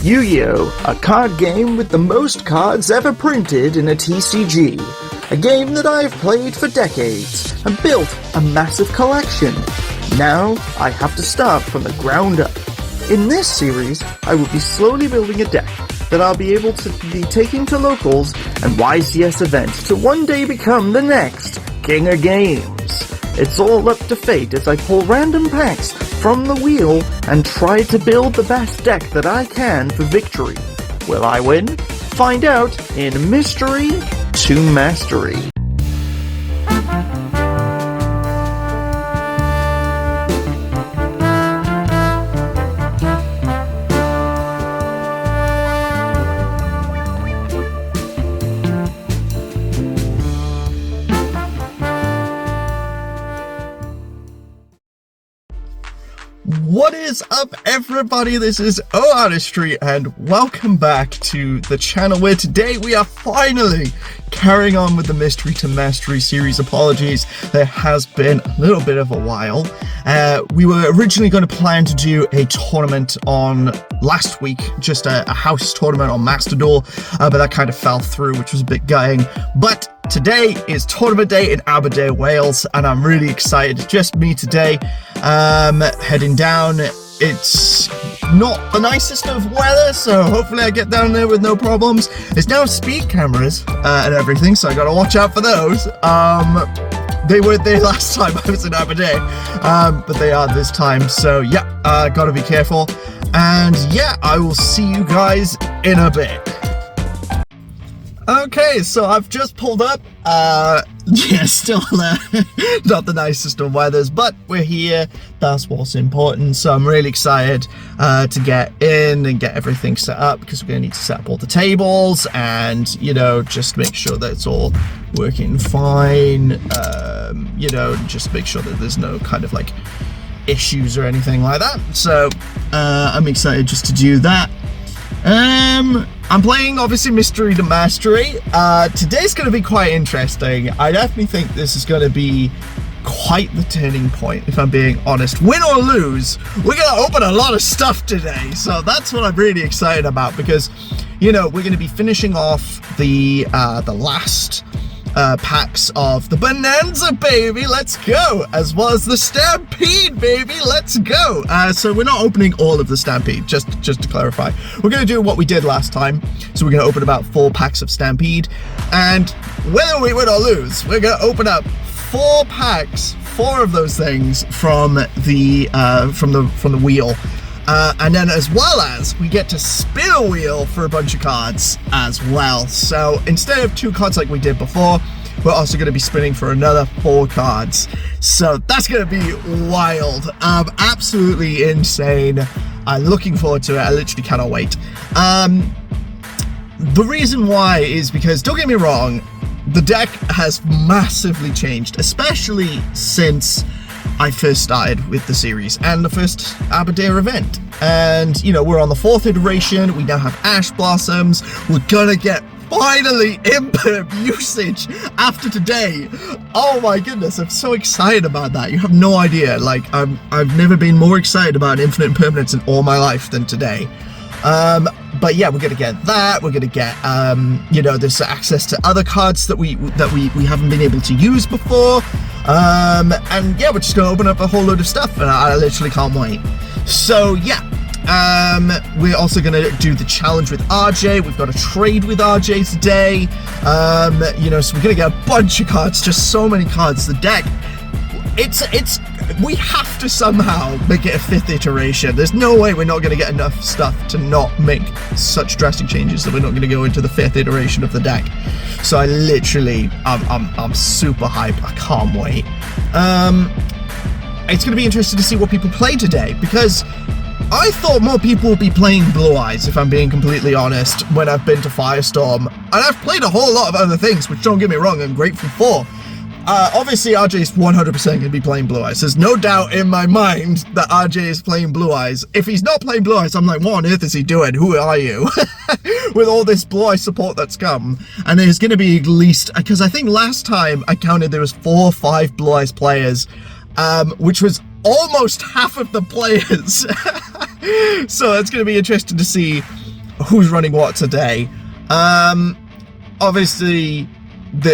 Yu-Gi-Oh! A card game with the most cards ever printed in a TCG. A game that I've played for decades and built a massive collection. Now, I have to start from the ground up. In this series, I will be slowly building a deck that I'll be able to be taking to locals and YCS events to one day become the next King of Games. It's all up to fate as I pull random packs from the wheel and try to build the best deck that I can for victory. Will I win? Find out in Mystery to Mastery. What is up, everybody? This is O-Artistry and welcome back to the channel where today we are finally carrying on with the Mystery to Mastery series. Apologies, there has been a little bit of a while. We were originally going to plan to do a tournament on last week, just a house tournament on Mastodor, but that kind of fell through, which was a bit gutting. But today is tournament day in Aberdeen, Wales, and I'm really excited. Just me today, heading down. It's not the nicest of weather, so hopefully I get down there with no problems. There's now speed cameras and everything, so I gotta watch out for those. They weren't there last time I was in Aberdeen, but they are this time, so yeah, gotta be careful. And yeah, I will see you guys in a bit. Okay, so I've just pulled up, yeah, still not the nicest of weathers, but we're here, that's what's important, so I'm really excited to get in and get everything set up, because we're going to need to set up all the tables, and, you know, just make sure that it's all working fine, you know, just make sure that there's no kind of, like, issues or anything like that, so I'm excited just to do that. I'm playing, obviously, Mystery to Mastery. Today's going to be quite interesting. I definitely think this is going to be quite the turning point, if I'm being honest. Win or lose, we're going to open a lot of stuff today. So that's what I'm really excited about, because, you know, we're going to be finishing off the last packs of the Bonanza, baby, let's go, as well as the Stampede, baby, let's go. So we're not opening all of the Stampede, just to clarify. We're going to do what we did last time, so we're going to open about 4 packs of Stampede, and whether we win or lose, we're going to open up 4 packs, 4 of those things from the wheel. And then as well as we get to spin a wheel for a bunch of cards as well. So instead of 2 cards like we did before, we're also going to be spinning for another 4 cards. So that's going to be wild. Absolutely insane. I'm looking forward to it. I literally cannot wait. The reason why is because, don't get me wrong, the deck has massively changed, especially since I first started with the series and the first Aberdeen event. And, you know, we're on the 4th iteration, we now have Ash Blossoms, we're gonna get finally imperm usage after today. Oh my goodness, I'm so excited about that. You have no idea. Like, I've never been more excited about infinite impermanence in all my life than today. But yeah, we're gonna get that. We're gonna get, you know, there's access to other cards that we haven't been able to use before. And yeah, we're just gonna open up a whole load of stuff, and I literally can't wait. So yeah, we're also gonna do the challenge with RJ. We've got a trade with RJ today. You know, so we're gonna get a bunch of cards, just so many cards. The deck, we have to somehow make it a 5th iteration. There's no way we're not going to get enough stuff to not make such drastic changes that we're not going to go into the 5th iteration of the deck. So I literally, I'm super hyped. I can't wait. It's going to be interesting to see what people play today, because I thought more people would be playing Blue Eyes, if I'm being completely honest, when I've been to Firestorm. And I've played a whole lot of other things, which, don't get me wrong, I'm grateful for. Obviously, RJ is 100% going to be playing Blue Eyes. There's no doubt in my mind that RJ is playing Blue Eyes. If he's not playing Blue Eyes, I'm like, what on earth is he doing? Who are you? With all this Blue Eyes support that's come. And there's going to be at least, because I think last time I counted there was 4 or 5 Blue Eyes players, which was almost half of the players. So it's going to be interesting to see who's running what today. Obviously,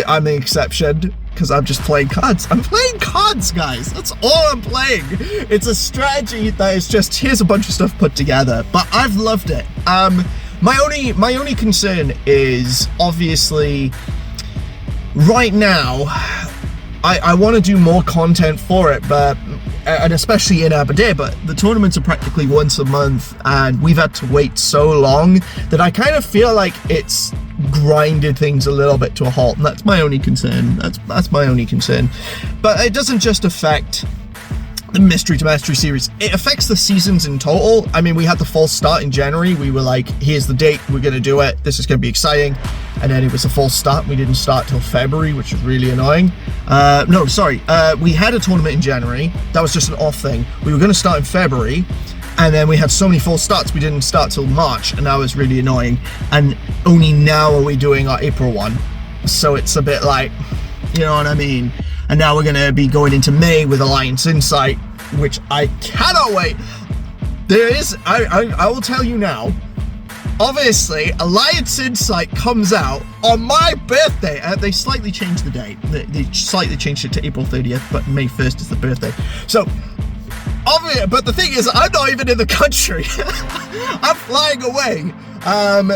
I'm the exception because I'm just playing cards. I'm playing cards, guys. That's all I'm playing. It's a strategy that is just, here's a bunch of stuff put together, but I've loved it. My only concern is obviously right now I want to do more content for it, but and especially in Aberdeen, but the tournaments are practically once a month and we've had to wait so long that I kind of feel like it's grinded things a little bit to a halt, and that's my only concern. That's my only concern. But it doesn't just affect the Mystery to Mastery series, it affects the seasons in total. I mean, we had the false start in January. We were like, here's the date, we're gonna do it, this is gonna be exciting. And then it was a false start. We didn't start till February, which was really annoying. No, sorry, we had a tournament in January. That was just an off thing. We were gonna start in February, and then we had so many false starts, we didn't start till March, and that was really annoying. And only now are we doing our April one. So it's a bit like, you know what I mean? And now we're gonna be going into May with Alliance Insight, which I cannot wait. There is, I will tell you now, obviously, Alliance Insight comes out on my birthday. They slightly changed the date. They slightly changed it to April 30th, but May 1st is the birthday. So, but the thing is, I'm not even in the country. I'm flying away.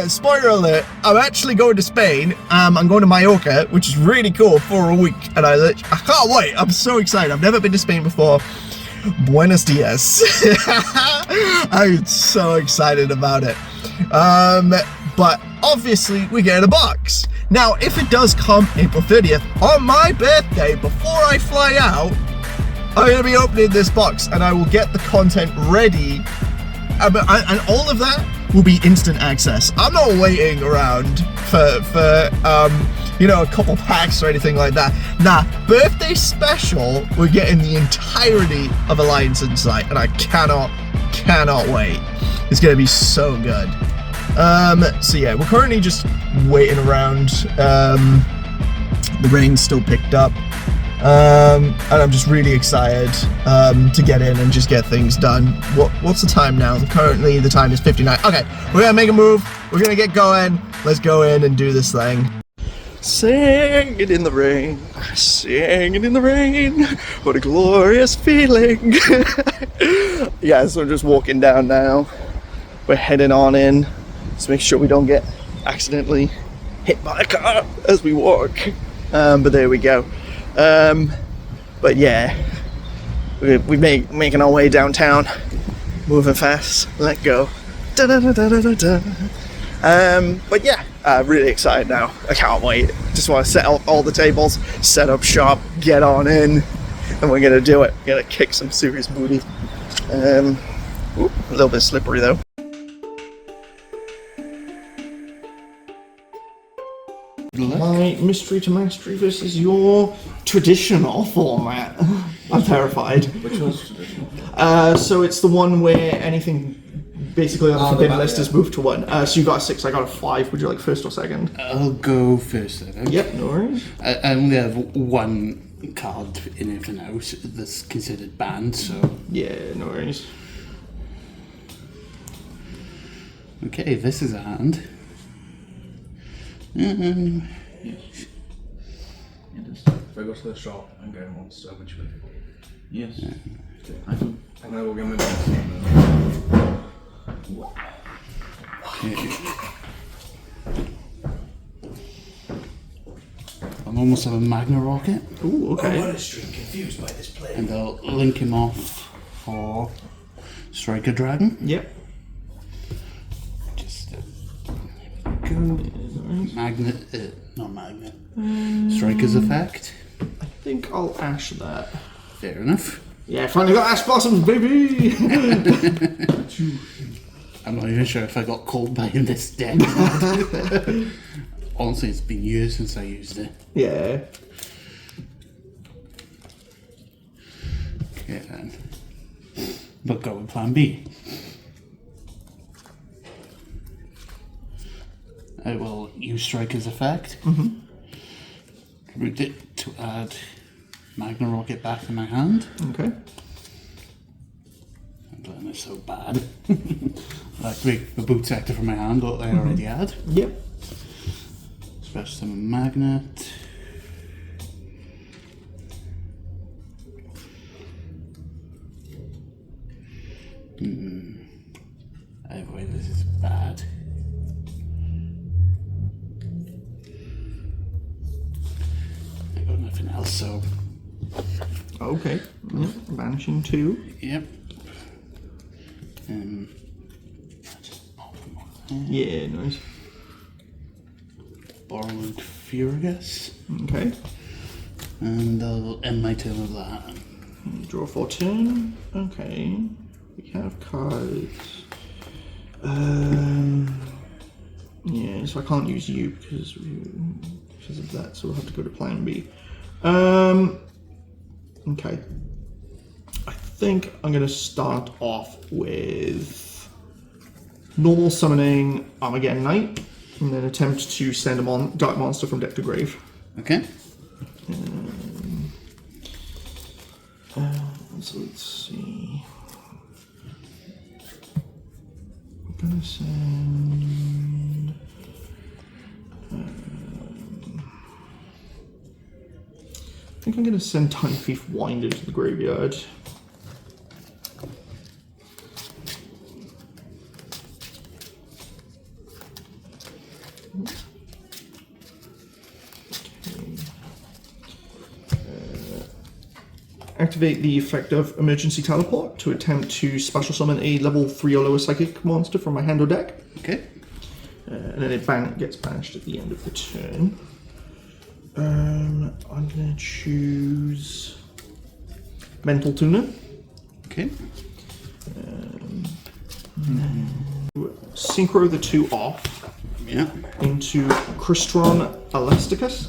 Spoiler alert, I'm actually going to Spain. I'm going to Mallorca, which is really cool, for a week, and I can't wait. I'm so excited. I've never been to Spain before. Buenos dias. I'm so excited about it. But obviously we get a box. Now, if it does come April 30th, on my birthday, before I fly out, I'm going to be opening this box, and I will get the content ready. And all of that will be instant access. I'm not waiting around for you know, a couple packs or anything like that. Nah, birthday special, we're getting the entirety of Alliance Insight, and I cannot wait. It's gonna be so good. So yeah, we're currently just waiting around. The rain's still picked up. And I'm just really excited to get in and just get things done. What's the time now? Currently the time is 59. Okay, we're gonna make a move. We're gonna get going. Let's go in and do this thing. Sing it in the rain, sing it in the rain, what a glorious feeling. Yeah, so I'm just walking down now. We're heading on in. Let's make sure we don't get accidentally hit by a car as we walk. But there we go. But yeah, we're making our way downtown, moving fast. Let go. Da, da, da, da, da, da. But yeah, really excited now. I can't wait. Just want to set out all the tables, set up shop, get on in, and we're gonna do it. We're gonna kick some serious booty. A little bit slippery though. My Mystery to Mastery versus your traditional format. I'm terrified. Which one's traditional? So it's the one where anything basically on the forbidden list is moved to one. So you got a 6, I got a 5. Would you like first or second? I'll go first, I think. Yep, no worries. I only have one card in it for now that's considered banned, so... Yeah, no worries. Okay, this is a hand. Yes. If I go to the shop and get one so much better. Yes. Yeah. I do. And I will get my medicine. Okay. I'll almost have a Magna Rocket. Ooh, okay. O-Artistry, confused by this play. And I'll link him off for Striker Dragon. Yep. Just go. Magnet, not magnet. Striker's effect. I think I'll ash that. Fair enough. Yeah, finally got ash blossoms, baby! I'm not even sure if I got called by in this deck. Honestly, it's been years since I used it. Yeah. Okay then. But go with plan B. I will use Striker's effect. Route it to add Magna Rocket back to my hand. Okay. And then it's so bad. Activate the boot sector from my hand that I already had. Yep. Special summon magnet. Oh boy, this is bad. I got nothing else, so Okay. Yep. Banishing 2. yep. Yeah, nice. Borrowed Fear, I guess. Okay. And I'll end my turn with that. Draw 4 turn. Okay. We have cards. Yeah, so I can't use you because of that, so we'll have to go to plan B. Okay. I think I'm going to start off with normal summoning Armageddon Knight, and then attempt to send a dark monster from deck to grave. Okay. So let's see. I'm gonna send. I think I'm gonna send Time Thief Winder to the graveyard. Activate the effect of Emergency Teleport to attempt to special summon a level 3 or lower psychic monster from my hand or deck. Okay. And then it gets banished at the end of the turn. I'm going to choose Mental Tuner. Okay. Synchro the 2 off Yeah. into Crystron Elasticus.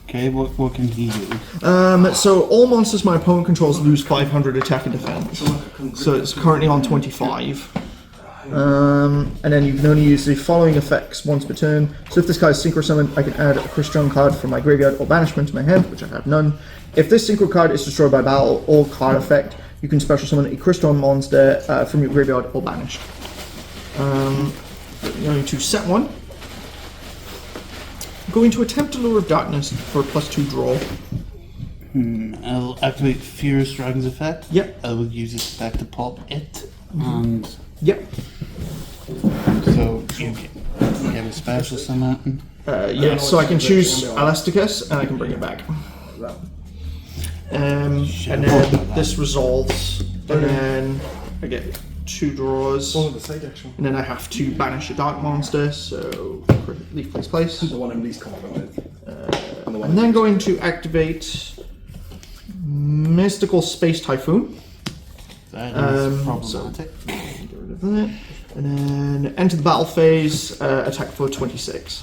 Okay, what can he do? So all monsters my opponent controls lose 500 attack and defense. So it's currently on 25. And then you can only use the following effects once per turn. So if this guy is synchro summoned, I can add a Crystron card from my graveyard or banishment to my hand, which I have none. If this synchro card is destroyed by battle or card effect, you can special summon a Crystron monster from your graveyard or banished. I'm going to set one. Going to attempt a Lure of Darkness for a +2 draw. I'll activate Fierce Dragon's effect. Yep. I will use its effect to pop it, and Yep. so you can have a special summon. Yeah, so I can choose Elasticus and I can bring it back. And then this resolves, and then I get 2 draws, Oh, the side action. and then I have to banish a dark monster, so leave place. The one I'm least confident with. And the one I'm then going to activate Mystical Space Typhoon. That is problematic. Get rid of that. And then enter the battle phase, attack for 26.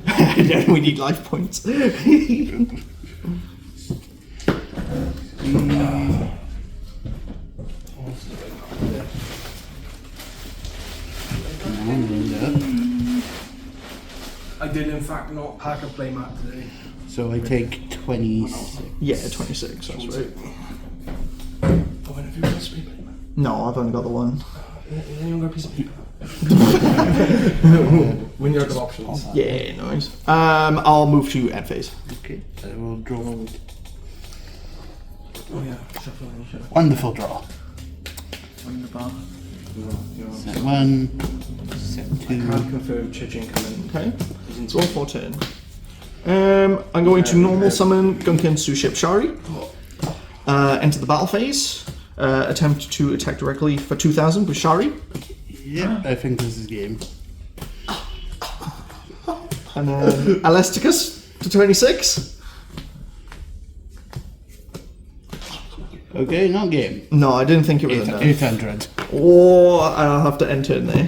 And then we need life points. I did in fact not pack a playmat today. So I take 26. Yeah, 26, that's right. Oh, and have you got a spray playmat? No, I've only got the one. You don't got a piece of paper? When you're out of options. Yeah, nice. I'll move to end phase. Okay, I will draw. Oh yeah, shuffle and shuffle. Wonderful draw. Set 1, set 2. Can't confirm Chichin coming. Okay, draw for turn. I'm going to normal summon Gunkin Suship Shari. Enter the battle phase. Attempt to attack directly for 2,000 with Shari. Yep, I think this is game. And then Elasticus to 26. Okay, not game. No, I didn't think it was enough. 800. Or I'll have to enter in there.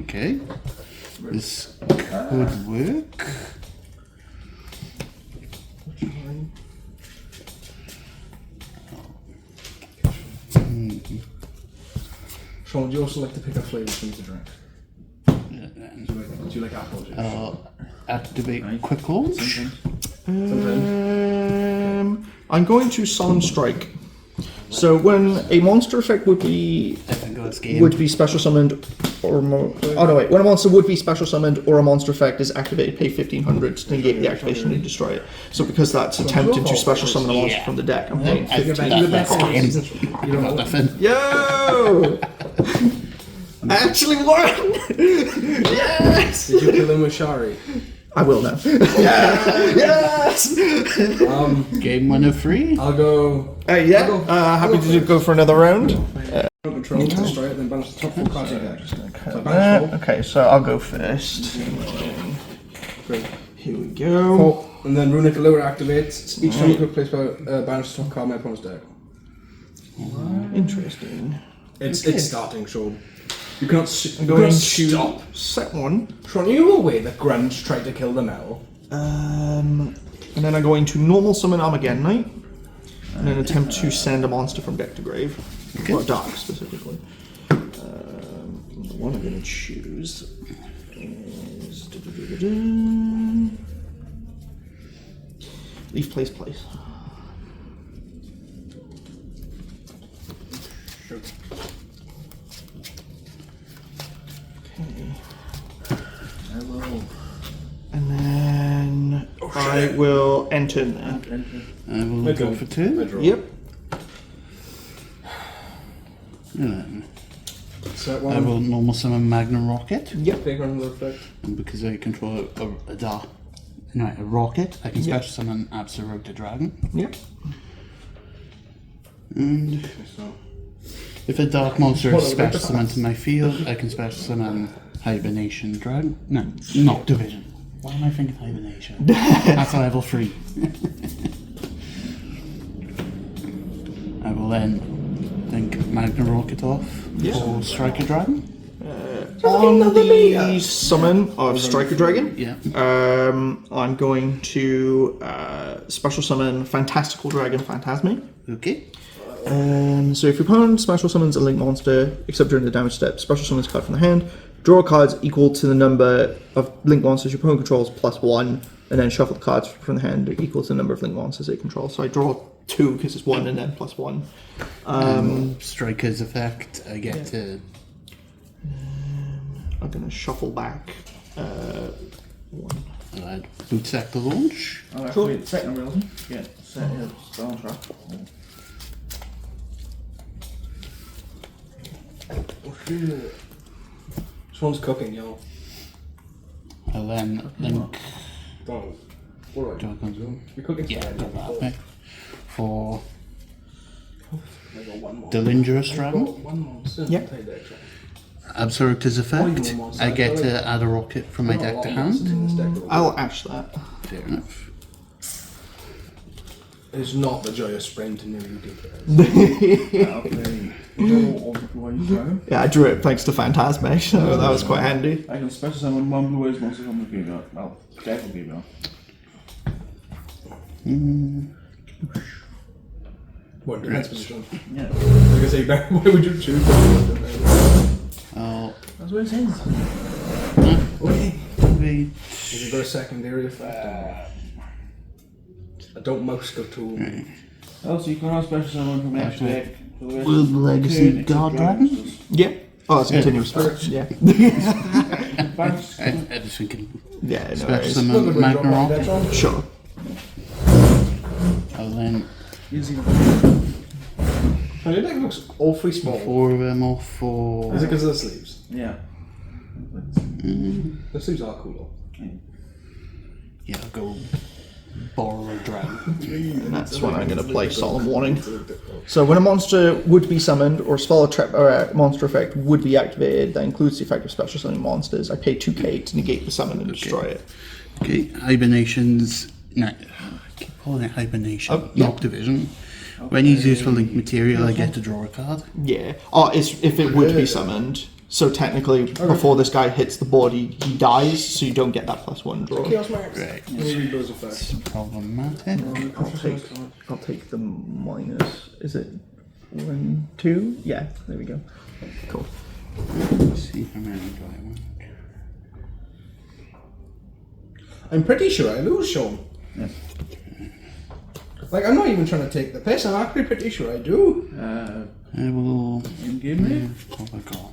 Okay. This could work. Sean, do you also like to pick up flavours for me to drink? Do you like apple juice? Activate quick launch. Sometimes. I'm going to Solemn Strike. So when a monster effect would be special summoned, or when a monster would be special summoned or a monster effect is activated, pay 1,500 to negate the activation and destroy it. So because that's attempting to special summon a monster from the deck, I'm paying 1,500. Yo! I actually won! Yes! Did you kill him with Shari? I will now. Yes! Game 1 of 3. I'll go. Happy to go for another round. Control, destroy it, then banish the top 4 cards you get. So Okay, so I'll go first. Great. Here we go. Oh, and then Runic Allure activates. Each time you could place banish the top card my opponent's deck. Interesting. It's starting, Sean. You cannot Stop. Set one. Sean, you were aware that Grunge tried to kill the Mel. And then I'm going to normal summon Armageddon Knight, and then attempt to send a monster from deck to grave, or dark specifically. The one I'm going to choose is leave place. And then I will enter there. I will go for 2. Yep. Set I one. will normal summon Magnum Rocket. Yep. Big run effect. And because I control a rocket, I can special summon Absolute Dragon. Yep. And if a dark monster is special summoned to my field, I can special summon Hibernation Dragon. No, Noctivision. Why am I thinking Hibernation? That's level 3. I will then think Magnum Rocket off for Striker Dragon. On the summon of Striker Dragon, I'm going to special summon Fantastical Dragon Phantasme. Okay. So if your opponent special summons a link monster, except during the damage step, special summons a card from the hand, draw cards equal to the number of link monsters your opponent controls plus 1, and then shuffle the cards from the hand equal to the number of link monsters it controls. So I draw 2 because it's 1 and then plus 1. Striker's effect, I get to... I'm going to shuffle back 1. I'll add Boot Sack to launch. Cool. Second realism. Yeah, Stone Trap. This one's cooking, y'all. I'll then link... Don't. What do I do? You're cooking. Yeah, I've got that. Okay. For I got one more. Delingers Dragon. One monster. Yep. Play deck, so. Absolute's effect, I get to add a rocket from my deck to hand. I'll ash that. Fair enough. It's not the joyous sprint in your Yeah, I drew it thanks to Phantasme, so that was quite handy. I can special summon 1 blue eyes monster from the graveyard. Well, deck will graveyard. What, defense position? Yeah. Like I say, why would you choose I'll That's what it says. wait. Have you got a secondary effect? I don't mouse go to. Oh, so you can have special summon from each deck. With Legacy Guard Dragon? Yeah. Oh, it's a continuous spell. Yeah. I was thinking Yeah, no special worries. summon Magnum Rocket. Sure. I'll then Oh, your deck looks awfully small. 4 of them off for... Is it because of the sleeves? Yeah. The sleeves are cool Yeah, I'll go borrow a dragon. And that's when I'm going to play Solemn Warning. So when a monster would be summoned, or spell trap or a monster effect would be activated, that includes the effect of special summoning monsters, I pay 2k to negate the summon and destroy it. Okay, Hibernation's... No, I keep calling it Hibernation. Oh, yeah. Noctivision. When he's used for link material, I get to draw a card. Yeah. Oh, it's if it would be summoned. So technically, before this guy hits the board, he dies, so you don't get that +1 draw. Chaos Max. Right. Maybe those effects. It's problematic. I'll take the minus. Is it 1, 2? Yeah. There we go. Cool. Let's see if I'm really going. I'm pretty sure I lose, Sean. Yeah. Like, I'm not even trying to take the piss. I'm actually pretty sure I do. I will. In-game name? What have I got?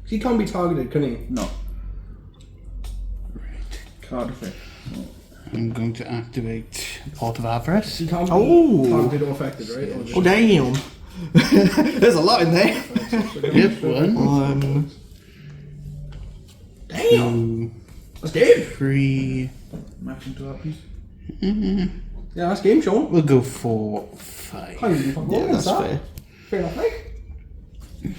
He can't be targeted, can he? No. Card effect. I'm going to activate Port of Avarice. He can't be targeted or affected, right? Or just Oh, damn. There's a lot in there. Yep, 1, Damn! 2, That's game! 3. Matching to our piece. Yeah, that's game, Sean. We'll go for 5. Can't even fucking go Yeah, against that's that. fair. Fair enough, mate.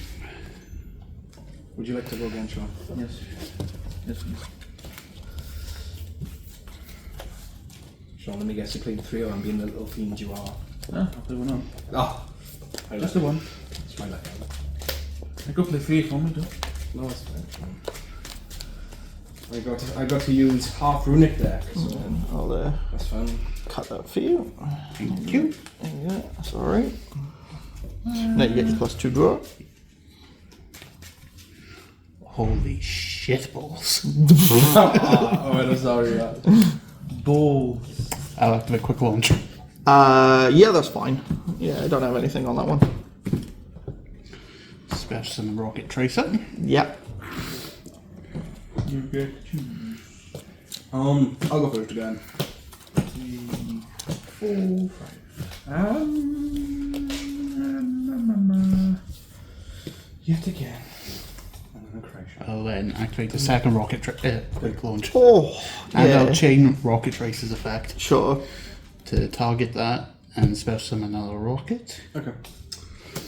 Would you like to go again, Sean? Yes. Yes, please. Sean, let me guess, you played 3 or I'm being the little fiend you are. I'll play one on. Ah! Just the one. It's my luck. I could play 3 if you want me to. No, it's fine. I got to use half runic deck, so I'll that's fun. cut that for you. Thank you. Yeah, that's alright. Now you get your +2 draw. Holy shit balls. Oh, I'm sorry. Balls. I'll activate quick launch. Yeah, that's fine. Yeah, I don't have anything on that one. Special Summon Rocket Tracer. Yep. You get to choose. I'll go first again. 3, 4, 5. Yet again. I'm gonna crash. I'll then activate the second Rocket Quick Launch. Oh, And yeah. I'll chain Rocket Tracer's effect Sure. to target that and special summon another rocket. Okay.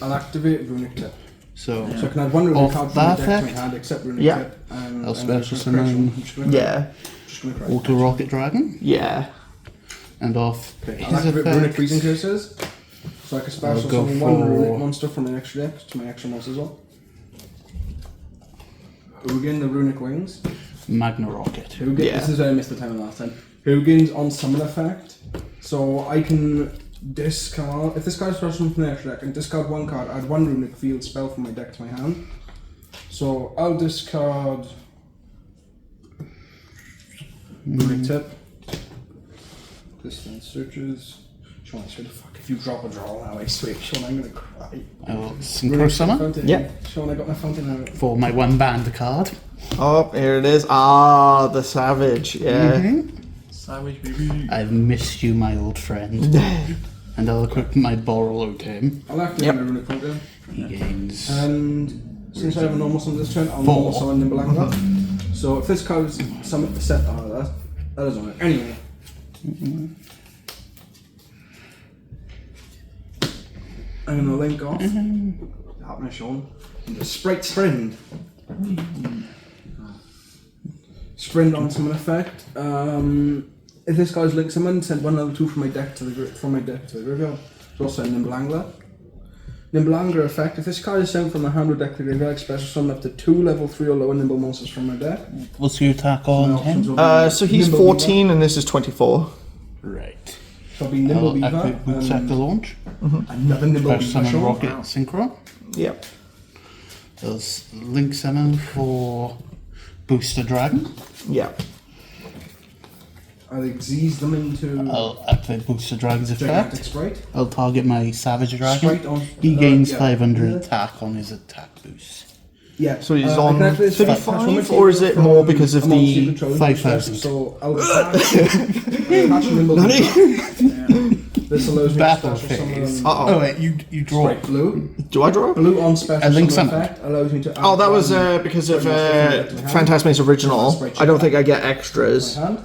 I'll activate runic tip. So, So I can add one runic Off card from that the deck to my effect? hand except runic Yeah. tip. And I'll I'm special gonna crash summon- one. I'm just gonna Yeah. Just gonna crash. Auto Rocket Dragon. Yeah. And off Okay, I'll his activate runic effect. freezing curses. So I can special I'll go summon one for- runic monster from my extra deck to my extra monster as well. Hugin, the runic wings. Magna Rocket. Hugin, Yeah. this is where I missed the time last time. Hugin's on summon effect. So I can discard, if this card is special from the extra deck, I can discard one card, add one runic field spell from my deck to my hand. So I'll discard runic tip. Distance searches. Sean, I swear to fuck, if you drop a draw now, I swear, Sean, I'm gonna cry. I will Synchro Summon Fountain. Yeah. Sean, I got my fountain out. for my one band card. Oh, here it is. Ah, the Savage. Yeah. Savage baby. I've missed you, my old friend. And I'll equip my Borrelo to him. I'll activate Yep. my runic fountain. He gains. And since I have a normal summon this turn, I'll 4. normal summon Nimble Angler. So if this card is summon set, that is on it. Anyway. I'm gonna link off. That my Sean. And just Sprite Sprint. Sprint on summon effect. If this guy's link summoned, send one level 2 from my deck to the graveyard. So I'll send Nimble Angler. Nimble Angler effect. If this card is sent from my hand or deck to the graveyard, special summon up to 2 level 3 or lower nimble monsters from my deck. What's your attack on My options him? will be So he's Nimble 14 and this is 24. Right. So it'll be Nimble I'll Beaver. activate Boot Sack to launch. Another Nimble Special Beaver. Summon Sean. Rocket Synchro. Yep. There's Link Summon for Booster Dragon. Yep. I'll exease them into I'll activate Booster Dragon's Gigantic effect. Sprite. I'll target my Savage Dragon. Sprite on. He gains yeah. 500 attack on his attack boost. Yeah. So he's I on can activate this 35, or is it more because of I'm on the Secret Control 5,000? So I'll attach Nimble Beaver. This allows me Battle to special phase. summon Uh-oh. wait, you draw. Sprite Blue. Do I draw? Blue on special A Link summon Summon. effect allows me to. Oh, that add was one because of Sprite monster Phantasma's original. Sprite I don't check. think I get extras. to my hand.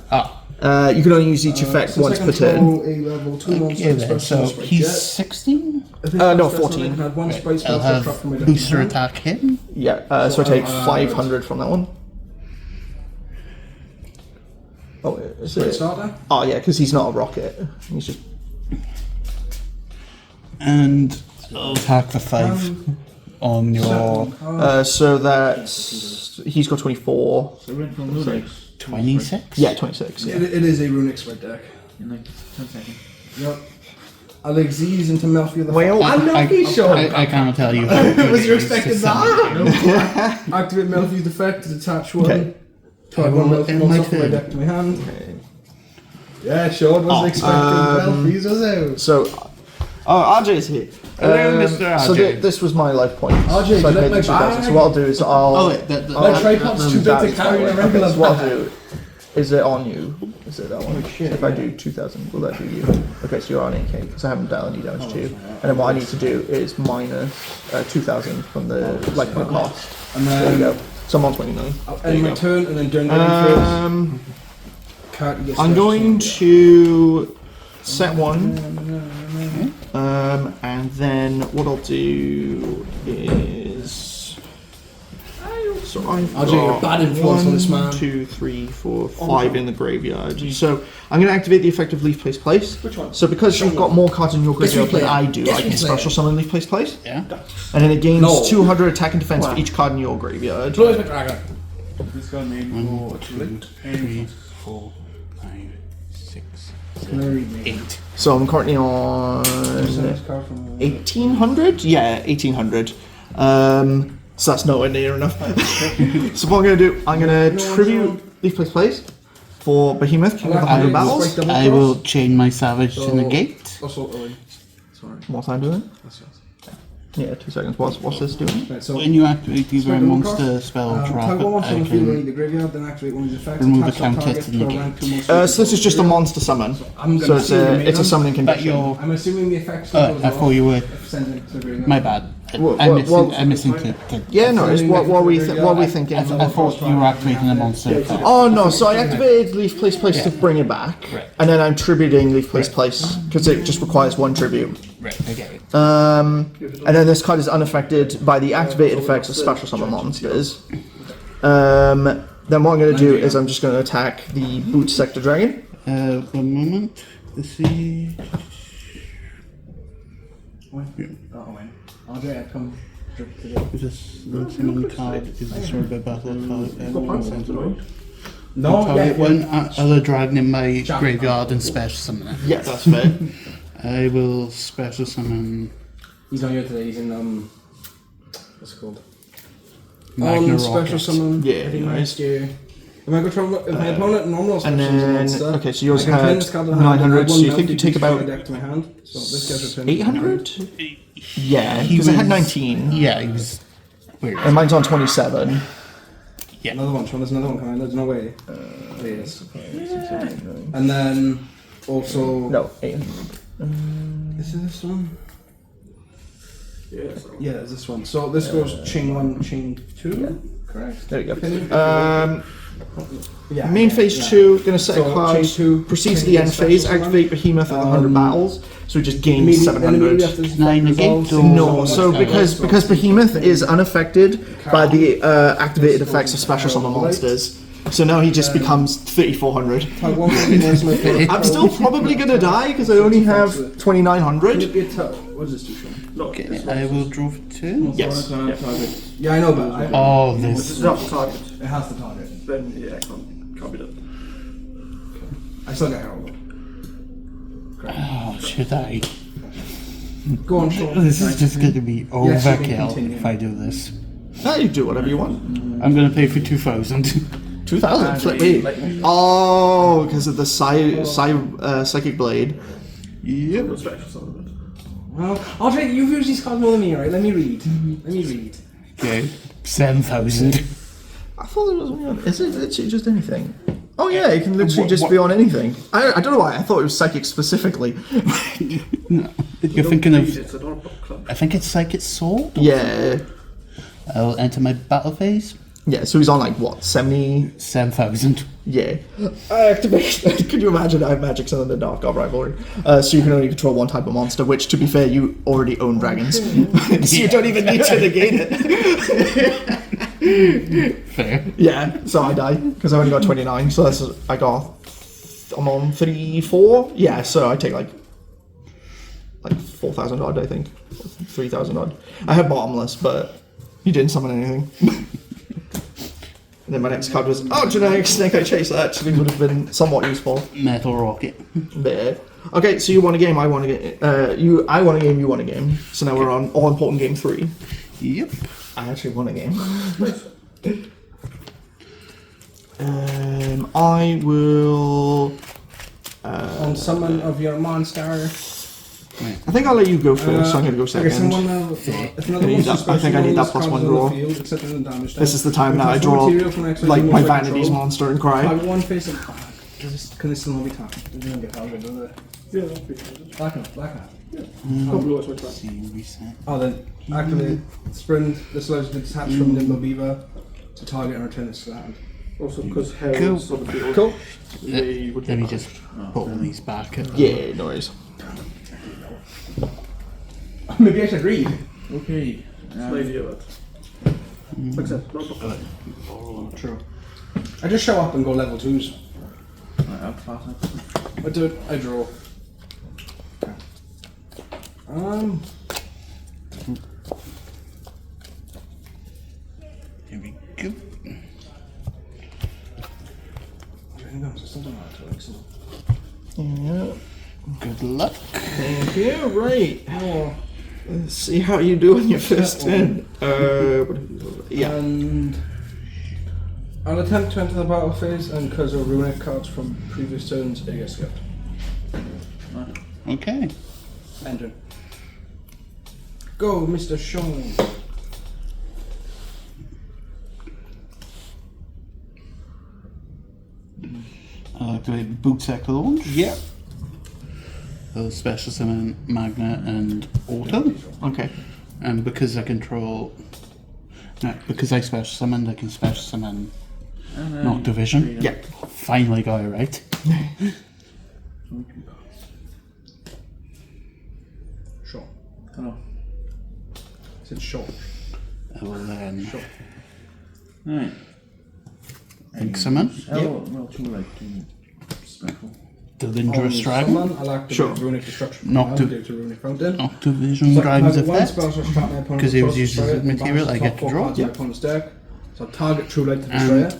Ah, You can only use each effect Since once I per turn. control a level 2 monster okay with then. special So summon Sprite he's Jet. 16. If this no, card special, 14. I can add one Sprite spell I'll for trap have from my deck. booster attack him. Yeah, so I So take I'll add- 500 from that one. Oh, is Sprite it? starter. Oh, yeah, because he's not a rocket. He's just. And I'll attack for 5 on your So that's. He's got 24. So we went from Lunix. 26. Yeah, 26. Yeah. It is a runic Sprite deck. In like 10 seconds. Yep. I'll exease into Melfi the Well, Fire. I cannot tell you. How good Was it you is to expecting summon that? him. Activate Melfi's effect to detach one Okay. So I one monster from my deck to my hand. Yeah, sure. Wasn't expecting Belfries, was it? So, RJ's here. Hello, Mr. So RJ. this was my life point. RJ, so I you paid like the my 2,000. So bag? what I'll do is I'll... My tripod's too big to carry in a regular so what I'll bag. do... Is it on you? Is it that one? If I do 2,000, will that do you? Okay, so you're on 8k, because I haven't done any damage to you. And then what I need to do is minus 2,000 from the like my cost. And There you then go. So I'm on 29. I'll end my turn and then during the game phase, I'm going to set one, and then what I'll do is... So I've I'll do a bad influence on this man. 1, 2, 3, 4, 5 in the graveyard. So I'm going to activate the effect of Leaf Place. Which one? So because you've got more cards in your graveyard than replay. I do, Yes, I can replay. special summon Leaf Place. Yeah. And then it gains No. 200 attack and defense for each card in your graveyard. Close my dragon. This guy made 1, 2, 3, 4, 5, 6, Can I read me? 8. So I'm currently on This card from 1800. Yeah, 1800. So that's nowhere near enough. So what I'm going to do, I'm going to tribute Leaf Place for Behemoth, King of the Hundred Battles. I will chain my Savage to negate. Also, sorry. What's I doing? Yeah, 2 seconds. What's this doing? Right, so When you activate either a Spend one monster cost. spell trap, tag one I from the field, can the graveyard, then activate one of these effects. remove a attach that counter target to to a negate. rank 2 monster. So this is just a monster summon. I'm So gonna it's see the main a one. summoning But condition. you're... I'm assuming the effects. I thought you were... Send it to the graveyard. My bad. Well, I'm missing to... Yeah, no, it's what are we thinking? I thought you were activating a monster effect. Oh no, so I activated Leaf Place to bring it back, and then I'm tributing Leaf Place because it just requires 1 tribute. Right, I get it. And then this card is unaffected by the activated effects of special summon monsters. Then what I'm going to do is I'm just going to attack the Boot Sector Dragon. 1 moment. Let's see... RJ, come. Is this the summon card? Is this sort of a battle card? No, Target one other dragon in my graveyard and special summon it. Yeah, that's fair. I will special summon He's not here today. He's in what's it called? Magna Special Rocket. summon. Yeah, every anyways. rescue. If my opponent normal And special summon then, monster, okay, so yours I can play had this card in hand and 900, add so one you think bounty you take piece from about my deck to my hand. So this guy's returned. 800? Yeah, because it had 19. Yeah, he was weird. And mine's on 27. Another one, Sean. There's another one coming. There's no way. There it is. And then also. No, 800. Is it this one? Yeah, it's this one. So this goes chain 1, chain 2. Correct. There we go. Yeah. Main phase 2, gonna set So, cards, chain 2, proceed to chain the end special phase, summon. activate Behemoth at 100 battles, so we just gain Immediately 700. after this Nine effect negate resolves, or- No, so because Behemoth is unaffected by the activated effects of special summon monsters, so now he just becomes 3,400. Tag one from the monster my opponent I'm still probably gonna die because I only have 2,900. What is this do, Sean? Okay, I will draw for 2. Yes. Yeah, I know, but I Oh, this. Drop the target. it has the target. Then yeah, can't be done. I still got Herald. Oh, should I? Go on, Sean. This is just going to be Yes, you can overkill continue. if I do this. No, you do whatever you want. I'm going to pay for 2,000. 2,000. Flip me. Oh, because of the psychic blade. Yep. Well, RJ, you've used these cards more than me, right? Let me read. Okay, 7,000. I thought it was only on. Is it literally just anything? Oh yeah, it can literally just be on anything. I don't know why. I thought it was psychic specifically. No, you're thinking of. I think it's Psychic Sword. Yeah. I'll enter my battle phase. Yeah. So he's on like what 70. 7,000. Yeah. I activate. Could you imagine? I have Magic Sun and the Dark God Rivalry. So you can only control one type of monster, which, to be fair, you already own dragons, so you don't even need to negate it. Fair. Yeah. So I die because I only got 29. So that's I'm on 34. Yeah. So I take like 4,000 odd. I think 3,000 odd. I have bottomless, but he didn't summon anything. And then my next card was, generic Snake Eye Chase. That actually would have been somewhat useful. Metal Rocket. There. Okay, so you won a game, I won a game. I won a game, you won a game. So now we're on all important game 3. Yep. I actually won a game. I will. On summon of your monster. I think I'll let you go first. So I'm gonna go second. Okay, someone if another monster I think I need that plus one draw. This is the time that I draw like my vanity's monster and cry. One face and can this still not be tapped? It doesn't get targeted, does it? Yeah, that'll be targeted. Black hat. Yeah. See, reset. Oh, then activate sprint. This allows you to detach from Nimble Beaver to target and return its hand. Also, because hell Cool. is on the field. Cool. Let me just put all these back. Yeah, no worries. Maybe I should read. Okay. Idea of it. Accept. No problem. Oh, true. I just show up and go level 2s. I'll pass it. I do it. I draw. Here we go. Yeah. Good luck. Thank you. Right. Let's see how you do on your first turn. Yeah. And I'll attempt to enter the battle phase, and because of runic cards from previous turns, it gets skipped. Okay. Engine. Go, Mr. Sean. I'll activate boot sector launch. Yeah. So special summon Magna and Auto. Okay. And because I control. No, because I special summoned, I can special summon Noctivision. Yeah. Finally got it right. Sean. Hello. I said Sean. I will then Right. think summon. Oh, well, too late. Special. The Dangerous Dragon. Summon, I'll activate Sure. Runic Destruction. Knock to- Runic Fountain. Noctivision Dragon's effect. Because Because he was used as a material, I get to draw. My opponent's deck. So I'll target True Light to destroy it.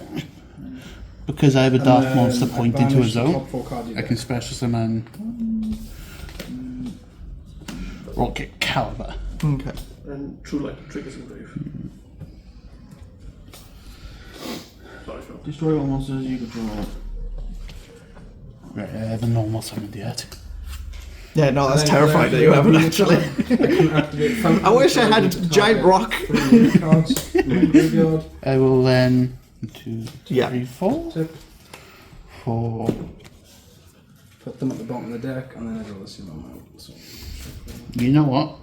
Because I have a dark monster pointing to a zone, Top 4 cards you I get. can special summon Rocket Caliber. Okay. And True Light triggers in grave. Sorry, Phil. Destroy all monsters you control. Right, I haven't normal summoned yet. Yeah, no, that's And then terrifying that you haven't actually. I can activate Fountain I wish I had a to giant target rock. 3 Runic cards in my graveyard. I will then 2, Yeah. 3, 4. Tip. 4. Put them at the bottom of the deck, and then I draw the seal on my own. So, You know what?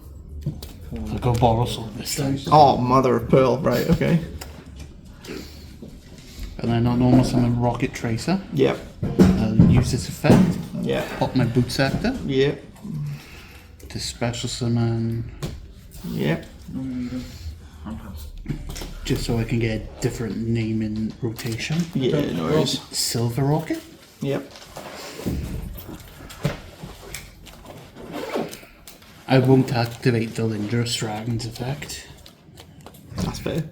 I'll go borrow some this time. Oh, mother of pearl. Right. Okay. And then I'll normal summon Rocket Tracer. Yep. I'll use this effect. Yeah. Pop my boot sector Yep. to special summon Yep. I'll pass. just so I can get a different name in rotation. Yeah. No worries. Silver Rocket. Yep. I won't activate the Dangerous Dragon's effect That's fair.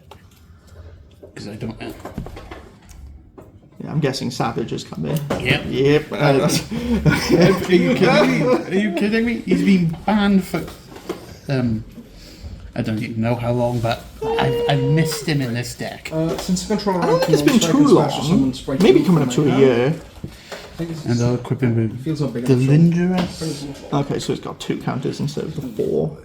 because I don't. Yeah, I'm guessing Savage has come in. Yep. Yep. Are you kidding me? Are you kidding me? He's been banned for. I don't even know how long, but I've missed him in this deck. Since the controller I don't think it's been too long. Maybe coming up to a year. And I'll equip him with Feels so big. the Dangerous. Okay, so it's got 2 counters instead of the 4.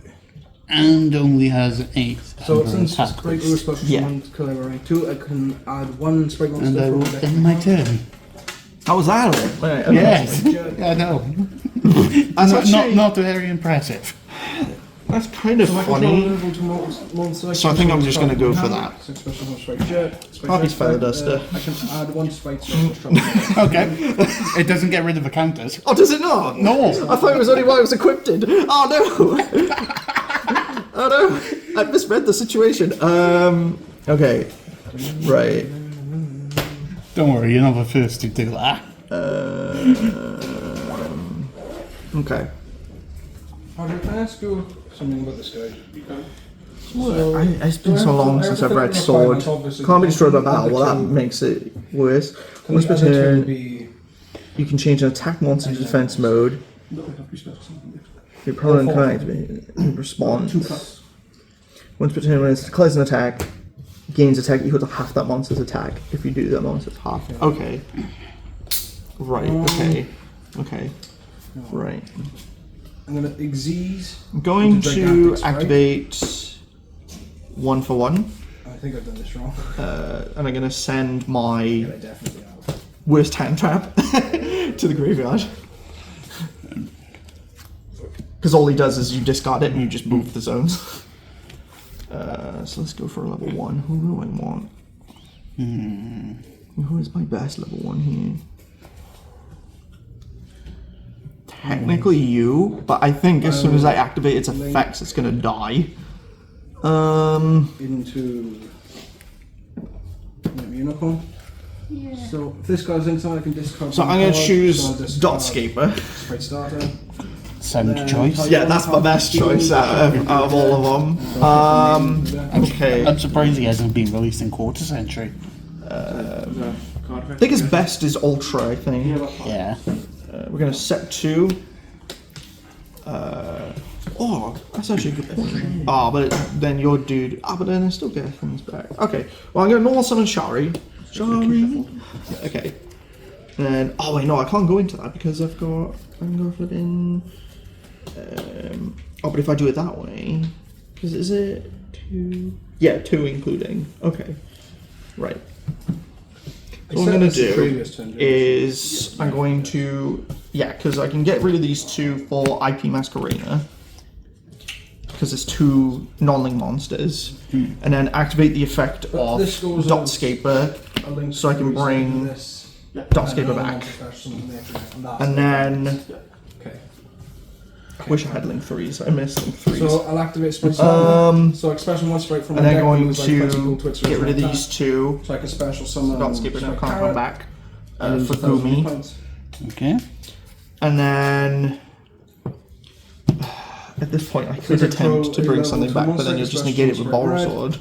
And only has 8. So since attack Sprite boost. Brew special Yeah. summon Caliber rank 2, I can add 1 Sprite And Monster I from will my deck. end my turn. How was that? Right, okay. Yes, I know. That's not, actually- not very impressive. That's kind of So my funny. controller level to monster. So I think I'm just gonna go for that. Six special from Sprite Jet. Sprite Harvey's Jet Feather effect, Duster. I can add 1 Sprite special structure. Okay. It doesn't get rid of the counters. Oh, does it not? No. I thought it was only while I was equipped. Oh no! Oh no! I misread the situation. Okay. Right. Don't worry, you're not the first to do that. Okay. Harvey, can I ask you something about this guy? It's been so long since I've read Sword. Can't be destroyed by battle. Well, that makes it worse. Once per turn, you can change an attack monster to defense mode. Your opponent can activate response. Once per turn, when it declares an attack, gains attack equal to half that monster's attack. If you do that monster's half. Okay. Right. Okay. Okay. Right. I'm gonna Xyz. I'm going into to Gigantic Strike. activate 1 for 1, I think I've done this wrong. and I'm going to send Yeah, my I definitely have. worst hand trap to the graveyard. Because all he does is you discard it and you just move the zones. So let's go for a level 1. Who do I want? Who is my best level 1 here? Technically you, but I think as soon as I activate its effects, it's gonna die. Into Unicorn. Yeah. So if this guy's in something, I can discard. So I'm gonna choose Dotscaper. Sprite starter. Sound choice. Yeah, that's my best choice out of all of them. Okay. I'm surprised he hasn't been released in Quarter Century. I think his best is Ultra, I think. Yeah. We're gonna set 2. Oh, that's actually a good point. Ah, but then your dude. But then I still get things back. Okay. Well, I'm gonna normal summon Shari. Okay. And then, oh wait, no, I can't go into that because I'm gonna put in. Oh, but if I do it that way, because is it 2? Yeah, 2 including. Okay. Right. So what I'm going to do is I'm going to, because I can get rid of these 2 for IP Masquerena, because it's 2 non-link monsters, and then activate the effect of Dotscaper, so I can bring Dotscaper back, and then I wish I had link 3s. I missed link 3s. So I'll activate Sprite. So expression 1 Sprite from and my then deck. going lose, like, to 20 gold to its get rid of original these attack. 2. So I can special summon. Dotscaper now can't Carrot, come back and for 2,000 Gumi. points. Okay. And then at this point I could attempt to bring something back, but then you'll just negate it with Borrow Sword.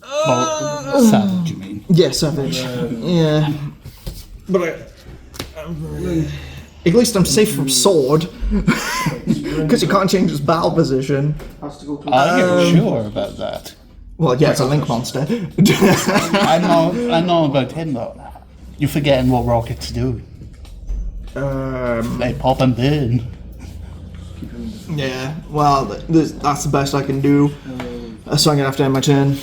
Savage, you mean? Yeah, Savage. Yeah. But at least I'm safe from Sword. Because you can't change its battle position. Are you sure about that? Well, yeah, it's a Link monster. I know about him though. You're forgetting what rockets do. They pop and burn. Yeah, well, that's the best I can do. So I'm going to have to end my turn.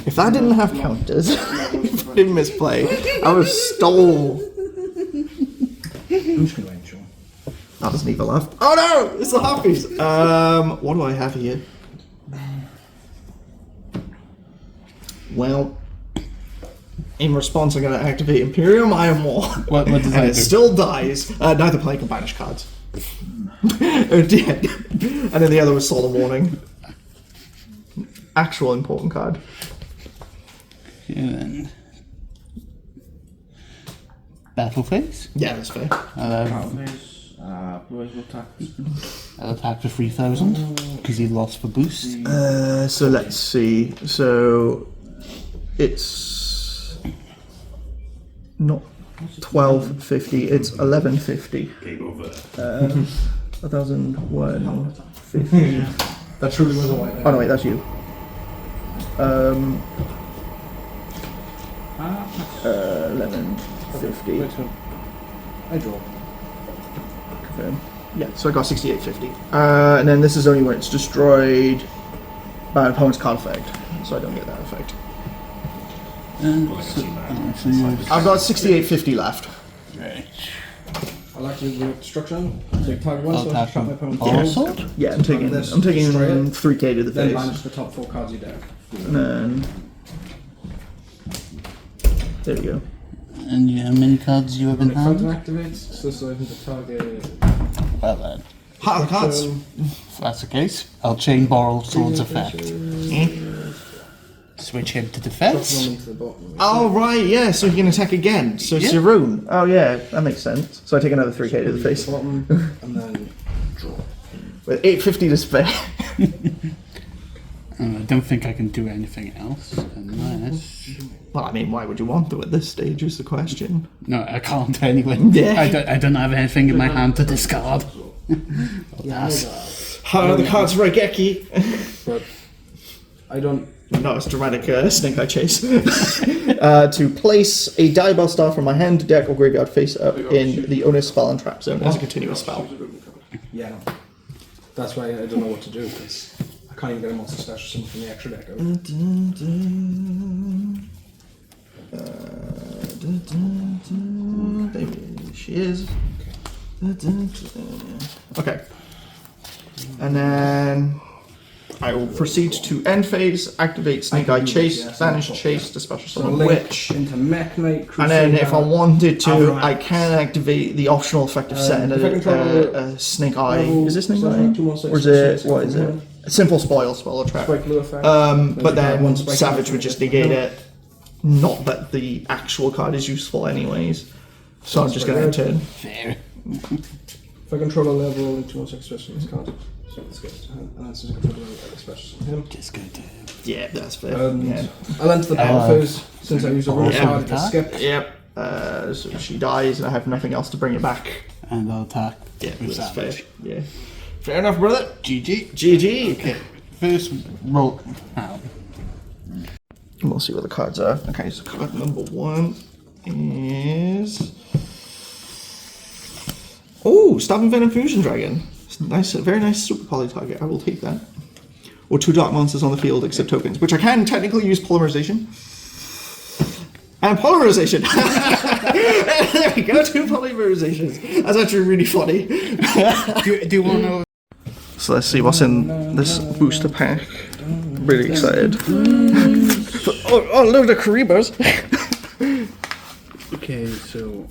If that didn't have counters, if I didn't misplay, I would have stole. Who's going to Sean? That doesn't even left. Oh no! It's the half piece! What do I have here? Well, in response, I'm going to activate Imperium Iron War. What does and that it do? still dies. Neither player can banish cards. Oh, dear. And then the other was Solemn Warning. Actual important card. Yeah, then. Battle phase? Yeah, that's fair. Blue eyes will attack. I'll attack for 3,000 because he lost for boost. So let's see. So it's not 1250. It's 1150. Game over. 100150. That truly was a white. Oh no, wait, that's you. 1150. I draw. Confirm. Yeah, so I got 6850. And then this is only when it's destroyed by an opponent's card effect, so I don't get that effect. So you I've got 6850 left. right. I'll activate the destruction. Take target one, I'll so I attack trap my from opponent's all hand. sword? Yeah, I'm taking This, 3k to the Then face. banish the top 4 cards you deck. And then there we go. And how many cards do you have in When it counter hand? activates, so I can target. Well then, Heart of the cards. if that's the case, I'll chain Borrow Sword's effect. Switch him to defense. One into the bottom. Oh right, yeah. So he can attack again. So it's Yeah. your rune. Oh yeah, that makes sense. So I take another 3k to the face Bottom, and then draw. with 850 to spare. I don't think I can do anything else unless. Well, I mean, why would you want to at this stage? Is the question. No, I can't anyway. Yeah. I don't have anything in my hand to discard. Yeah, I know that. Heart of the cards, Raigeki. But I don't. No, it's dramatic Snake Eye Chase. To place a Diabell Star from my hand, deck, or graveyard face up in the owner's spell and trap zone as a continuous spell. Yeah, no. That's why I don't know what to do, because I can't even get a monster special from the extra deck. There she is. Okay. And then I will proceed to end phase, activate Snake Eye Chase, banish Chase to special summon Witch. Into Mech Knight, And then if I wanted to, I can activate the optional effect of setting a Snake Eye. Is it Snake Eye? Or is it, what is it? A simple spoil spell or trap. But then Savage would just negate it. Not that the actual card is useful anyways. So I'm just going to enter. Fair. If I control a level, only 2/1/6 special this card. So let's get and that's just control a special him. Just go to. Yeah, that's fair. Yeah. I'll enter the battle phase since I use a roll card to skip. Yep. So she dies and I have nothing else to bring it back. And I'll attack. Yeah, with that's Savage. fair. Yeah. Fair enough, brother. GG. GG. Okay. First roll. And we'll see what the cards are. Okay, so card number 1 is... Oh, Stabbing Venom Fusion Dragon. It's nice, very nice super poly target. I will take that. Or 2 dark monsters on the field except tokens, which I can technically use polymerization. And polymerization! There we go, 2 polymerizations. That's actually really funny. Do you want to know? So let's see what's in this booster pack. I'm really excited. Oh, load of Karibos. Okay, so.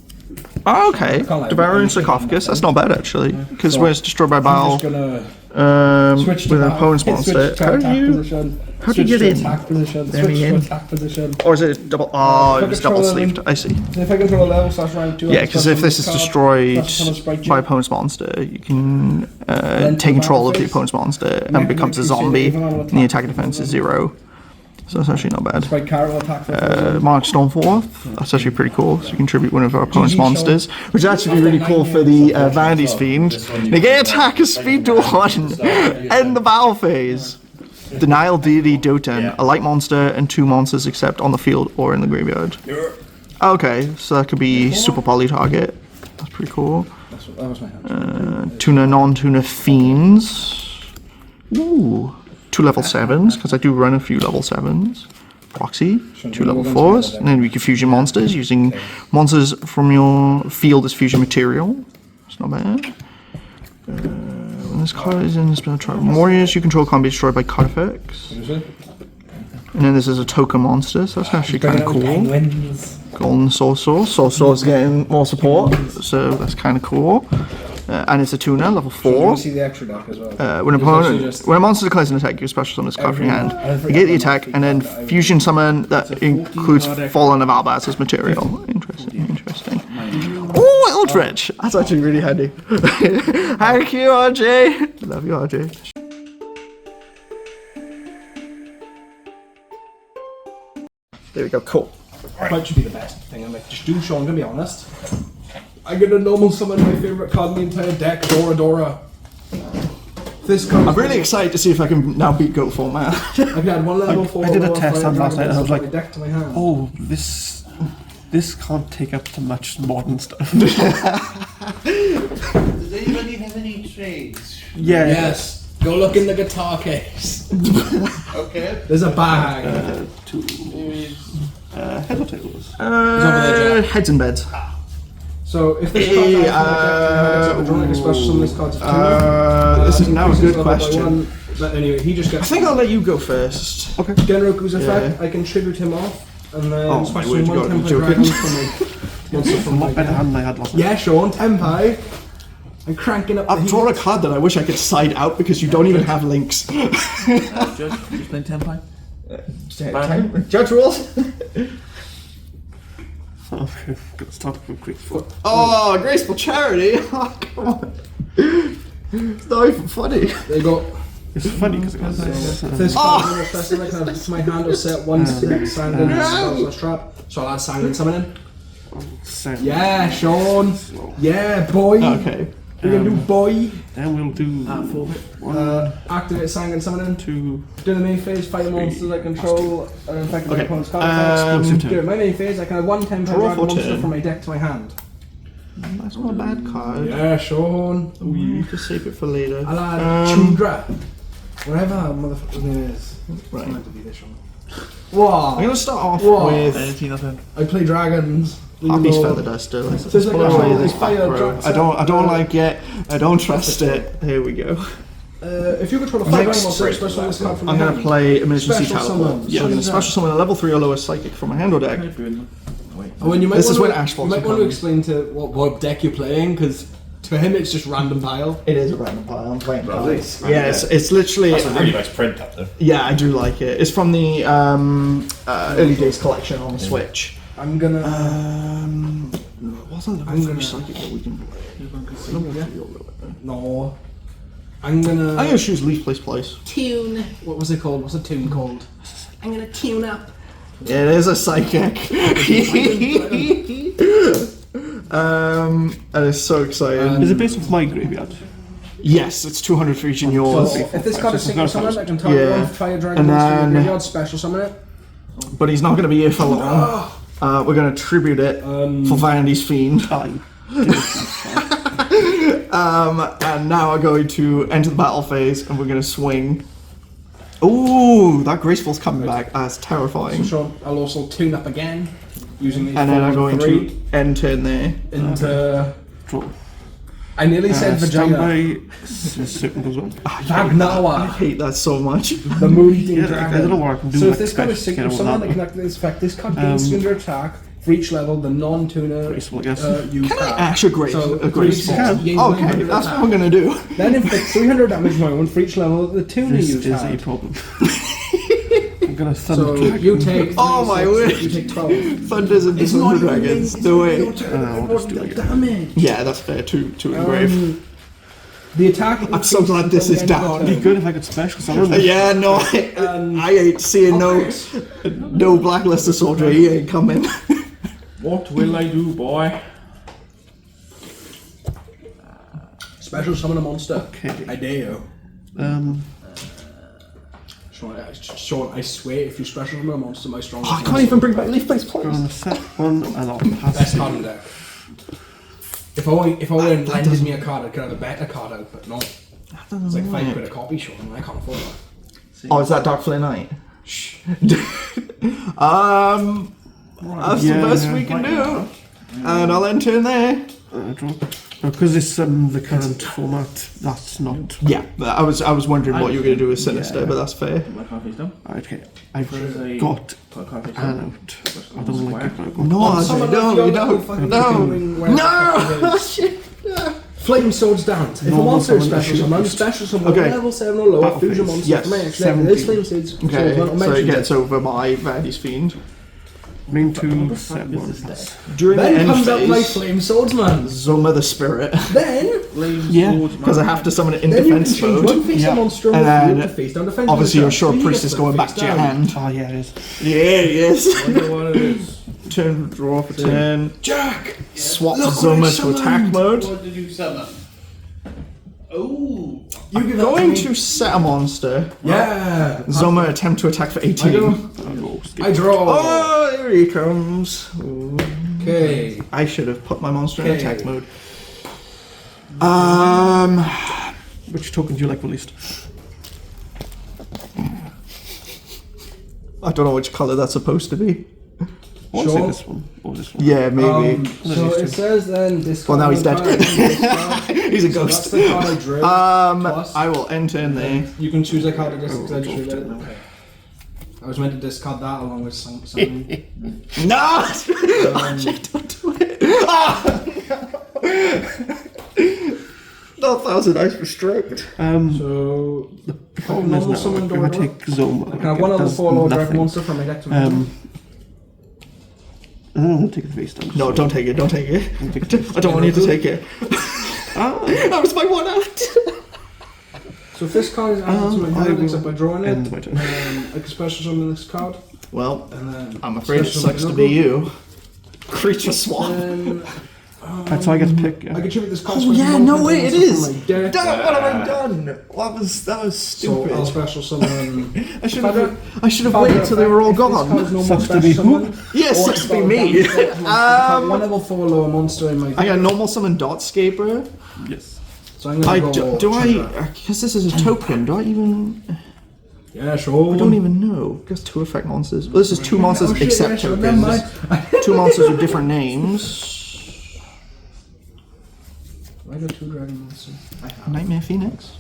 Oh, okay. Devouring Sarcophagus. That's not bad actually. Because when it's destroyed by Bile with an opponent's monster. How do you get in? Or is it double? Oh, it was double sleeved. I see. If I control a level slash rank 2. Yeah, because if this is destroyed by opponent's monster, you can take control of the opponent's monster and becomes a zombie. And the attack and defense is 0. So that's actually not bad. March Stormforth, that's actually pretty cool. So you contribute one of our opponent's monsters, which is actually really cool for the Vanity's Fiend. Negate attack is speed to 1. End the battle phase. Denial Deity Doten, a light monster and 2 monsters except on the field or in the graveyard. Okay, so that could be super poly target. That's pretty cool. Tuna, non-tuna fiends. Ooh. 2 level 7s, because I do run a few level 7s. Proxy, 2 level 4s, and then we can fusion monsters using monsters from your field as fusion material. It's not bad. When this card is in the spell trap, warriors you control can't be destroyed by card effects. And then this is a token monster, so that's actually kind of cool. Golden Sorcerer is getting more support, so that's kind of cool. And it's a tuner, level 4. See the extra deck as well. When a monster declares an attack, you special summon this card from your hand. You get the attack, and then fusion summon that includes Fallen of Albaz as material. Interesting. Oh, Eldritch! That's actually really handy. Thank you, RJ. Love you, RJ. There we go. Cool. Might should be the best thing. I'm like, just do Sean. I'm gonna be honest. I'm gonna normal summon my favorite card in the entire deck, Dora. This card. I'm really excited to see if I can now beat Goat format. I've had 1 level 4. I did a test on last night and I was like, deck to my hand. oh, this can't take up to much modern stuff. Does anybody have any trades? Yeah. Yes. Go look in the guitar case. Okay. There's a bag. 2. Head or tails? Heads and beds. So if this card dies from the deck, I special summon this card to 2. This is now a good question. But anyway, he just gets. I think I'll let you go first. Okay. Genroku's effect, I can tribute him off, and then Oh my word, you gotta be Tempai joking. Dragon from my monster from my Better deck. hand than I had last night. Yeah, Sean, Tempai. I'm cranking up the I've heat. drawn a card that I wish I could side out because you don't even have links. Judge, you playing Tempai? Judge rules. Oh, gotta start with Graceful. Oh, graceful charity. Oh, come on. It's not even funny. There you go. It's funny because it goes If this card is special, I can add it to my hand or set 1 Sanguine spell trap. So I'll add Sanguine summoning. Sound. Yeah, Sean. Yeah, boy. Okay. We're gonna do boy. Then we'll do Activate Sang and Summoning. 2. During the main phase, fight monsters I control are infected by opponent's card Exclusive effects. turn. During my main phase, I can have 1 10 Draw dragon for monster turn. from my deck to my hand. That's not a bad card. Yeah, Sean. We need to save it for later. I'll add Chundra. Whatever motherfucker's name is. Right. It's meant to be this one. Wow. I'm gonna start off Whoa. with nothing. I play dragons. Harpy's Lord. Feather Duster. Let's So it's like put a away whole this fire back row. drops I don't out. like it. I don't trust it. Here we go. If you control a 5 dragon monster, express this card from I'm your gonna hand. play Emergency Special Teleport. summon. Yeah, I'm gonna So special summon a level 3 or lower psychic from my hand or deck. Oh, and you might This is want when to, Ash you Falls might want to comes. explain to what deck you're playing, because to him it's just random pile. It is a random pile. I'm playing Really? cards. Yeah, it's literally. That's a really nice print, that though. Yeah, I do like it. It's from the early days collection on the Switch. I'm gonna. What's a level 3 psychic that we can play? No. I'm gonna choose Leaf Place. tune. What was it called? What's a tune called? I'm gonna tune up. It is a psychic. And it's so exciting. Is it based off my graveyard? Yes, it's 200 for each in yours. So if this card is single summoned, I can target Yeah. one fire dragon And monster in your then- graveyard, special summon it. But he's not going to be here for long. We're going to tribute it for Vanity's Fiend. And now we're going to enter the battle phase and we're going to swing. Ooh, that Graceful's coming back. That's terrifying. So I'll also tune up again using these. And then I'm 4 going and 3 to end turn there. into. Draw. I nearly said vagina. Standby. Certain goes on. I Ragnawa, hate that so much. the moon-eating Yeah, I dragon. don't know what I can do. So like if this card is special single get summoned, over I can activate this effect. This card gains 200 attack for each level the non-tuner Graceful, I guess. you Can I have. Ash a Graceful? So, Graceful? 3d6 gains Okay, 900 that's what attack. I'm going to do. Then inflict 300 damage to my own for each level the tuner This you is a have. problem. I'm gonna So thunder. you take. Oh my 3d6, word. You take 12. Thunders and Thunder Dragons. Do it. I'll just do it again. Damage. Yeah, that's fair. Two engrave. The attack. I'm so glad this is down. It'd be good if I could special summon. Yeah, no, I ain't seeing no blacklisted soldier. He ain't coming. What will I do, boy? Special summon a monster. Okay. I dare you. Sean, I swear, if you special summon a monster, my strongest. I can't even bring back Leaf Place I'm Place. gonna set one and I'll pass Best it. card in the deck. If Owen lended me a card, I could have a better card out, but no. It's like £5 a copy, Sean, and I can't afford that. Oh, is that Dark Flare Knight? That's the best we can do. And I'll enter in there. Draw. Because it's the current format, that's not. Yeah, I was wondering what you were going to do with Sinister, but that's fair. My coffee's done. Okay, I've a- got Put a coffee an out. I don't like it, but I've got No, I Summon don't. the You other don't. fucking No. chicken wing where the fuck it is. Flame Swords Dance. If a monster is special summon, special summon Okay. level 7 or lower, Battle fusion phase. monster Yes. from my next deck. This Flame Swords Okay, so it mentions gets it. over my Vanity's Fiend. Main to set one. During the Then end comes out my phase, Flame Swordsman. Zoma the Spirit. Then Yeah, Because I have to summon it in you can defense change one mode. face Yeah. a monster on And the field then, to face down defense. obviously, your short You priest get is to going face back to your down. hand. Oh yeah, it is. Yeah, yes. Wonder what it is. Turn, draw for turn. Jack! Swap Look what I Zoma to attack summoned. mode. What did you summon? Oh! You give that Going me. to set a monster. Yeah! Zoma attempt to attack for 18. I draw! Oh, here he comes. Ooh. Okay. I should have put my monster in Okay. attack mode. Which token do you like the least? I don't know which colour that's supposed to be. Or is it Sure. this one? Or this one? Yeah, maybe. So it says then this. Well, now he's dead. He's a So that's ghost. the card I drew. Plus, I will enter in there. you can choose a card to discard. I just drew that. Okay. I was meant to discard that along with something. No! Don't do it. Ah! Not 1,000 ice restrict. So The problem is normal now, summon if I door. take Zoma, I can have one it of the does 4 lower dragon nothing. monster from my deck to my hand. I'll take the face down. No, don't take it, don't take it. Take it. I don't want you to take it. That was my one out. So if this card is added to my I hand, will except by drawing it, end my turn. I can special summon this card, Well, and then I'm afraid it special sucks to summon be you. Creature swap. Then That's so I get to pick. I can tribute this card. Oh yeah, no way, it is. From my deck. Damn, what have I done? Well, that was stupid. So I'll special summon. I should have waited till they were all gone. Sucks to be who? Yes, sucks to be me. One level 4 lower monster in my deck. I got normal summon Dotscaper. Yes. So I'm gonna go do I? Because this is a token. Do I even? Yeah, sure. I don't even know. Just 2 effect monsters. Well, this is 2 monsters shit, except yeah, sure, tokens. never mind. 2 monsters with different names. Why do 2 dragon monsters? I have. Nightmare Phoenix.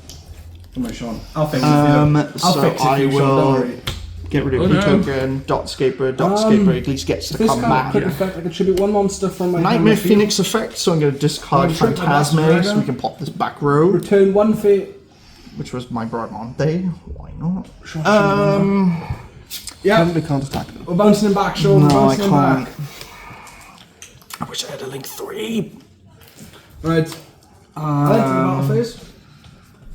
Come on, Sean. I'll fix it for you. So fix it for I you, Sean, don't will worry. get rid of the token. Dotscaper at least gets to This come card back. could affect. I could tribute 1 monster from my Nightmare hand. Phoenix effect, so I'm going to discard Trip the Master Phantasme so Dragon. we can pop this back row, Return 1 fate. which was my Bradmonte. Why not? Yeah. Probably can't attack them. We're bouncing him back, Sean. We're No, I bouncing him can't. back. I wish I had a link 3. Right. I like the battle phase.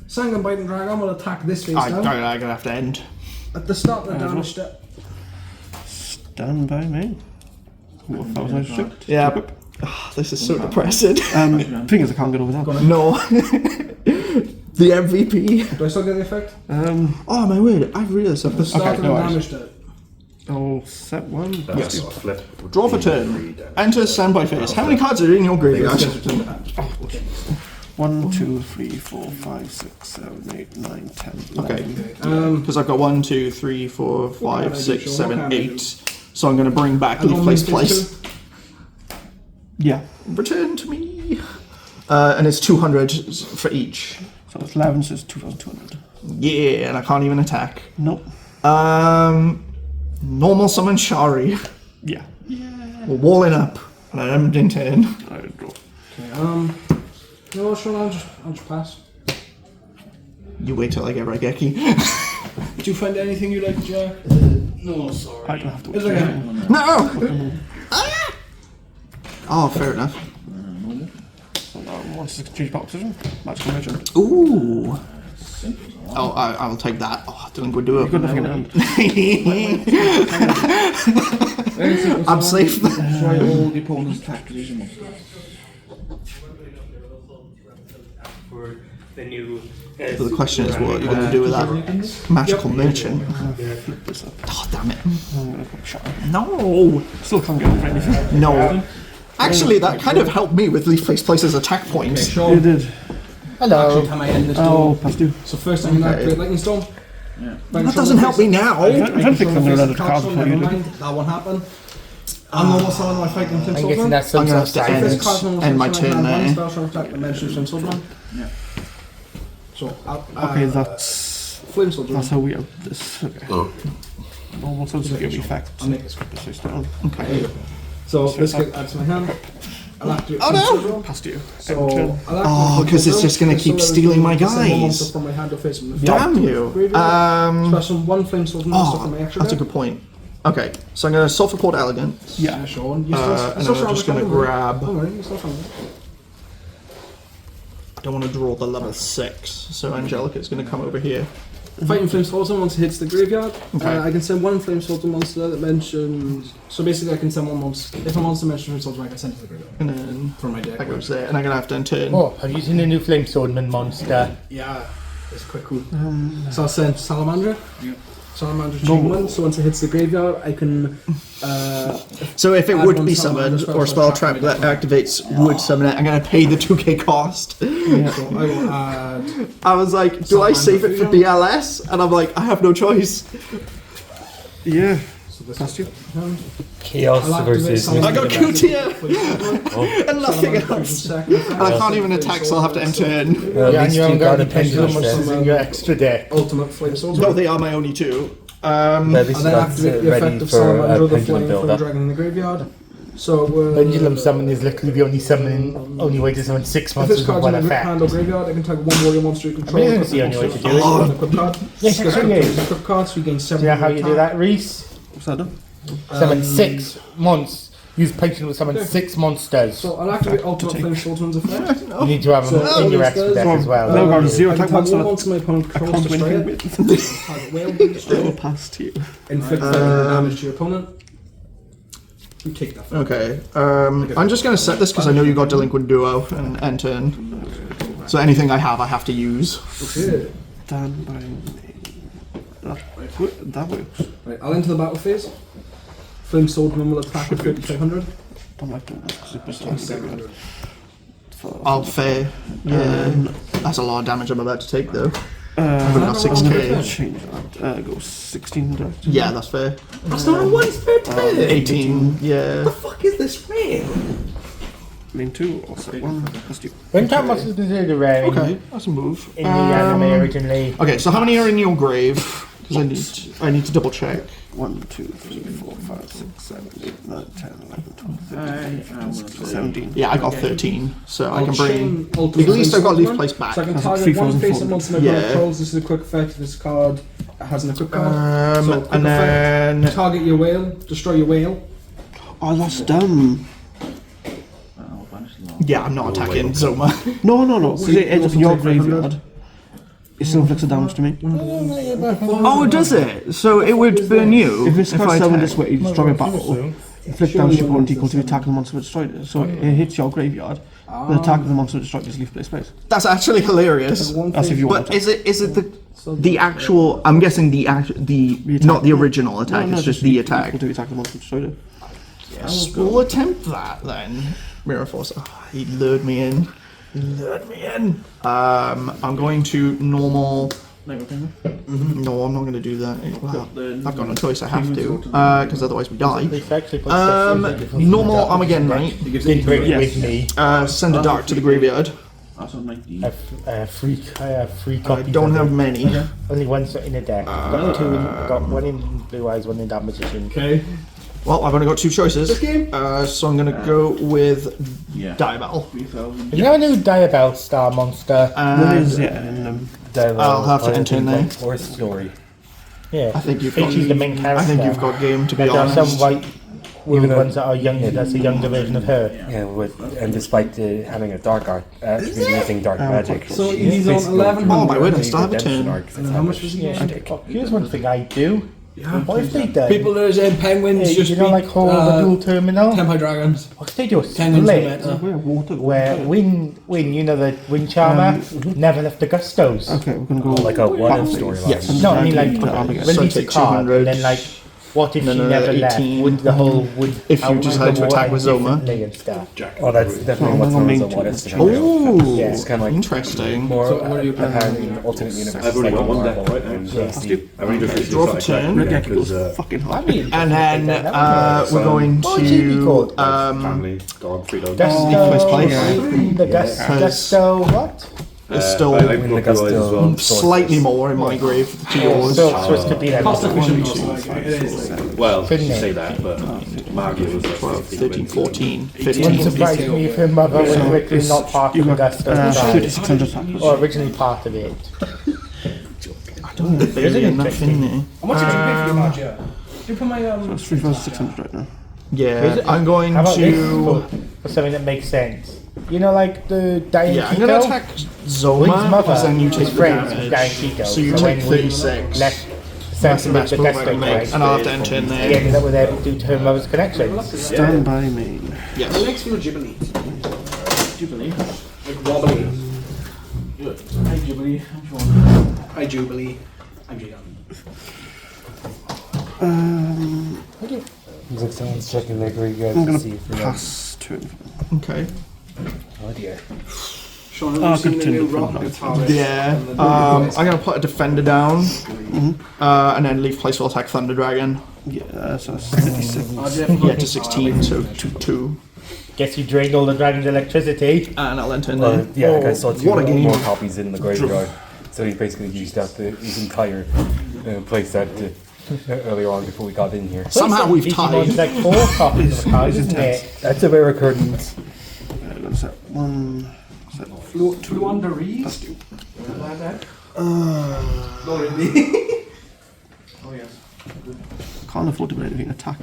Sanguine Biting Dragon will attack this face I'm down. going to have to end. At the start of the damage step. Stand by me. Ooh, that was nice shit. Yeah. This is so depressing. Thing is, I can't get over that. No. The MVP. Do I still get the effect? Oh my word, I realised The something. start of the no worries. damage step. I'll set one. Yes. Draw for turn. Enter standby phase. How many cards are in your graveyard? 1, 2, 3, 4, 5, 6, 7, 8, 9, 10. Okay. Because I've got 1, 2, 3, 4, 5, 6, 7, 8. So I'm going to bring back Leaf Place. Yeah. Return to me. And it's 200 for each. So it's 11, so it's 2,200. Yeah, and I can't even attack. Nope. Normal summon Shari. Yeah. We're walling up. And I'm in turn. I draw. No, Sean, I'll just pass. You wait till I get Raigeki. Did you find anything you like, Jack? No, sorry. I don't have to wait. It's okay. No! Oh, fair enough. So now once it's changed back position, magical legend. Ooh. Oh, I'll take that. Oh, delinquent duo. You've got nothing in hand. I'm safe. Destroy all the opponent's attack division monsters. For the new. So the question is what you're going to do with that magical merchant. Flip this up. Oh, damn it. I'm gonna put shot. No. Still can't get over anything. No. Actually, that kind of helped me with Leaf Face Place's attack points. Sean. You did. Actually, time I end this Oh, door. past due. So first I'm going to activate Lightning Storm. That doesn't help me now. I don't think I'm going to run out of cards before you do. That won't happen. I'm normal summon my fighting Flint I'm Swordman. guessing that's some I'm gonna sort of have to If this card's normal end my summon, I turn have one there. spell shot attack that mentions Flint Swordman. Yeah. So, Okay, that's Flint Swordman. that's how we have this. Okay. Normal sense of give effect. I'll make this quick. This is down. Okay. So this guy adds to my hand. I'll activate Oh, Flint no! Swordman. Past you. So, End turn. I'll activate Oh, Flint 'cause it's Swordman. just gonna keep So stealing my send one guys. monster from my hand or face from the Damn you. Special one Flame Sword monster from my Oh, extra that's a deck. good point. Okay, so I'm going to Sulphur Cord Elegance. Yeah. Yeah, Sean. You And then still I'm just going to grab. Don't worry, you still strong. I don't want to draw the level 6, so Angelica's going to come over here. Fighting Flame Swordsman once it hits the graveyard. Okay. I can send one Flame Swordsman monster that mentions. So basically, I can send one monster. If a monster mentions Flame Swordsman, I can send it to the graveyard And then from my deck. that goes there, and I'm going to have to turn. Oh, have you seen the new Flame Swordman monster? Yeah, it's quite cool. So I'll send Salamandra. Yeah. Salamandra's chain one. So once it hits the graveyard, I can. So if it add would one be Salamander summoned, or spell trap that activates would summon it, I'm going to pay the 2k cost. So I will add. I was like, do I save it for BLS? And I'm like, I have no choice. Yeah. So this Past you. Chaos I'll activate versus. I got Salamander. Kutia and nothing else. And I can't even attack, so I'll have to enter in. Yeah, and you haven't got a pendulum Pendulum monsters in your extra deck. Ultimate Flame Swordsman. No, they are my only two. But And then activate the effect of Salamander, the flame from the dragon in the graveyard. So Pendulum summon is literally the only way to summon 6 if monsters this with card's one in the effect. hand or graveyard, I can target one warrior monster you control. I mean, that's the only way to do it. On the equip card. Yes, actually, yeah. Equip cards, so you gain 7. Do you know how you do that, Reese? What's that done? Summon 6 monsters. Use Pendulum to summon 6 monsters. So I'll activate Ultimate Flame Swordsman's effect. You need to have them So in your all extra this deck does- as well. No, got a zero I can attack target one monster. monster my opponent controls, Can't win destroy anything it. with. Target whale, destroy Still it. past you. Inflict damage to your opponent. You take that. Okay. I'm just gonna set this because I know you got Delinquent Duo and end turn. So anything I have to use. Okay. Stand by me. That works. Right, I'll enter the battle phase. Flame Swordman will attack at 3500. Don't like doing this because it puts down 700. I'll fair. Yeah. That's a lot of damage I'm about to take though. I've got 6k. Change that. Go 16. Yeah, that's fair. That's not a 1/3 turn! 18. Yeah. What the fuck is this rain? Main 2, I'll set 1. Let's do. When Cat Monster is considered a rain Okay, that's a move. in the anime originally, Okay, so how many are in your grave? Because I need to double check. 1, 2, 3, 4, 5, 6, 7, 8, 9, 10, 11, 12, 13, 14, 16, 17. Yeah, I got 13, so I I'll can bring. chain At Ultimate least I've got Flame leaf Swordman. place back. So I can That's target 3,000 one face for and monster my Yeah. opponent controls. This is a quick effect. If this card has an equip card. So quick And effect. then Target your whale. Destroy your whale. Oh, that's yeah, I'm not attacking Zoma. No, because it ends up in your graveyard. It still inflicts a damage to me. Oh, does it? So it would burn you If this if card's I summoned attack. this way, you destroy a battle. Inflict damage to your opponent equal to the attack of the monster that destroyed it. So it hits your graveyard. The attack of the monster that destroyed this leaf place space. That's actually hilarious. That's if you want. But is it the actual? I'm guessing the not the original attack. It's just the attack. Equal to the attack of the monster that destroyed it. Yes, we'll attempt that then. Mirror Force. Oh, he lured me in. I'm going to normal. No, I'm not going to do that. Well, I've got no choice. I have to, because otherwise we die. Normal Armageddon Knight. didn't bring it with me. Send a dart to the graveyard. Free I copies. don't of have it. many. Only one set in a deck. Got two. Got one in Blue Eyes, one in Dark Magician. Okay. Well, I've only got two choices. So I'm going to go with Diabell. You know a new Diabell Star Monster? And I'll have to enter in there. Or story. Yeah. I think you've think got. she's the main character. I think you've got game, to be There are some honest. white ones that are younger. That's a younger version of her. Yeah, and despite having a dark art, using dark magic. So she's he's on basically 11. Oh my word, I the still have a redemption 10. arc that's How much happened. was he? Yeah. Oh, here's one thing I do. What if they done? People that are penguins Hey, just you know, like whole the dual terminal. Tempai Dragons. What if they do a 10 into split meta. where Win, you know the Wind Charmer, never left the Gustos. Okay, we're gonna go Like a what-if storyline. Yes. No, I mean like Armageddon. So I release a take card 200. and then like what if No, she no, never 18. left? Would the whole If you decide to attack with Zoma. and stuff. Oh, that's definitely what's known as a what-if scenario. Ooh, Yeah. It's kind of like interesting. more So what are you having alternate universes. I've only like got one Marvel deck right and now. DC. I've only just Draw for turn. Red deck because equals fucking hard. And then we're going What would you be called? to family, dog, 3 dogs. first place. The Gusto what? it's still I In the got Blue Eyes as well. slightly more in my grave to yours. So it could be like Cost efficient. It is. Well, Couldn't you it? say that, but Margie was like 12, 13, 14, Wouldn't 15. surprise me if her mother was literally not part of the Gusto tribe, 3600 attack. or originally part of it. I don't think there's enough in there. How much did you pay for your Magia? You put my It's 3600 right now. Yeah, I'm going How about this to. for something that makes sense? You know, like the Diane Yeah, I'm gonna Tito? attack Wynn's Zoma, mother because then you take is the friends with Diane damage. Tito. So you when take we 36. left That's Sense the with best the move I Gusto can make, tribe, and I'll have to enter in he there. ended up with able to do her mother's connections. Stand by me. Yes. next from a Jubilee. Jubilee? Like wobbly. Hi Jubilee. Hi Jubilee. I'm Jigan. Looks like someone's checking their graveyard I'm to gonna see if they're pass turn. Okay. Oh dear. Sean, have you seen good the turn new to rock find out. guitarist? Yeah. And the- I'm gonna put a defender down, and then leave place will attack Thunder Dragon. Yeah, so that's 56. Yeah, to 16, so 2. Guess you drained all the dragon's electricity. And I'll enter in there. Well, yeah, the guy saw two what a game. more copies in the graveyard, so he basically used up his entire playset earlier on before we got in here. Somehow we've Digimon's tied. like 4 copies of a card, isn't it? That's a rare occurrence. I'm gonna set 1. Set Fluanderies? Not really. Oh yes. Can't afford to be anything attack.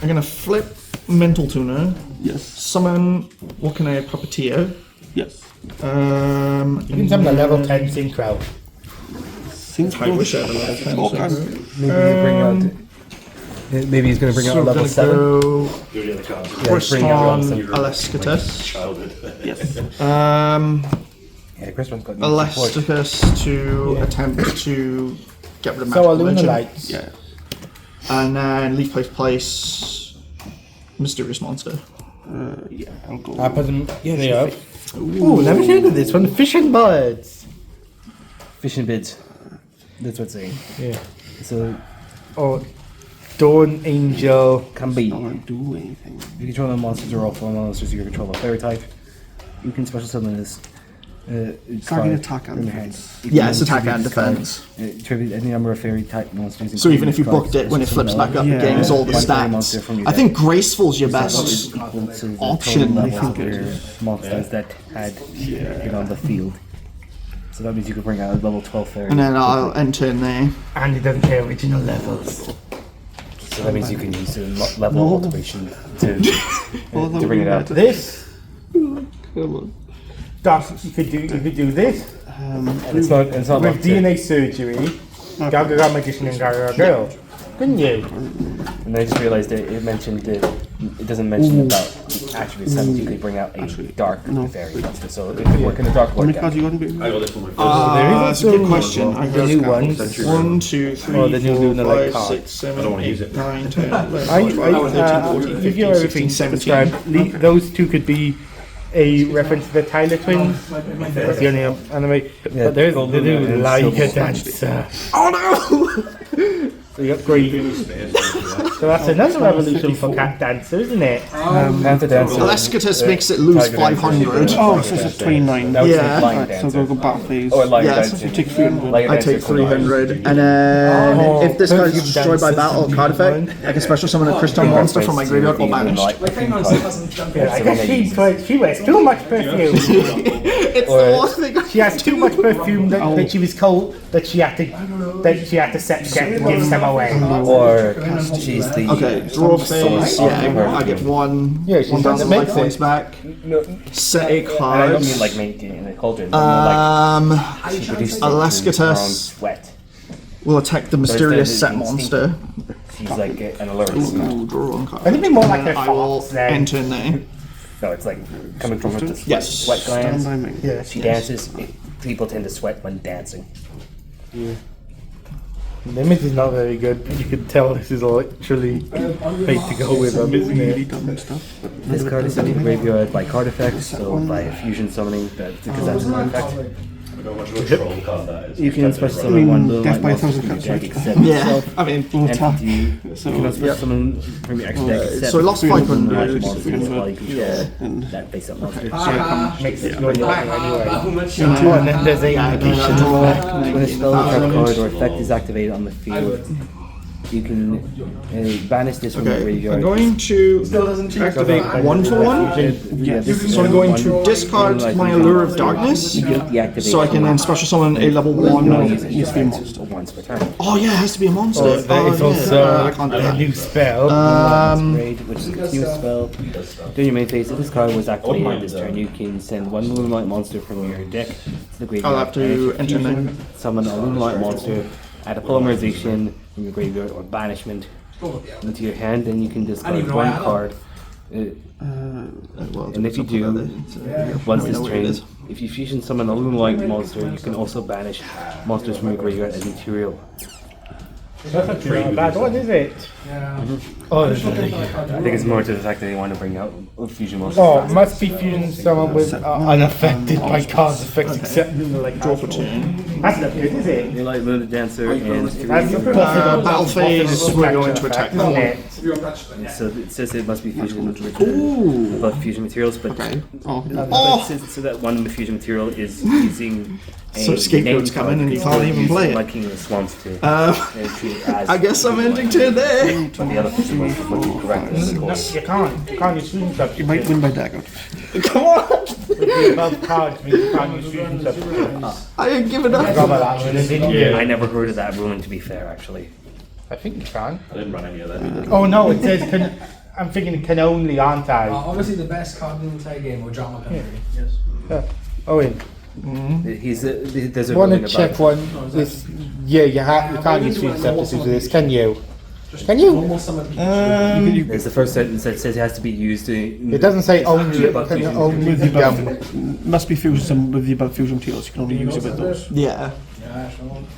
I'm gonna flip Mental Tuner, Yes. summon. What can I puppeteer? Yes. You can summon a level 10 Synchro. Sync I wish I had a level 10. all so- kinds. Maybe they bring out Maybe he's going to bring out So a we're level gonna 7. go Yeah, first bring out on level 7. Elasticus. Yes. Yeah, Christmas got new support. Elasticus to attempt to get rid of So magical legend. Illuminalites. Yeah. And then leaf place mysterious monster. Yeah, I'll go. I put them. Yeah, they are. Ooh, never heard of this one. Fishing birds. Fishing bids. That's what's saying. Yeah. So, Oh, Dawn Angel. can be. I don't want to do anything. If you control the monsters or all four monsters you control a fairy type, you can special summon this. Target attack and in your hand. defense. You can Yeah, it's then attack tribute and this card, defense. Tribute any number of fairy type monsters. So even including if you cards, booked it, when it special flips summon back up, Yeah. it gains all the one fairy monster from stats. your I deck. think Graceful's your That best is equal to the total option. level I think of it your is. monsters that had been on the field. So that means you could bring out a level 12 fairy. And then I'll enter in there. And it doesn't pay original levels. So that means you can use the level alteration to bring it out. This. Come on. You could do this And it's not with locked in. DNA surgery. Gaga Magician and Gaga Girl. Couldn't you? And I just realized that it mentioned that it doesn't mention about attributes. That means you could bring out a dark fairy monster. So it could work in a dark How lord many cards deck. you got in big? I got this for my first. That's a good question. I The got new ones. 1, 2, 3, Oh, the new 4, Luna Light 5, card. 6, 7, I don't wanna 8, use it. 9, 10, 11, I 12, 13, 14, give 15, you everything 16, 17. 17. Those two could be a reference to the Tyler twins. That's the only anime. But there's the new Liger Dancer. Oh no! The upgrade. So that's another revolution for cat dancer, isn't it? Panther Dancer. Elasticus makes it lose Tiger Dancer. 500. Oh, so it's 29. That would Yeah. say Lion Alright, so Dancer. go battle phase. Or Lion Yes. Dancer. You take 300. Lion I Dancer take for Lion. 300, and then if this guy's Perfume destroyed by Dancer battle or card effect, I can special summon a crystal monster from my graveyard or banished. Yeah, I guess she wears too much perfume. It's the last thing. She has too much perfume that she was told that she had to set and give some away. Or she's the Okay, draw phase. Yeah, I get one. Yeah, she's 1,000 one life that points back. Set a And I card. don't mean like making a cauldron. I mean like she produces Elasticus sweat. will attack the mysterious set monster. She's like an alert. Ooh, draw one card. I think it'd be more like And a I will fox then. enter in there. No, it's like coming from her Yes. sweat glands. Stand by me. Yeah. She dances. People tend to sweat when dancing. The image is not very good. You can tell this is literally made to go with them, isn't Really it? dumb and stuff. This card is sent to the graveyard by card effects, so by fusion summoning, because that's an effect. I don't know how much of a troll card that is. You can special I summon mean, one little death light by a monster thousand from your cuts, deck right? except Yeah, itself. I mean, Full attack. You So, can special summon from your extra deck except so I lost 500. light monsters while you control and that face up monster. Makes it go anyway. Oh, and then there's a magician. When a spell, trap card, or effect is activated on the field, you can banish this from the Okay, graveyard. I'm going to activate 1 for 1. So I'm going to discard my Allure of Darkness, so I can then special summon a level 1. use the monster once per turn. Oh yeah, it has to be a monster. Oh, there is yeah. also I can't do a that. new spell. Masquerade, which is a continuous spell. During your main phase, if this card was activated this turn, you can send one Moonlight monster from your deck to the graveyard. I'll have to And if you enter in there. summon a Moonlight monster, add a polymerization from your graveyard or banishment into your hand, then you can discard one card. Well, And if you do, once this turn, if you fusion summon a Moonlight monster, you can also banish monsters from your graveyard as material. That's not too bad. What is it? Oh, I think it's more to the fact that they want to bring out fusion monsters. oh, must be fusion someone with unaffected by cause effects except like draw for 2. That's not good, is it? They like Luna Dancer and That's Fury. Battle phase, we're going to attack isn't now. it? So it says it must be fusion above fusion materials, but so that one of the fusion material is using a So scapegoat's name coming card and you that can't even use play it. like King of the Swamps to treat it as I guess I'm ending turn there. the other fusion monster would be correct. No, you can't. You can't use fusion substitutes. you might win by dagger. Come on! The above cards means you can't use fusion substitutes. I ain't giving up. Forgot about that one, didn't you? I never heard of that ruling, to be fair, actually. I think you can. I didn't run any of that. Oh no, it says can. I'm thinking it can only, aren't I? Obviously, the best card in the entire game was John McHenry. Yes. Yeah. Oh, wait. There's a Want ruling to check about one? This, yeah, you can't use fusion substitutes with this, can you? Can you? There's the first sentence that says it has to be used. It doesn't say only above fusion. only With the above, must be fusion some with the above fusion materials. You can only use it with those. Yeah.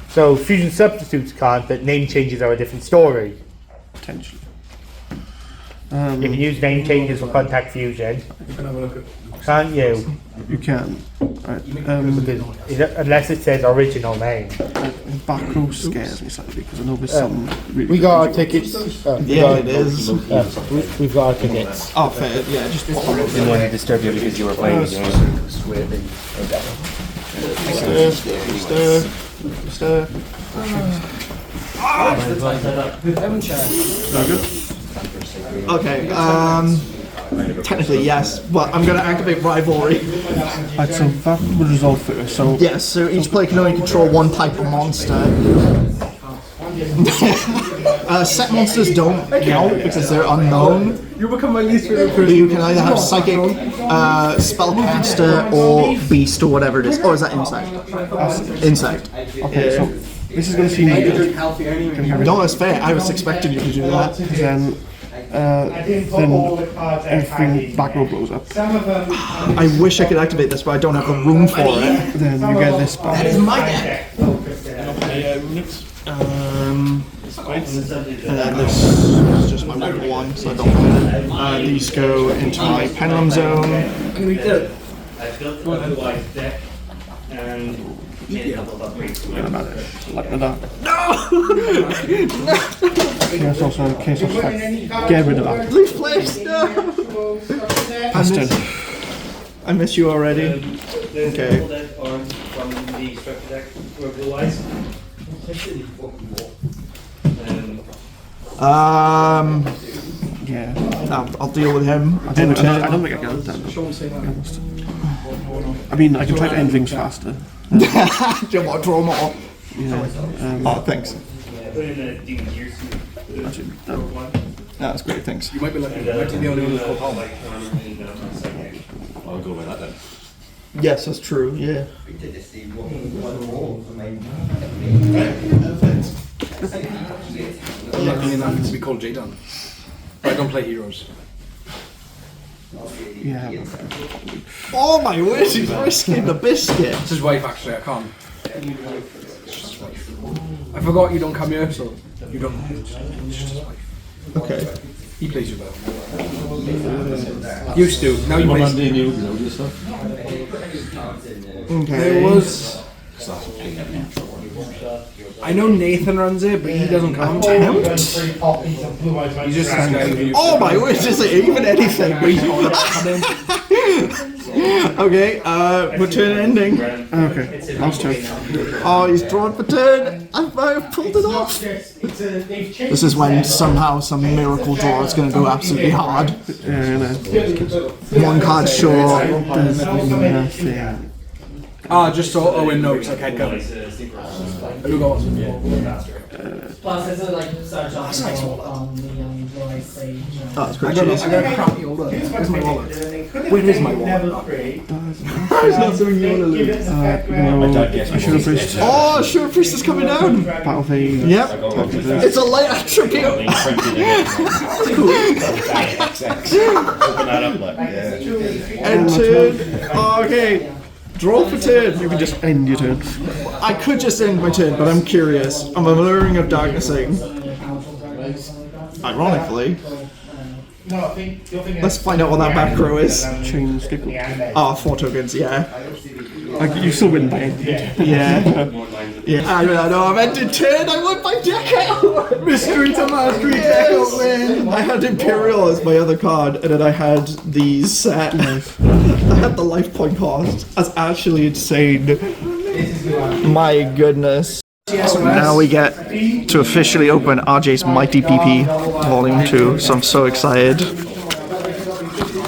So fusion substitutes can't, but name changes are a different story. Potentially. You can use name changes for contact fusion. You can have a look at. Can't you? You can. Right. Unless it says original name. Back row scares me slightly because I know there's some. Really We got our tickets. Yeah, it is. We've got our tickets. Oh, fair. Yeah, just pop them up. Didn't want to disturb you because you were playing the game. Stir. Okay, technically yes, but I'm gonna activate rivalry. Right, so that will resolve first. So Yes, so each player can only control one type of monster. Set monsters don't count because they're unknown. You become my least favorite person. You can either have psychic, spellcaster, or beast, or whatever it is. Or is that insect? Insect. okay, so this is going to seem weird. Healthy anyway. No, that's fair. I was expecting you to do that. Then everything back row blows up. I wish I could activate this, but I don't have the room for it. Then you get this back. That is my deck. And then this is just my regular one, so I don't have it. These go into my pendulum zone. I built a wide deck and made a couple of upgrades to it. Like that. Chaos also chaos effect. Get rid of that. Leaf place, no! Pastor. I miss you already. Okay. From the structure deck were blue eyes. Yeah. I'll deal with him. I don't think I can do that. I mean, I can try to end things faster. Do you want to draw more? Yeah. Oh, thanks. Actually, done. That's great, thanks. You might be lucky. You might be the only one who's called home. I'll go with that then. Yes, that's true, yeah. Lucky enough to be called J-Don. But I don't play heroes. Yeah. Oh my word, he's risking the biscuit. It's his wife actually, I can't. I forgot you don't come here, so you don't. It's just his wife. Okay. He plays you well. Used to. Now you play. Okay. There was. I know Nathan runs it, but he doesn't come. He's just this guy who. Oh my word, just like even anything. Okay, return ending. Okay. Last turn. Oh, he's drawn for turn. I have pulled it off. This is when somehow some miracle draw is going to go absolutely hard. Yeah, no. One card short. There's nothing. Ah, just so Owen knows, like head cover. Who goes? Plus, there's a like search on the Roy Sage. Oh, that's I pretty got cheesy. a crappy older. Where's my wallet? Where is my wallet? It's not something you want to lose. No, I should have pushed. Oh, sure, priest is coming down. Battle phase. Yep. It's a light attribute. Open that up, like, yeah. End turn. Okay. Draw for turn. You can just end your turn. I could just end my turn, but I'm curious. I'm a Alluring of Darknessing. Ironically. Let's find out what that back row is. Chain stickle. Oh, 4 tokens, yeah. You still win by end. Yeah. Yeah, I know, I've ended turn, I won my deck out! Mystery to mastery deck out win! I had Imperial as my other card, and then I had these set. I had the life point cost. That's actually insane. My goodness. Now we get to officially open RJ's Mighty PP Volume 2, so I'm so excited.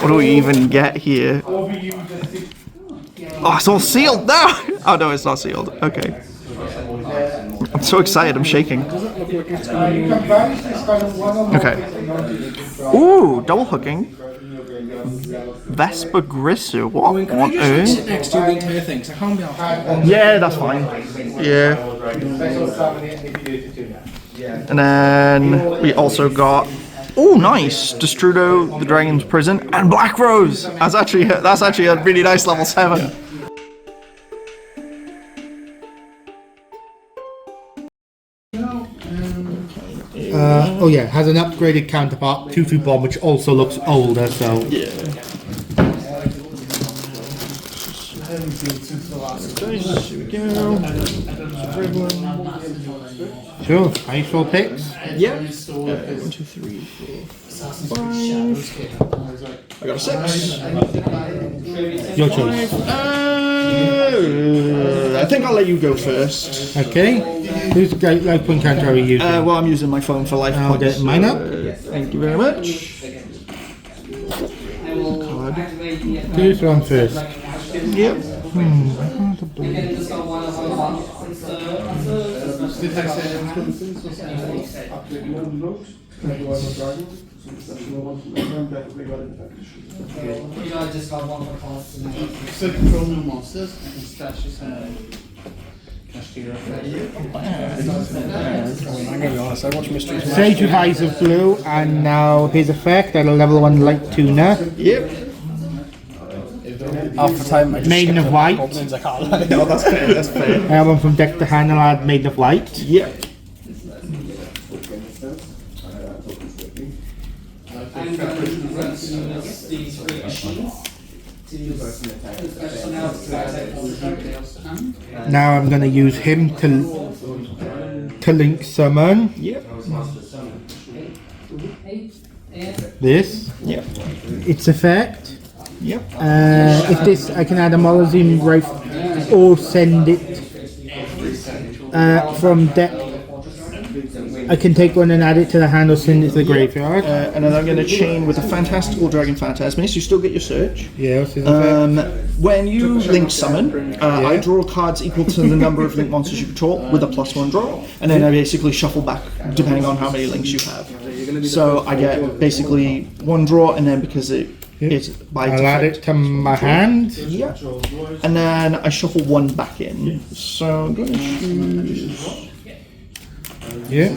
What do we even get here? Oh, it's all sealed now! Oh no, it's not sealed. Okay. I'm so excited, I'm shaking. Okay. Ooh, double hooking. Vesper Grissu, what Can on I just sit earth? next to the entire thing? 'Cause I can't be off. Yeah, that's fine. Yeah. And then we also got, oh nice, Destrudo, the Dragon's Prison, and Black Rose. That's actually a really nice level 7. Oh yeah, has an upgraded counterpart, 2/2 bomb, which also looks older. So Yeah. sure, nice roll picks. Yeah. 1, 2, 3, 4, 5. I got a 6. Your choice. I think I'll let you go first. Okay. Whose life point counter are we using? Well, I'm using my phone for life I'll points. get mine up. Thank you very much. Who's on first? Yep. So control no monsters, I can scratch his head. I'm gonna be honest, I watch mysteries. Sage with Eyes of Blue, and now his effect at a level 1 light tuner. Yep. Half the time I just Maiden skip of the White. goblins, I can't lie. No, that's fair. That's fair. I have one from deck to hand, and I'll add Maiden of Light. Yep. I'm going to use these 3 machines Now I'm going to use him to link summon Yep. this. Yep. Its effect. Yep. If this, I can add a Molazine rifle or send it from deck. I can take one and add it to the hand or send it to the graveyard. And then I'm going to chain with a Fantastical Dragon Phantasm, so you still get your search. Yeah, what's his effect? When you link summon, I draw cards equal to the number of link monsters you control with a +1 draw, and then I basically shuffle back depending on how many links you have. So I get basically 1 draw, and then because it's by I'll add it to my hand. Yeah. And then I shuffle 1 back in. So I'm going to choose. Yeah.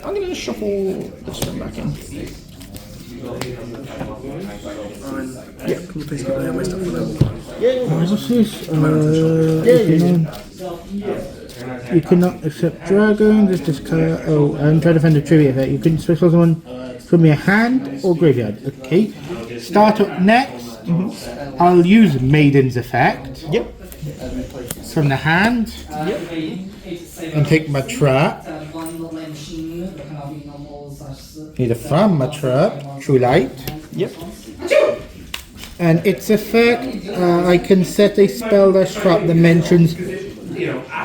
I'm going to shuffle this one back in. Yeah, can you please give me my stuff for them? What's this? You cannot accept dragons. This discard. Oh, I'm trying to find a trivia effect. You can special someone from your hand or graveyard. Okay. Start up next. I'll use Maiden's effect. Yep. From the hand. And take my trap. Either from my trap, True Light. Yep. And its effect, I can set a spell dash trap that mentions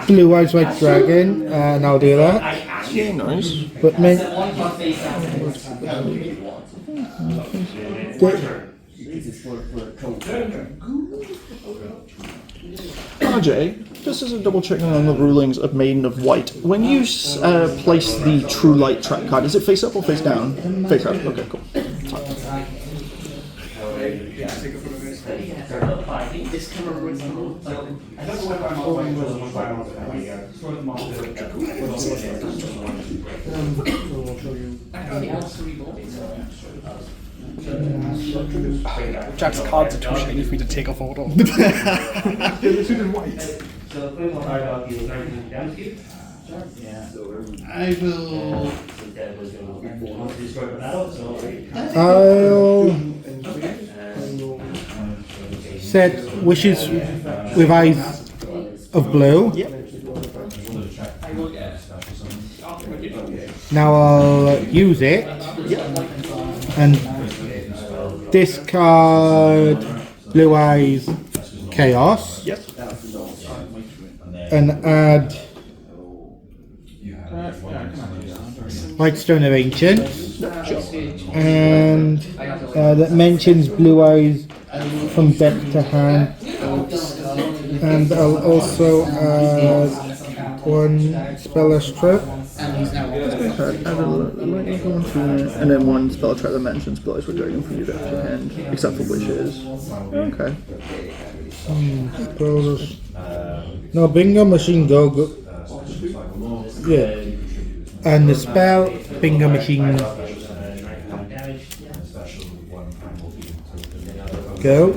Blue Eyes White Dragon, and I'll do that. Yeah, nice. But RJ, just as a double checking on the rulings of Maiden of White, when you place the True Light trap card, is it face up or face down? Face up. Okay, cool. Jack's cards are too shiny for me to take a photo. I will. I'll set Wishes with Eyes of Blue. Now I'll use it and discard Blue Eyes Chaos. Yep. And add Whitestone of Ancients, and that mentions Blue Eyes from deck to hand, and I'll also add 1 spell trap. And then 1 spell trap that mentions Blue Eyes White Dragon from your deck to hand, except for Wishes. Okay. No, bingo machine go. Yeah. And the spell, Bingo Machine. Go.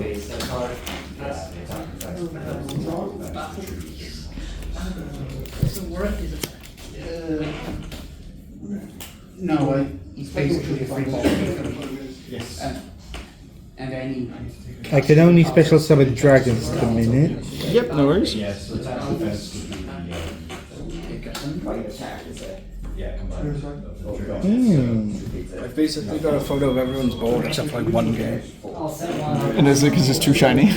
No, he's basically a free ball. Yes. And any. I can only special summon dragons at the minute. Yep, no worries. I've basically got a photo of everyone's board except for like one game. And is it because it's too shiny?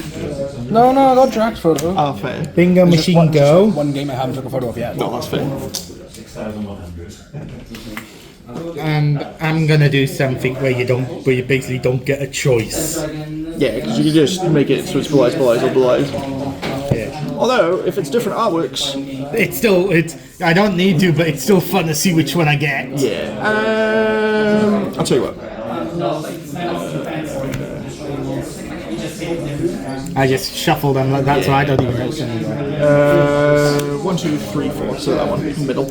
No, I got Drax photo. Oh, fair. Bingo It's just Machine go. One game I haven't took a photo of yet. No, that's fair. And I'm gonna do something where you basically don't get a choice. Yeah, because you can just make it so it's blue eyes, or blue eyes. Yeah. Although, if it's different artworks... I don't need to, but it's still fun to see which one I get. Yeah. I'll tell you what. I just shuffle them like that, so I don't even notice anymore. 1, 2, 3, 4. So that one, middle.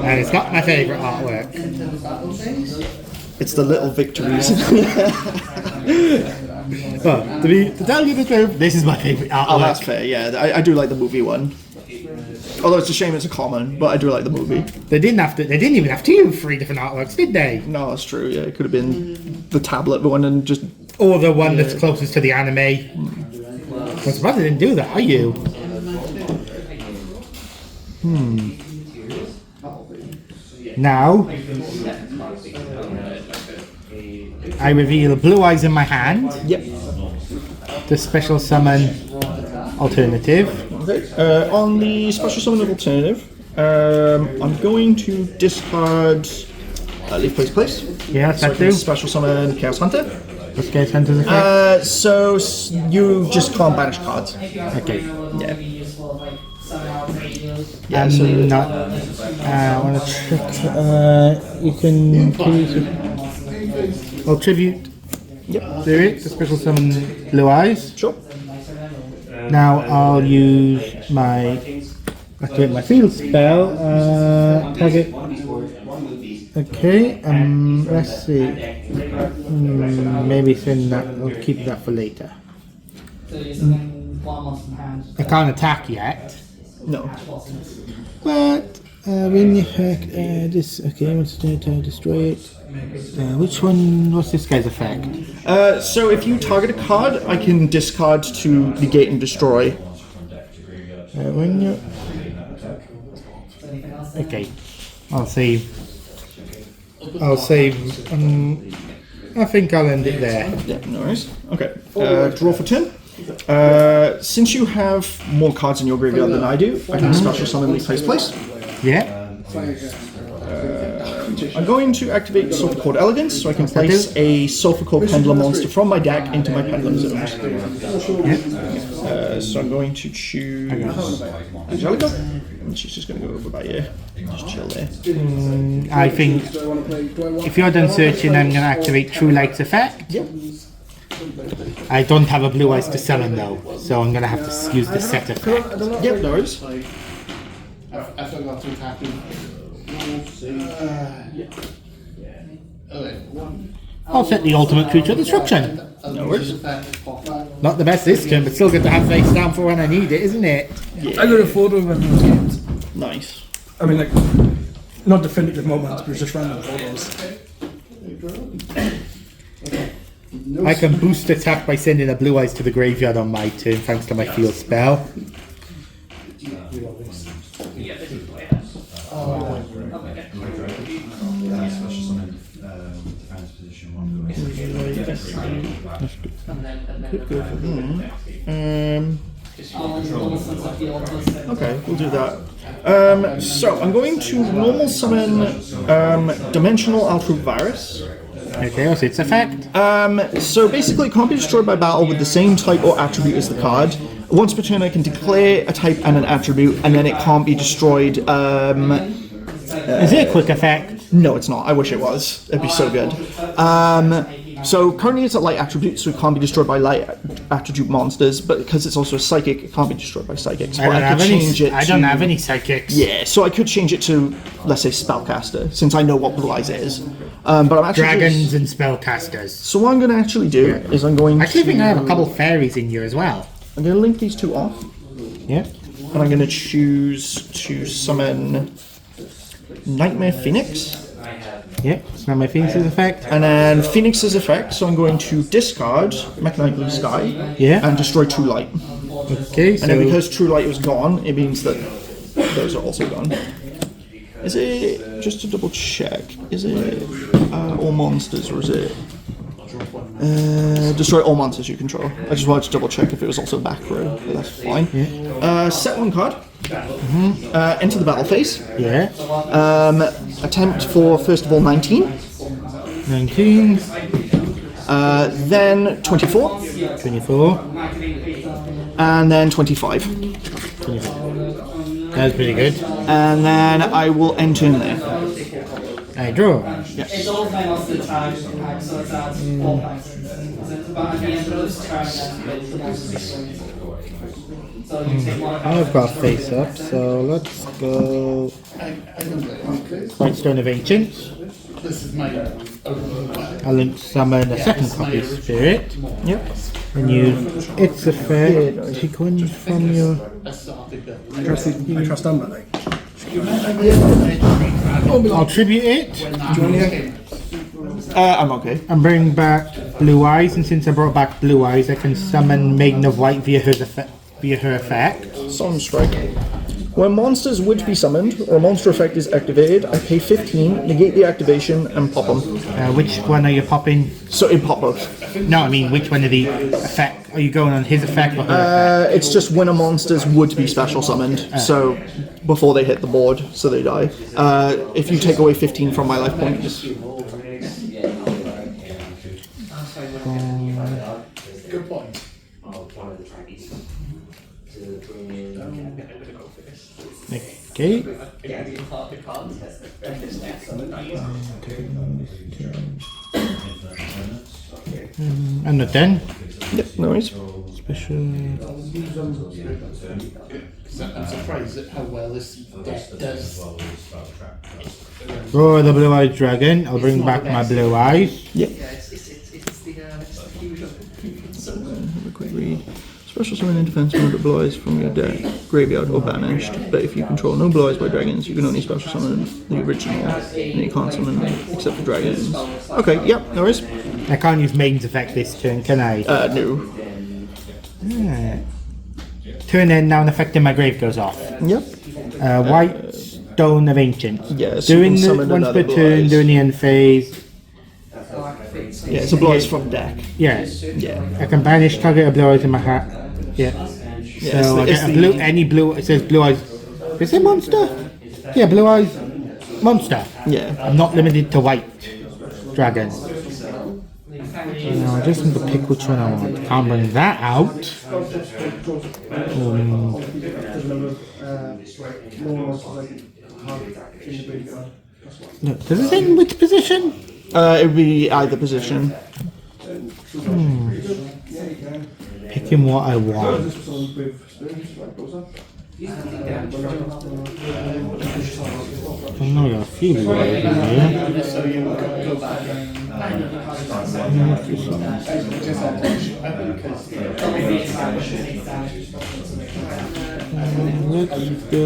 And it's got my favourite artwork. It's the little victories. But to tell you the truth, this is my favourite artwork. Oh, that's fair. Yeah, I do like the movie one. Although it's a shame it's a common, but I do like the movie. They didn't even have to use 3 different artworks, did they? No, that's true. Yeah, it could have been the tablet one and just. Or the one that's closest to the anime. I'm surprised they didn't do that. Are you? Now, I reveal blue eyes in my hand. Yep. The special summon alternative. Okay. On the special summon of alternative, I'm going to discard leave place. Yeah, So I can special summon Chaos Hunter. What's Chaos Hunter's effect? So you just can't banish cards. Okay. Yeah. I'm not. I want to check. You can tribute. Yep. Do it. The special summon blue eyes. Sure. Now I'll use activate my field spell. Target. Okay. Let's see. Maybe send that. I'll keep that for later. I can't attack yet. No. But when the effect this what's to destroy it? Which one? What's this guy's effect? So if you target a card, I can discard to negate and destroy. When you okay, I'll save. I think I'll end it there. Yeah, no worries. Okay. Draw for 10. Since you have more cards in your graveyard than I do, I can special summon replace place. Yeah. I'm going to activate Sulphur Cord Elegance so I can place a Sulphur Cord Pendulum monster from my deck into my Pendulum zones. So I'm going to choose Angelica, and she's just going to go over by here. Just chill there. I think if you're done searching, I'm going to activate True Light's effect. Yep. I don't have a blue eyes to summon though, so I'm going to have to use the set effect. Yep, no worries. I forgot to attack him. I'll set the ultimate creature destruction. No worries. Not the best this turn, but still good to have face down for when I need it, isn't it? I got a photo of everyone's games. Nice. I mean, like, not definitive moments, but just random photos. I can boost attack by sending a blue eyes to the graveyard on my turn thanks to my field spell. Okay, we'll do that. So I'm going to normal summon Dimensional Altrovirus. Okay, what's its effect? So basically it can't be destroyed by battle with the same type or attribute as the card. Once per turn I can declare a type and an attribute, and then it can't be destroyed. Is it a quick effect? No, it's not. I wish it was. It'd be so good. So currently it's a light attribute, so it can't be destroyed by light attribute monsters, but because it's also a psychic, it can't be destroyed by psychics. I don't, But have, could any, change it I don't to- have any psychics. Yeah, so I could change it to, let's say, spellcaster, since I know what Blue Eyes is. But I'm actually Dragons and spellcasters. So what I'm going to actually do is I'm going I actually to... think I have a couple fairies in here as well. I'm going to link these two off. Yeah. And I'm going to choose to summon Nightmare Phoenix. Yep, it's not my Phoenix's effect. And then Phoenix's effect, so I'm going to discard Mechanite Blue Sky Yeah. and destroy True Light. Okay, so... And then because True Light was gone, it means that those are also gone. Is it, just to double check, is it all monsters or is it destroy all monsters you control? I just wanted to double check if it was also back row, but that's fine. Set one card, enter the battle phase. Yeah. Attempt for, first of all, 19. 19. Then 24. 24. And then 25. 25. That's pretty good. And then I will enter in there. I draw. Yes. It's all famous to try pack, so it adds 4 packs. But at the end of this turn, then build the monsters. So you take one. I've got face up, so let's go. Whitestone of Ancients. This is my. I'll summon a second copy of Spirit. Yep. And use its effect. Take one from your. I trust Amber. I'll tribute it. Do you want anything? I'm okay. And bring back Blue Eyes, and since I brought back Blue Eyes, I can summon Maiden of White via her effect. Solemn Strike. When monsters would be summoned, or a monster effect is activated, I pay 15, negate the activation, and pop them. Which one are you popping? So in pop both. No, I mean, which one of the effect? Are you going on his effect or her effect? It's just when a monsters would be special summoned, so before they hit the board, so they die. If you take away 15 from my life points. Good point. Okay. And not then. Yep, no worries. Special. I'm surprised at how well this deck does. Draw the Blue Eyed Dragon. I'll bring back my Blue Eyes. Yep. It's the fusion. Have a quick read. Special summon in defense one of the Blue Eyes from your deck, graveyard, or banished. But if you control no Blue Eyes by dragons, you can only special summon the original, and you can't summon except for dragons. Okay, yep, no worries. I can't use Maiden's effect this turn, can I? No. Turn end, now an effect in my grave goes off. Yep. White Stone of Ancients. Yeah, so you Doing can the summon once per another Blue turn, Eyes. doing the end phase. Yeah, it's a Blue Eyes from deck. Yeah. Yeah. I can banish target of Blue Eyes in my hat. Yeah. Yeah, So I it's get a blue, any blue. It says Blue Eyes. Is it monster? Yeah, Blue Eyes monster. Yeah. I'm not limited to white dragon. No, I just need to pick which one I want. Can't bring that out. No, does it say in which position? It would be either position. Picking what I want. I know there are a few Blue Eyes in here. So you go back Let's go.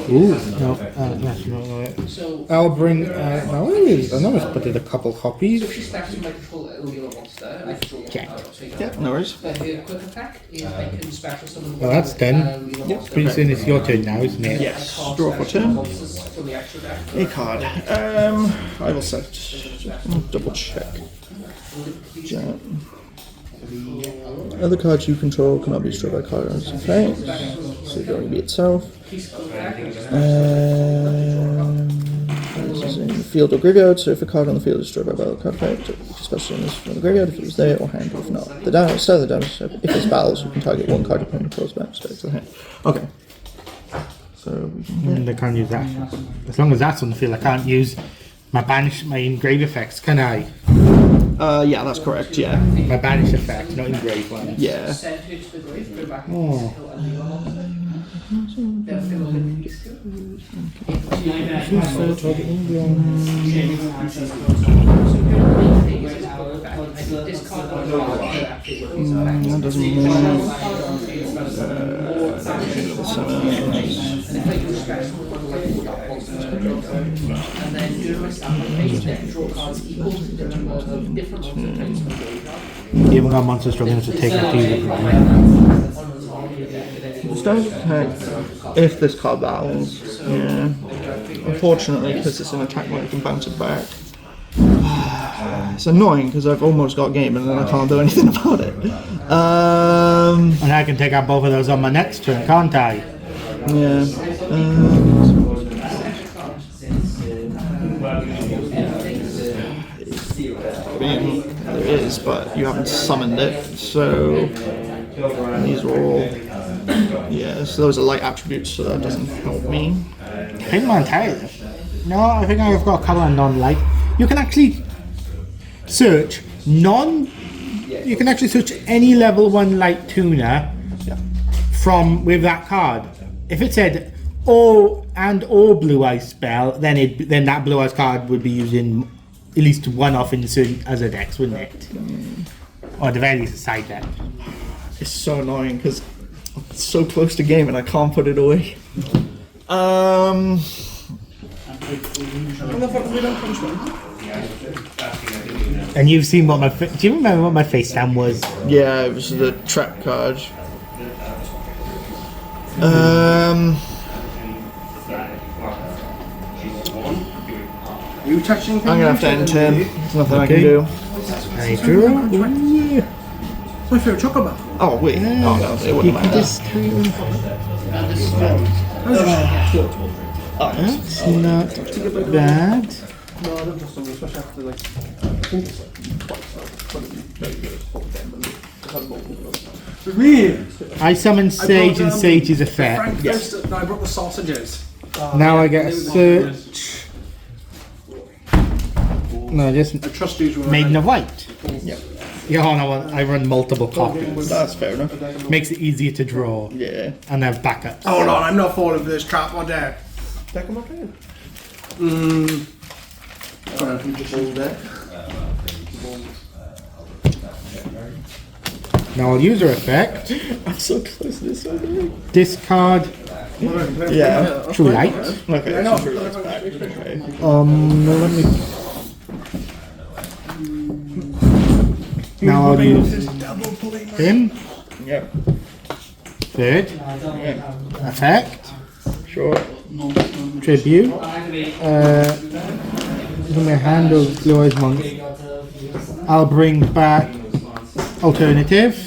Ooh, no, that's not it. I'll bring. No, I know it's put in a couple copies. Check. Yeah, no worries. Well, that's done. Pretty soon it's your turn now, isn't it? Yes. Draw for turn. A card. I will set. Double check. Other cards you control cannot be destroyed by cards. Okay. So it can only be itself. This is in the field or graveyard, so if a card on the field is destroyed by a battle card effect, especially in this from the graveyard if it was there, or hand if not. The damage, start the damage, if it's battles, you can target one card opponent controls back to the hand. Okay. So we can I can't use that. As long as that's on the field, I can't use my engrave effects, can I? Yeah, that's correct, yeah. My banish effect, not engrave one. Yeah. Send you to the grave, go back Oh. That doesn't and then during my standard phase, you can draw cards equal to the number of different ones that come from the graveyard. You haven't got monsters strong enough to take up two different Standard effect, if this card battles, yeah. Unfortunately, because it's an attack mode, I can bounce it back. It's annoying because I've almost got game and then I can't do anything about it. And I can take out both of those on my next turn, can't I? Yeah. I mean, there is, but you haven't summoned it, so these are all. Yeah, so those are light attributes, so that doesn't help me. I think I'm entirely. No, I think I've got a couple of non-light. You can actually search you can actually search any level 1 light tuner from with that card. If it said or blue eyes spell, then that blue eyes card would be using at least one off in certain other decks, wouldn't it? Or at the very least a side deck. It's so annoying because it's so close to game and I can't put it away. And you've seen what do you remember what my face down was? Yeah, it was the trap card. You touching? I'm gonna have to end turn. There's nothing I can do. I drew. My favourite chocolate bar. Oh wait, oh no, it wouldn't matter. Just That's not bad. No, I don't trust them, especially after like. With me! I summoned Sage and Sage's effect. Frank Ghost, no, I brought the sausages. Now I get a search. No, just I trust you. Maiden of White. Yep. Yeah, no, I run multiple copies. That's fair enough. Makes it easier to draw. Yeah. And have backups. Hold on, I'm not falling for this trap, I dare. Deck them up in. Now I'll use her effect. I'm so close to this already. Discard Yeah. True Light. Okay, so True Light's back. Okay. Let me. Now I'll use him. Yep. Third. Effect. Sure. Tribute. From my hand of Blue Eyes Monk. I'll bring back Alternative.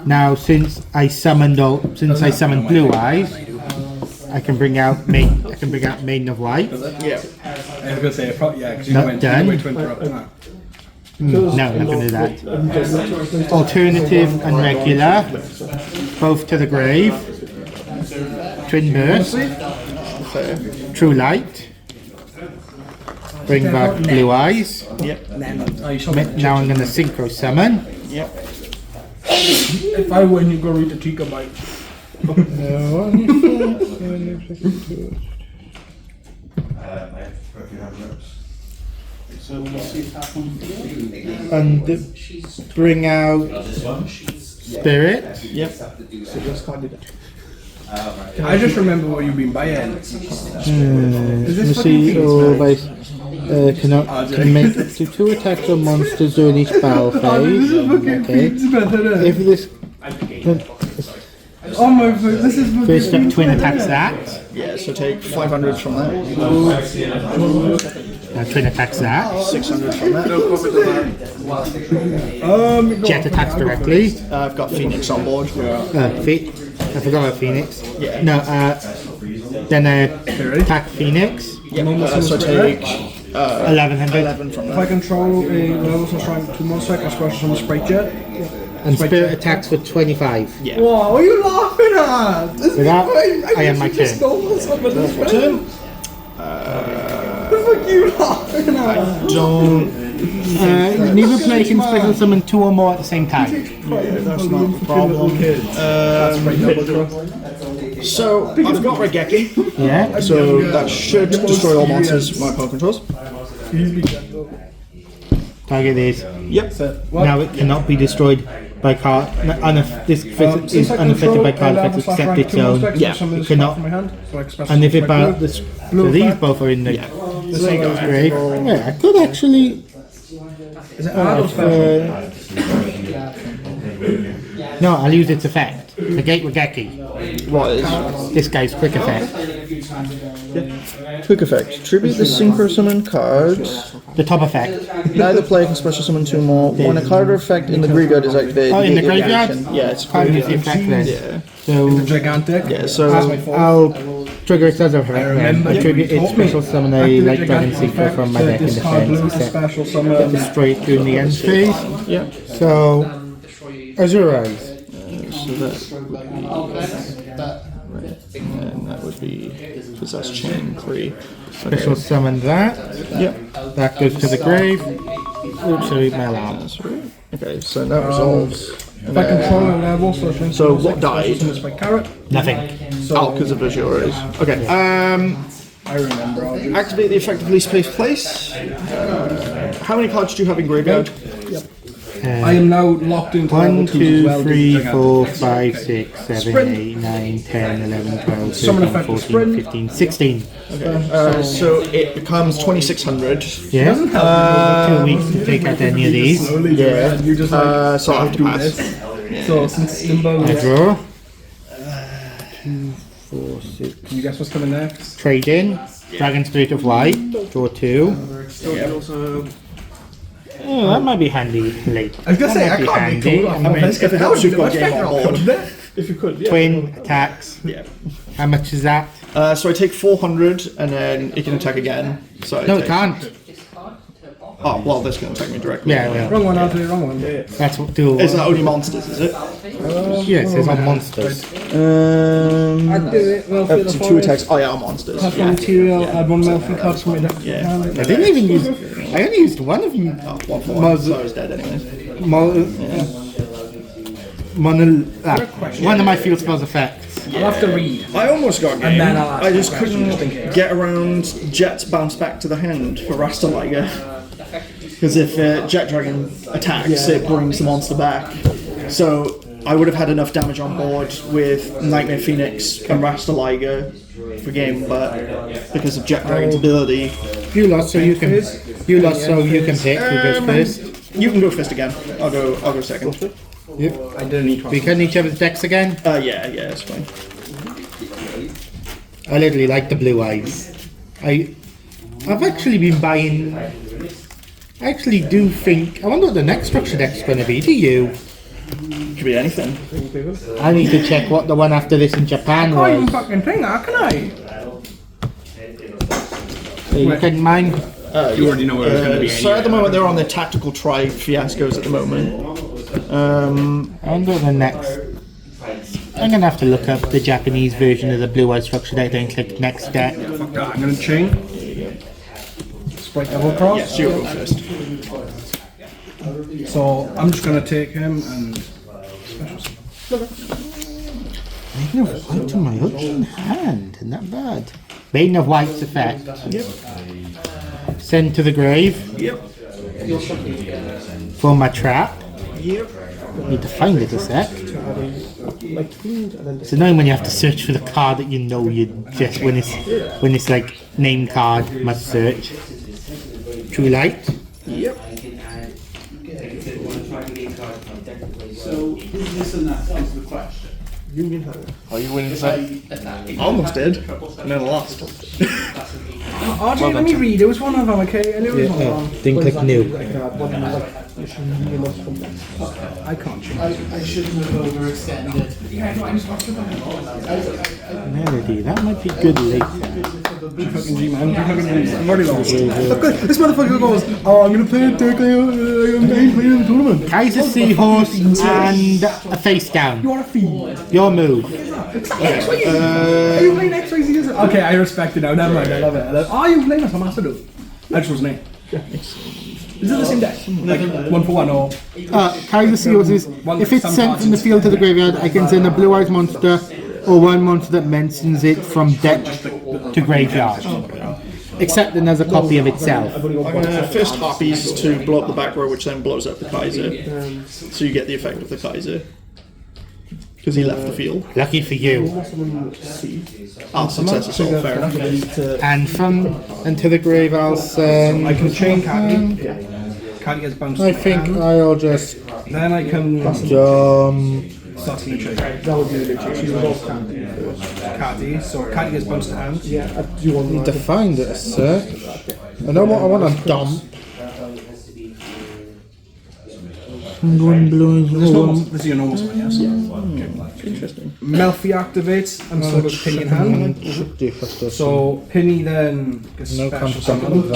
Now, since I summoned Blue Eyes, I can bring out Maiden of Light. Yeah. I was going to say, yeah, because you Not went done. to interrupt that. No, I'm not going to do that. Alternative and regular, both to the grave. Twin Burst. True Light. Bring back Blue Eyes. Yep. Now I'm going to Synchro Summon. Yep. If I win, you go read the Tika bite. So we'll see if that one. And bring out Spirit. Yep. So just can't do that. I just remember what you've been buying. Let me see. Can make up to 2 attacks on monsters during each battle phase. Okay. If this. Oh my god, this is First step, twin attacks that. Yeah, so take 500 from that. Twin attacks that. 600 from that. Jet attacks directly. I've got Phoenix on board. I forgot about Phoenix. Yeah. No, then attack Phoenix. Yep. So take 1100. 11 from If I that. control a level so strong 2 months, I can special summon Sprite Jet. And Spirit attacks for 25. Yeah. Wow, what are you laughing at? This With that, I am my just turn. normal summon this Turn. Don't. Neither player can special summon 2 or more at the same time. That's not the problem. So I've got Regeki. Yeah. So that should destroy all monsters my opponent controls. Target this. Yep. Now it cannot be destroyed by card. This is unaffected by card effects except its own. Yeah. It cannot. And if it so these both are in the grave. Yeah, I could actually. No, I'll use its effect. Negate Regeki. What is? This guy's quick effect. Quick effect. Tribute the synchro summon card. The top effect. Neither player can special summon 2 more. When a card or effect in the graveyard is activated. Oh, in the negate graveyard? action. Yeah, it's Can't use the effect then. Yeah. So Gigantic. Yeah. So I'll trigger its other effect then. Attribute its special summon a light dragon seeker from my deck in defense. Except destroy it during the end phase. yeah. So Azure Eyes. So that and that would be possess chain 3. Special summon that. Yep. That goes to the grave. Oops, sorry, my alarm. Okay, so that resolves. If I control a level, So what died? It's my carrot. Nothing. Oh, because of visual. Okay. I remember. Activate the effect of least place. How many cards do you have in graveyard? I am now locked into 1, 2, 3, Gigantic. 4, 5, 6, 7, 8, 9, 10, 11, 12, Summon 13, effect of 14, sprint. 15, 16. So it becomes 2600. Yeah? 2 weeks to take out any of these. Yeah. You just So I have to pass. So since Limbo, I draw. 2, 4, 6. can you guess what's coming next? Trade in. Dragon Spirit of Light. Draw 2. Oh, that might be handy late. I was gonna say, I That might can't be be handy. cool. I mean, if it helps, you've got game on board. If you could, Twin attacks. Yeah. How much is that? So I take 400 and then it can attack again. So I No, it take- can't. Oh, well, this can attack me directly. Yeah, well, Wrong one, Anthony, wrong one. that's what do. Is that only monsters, is it? Yes, it's on monsters. I'd do it. Well, Up to 2 attacks. Oh, yeah, on monsters. Pass one material, add one Melfi card to my deck. Yeah. I didn't even use. I only used one of them. Oh, 1 for 1. So I was dead anyways. One of my field spells effects. I'll have to read. I almost got game. then I'll ask I just a question just in couldn't case. get around Jet's bounce back to the hand for Rastaliger. Because if Jet Dragon attacks, it brings the monster back. So I would have had enough damage on board with Nightmare Phoenix and Rastaliger for game, but because of Jet Dragon's ability, You lost, so you can. You lost, so you can pick who goes first. you can go first again. I'll go second. Yep. I didn't need to. We can each other's decks again. Yeah, it's fine. I literally like the blue eyes. I've actually been buying. I actually do think. I wonder what the next structure deck's going to be. Do you? Could be anything. I need to check what the one after this in Japan I can't even was. fucking think that, can I? So you can mind. You already know where it's going to be. So at the moment they're on their tactical tribe fiascos at the moment. I wonder what the next. I'm gonna have to look up the Japanese version of the blue eyed structure deck, then click next deck. Fuck that, I'm going to chain. Sprite double cross. Yes, you go first. So I'm just going to take him and. Maiden of White to my ocean hand, isn't that bad? Maiden of White's effect. Yep. Send to the grave. Yep. For my trap. Yep. Need to find it a sec. It's annoying when you have to search for the card that you know you just when it's like name card must search. True light. Yep. So, who's missing that is the question. Oh, you winning the set? Almost did, and then lost. RJ, let me read. It was one of them, okay? I knew it was one of them. Then click new. I can't change. I shouldn't have overextended. Melody, that might be good later. Fucking G-Man. I'm already lost. Look, this motherfucker goes, oh, I'm gonna play a deck I'm playing in the tournament. Kaiser Seahorse and a face down. You are a fiend. Your move. Are you playing X-Rays? Okay, I respect it now. Never mind, I love it. Oh, you playing as a master dude? I just wasn't it. Is it the same deck? Like 1 for 1 or? Kaiser Seahorse is, if it's sent from the field to the graveyard, I can send a blue-eyed monster or one monster that mentions it from deck to graveyard. Except then there's a copy of itself. I'm going to fist Harpies to blow up the back row, which then blows up the Kaiser. So you get the effect of the Kaiser. Because he left the field. Lucky for you. Ah, success is all fair enough. And to the grave I'll send... I can chain Caddy. Caddy gets bounced. I think I'll just... Then I can... Starting the chain. That would be the chain. She's both Caddy, so Caddy gets bounced to hand. Yeah, do you want need to find it, sir. I know what I want to dump. This is your normal summon, yes? Yeah. Interesting. Melfi activates and still got Penny in hand. So Penny then gets special summon,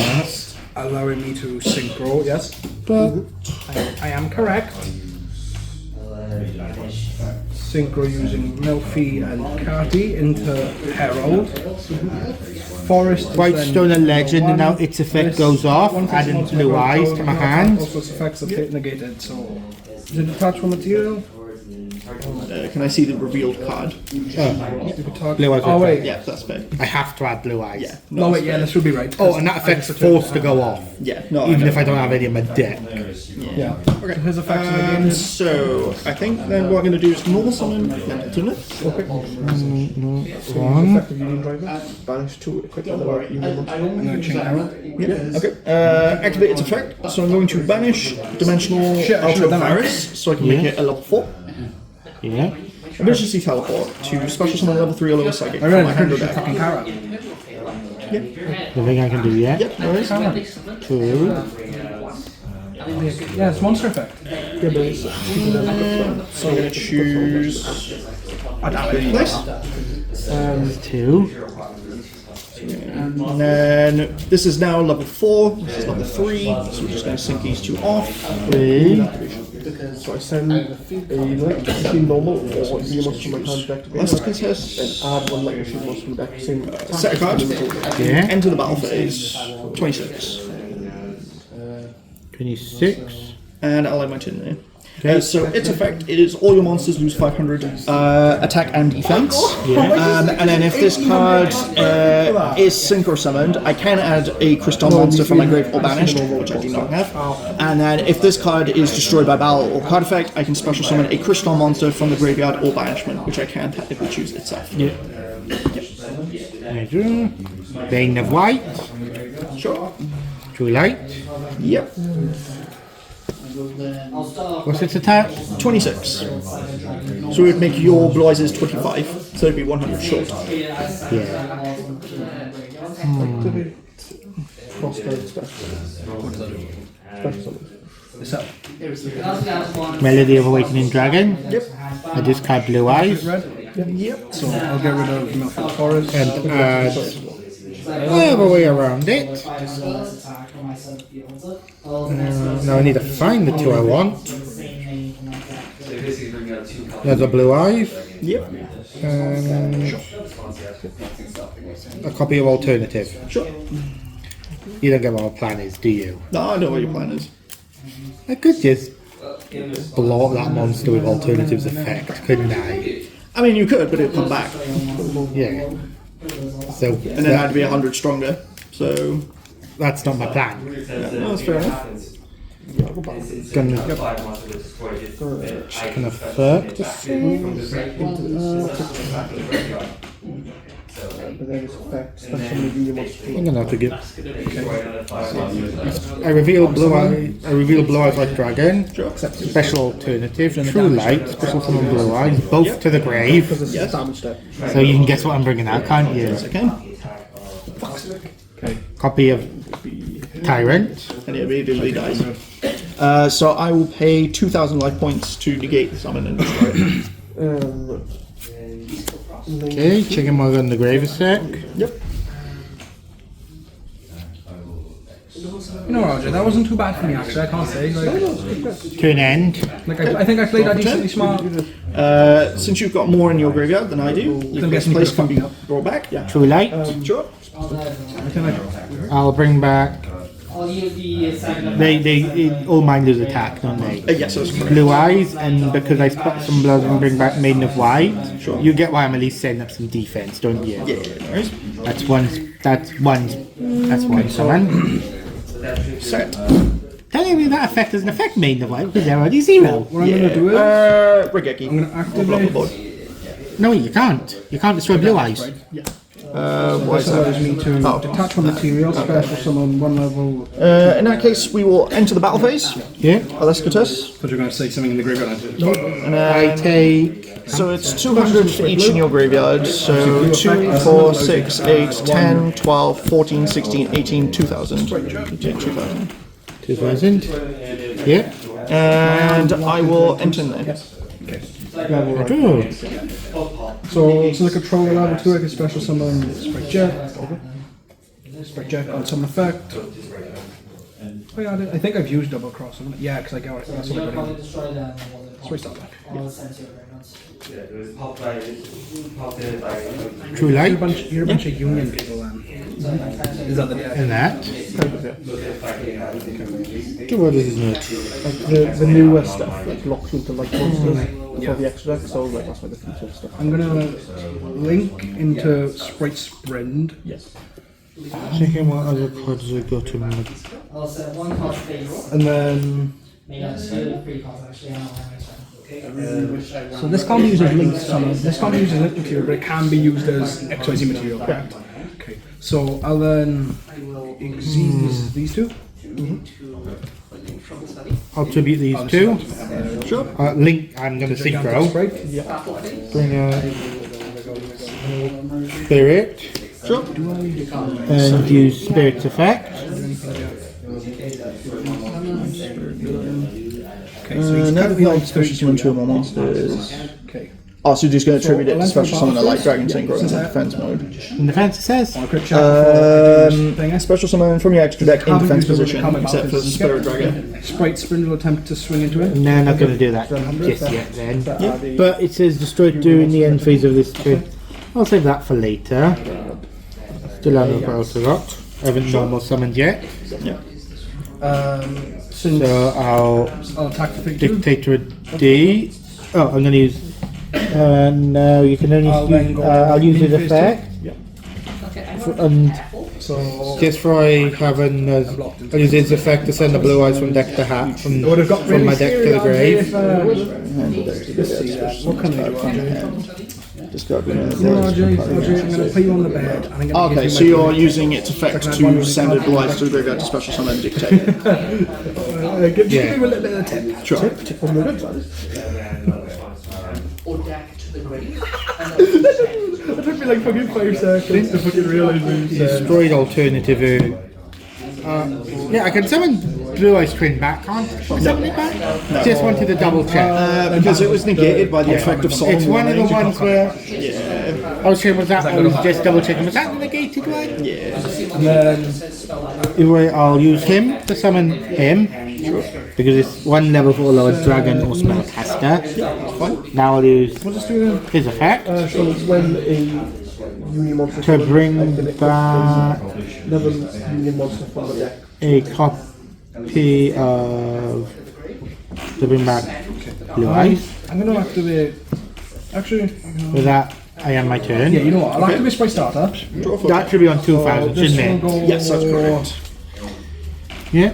allowing me to synchro, yes? But I am correct. Synchro using Melfi and Carty into Herald. Forest. Whitestone and Legend, and now its effect goes off, adding blue eyes to my hand. Also, its effects are negated, so. Is it detachable material? Can I see the revealed card? Blue eyes. Oh, wait. Yeah, that's fair. I have to add blue eyes. Yeah. No, wait, yeah, this should be right. Oh, and that effect's forced to go off. Yeah, no. Even if I don't have any in my deck. Yeah. Okay. So his effects are negated. So, I think then what I'm going to do is normal summon, then alternate. Okay. One. Banish 2 quickly. I'm going to chain Herald. Yeah. Okay. Activate its effect. So I'm going to banish Dimensional Ultra Virus, so I can make it a level 4. Yeah. Emergency teleport to special summon level 3 or lower psychic. I from read my hand or deck. fucking carrot. The thing I can do yet. Yep, no worries. 2. Yeah, it's monster effect. So I'm going to choose this. 2. And then this is now level 4, this is level 3, so we're just going to sync these two off. 3. So I send a light machine normal or you must from my hand deck to Last contest, and add one light machine monster from the deck. Same set a card, Yeah. enter the battle phase, 26. 26. And I'll add my turn there. So its effect is all your monsters lose 500 attack and defense. And then if this card is synchro summoned, I can add a crystal monster from my grave or banished, which I do not have. And then if this card is destroyed by battle or card effect, I can special summon a crystal monster from the graveyard or banishment, which I can technically choose itself. Yeah. Bane of White. Sure. True Light. Yep. What's its attack? 26. So it would make your blue eyes 25, so it'd be 100 short. Yeah. Frostbite special. Melody of Awakening Dragon. Yep. I discard blue eyes. Yep. So I'll get rid of Melfi Forest. And I have a way around it. Now I need to find the 2 I want. There's a blue eyes. Yep. A copy of Alternative. Sure. You don't get what my plan is, do you? No, I know what your plan is. I could just blow up that monster with Alternative's effect, couldn't I? I mean, you could, but it'll come back. Yeah. So And then I'd be 100 stronger. So, that's not my plan. no, that's fair enough. Gonna fuck the I'm gonna have to get. I reveal blue eyes like dragon. Special alternative, True Light, special summon blue eyes, both to the grave. Yes. So you can guess what I'm bringing out, can't you? Yes, I can. Copy of Tyrant. And it immediately dies. So I will pay 2,000 life points to negate the summon and destroy it. Okay, checking my gun the grave a sec. Yep. You know, Roger, that wasn't too bad for me actually. I can't say. Like, Turn end. like I think I played that decently smart. Since you've got more in your graveyard than I do, your best place can be brought back. Yeah. True light. Sure. I'll bring back. I'll use the second. They all mine lose attack, don't they? Yes, that's correct. Blue eyes, and because I spot some blood and bring back Maiden of White, Sure. you get why I'm at least setting up some defense, don't you? Yeah, no worries. That's one summon. Set. Technically that effect doesn't affect Maiden of White because they're already 0. What I'm gonna do is Regeki. I'm gonna activate. No, you can't. You can't destroy blue eyes. Why is This that? allows me to detach from material, special summon one level. In that case, we will enter the battle phase. Yeah. Alescatus. But you're gonna say something in the graveyard. And I take. so it's 200 for each in your graveyard. So 2, 4, 6, 8, 10, 12, 14, 16, 18, 2000. 2000. 2000. Yeah. And I will enter in there. Draw. So the controller level 2, I can special summon Sprite Jet. Sprite Jet on summon effect. Oh yeah, I think I've used double cross. Yeah, because I got it. That's what I got. Destroy them. So restart that. I'll send you True light. You're a bunch of union people then. Is that the And that. What is it? The newer stuff, like locks into like monsters for the extra deck, so like that's like the future stuff. I'm gonna link into Sprite Sprint. Yes. Checking what other cards I got in my. I'll set one cost base. And then Maybe I'll do 3 costs actually. I don't know how so this can't be used as linked summon. This can't be used as linked material, but it can be used as XYZ material, correct? Okay. So I'll then exceed these two. I'll tribute these two. Sure. Link. I'm going to synchro. Bring a spirit. Sure. And use spirit's effect. Never played special summon 2 of my monsters. Okay. Oh, so you're just going to attribute it to special summon like Dragon Synchro in defense mode. In defense, it says. Special summon from your extra deck in defense position, except for Spirit Dragon. Sprite Sprint will attempt to swing into it. No, not going to do that just yet then. But it says destroyed during the end phase of this turn. I'll save that for later. Still haven't got Rot. I haven't normal summoned yet. Yeah. So I'll attack for 32. dictate to a D. Oh, I'm going to use. No, you can only use. I'll use his effect. And just for I have I'll use his effect to send the blue eyes from deck to hat from my deck to the grave. What can I do? Discard RJ, I'm going to put you on the bed. And I'm gonna okay, so you're using its effect to send a blue eyes to the graveyard to special summon and dictate. Give me a little bit of tip. Sure. Tip on the good side. Or deck to the grave. It took me like fucking 5 seconds to fucking realise what you said. Destroyed alternative. Yeah, I can summon Blue Eyes Twin back, can't I? Summon it back? No. Just wanted to double check. Because it was negated by the effect of Solemn It's one of the Warning. ones where I was sure I was just double checking. Was that the negated one? Yeah. And then Anyway, I'll use him to summon him. Sure. Because it's one level for lower dragon or spellcaster. Yeah, fine. Now I'll use we'll just do his effect So it's when a Union monster to bring back another Union monster from the deck. a copy of to bring back Blue Eyes. I'm going to activate. Actually, With that, I am my turn. yeah, you know what? I'll activate Sprite Startup. That should be on 2000, This shouldn't will it? go. Yes, that's correct. Yeah.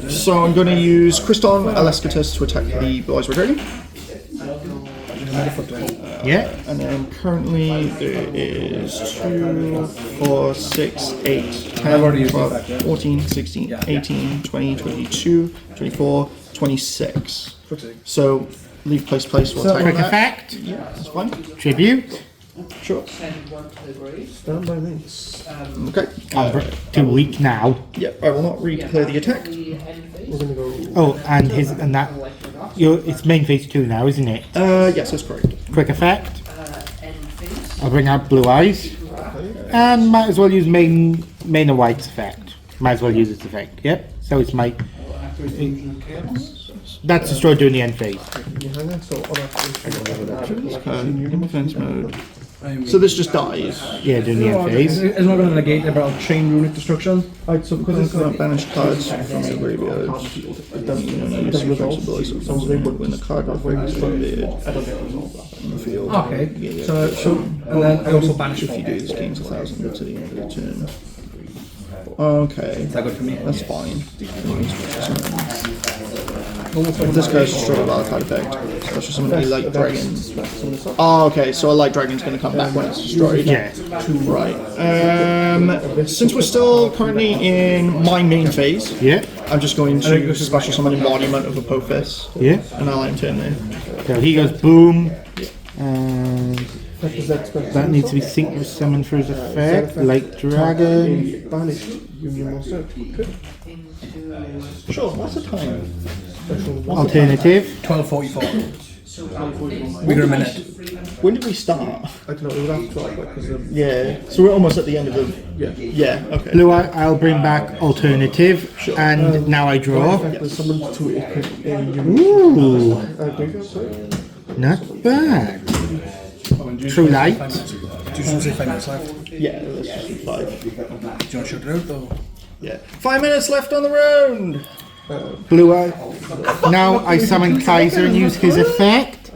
So I'm going to use Kriston Alescatus to attack the Blue Eyes Dragon. Yeah. And then currently there is 2, 4, 6, 8, 10, 12, 14, 16, 18, 20, 22, 24, 26. So leave place will attack Quick that. effect. Yeah, that's fine. Tribute. Sure. Send one to the grave. Stand by me. Okay. I'm too weak now. Yeah, I will not replay the attack. We're gonna go. Oh, and it's main phase 2 now, isn't it? Yes, that's correct. Quick effect. I'll bring out Blue Eyes. And might as well use main of White's effect. Might as well use its effect. Yep. So it's my. That's destroyed during the end phase. In defense mode. So this just dies. Yeah, during the end phase. It's not going to negate the about chain runic destruction. So because it's got banished cards from your graveyard, when the card is forbid on the field. Okay. So and then I also banish If you do, this gains 1,000 to the end of the turn. Okay. Is that good for me? That's fine. If this guy's destroyed by a card effect, special summon a light dragon. Oh, okay, so a light dragon's going to come back when it's destroyed. Yeah. Right. Since we're still currently in my main phase, Yeah. I'm just going to special summon embodiment of Apophis. Yeah. And I'll end turn there. So he goes boom. And that needs to be synced with summon for his effect. Light dragon. Banished Union Monster. Sure, what's the time? Alternative. 12:44. We got a minute. When did we start? I don't know, it would have to drop because Yeah, so we're almost at the end of the... Yeah, okay. Blue eye, I'll bring back alternative. And now I draw. there's someone to Union. Ooh. Graveyard. Not bad. True light. Do you want to say 5 minutes left? Do Yeah, let's just do 5. you want to shoot it out though? Yeah. 5 minutes left on the round! Blue eye. Now I summon Kaiser and use his effect.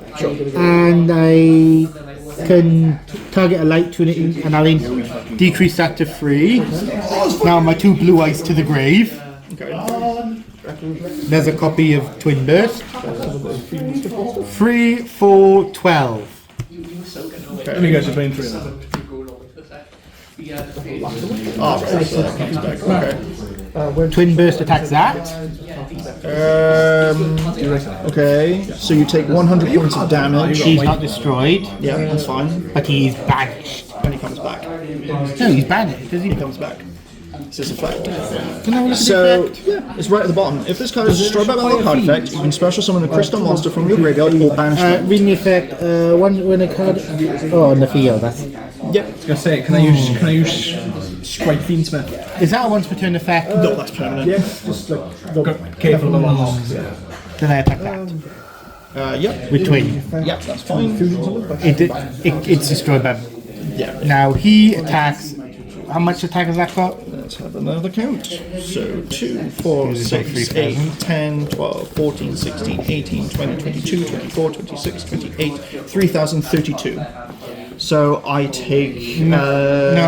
And I can target a light to it and I'll decrease that to 3. Now my 2 blue eyes to the grave. Okay. There's a copy of Twin Burst. 3, 4, 12. And you guys are playing 3 of them. Oh, right, so that comes back. Okay. Twin Burst attacks that. Okay, so you take 100 points of damage. He's not destroyed, Yeah, that's fine. but he's banished. And he comes back. No, he's banished, does he? He comes back. It's his effect. Can I look at the So, effect? yeah, it's right at the bottom. If this card is destroyed by a card effect, you can special summon a crystal monster from your graveyard or banish it. Reading the effect, when a card... Oh, on the field, that's... Yep. I was gonna say, can I use Strike Fiendsmith? Is that a once per turn effect? No, that's permanent. Yeah, just like Careful of the long. Then I attack that. Yep. With Twin. Yep, that's fine. It's destroyed by... Yeah. Now he attacks... How much attack has that got? Let's have another count. So 2, 4, 6, 8, 10, 12, 14, 16, 18, 20, 22, 24, 26, 28, 3,032. So I take... No,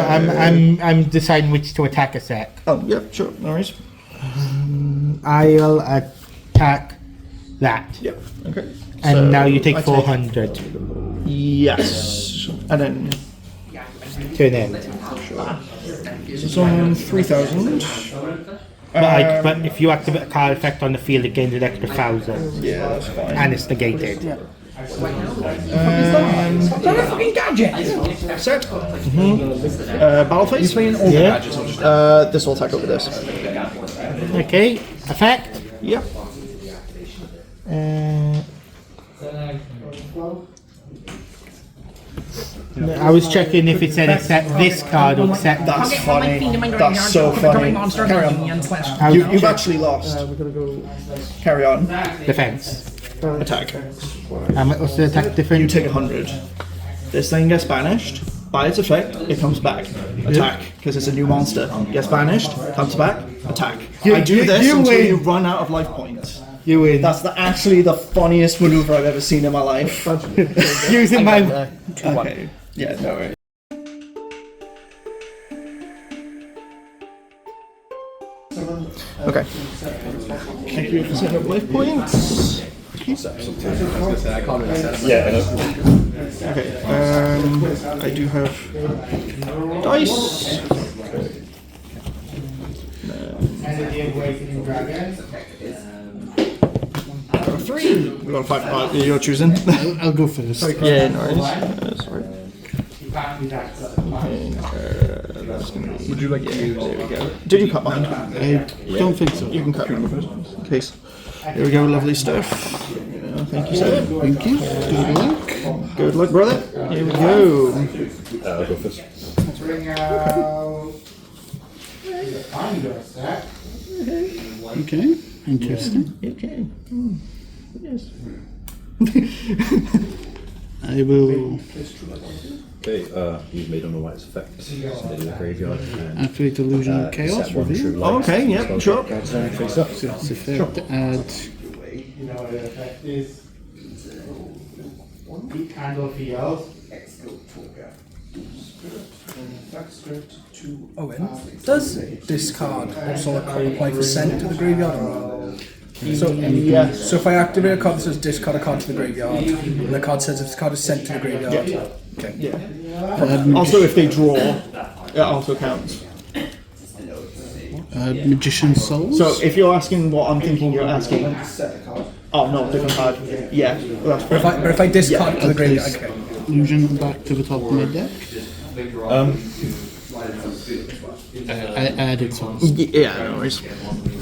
I'm deciding which to attack a sec. Oh, yep, sure, no worries. I'll attack that. Yep, okay. And So now you take I 400. Yes. And then... Turn end. So it's on 3,000. But if you activate a card effect on the field, it gains an extra 1,000. Yeah, that's fine. And it's negated. Fucking gadget! Set. Battle phase? Yeah. This will attack over this. Okay. Effect. Yep. I was checking if it said accept this card or accept that. That's funny. That's so funny. Carry on. You've actually lost. Carry on. Defense. Attack. What's the attack You difference? take 100. This thing gets banished. By its effect, it comes back. Attack. Because it's a new monster. Gets banished, comes back, attack. I do this you until win. you run out of life points. You win. That's actually the funniest maneuver I've ever seen in my life. Using my... Okay. Yeah, no worries. Okay. Thank you for setting up life points. Yeah, Okay, I do have dice. Got a 3. We got a 5. You're choosing. I'll go first. Yeah, no worries. Sorry. That's gonna be. Would you like to use? There we go. Did you cut mine? I don't think so. You can cut mine first, in case. Here we go, lovely stuff. Yeah, thank you, sir. Thank you. Good luck. Good luck, brother. Here we go. I'll go first. Okay, interesting. Okay. Yes. I will Okay, you've made unwise effects. Into the graveyard. And, activate illusion of chaos. set one Reveal. true light. Okay, yeah, Spell sure. cards down, face up. So it's effect to add Does discard also apply for send to the graveyard? So, Yes. so if I activate a card that says discard a card to the graveyard, and the card says if the card is sent to the graveyard, okay. Yeah. Also, if they draw, it also counts. Magician's Souls. So if you're asking what I'm thinking, you're asking. Oh no, different card. Yeah, well, that's But if I discard to the graveyard, Place okay. illusion back to the top of my deck. I added some. Yeah, no worries.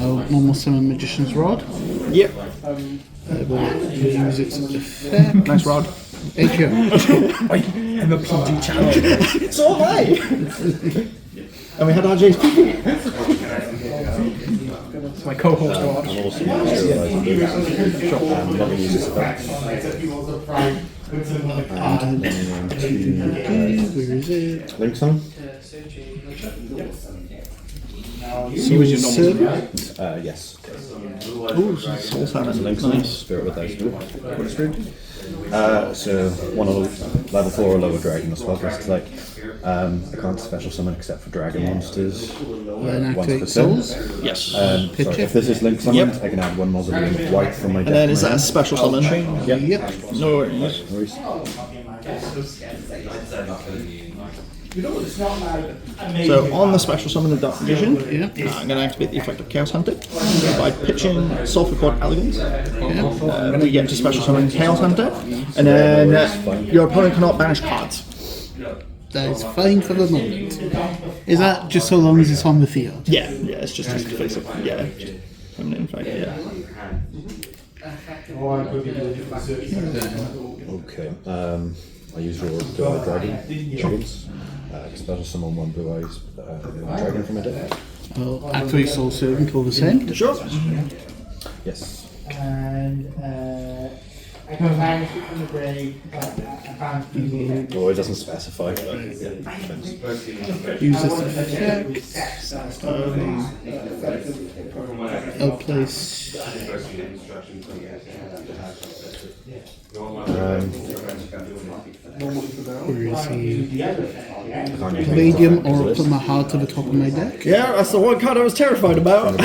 I'll normal summon Magician's Rod. Yep. I will use its effect. Nice rod. Thank you. I'm a PG channel. So am I. And we had RJ's PP. It's my co-host Rod. I'm also materializing boots. I'm not going to use this effect. And then Where is it? to link some. Soul Servant. Yes. Ooh, soul salmon. Link some. Spirit with Ice Spirit. So one of level 4 or lower dragon or spellcast like I can't special summon except for dragon monsters And once per activate turn. souls. Yes. Sorry, if this is link summoned, I can add one mausoleum of white from my deck. And then is that a special summon? Yep. No worries. No worries. So on the special summon of Dark Vision, Yeah. I'm going to activate the effect of Chaos Hunter by pitching Sulphur Quad Elegance. We get to special summon Chaos Hunter, and then your opponent cannot banish cards. That is fine for the moment. Is that just so long as it's on the field? Yeah, it's just to face it. Yeah, just in fact, yeah. Okay. I use your dragons. Special summon one blue eyes dragon from my deck. I'll activate Soul Servant all the same. Sure. Yes. And I can manage it from the grave, but I can't Oh, it doesn't specify. But yeah, depends. Use this effect. I'll place where is he? Palladium Oracle Mahal to the top of my deck. Yeah, that's the one card I was terrified about.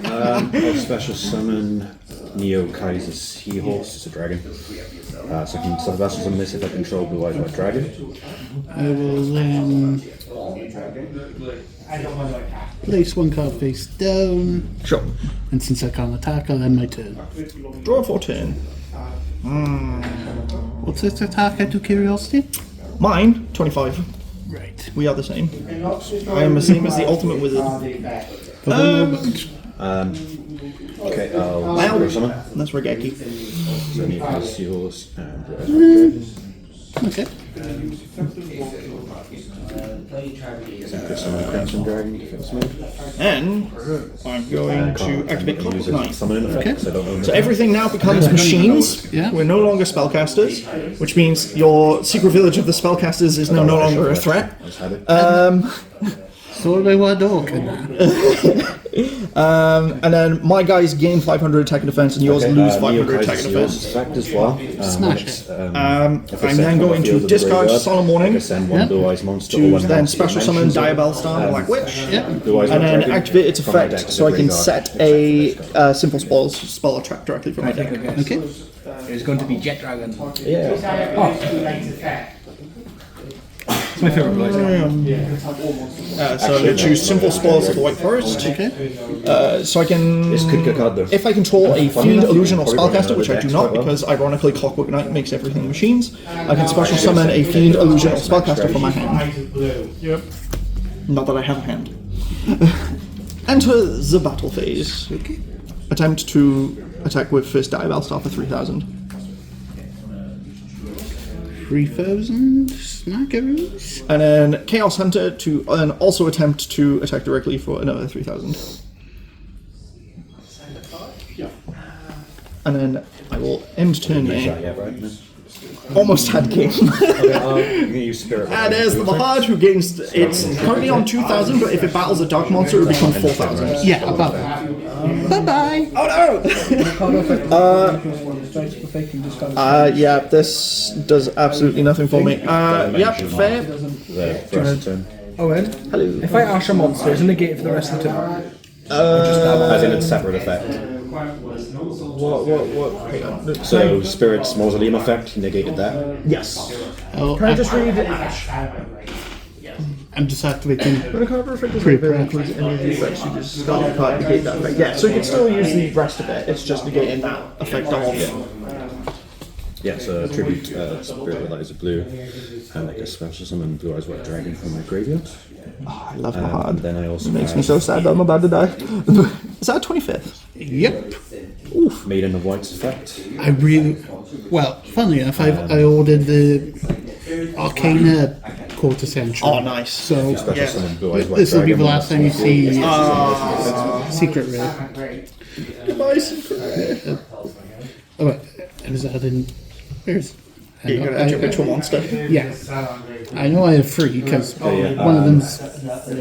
I'll special summon Neo Kaiser's Seahorse. It's a dragon. So I can special summon this if I control blue eyes white dragon. I will then place one card face down, Sure. and since I can't attack, I'll end my turn. Draw for turn. What's this attack out of curiosity? Mine, 25. Right. We are the same. I am the same as the ultimate wizard. For the moment. Okay, I'll Wow. special summon. That's Regeki. So Neo Kaiser's Seahorse and blue eyes white dragon. Okay. Summon Crimson Dragon if it's moved. And I'm going to activate Use Clockwork it Knight. summoning effect because I don't own So it. everything now becomes machines. Yeah. We're no longer spellcasters, which means your secret village of the spellcasters is now no longer a threat. I just had it. So they were talking. And then my guys gain 500 attack and defense, and yours Okay, lose Neo 500 attack Kaiser's and Seahorse defense. effect as well. Smash It's, it. if I'm it's then sent from going the to field the discard graveyard, Solemn I Warning can send one Yeah. blue eyes monster or to one then monster special summon mentions it. Diabell Star, the Black Witch, Yeah. Blue eyes and white then dragon activate its from my effect deck to so the I can graveyard. set a simple spell attack directly from my deck. Okay. It's going to be Jet Dragon. Yeah. It's my favourite place. So I'm going to choose simple spells of the White Forest. Okay. So I can, This could get card though. if I control a Fiend, Illusion, or Probably running Spellcaster, which I do another not, deck quite well. because ironically Clockwork Knight makes everything machines, I can special summon a Fiend, Illusion, or Spellcaster from my hand. Yep. Not that I have a hand. Enter the battle phase. Okay. Attempt to attack with first Diabell Star for 3,000. 3,000 smackaroos. And then Chaos Hunter to also attempt to attack directly for another 3,000. And then I will end turn there. Yeah, right. No. Almost had game. Okay, I'm gonna use Spirit. And there's the Mahad who gains. It's currently on 2,000, but if it battles a dark monster, it will become 4,000. Yeah, about that. Bye bye. Oh no! Yeah, this does absolutely nothing for me. Yep, fair. The first turn. Owen, Hello. if I ash a monster, is it negated for the rest of the turn? As in its separate effect. What? Hang on. So Spirit's Mausoleum effect negated that. Yes. Oh, Can I just read Ash? I'm just activating. When a card effect is revealed, includes any of the effects, you just start the card to negate that effect. Yeah, so you can still use the rest of it, it's just negating that effect off. Yeah, so tribute Spirit with Eyes of Blue, and like a special summon Blue Eyes White Dragon from my graveyard. Oh, I love my hard. Then I also It makes me so sad that I'm about to die. Is that 25th? Yep. Oof. Maiden of White's effect. I really. Well, funnily enough, I ordered the Arcana Quarter Century. Oh, nice. So Special summon Blue Eyes White this will be Dragon. the last time you see Secret Rare. Goodbye, Secret. Oh, wait, is that in? Where's? You're gonna enter Ritual Monster. Yeah. I know I have 3 because one of them's. I'm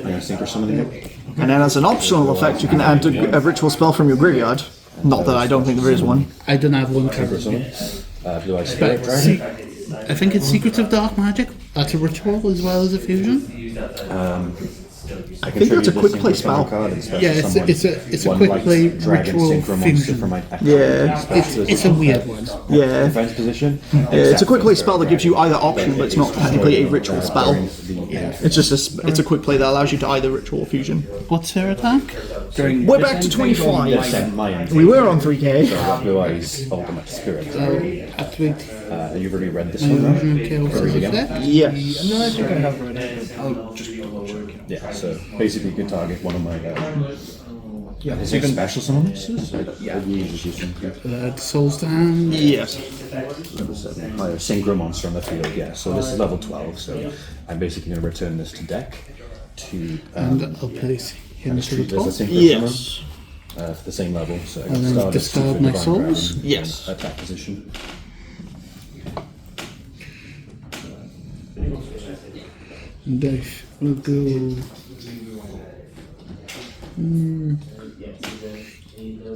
gonna Synchro Summon it. And then as an optional effect, you can add a ritual spell from your graveyard. Not that I don't think there is one. I don't have one Synchro currently. Summon. Blue Eyes Spirit But see, Dragon. I think it's Secrets of Dark Magic. That's a ritual as well as a fusion. I think that's a quick play spell. Yeah, it's a quick play ritual fusion. Yeah. It's a weird one. Yeah. Defense position. Yeah, it's a quick play spell that gives you either option, but it's not technically a ritual spell. It's just it's a quick play that allows you to either ritual or fusion. What's her attack? We're back to 25. Send my end. We were on 3k. Blue Eyes Ultimate Spirit. Activate. You've already read this one, right? Chaos again? effect. Yes. No, I think I have read it. I'll just double check. Yeah, so basically you can target one of my is it special summons? Yeah. You just use them. Souls to hand. Yes. My Synchro monster on the field, yeah. So this is level 12, so I'm basically going to return this to deck to And I'll place him to the treat this as a top. Synchro Yes. summon for the same level. So I And can then start this discard with my Divine souls? Dragon, Yes. Attack position. And I will go.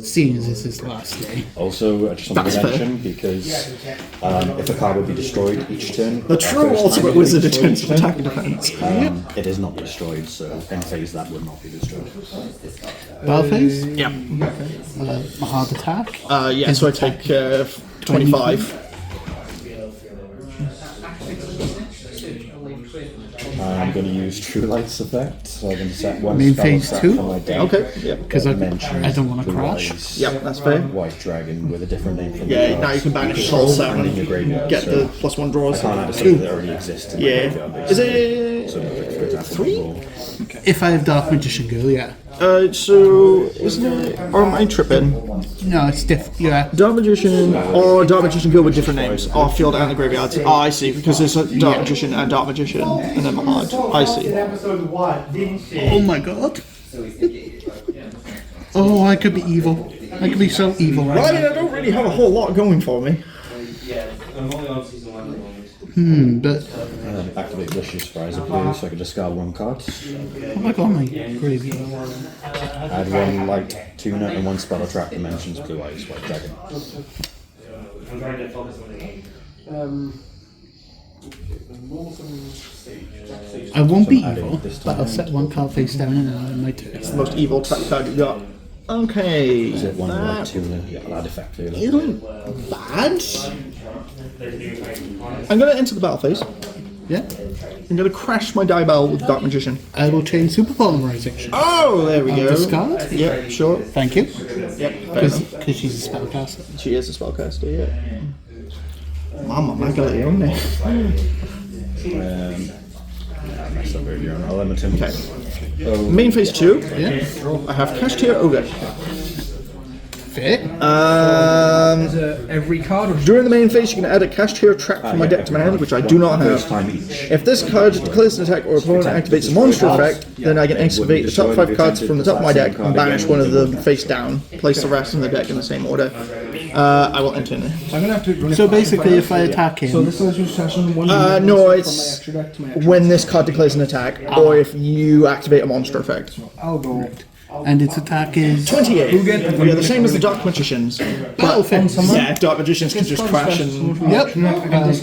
Seeing as this is last day. Also, I just want to That's fair. mention, because if a card would be destroyed each turn, The true first ultimate time wizard it attempts to attack and defense. it is not destroyed, so in phase that would not be destroyed. Battle phase? Yeah. A hard attack. Yeah, so I take 25. I'm going to use True Light's effect, so I'm going to set one Main spell phase attack 2? from my deck. Okay, yeah. Because I don't want to Blue crash. Eyes, Yep, that's fair. White Dragon with a different name from Yeah, the now you can cards. banish Soul and in your Salmon, graveyard, get so the +1 draws. I can't add a something that already exists in my Yeah. graveyard, Is basically. it So, for example, 3? roll. If I have Dark Magician Girl, yeah. So isn't it? Or am I tripping? No, it's different. Yeah. Dark Magician or Dark Magician go with different names. Our field and the graveyards. Oh, I see. Because there's a Dark Magician and Dark Magician, and then Mahad. I see. Oh my god. Oh, I could be evil. I could be so evil Well, I right mean, now. I don't really have a whole lot going for me. But Activate Wishes for Eyes of Blue, so I can discard one card. oh my god, my graveyard. Add one light tuner and one spell trap that mentions Blue Eyes White Dragon. I won't be adding evil, this but I'll set one card face down and I'll end my turn. The most evil track card you got. Okay. Is it one light That tuner? Yeah, I'll add effect for you. isn't bad. I'm gonna enter the battle phase. Yeah. I'm gonna crash my Diebell with Dark Magician. I will change Super Polymerization. Oh, there we go. Discard? Yeah, sure. Thank you. Yep, fair Because enough. she's a spellcaster. She is a spellcaster, yeah. Mamma Magaleone. I messed up earlier on. I'll limit him. Okay. Main phase 2. Yeah. I have Cashed here Ogre. Fair. Is it every card? Or During the main phase, you can add a cast hero trap from my deck to my hand, which I do not have. Time each. If this card declares an attack or opponent activates a monster effect, then I can activate the top 5 cards from the top of my deck and banish one of them face down. Place the rest in the deck in the same order. I will enter in. I'm gonna have to. So basically, if I attack him, So this is your session. One No, from it's my extra deck to my extra when this card declares an attack, or if you activate a monster effect. I'll go. and its attack is 28. Yeah, the same as the Dark Magicians. Battle Fence. Yeah, Dark Magicians can just crash and... Yep.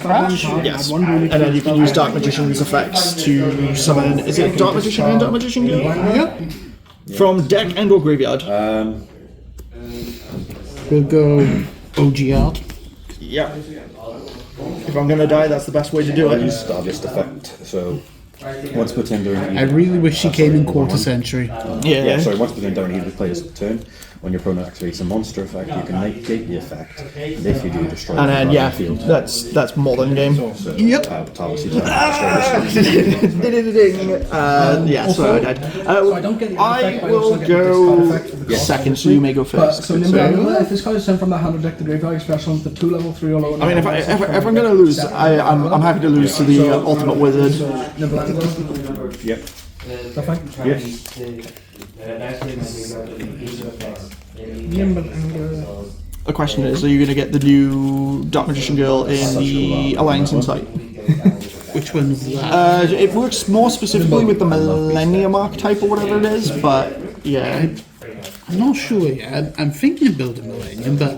Crash. Yes, and then you can use Dark Magician's effects to summon... Is it Dark Magician and Dark Magician Guild? Yep. From deck and or graveyard. We'll go OG out. Yeah. If I'm gonna die, that's the best way to do I it. use Stardust effect, so once put in during I really wish she came in quarter century. Yeah. sorry, once put in during either player's turn, when your opponent activates a monster effect, you can negate the effect, and if you do, destroy And the then, card yeah, on the field. that's more than game. So, Yep. obviously, destroy Yeah, so I died. I don't get the I effect, but I will also get the go discard effect for the cost. second, so you may go But, first. so Nimble, if this card is sent from the hand or deck to graveyard, special the 2 level 3 or lower. I mean, if I'm gonna lose, I'm happy to lose to the Ultimate Wizard. Nimble Angler. Yep. Is that fine? Yes. Nimble Angler. The question is, are you gonna get the new Dark Magician Girl in the Alliance Insight? Which one's that? It works more specifically with the Millennium archetype or whatever it is, but yeah. I'm not sure yet. I'm thinking of building Millennium, but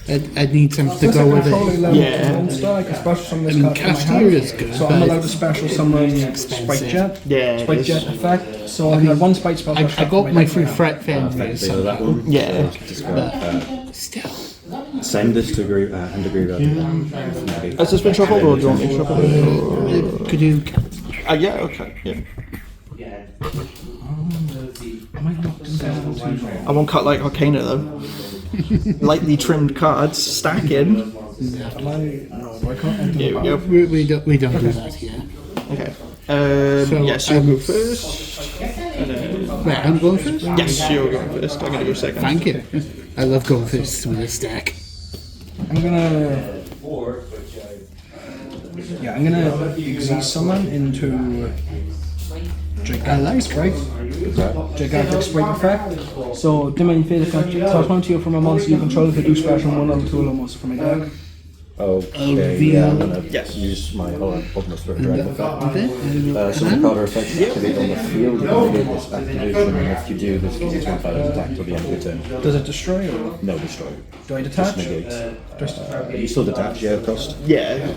I'd need something to go with it. Yeah. Monster, I can special summon this I mean, card from my Castier hand. is good, So I'm but allowed to special summon Spike Jet. Yeah, Spike it is. Jet effect. So I have 1 Spike spell. I got my free Fret Fender, So that one. Yeah. still. Send this to under graveyard. Has this been shuffled or do you want me to shuffle it? Could you? Yeah, okay. Yeah. I won't cut like Arcana though. Lightly trimmed cards, stacking. Here we go. We don't do that here. Okay. So, yes, you'll go first. Wait, I'm going first? Yes, you're going first. I'm gonna go second. Thank you. I love going first with a stack. I'm gonna exile summon into Gigantic Sprite. Gigantic Sprite effect. So Dominion Fate effect. Toss 1 to you from a monster you control if you do special 1 level 2 monster from my deck. Okay, yeah, I'm gonna use my ultimate spirit dragon effect. So the card effect is activate on the field, you can negate this activation, and if you do, this gives you 25 attack till the end of your turn. Does it destroy or No, destroy. do I detach? Just negate. Just You still detach, yeah, of course. Yeah.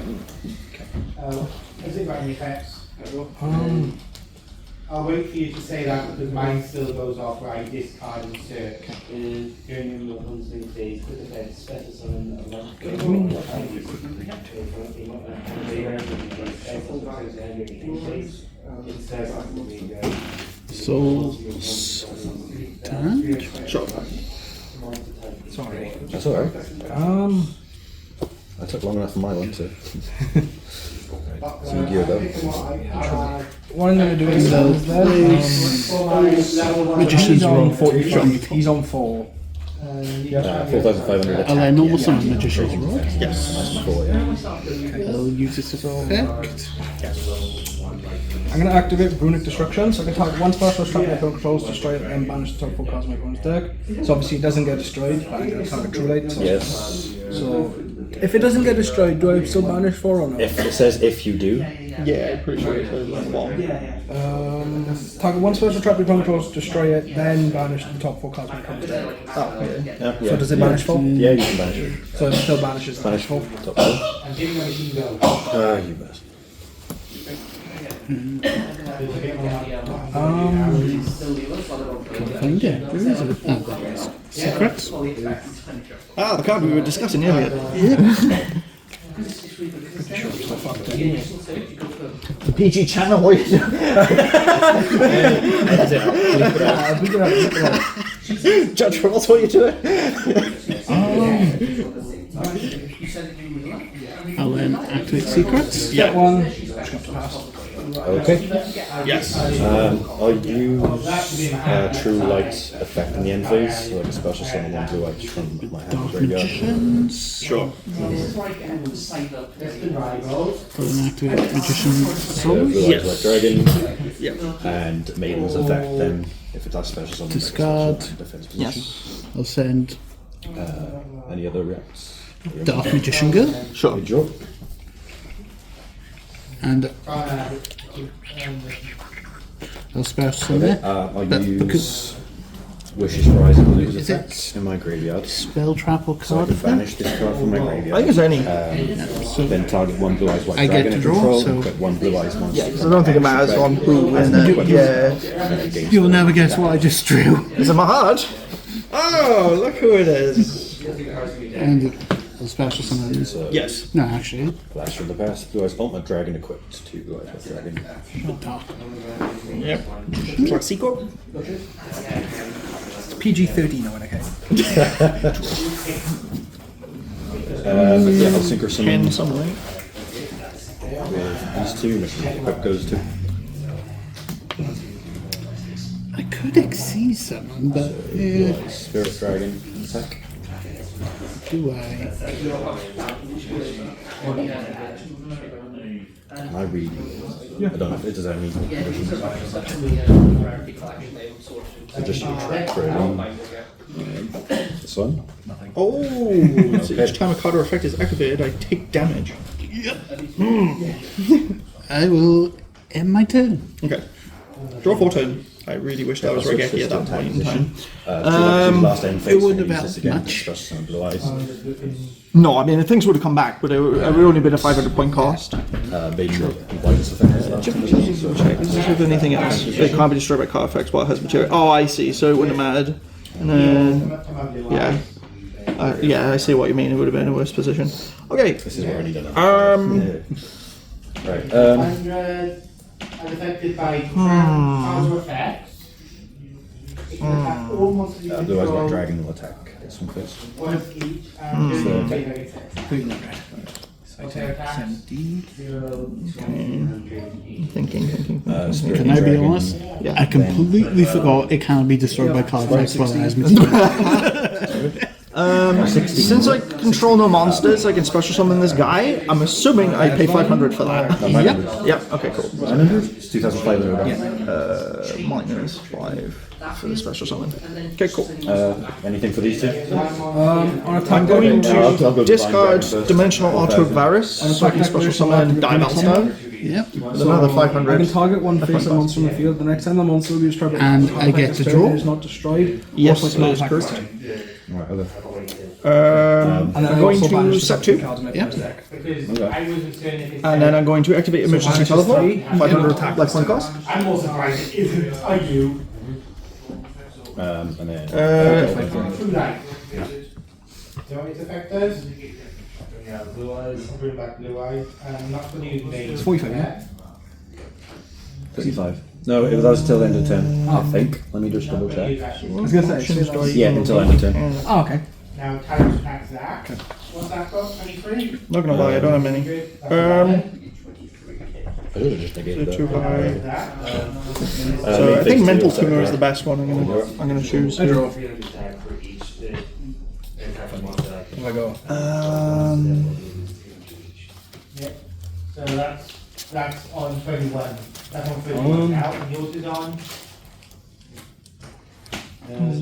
I'll wait for you to say that because mine still goes off where I discard insert. During the hunting phase, put the bed special summon So, stand. Sure. sorry. That's alright. I took long enough for my one too. So yugioh though. What I'm gonna do is Magician's roll. 40 shot. He's on 4. 4,500 attack. I'll normal summon Magician's roll. Yes. 4, yeah. I'll use this effect. I'm gonna activate Runic Destruction, so I can target 1 special trap my opponent controls, destroy it, and banish the top 4 cards of my opponent's deck. So obviously it doesn't get destroyed, but I'm gonna target True Light. Yes. So if it doesn't get destroyed, do I still banish 4 or no? If it says if you do, Yeah, pretty sure it says one. Target 1 special trap your opponent controls, destroy it, then banish the top 4 cards of my opponent's deck. Oh, yeah. yeah. So does it banish 4? Yeah, you can banish it. So it still banishes Banish 4. Top 4. You bet. Can't find it. Where is it? Oh, there it is. Secrets? Ah, the card we were discussing earlier. The PG channel. What are you doing? Judge Ross, what are you doing? I'll then activate secrets. Get 1. Just have to pass. Okay. Yes. I'll use True Light effect in the end phase, so like a special summon one blue light from my hand graveyard. Sure. For an activate Magician Soul. Blue light White Dragon. Yep. And Maiden's effect, then if it has special summon, Discard. defense position. Yes. I'll send Any other reps? Dark Magician Girl. Sure. Good job. And I'll special summon. I'll But use Wishes for Eyes and Blues Is it- effect in my graveyard. Spell Trap or So I card can effect. banish this card from my graveyard. I think it's any. Then target one Blue Eyes White I get Dragon to in draw, control, so- and put one Blue Eyes monster. Yeah, because I don't think it matters on who and yeah. You'll never guess what I just drew. Is it my heart? Oh, look who it is. And I'll special summon. Yes. No, actually. Flash from the past. Blue Eyes Ultimate Dragon equipped to Blue Eyes White Dragon. Dark. Yep. Classico. PG-13 or whatever. Yeah, I'll Synchro Summon Ken somewhere. with these two. Mission equip goes to. I could exceed someone, but Spirit Dragon attack. do I? Can I read? I don't know if it does any conditions. So just use track for this one. Oh, so each time a card or effect is activated, I take damage. I will end my turn. Okay. Draw 4 turn. I really wish that was Regeki at that point in time. Last end phase, it wouldn't use have this helped again, much. discuss some Blue Eyes. No, I mean, things would have come back, but it would only been a 500 point cost. Maybe White's effect. Check, is this with anything else? It can't be destroyed by card effects while it has material. Oh, I see, so it wouldn't have mattered. And then, yeah. Yeah, I see what you mean, it would have been in a worse position. Okay. This is where I need another. Right. 100 and affected by cards or effects. It can attack all monsters you Blue Eyes White control, Dragon will attack this one first. one of each, and Thinking. Spirit Can I be Dragon, honest? Yeah. I completely forgot it can't be destroyed by card effects while it has material. Since I control no monsters, I can special summon this guy. I'm assuming I pay 500 for that. Yep. Okay, cool. 900? It's 2,500. Minus 5 for the special summon. Okay, cool. Anything for these two? I'm going I'll go to to discard Blind Dragon first. Dimensional Auto Varus so I can special summon Diabellstar. Yep. There's another I can 500. target one face monster in the field. The next time the monster will be destroyed, and I get to draw. Is not destroyed. Yes, Also, that it's is not correct. attacked. Right, okay. I'm going to step 2. Yep. because I wasn't certain if it's And then I'm going to activate Emergency Teleport. 500 life point cost. I'm more surprised it isn't. Are you? And then. True Light. Do you know what its effect does? Yeah, blue eyes. Bring back blue eyes. I'm not going to use names. It's 45, yeah? 55. No, it was till the end of turn, I think. Let me just double check. I was gonna say. Yeah, until end of turn. Oh, okay. Now, Tyrus attacks that. What's that got? 23? Not gonna lie, I don't have many. I should have just negated Too that. high. That. So I think Mental Tumor is the best one I'm gonna choose. I draw. If I go. So that's on 21. That's on 31 now, and yours is on.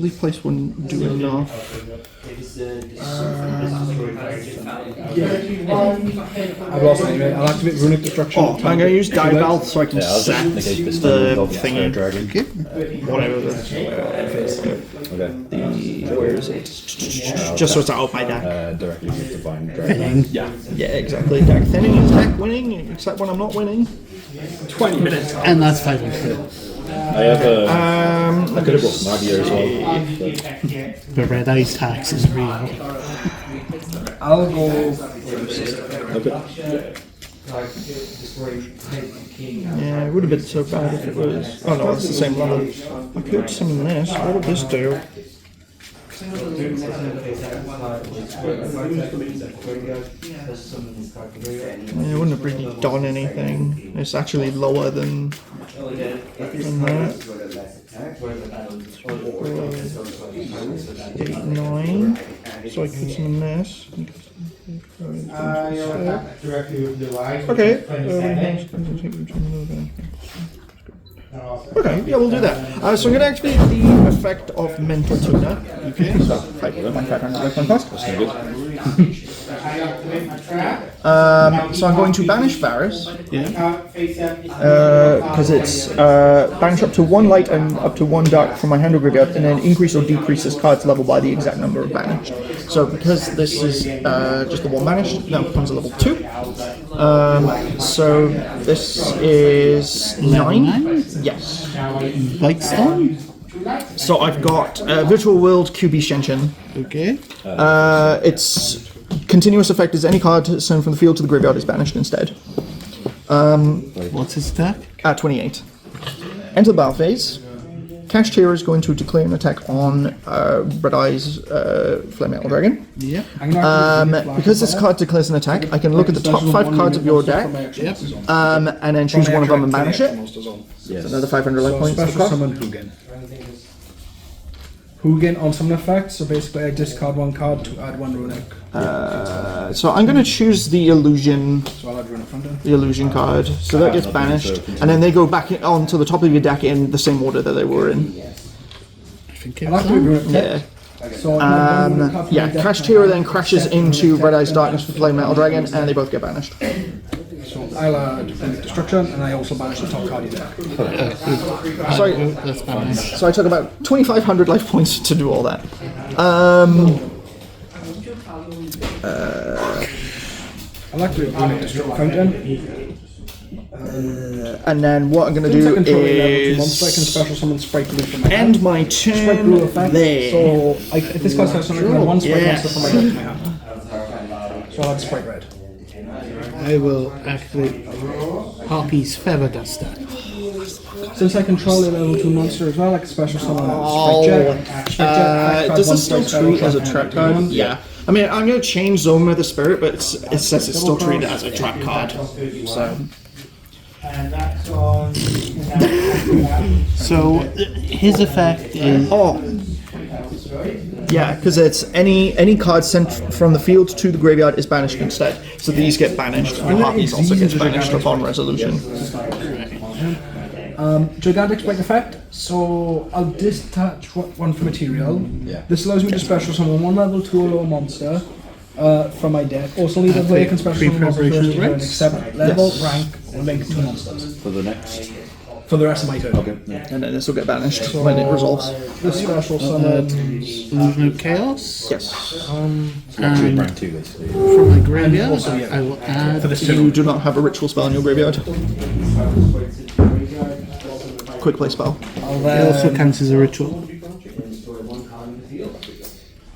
Leaf Place wouldn't do enough. 31. I've lost it anyway. I'll activate Runic Destruction. Oh, I'm gonna use Diabell so I can Yeah, I'll sack just negate this the time with thingy. Dragon. Whatever Okay. where is it? Just so it's out of my deck. Directly with Divine Dragon. Yeah, exactly. Deck thinning is deck winning, except when I'm not winning. 20 minutes. And that's 500. I have a. I could have brought Magia as well. The red ice tax is real. I'll go. Okay. Yeah, it would have been so bad if it was. Oh no, it's the same level. I could summon this. What would this do? It wouldn't have really done anything. It's actually lower than that. 8, 9. So I could summon this. Okay. Okay, yeah, we'll do that. So I'm going to activate the effect of Mental Tuner. Okay, so 500 cost. So I'm going to banish Varus. Because it's banish up to 1 light and up to 1 dark from my hand or graveyard, and then increase or decrease this card's level by the exact number of banished. So because this is just the 1 banished, now it becomes a level 2. So this is 9. Yes. Lightstone? So I've got Virtual World QB Shenshin. Okay. Its continuous effect is any card sent from the field to the graveyard is banished instead. What's his attack? At 28. Enter the battle phase. Cash Tier is going to declare an attack on Red Eye's Flame Metal Dragon. Yeah. Because this card declares an attack, I can look at the top 5 cards of your deck, and then choose one of them and banish it. So another 500 life points. Special summon Hugin. Hugin on summon effect, so basically I discard 1 card to add 1 runic. So I'm going to choose the illusion. So I'll add runic front end. The illusion card. So that gets banished, and then they go back onto the top of your deck in the same order that they were in. I think I'll have to do runic. Yeah. So Yeah, Crash Tier then crashes into Red Eye's Darkness for Flame Metal Dragon, and they both get banished. So I'll add Destruction, and I also banish the top card of your deck. So I took about 2,500 life points to do all that. I like to runic Destruction fountain. And then what I'm going to do is monster, I can special summon Sprite Blue from my hand. end my Sprite Blue turn effect. there. So if this card starts something, I can 1 Sprite monster from my deck to my hand. So I'll add Sprite Red. I will activate Harpy's Feather Duster. Since I control a level 2 monster as well, I can special summon Sprite Jet. Does it still treat as a trap card? Yeah. I mean, I'm going to change Zone with the Spirit, but it says it's still treated as a trap card. So. So his effect is yeah, because it's any card sent from the field to the graveyard is banished instead. So these get banished, and Harpies also gets banished upon resolution. Gigantic Sprite effect. So I'll detach 1 for material. This allows me to special summon 1 level 2 or lower monster from my deck. Also, leave a way I can special summon monsters first turn, except level, rank, or link to monsters. For the next. For the rest of my turn. Okay. Yeah. And then this will get banished when it resolves. This special summon. Illusion of Chaos. Yes. And Rank 2 basically. from my graveyard, I will add. For this You turn. do not have a ritual spell in your graveyard. Quick play spell. It also counts as a ritual.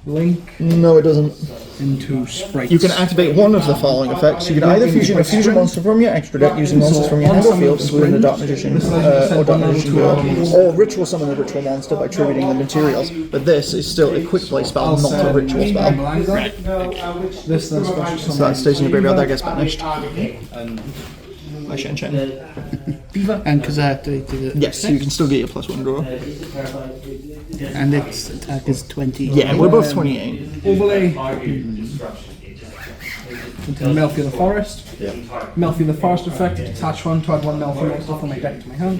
Link No, it doesn't. into Sprites. You can activate one of the following effects. You can either fusion a fusion monster from your extra deck using monsters from your hand or field, including the Dark Magician or Dark Magician Girl, or ritual summon a ritual monster by tributing the materials. But this is still a quick play spell, not a ritual spell. This then special So summon. that stays in your graveyard, that gets banished. By Shen Chen. And because I activated it. Yes, so you can still get your +1 draw. And its attack is 20. Yeah, we're both 28. Overlay into Melfi the Forest. Melfi the Forest effect, detach 1 to add 1 Melfi monster from my deck to my hand.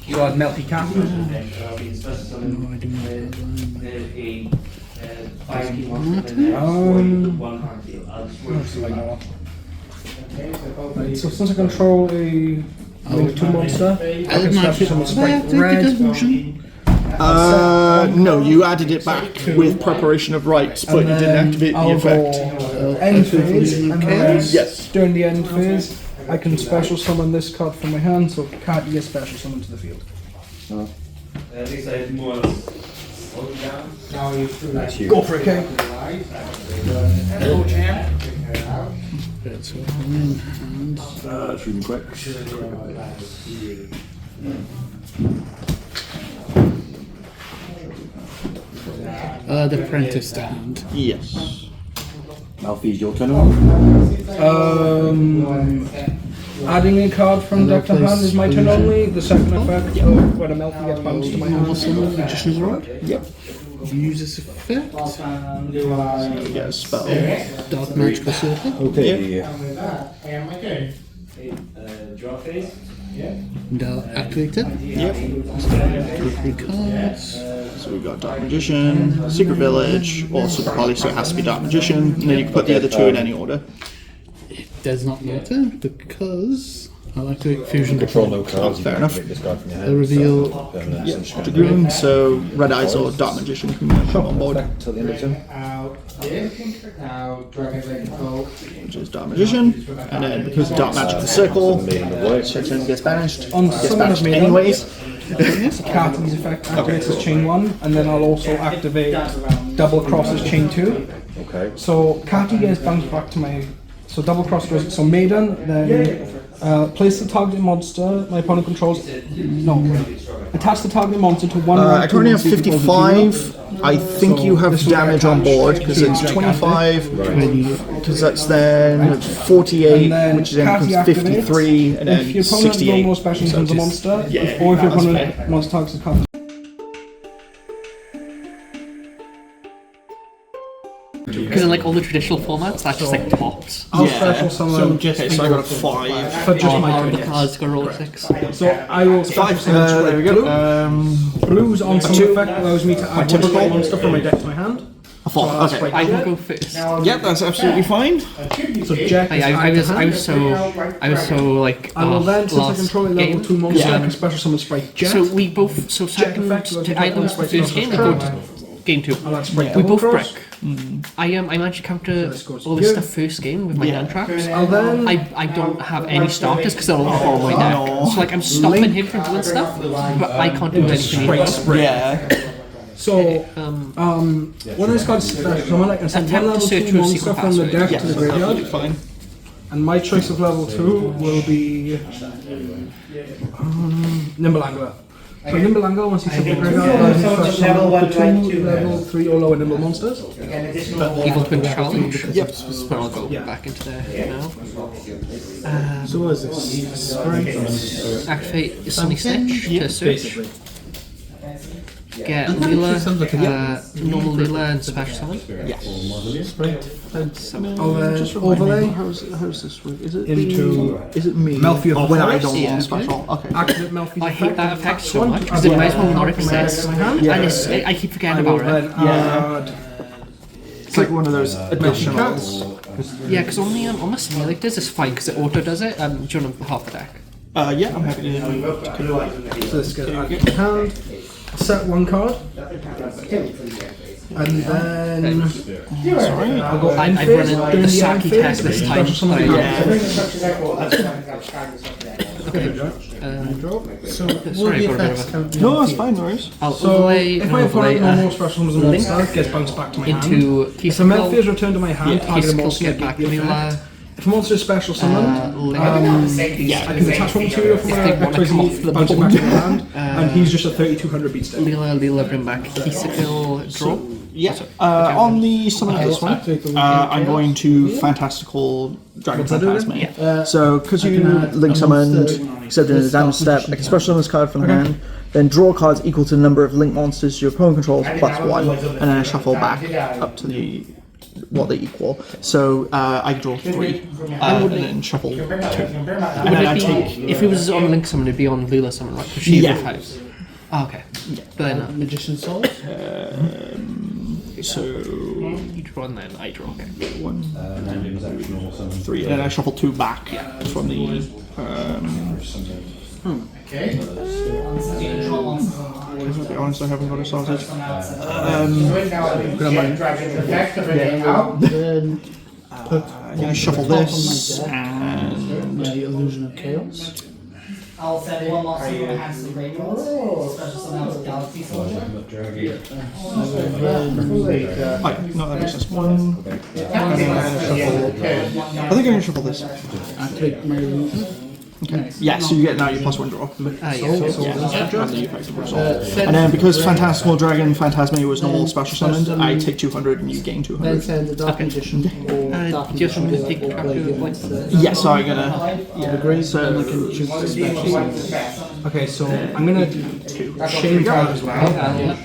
So add Melfi Cat. Right, so since I control a link 2 monster, I can special summon Sprite Red. No, you added it back with preparation of rites, but you didn't activate the effect. End phase, and then Yes. during the end phase, I can special summon this card from my hand, so it can't get special summoned to the field. Go for it, King. So I'm in hand. Shooting quick. The apprentice hand. Yes. Malfi, your turn. Adding a card from deck to hand is my turn only. The second effect of when a Melfi gets bounced to my hand. Summon Magician's Rod. Yep. Use this effect. You get a spell. Dark Magical Circle. Okay. Draw phase. And I'll activate it. Yep. Draw 3 cards. So we've got Dark Magician, Secret Village, or Super Poly, so it has to be Dark Magician, and then you can put the other two in any order. It does not matter because I'll activate Fusion Control Control. no cards. Fair enough. This card from your hand. I'll reveal Dragoon, so Red Eyes or Dark Magician can come on board, Till the end of turn. Now, Dragon's Lane Control. which is Dark Magician, and then because Dark Magical Circle, Shetshin gets banished, On gets summon of banished Maiden, anyways. Carty's effect activates as chain 1, and then I'll also activate double cross as chain 2. Okay. So Carty gets bounced back to my. So double cross goes. So Maiden, then place the target monster my opponent controls. No. Attach the target monster to one. I currently have 55. I think you have damage on board because it's 25. Because that's then 48, which is then becomes 53, and If your then opponent has no 68. more specials So than the just- monster, yeah, or if your that's opponent fair. monster targets a card. Because in like all the traditional formats, that's just like tops. I'll Yeah. special summon Okay, so I got a 5. for just my All turn. the cards got roll 6. So I will special summon There we straight go. blue. Blues on some effect allows me to add one straight monster from my deck to my hand. A 4. Okay. I will go first. Yep, that's absolutely fine. So Jack is I was hand. so like I will then, since I last control a level game. 2 monster, I can special summon Sprite Jet. So we both second effect, I lost the first game. I go to game 2. I'll add Sprite We double both cross. brick. I managed to counter goes all to this you. stuff first game with my hand traps. I'll then I don't have any starters because they're all from my deck. So like I'm stopping him from doing stuff, but I can't do anything. either. Yeah. So, when this card's special summon, I can send one Attempt to level search 2 your monster secret from the password. deck to the graveyard. Fine. And my choice of level 2 will be Nimble Angler. So Nimble Angler, once he's in the graveyard, allows me to special summon up to 2 level 3 or lower Nimble monsters. Evil Twin Challenge. Yep. So I'll go back into there now. So what is this? Activate Sunny Stitch to search. Get Leela, normal Leela and special summon. I'll overlay How's this work? Is it into Is it me? Melfi of when I Forest? don't Yeah. want special. Okay. activate Melfi's I hate that effect so much because I'll it might as well add not one from my deck access, to my hand. and I keep I forgetting will about it. then add It's like one of those additionals. Yeah, because on the simulators it's fine because it auto does it. Do you want to half the deck? Yeah, I'm happy to. So this gets added to hand. Set one card. And then I'll go I've end run phase. in During the the end Saki phase, test this special time. summon but So Sorry, what the got a bit effects of count? No, that's fine, no worries. I'll So overlay if and my overlay opponent no more special summons than link monster, gets bounced back to my hand. into If Keys a Melfi is returned to my hand, target a skills monster get and back negate the Leela. effect. If a monster is special summoned, Link. I can attach one material from my If they want to come off XYZ, the bounce it board. back to my hand, and he's just a 3200 beat stick. Leela, bring back Keesicle, draw. Yeah. On the summon of this one, I'm going to Fantastical Dragon Phantasme. So, because you link summoned, except in the damage step, I can special summon this card from the hand, then draw cards equal to the number of link monsters your opponent controls plus 1, and then I shuffle back up to the what they equal. So I draw 3, and then shuffle 2. And then I take. If it was on Link Summon, it'd be on Leela Summon, right? Because she Yeah. house. Oh, okay. But then Magician's Soul? So you draw and then I draw. Okay. 1, 3, and then I shuffle 2 back from the. To be honest, I haven't got it sorted. I'm going to shuffle this and The Illusion of Chaos. I'll send one monster from my hand to the graveyard. Special summon out of Galaxy Soldier. no, that makes sense. 1. And then I'm going to shuffle. I think I'm going to shuffle this. Activate my illusion. Okay. Yeah, so you get now your +1 draw. Yeah. And then because Phantastical Dragon Phantasme was normal special summoned, I take 200 and you gain 200. Then the Dark Magician. Do you have something to take back to like? Yes, so I'm gonna. Yeah, so Okay, so I'm gonna chain card as well.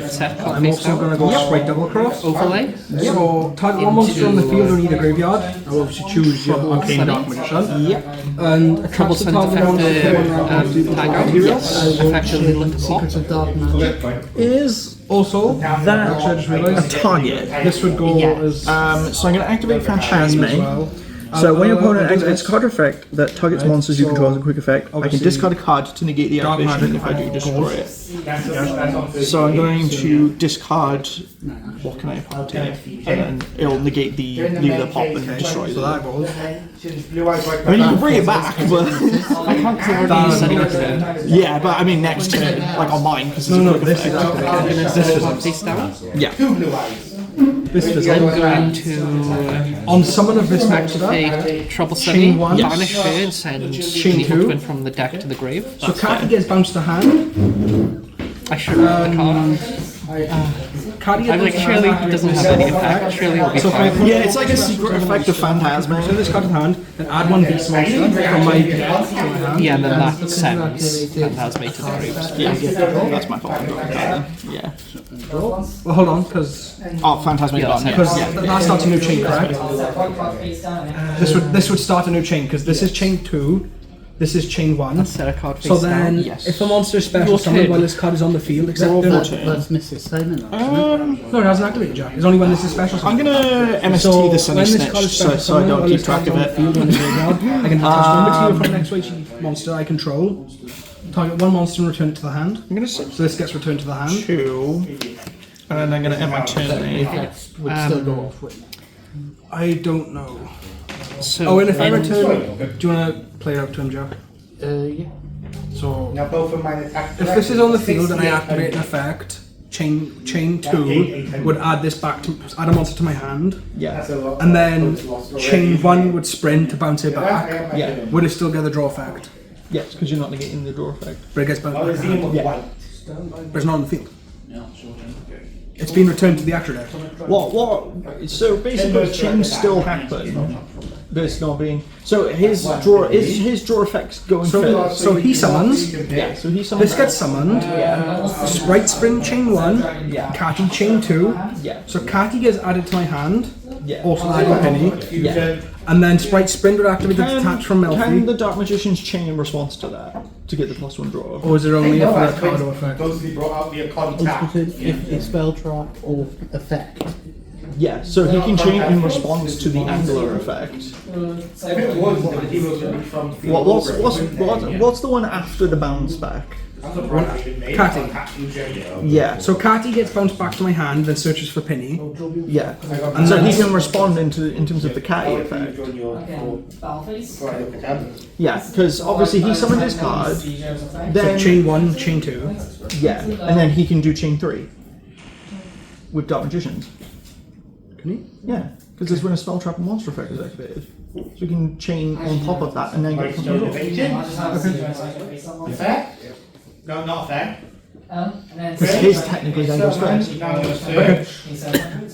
Set card I'm face also down. gonna go straight double cross. Overlay. So target one monster on the field or need a graveyard. I will obviously choose your Arcane Dark Magician. Yep. And Trouble attach the send target effect tiger. Yes. Effectively lift the plot. Secrets of Dark Magic. Is also That actually I just realised a target. this would go as So I'm gonna activate chain Phantasme. as well. So when your opponent we'll do activates a this. card effect that targets monsters you control as a quick effect, I can obviously discard a card to negate the Dark activation Magic if I do destroy it. So I'm going to discard. What can I pop in? And then it'll negate the leave the pop and destroy So the. that goes. I mean, you can bring it back, but I can't because I already used it. yeah, but I mean next turn, like on mine, because it's a quick this effect. is This is face down. Yeah. this is I'm going to on summon of this monster. activate Trouble Chain Study, one. banish her, and send Chain an evil two. twin from the deck to the grave. So Catty gets bounced to hand. I should have the card. Catty I'm like, surely it doesn't have any impact. Surely it'll be So if I fine. put Yeah, it's like a secret effect of so Phantasme. this card in hand, then add one beast monster from my deck to my hand. Yeah, and then that sends Phantasme to the graves. Yeah, that's my fault. Yeah. Well, hold on, because Oh, Phantasme gone. Yeah. that starts a new chain, correct? This would start a new chain because this is chain 2. This is chain 1. Set a card face So then, down. Yes. if a monster is special Your summoned turn. while this card is on the field, except Roll no, for turn. That's Mrs. Simon. it hasn't activated yet. It's only when this is special I'm summoned. gonna MST So the Sunny when this card is Snitch special so I summoned don't while keep this track card of is on the it. field or in the graveyard, I can attach one material from the next way monster I control. Target one monster and return it to the hand. I'm gonna set So this gets returned to the hand. 2, and then I'm gonna end my turn. Would still go off with. I don't know. So Oh, and if I end- return, do you want to play it out to him, Joe? Yeah. So Now both of mine attack. if this is on the field and I activate an effect, chain 2 would add this back to add a monster to my hand, Yeah. and then chain 1 would sprint to bounce it back. Yeah. Would it still get the draw effect? Yes, because you're not negating the draw effect. But it gets bounced back to the hand. Yeah. But it's not on the field. It's been returned to the actor deck. What? So basically, chains still happen, but it's not being. So his draw effects going first. So he summons. Yeah. So he summons. This gets summoned. Sprite Sprint chain 1. Yeah. Catty chain 2. Yeah. So Catty gets added to my hand. Yeah. Also adding Penny. Yeah. And then Sprite Sprint would activate the detach from Can Melfi. the Dark Magician's chain in response to that to get the +1 draw? Or is there only a third card or effect? Those who brought out the contact. If a spell trap or effect. Yeah. So he can chain in response to the Angler effect. If it was, then the heroes would be from the field. What's the one after the bounce back? Catty. Yeah. So Catty gets bounced back to my hand, then searches for Penny. Yeah. And so he can respond in terms of the catty effect. Yeah, because obviously he summoned his card, So then chain 1, chain 2. yeah, and then he can do chain 3 with Dark Magicians. Can he? Yeah, because that's when a spell trap and monster effect is activated. So you can chain on top of that and then get +1 draw. Fair? No, not fair. Because his technically then goes first. Okay.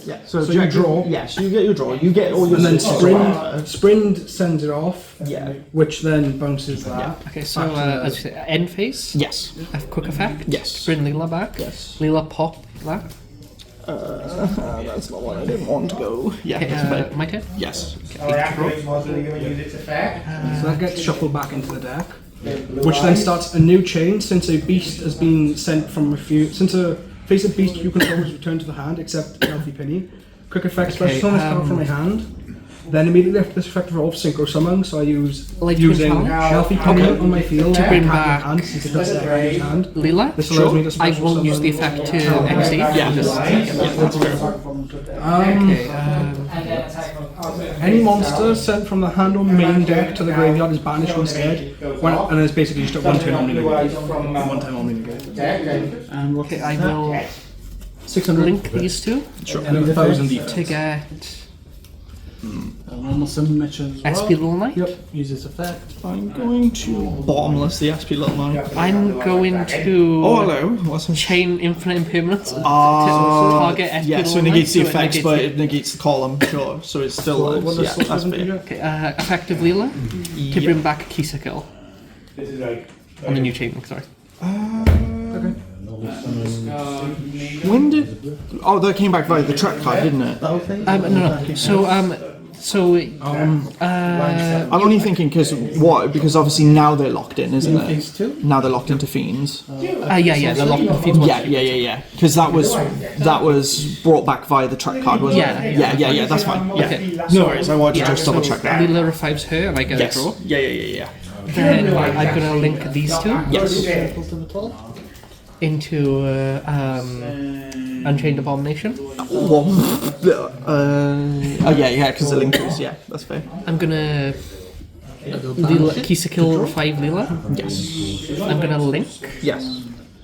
Yeah, so So you draw. Yeah, so you get your draw. You get all your. And then spells. Sprint sends it off. Yeah. Which then bounces that. Okay, so as you say, end phase. Yes. A quick effect. Yes. Bring Leela back. Yes. Leela pop that. That's not what I didn't want to go. Yeah. Okay, that's fine. my turn. Yes. So I activate module, you're going to use it to fair. So that gets shuffled back into the deck. Which then starts a new chain since a beast has been sent from a few. Since a face of beast you control is returned to the hand, except Healthy Penny. Quick effect, special summon this card from my hand. Then immediately after this effect revolves synchro summon, so I use Like using twin challenge? Healthy Penny on my field To bring and back hand since it does that in hand. Leela. This allows me to I special will summon. use the effect to exceed. Yeah, that's fair. Okay. Any monster sent from the hand or main deck to the graveyard is banished instead, and it's basically just a one turn only negate. One time only negate. And what's Okay, I will 600 link these two and 1,000 each. to get Normal summon Mitchell as well. SP Little Knight. Yep. Use this effect. I'm going to bottomless the SP Little Knight. I'm going to. Oh, hello. What's this? Chain Infinite Impermanence. Target SP yeah, Little so it negates the Knight, so effects, but it negates the column, sure. So it's still lives. Yeah, that's fair. Okay, effective Leela to bring back Kisa Kill. This is right. On the new chain link, sorry. When did? Oh, that came back via the track card, didn't it? No. I'm only thinking because obviously now they're locked in, isn't it? Now they're locked into fiends. Yeah, they're locked into fiends. Yeah. Because that was brought back via the track card, wasn't it? Yeah. That's fine. Yeah. Okay. No worries. I wanted to just double check that. Leela revives her, and I get a draw. Yeah. Then I'm gonna link these two. Yes. Into Unchained Abomination. Yeah, because the link is, that's fair. I'm gonna Kisa Kill revive Leela. Yes. I'm gonna link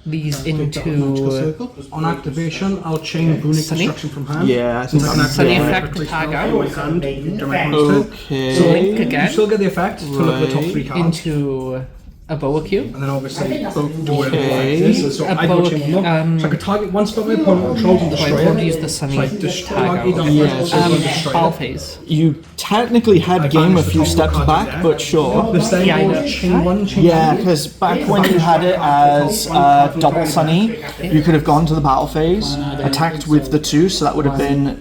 these into On activation, I'll chain Runic Sunny? Destruction from hand. Yeah, I think that's Sunny fair. effect tag out. My hand, to my monster. Okay. So link You again still get the effect to look at the top 3 cards. into a Boa Q. And then obviously do it Okay. like this. So I go chain one up. So I could target one spot my opponent controls and destroy I want to it. use the Sunny Like destroy tag it. out. Battle phase. You technically had game a few steps back, but sure. This thing Yeah, I know. will chain one, chain Yeah, two. because back when you had it as double Sunny, you could have gone to the battle phase, attacked with the 2, so that would have been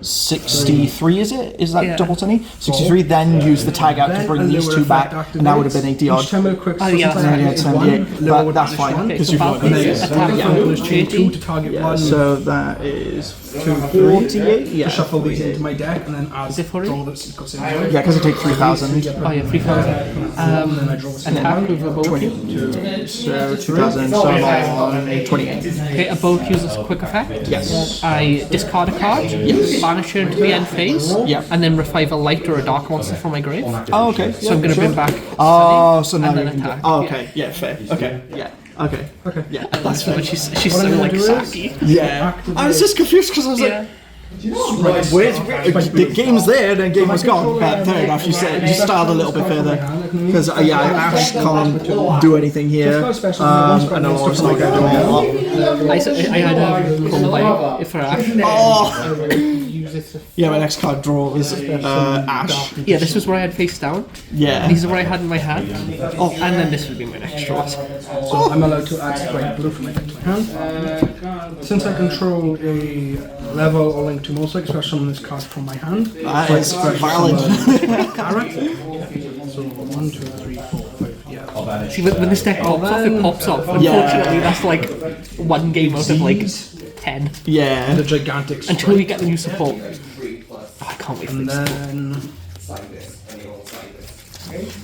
63, is it? Is that Yeah. double Sunny? 63, then use the tag out to bring these 2 back, and that would have been 80 odd. Each time with a quick Oh, yeah. switch, I Yeah, hit 78, one, but lower that's this fine, one. because So you've battle got phase these. attack Yeah, from chain 2 to 30. target Yeah, one. so that is 48. Yeah. Shuffle these into my deck and then add Is it 40? draw that's got in. Yeah, because I take 3,000. Oh yeah, 3,000. Then I draw a Attack with a Boa Q. 20. So 2,000, so I'm on 28. Okay, a Boa Q is a quick effect. Yes. I discard a card, banish her into the end phase, Yeah. and then revive a light or a dark monster from my grave. Oh, okay. So I'm going to bring back Oh, so now and you then can attack. Oh, okay. Yeah, fair. Okay. Yeah. Okay. Okay. That's what she's so I'm gonna like do is- Saki. Yeah. I was just confused because I was like, where's the game's there, then game was gone. But fair enough, you said you started a little bit further because Ash can't do anything here, and I'm also not going to do a lot. I had a combine for Ash. Oh. Yeah, my next card draw is Ash. Yeah, this was where I had face down. Yeah. These are where I had in my hand. Oh, and then this would be my next draw. So I'm allowed to add white blue from my deck to my hand. Since I control a level or link to most like special summon this card from my hand. That So I is special valid. summon Carrot. So 1, 2, 3, 4, 5. Yeah. See, when this deck pops off, it pops off. Unfortunately, that's like one game out of like 10. Yeah. And a gigantic Until we get the new support. Oh, I can't wait for And this. then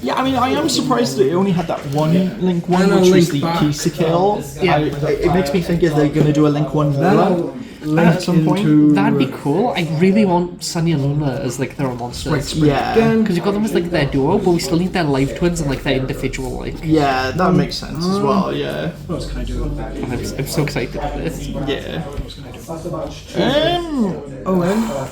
Yeah, I mean, I am surprised that it only had that one link one, And a which was link the back. Kisa Kill. Yeah. It makes me think if they're going to do a link one then I'll Lila link at some point. into That'd be cool. I really want Sunny and Luna as like their monsters. Yeah. Because you've got them as like their duo, but we still need their live twins and like their individual like. Yeah, that makes sense as well, yeah. What else can I do? I'm so excited for this. Yeah. Oh,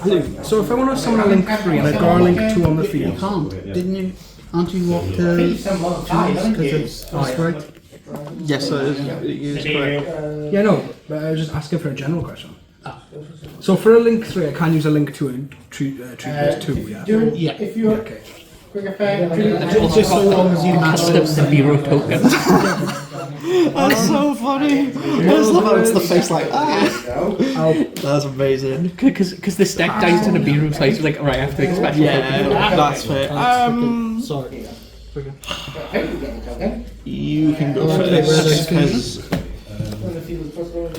then. So if I want to summon a link 3 and I draw a link 2 on the field. Can't, didn't you? Aren't you locked to because it's right? Yes, so it is correct. Yeah, no, but I was just asking for a general question. So for a link 3, I can use a link 2 and treat as 2, yeah? Yeah. If you Okay. quick effect, It's just so long as you custom Nibiru token. That's so funny. I just love how it's the face like, That's amazing. Because this deck dies to Nibiru, so it's like, right, I have to make special Yeah, token. that's fair. Sorry. You can go first, because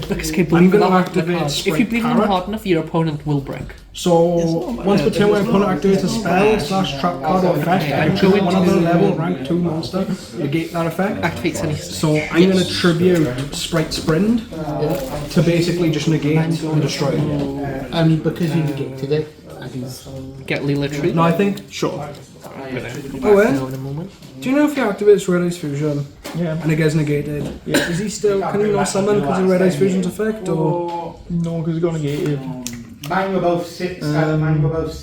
Because okay, believe it or gonna not, activate if you Sprite believe in them Carrot. hard enough, your opponent will break. So once per turn, when my opponent activates a spell / trap card or effect, I can trigger one other level rank 2 monster, negate that effect. Activate Sunny. So I'm going to tribute Sprite Sprint to basically just negate and destroy it. because you negated it, I can Get Leela Tree. No, I think. sure. Oh, eh? in a moment. Do you know if he activates Red Ice Fusion and it gets negated? Yeah. Is he still? Can he not summon because of Red Ice Fusion's effect or? No, because it's going to get you. mine were both 6, mine were both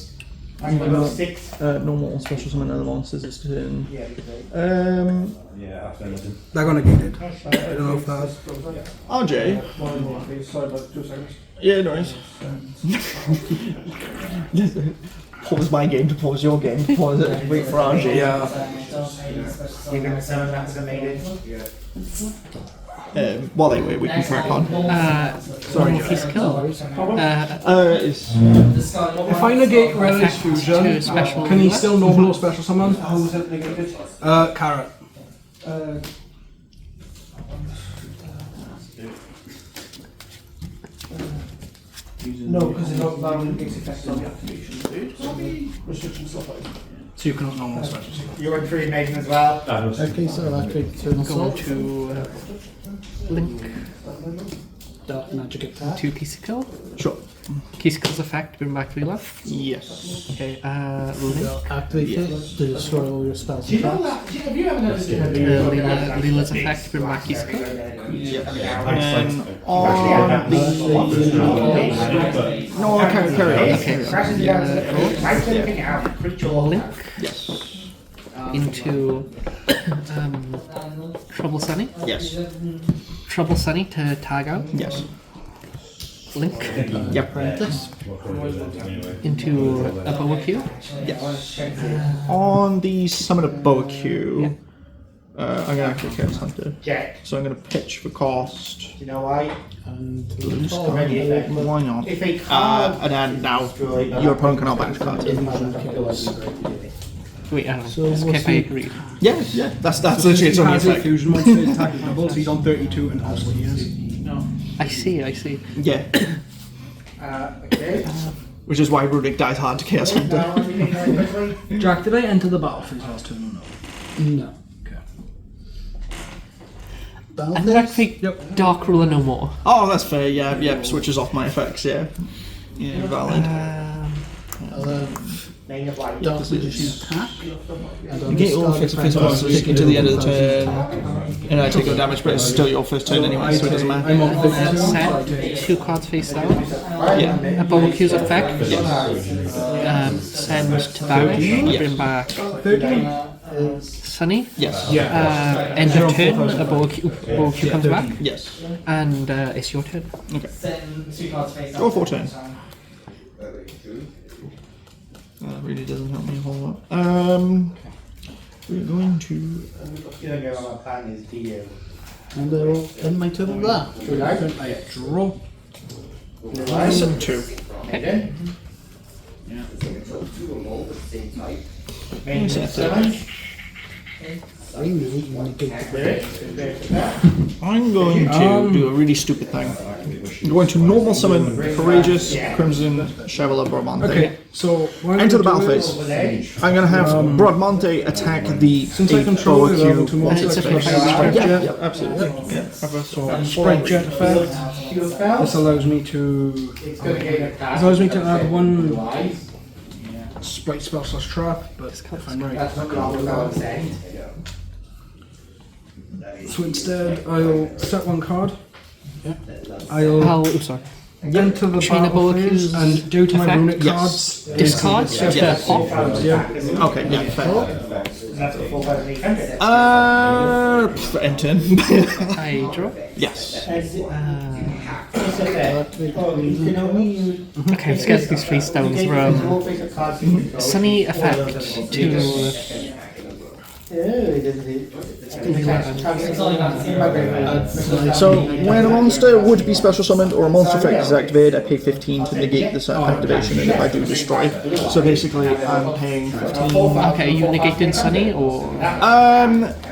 Normal special summon other monsters this turn. They're gonna get it. I don't know if that's. RJ. Yeah, nice. Pause my game to pause your game. Pause it. Wait for RJ. Yeah. While they wait, we can crack on. Sorry, physical. If I negate Relish Fusion, can he still normal or special summon? Carrot. No, because it's not valid its effect on the activation. So you cannot normal special summon. You're on 3 Megan as well. Okay, so I'll activate the turn Go assault. to Link. Dark magic attack. 2 physical. Sure. Physical's effect, bring back 3 left. Yes. Okay, Link. Activate it to destroy all your spells and traps. Lila's effect, bring back physical. And on the... No, carry on. Link. Yes. Into Trouble Sunny. Yes. Trouble Sunny to tag out. Yes. Link. Yep. Apprentice. Into a Boa Q. Yes. On the summon of Boa Q, I'm going to activate Chaos Hunter. So I'm going to pitch for cost. Do you know why? And Lose card. Why not? And then now your opponent cannot banish cards. Wait, I don't So know. what's Okay, if I the- agree. Yeah. That's literally its only Has a effect. fusion monster attack level, so he's on 32 and also he is. I see. Yeah. Okay. Which is why Runic dies hard to Chaos Hunter. Jack, did I enter the battle for his last turn or no? No. Okay. I'm gonna activate Dark Ruler no more. Oh, that's fair. Yeah. Switches off my effects. Yeah. Yeah, valid. Dark magician attack. You get all face monsters into the end of the turn, and I take no damage, but it's still your first turn anyway, so it doesn't matter. I'm on 32. Set 2 cards face down. Yeah. A Boa Q's effect. Send to banish. Bring back Sunny. Yes. End of turn. A Boa Q comes back. Yes. And it's your turn. Okay. Draw 4 turns. That really doesn't help me a whole lot. We're going to... And I will end my turn with that. I draw. Set 2. Okay. Set 7. I really negate the break. I'm going to do a really stupid thing. I'm going to normal summon Courageous Crimson Chevalier Bradmonte. Okay, so Enter the battle phase. I'm going to have Bradmonte attack the since I control Boa it, Q. I'll to It's okay. Yeah, absolutely. Yeah. So Sprite Jet effect. This allows me to add 1 Sprite spell / trap, but if I'm right. So instead, I'll set 1 card. I'll Sorry. enter the Chain of battle Boa phase Q's and due to my effect? runic Yes. cards, Discard. Yeah. Pop. Okay, yeah, fair. End turn. I draw. Yes. Okay, let's get these face downs from Sunny effect to So, when a monster would be special summoned or a monster effect is activated, I pay 15 to negate this activation, and if I do, destroy. So basically, I'm paying 15. Okay, are you negating Sunny or?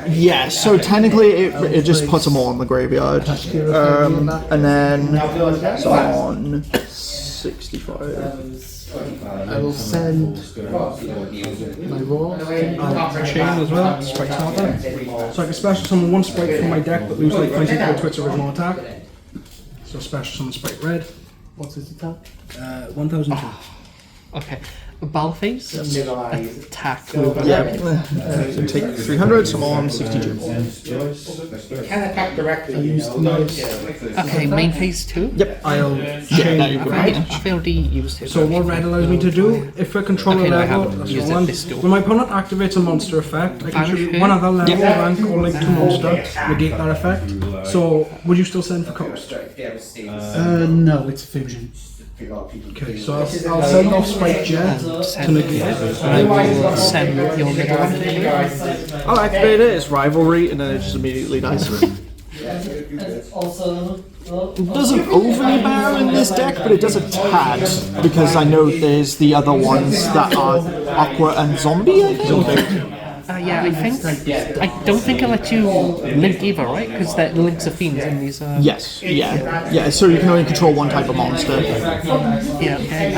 Yeah, so technically it just puts them all in the graveyard. And then it's on 65. I will send my raw. chain as well, Sprite Smarter. So I can special summon 1 Sprite from my deck but lose like 20 to its original attack. So special summon Sprite Red. What's his attack? 1002. Okay. battle phase. Attack with So take 300, so I'm on 62. Can attack directly. Okay, main phase 2. Yep. I'll Yeah, change. now you've got I've already used it. So what red allows me to do, if I control Okay, a no, I level, haven't that's used one. it this duel. When my opponent activates a monster effect, I can Banish choose her. one other level, Yep. rank, or link to monster, negate that effect. So, would you still send for cost? No, it's fusion. Okay, so I'll send off Spike Jet to negate it. I will send your little one in here. I'll activate it, it's rivalry, and then it just immediately dies. It doesn't overly matter in this deck, but it does a tad, because I know there's the other ones that are Aqua and Zombie, I think. Yeah, I don't think I let you link either, right? Because the links are fiends in these. Yes, yeah, so you can only control one type of monster. Yeah, okay.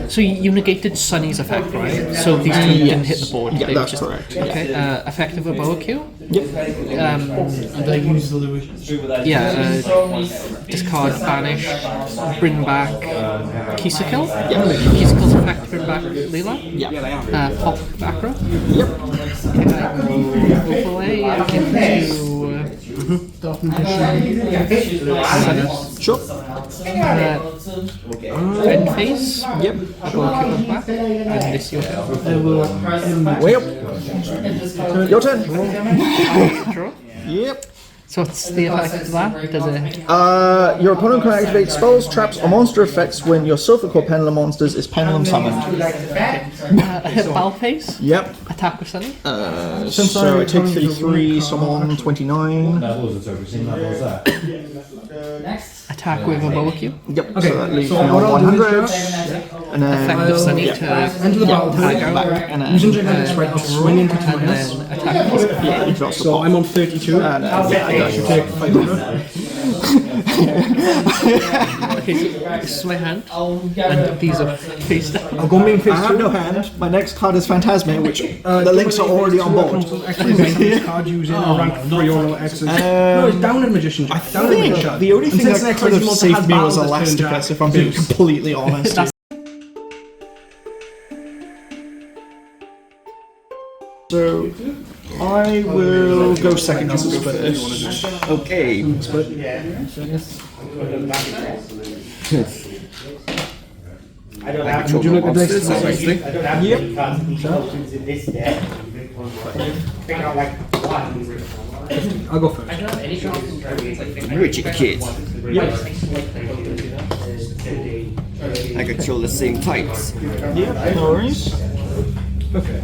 So you negated Sunny's effect, right? So these two didn't hit the board. Yeah, they that's just, correct. Okay, effective Boa Q. Yep. They use the discard, banish, bring back Kisakill. Yeah. Kisakill's effect, bring back Leela. Yeah. Pop Acro. Yep. Okay, I will overlay into Sure. end phase. Yep. Boa Q back. And this your Way up. Your turn. draw. Yep. So what's the effect of that? Does it? Your opponent can activate spells, traps, or monster effects when your Silver Core Pendulum monsters is pendulum summoned. Battle phase? Yep. Attack with Sunny? So I take 33, summon 29. Attack with a Boa Q? Yep. Okay, So that leaves so me what on I'll do is 100. just And then Effect of Sunny to enter the battle phase, back. And using then Gigantic Sprite, I'll swing into and minus. then attack with yeah, you drop the So pop. I'm on 32. And I should take 500. Okay, so this is my hand. And these are face down. I'll go main phase I have 2. no hand. My next card is Phantasme, which the links are already on board. Actually, main card using a rank 3 or lower X's. No, it's down in Magician. I think the only thing that could have saved me was Elasticus, if I'm being completely honest. So I will go second just to split this. Okay. I don't I have control the monsters, obviously. yep. Options in this deck. Pick out like one. I'll go first. Richard Kid. I control the same types. Yeah, no worries. Okay.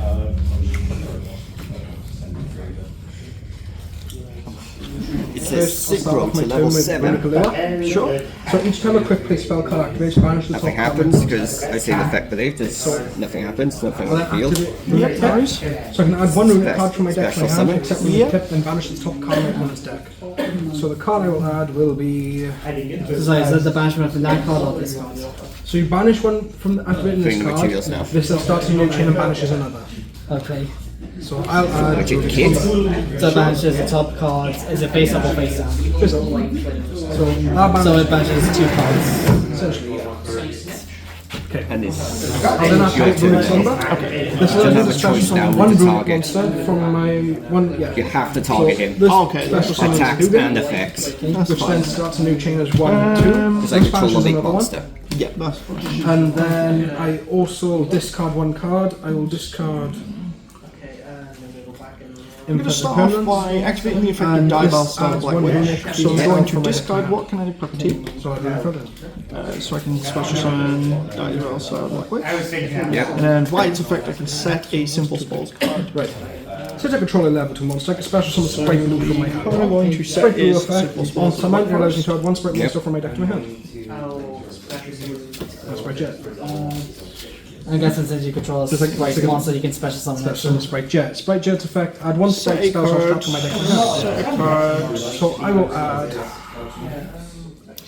It says Synchro to level 7. Sure. So each time a quick play spell card activates, banish the top Nothing happens because I say the effect beneath. Nothing happens, nothing on the field. Yep, no worries. So I can add one root card from my deck to my Special hand, summon. except when it's tipped, and banish the top card of my opponent's deck. So the card I will add will be... Sorry, is that the banishment from that card or this card? So you banish one from activating this Putting the card, materials now. this starts a new chain and banishes another. Okay. So I'll add... Richard Kid. So banishes the top cards. Is it face up or face down? Face up. So I'll So banish... it banishes 2 cards. Essentially, yeah. And it's I'll then activate Runic Slumber. Okay. This will have do a the special choice now summon with one the Runic target. monster from my... one. Yeah. You have to target him. This Okay, special summon Attacks is Hugin, and effects. which then starts a new chain as 1 and 2. Because I This control the banishes link another one. monster. Yeah, that's fine. And then I also discard one card. I will discard... I'm going to start off by activating the effect of Diabell Star Black Witch. So I'm going to discard what can I do? Property. So I'll do it. So I can special summon Diabell Star Black Witch. Yeah. And then via its effect I can set a simple spells card. Right. Since I control a level 2 monster, I can special summon Sprite Blue from my hand. What I'm going to set Sprite Blue is effect simple on spells summon card. allows me to add one Sprite Yep. monster from my deck to my hand. That's Sprite Jet. I guess since you control a Just like- Sprite like a- monster, you can special summon Special it. summon Sprite Jet. Sprite Jet's effect, add one Set Sprite a spell card. strap to my deck to my hand. Set a card. So I will add...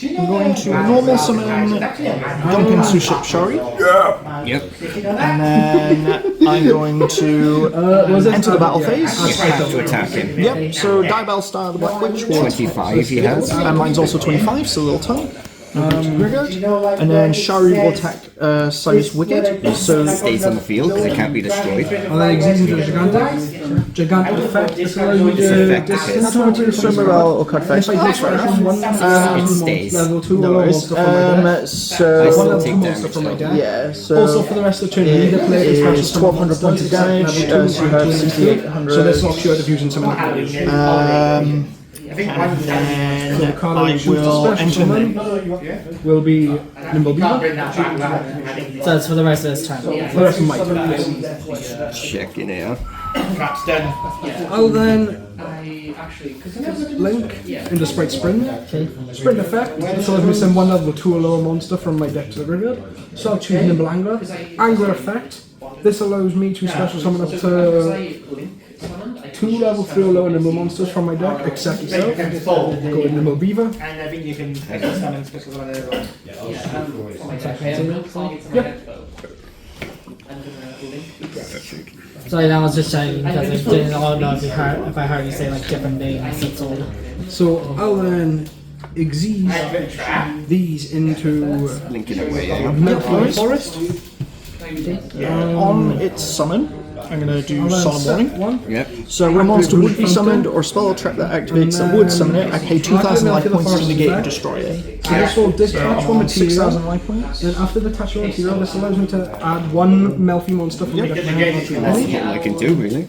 I'm going to normal summon Duncan Suship Shari. Yep. And then I'm going to enter the battle phase. You have to attack him. Yep, so Diabell Star the Black Witch will 25 he has. and mine's also 25, so a little tiny. And then Shari will attack Cyrus Wicked. So Stays on the field because it can't be destroyed. And then Exceeds into a gigantic effect. This allows me to Swimmerell or card effect. It stays. Level 2 No or worries. monster from my deck. So I still Level take 2 monster damage from my though. deck. yeah, so Also for the rest of the turn, you it either play a is 1200 points of damage. So you have 6800. So this locks you out of using some of the And then the card I I choose to will special enter them. summon will be Nimble Beaver. So it's for the rest of this turn. For the rest of my turn. Check it out. I'll then link into Sprite Sprint. Sprint effect. So allows me to send one level 2 or lower monster from my deck to the graveyard. So I'll choose Nimble Angler. Angler effect. This allows me to special summon up to 2 level 3 or lower Nimble monsters from my deck, except itself. Go with Nimble Beaver. And I think you can summon special summon everyone. Sorry, that was just checking because I didn't know if I heard you say like different names. That's all. So I'll then exceed these into Linking away. Yeah. Melflower Forest. On its summon, I'm going to do Solemn Warning. Yep. So when a monster would be summoned or spell or trap that activates that would summon it, I pay 2,000 life points to negate and destroy it. This will dispatch one material. 6,000 life points. Then after the attach one material, this allows me to add one Melfi monster from the deck. That's all I can do really.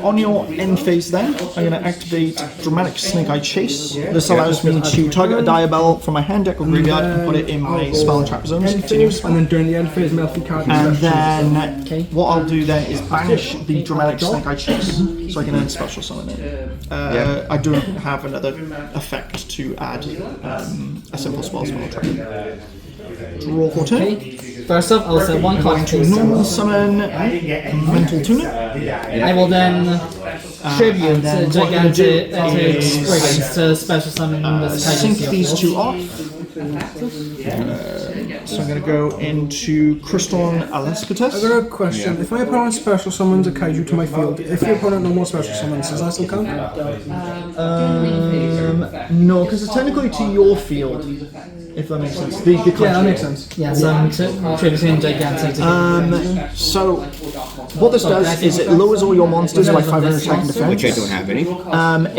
On your end phase then, I'm going to activate Dramatic Snake Eye Chase. This allows me to target a Diabell from my hand deck or graveyard and put it in my spell and trap zones. And then during the end phase, Melfi card. And then what I'll do then is banish the Dramatic Snake Eye Chase, so I can then special summon it. I don't have another effect to add a simple spell trap. Draw 14. First up, I'll set one card To normal summon Mental Tuna. I will then tribute to Gigantic Spriggans to special summon this Sync Kaiju these Field. two off. So I'm going to go into Crystalline Alescatus. I've got a question. If my opponent special summons a kaiju to my field, if your opponent no more special summons, does that still count? No, because it's technically to your field, if that makes sense. The Yeah, that makes sense. Yeah, so I'm tributing Gigantic to So what this does is it lowers all your monsters by 500 attack and defense. Which I don't have any.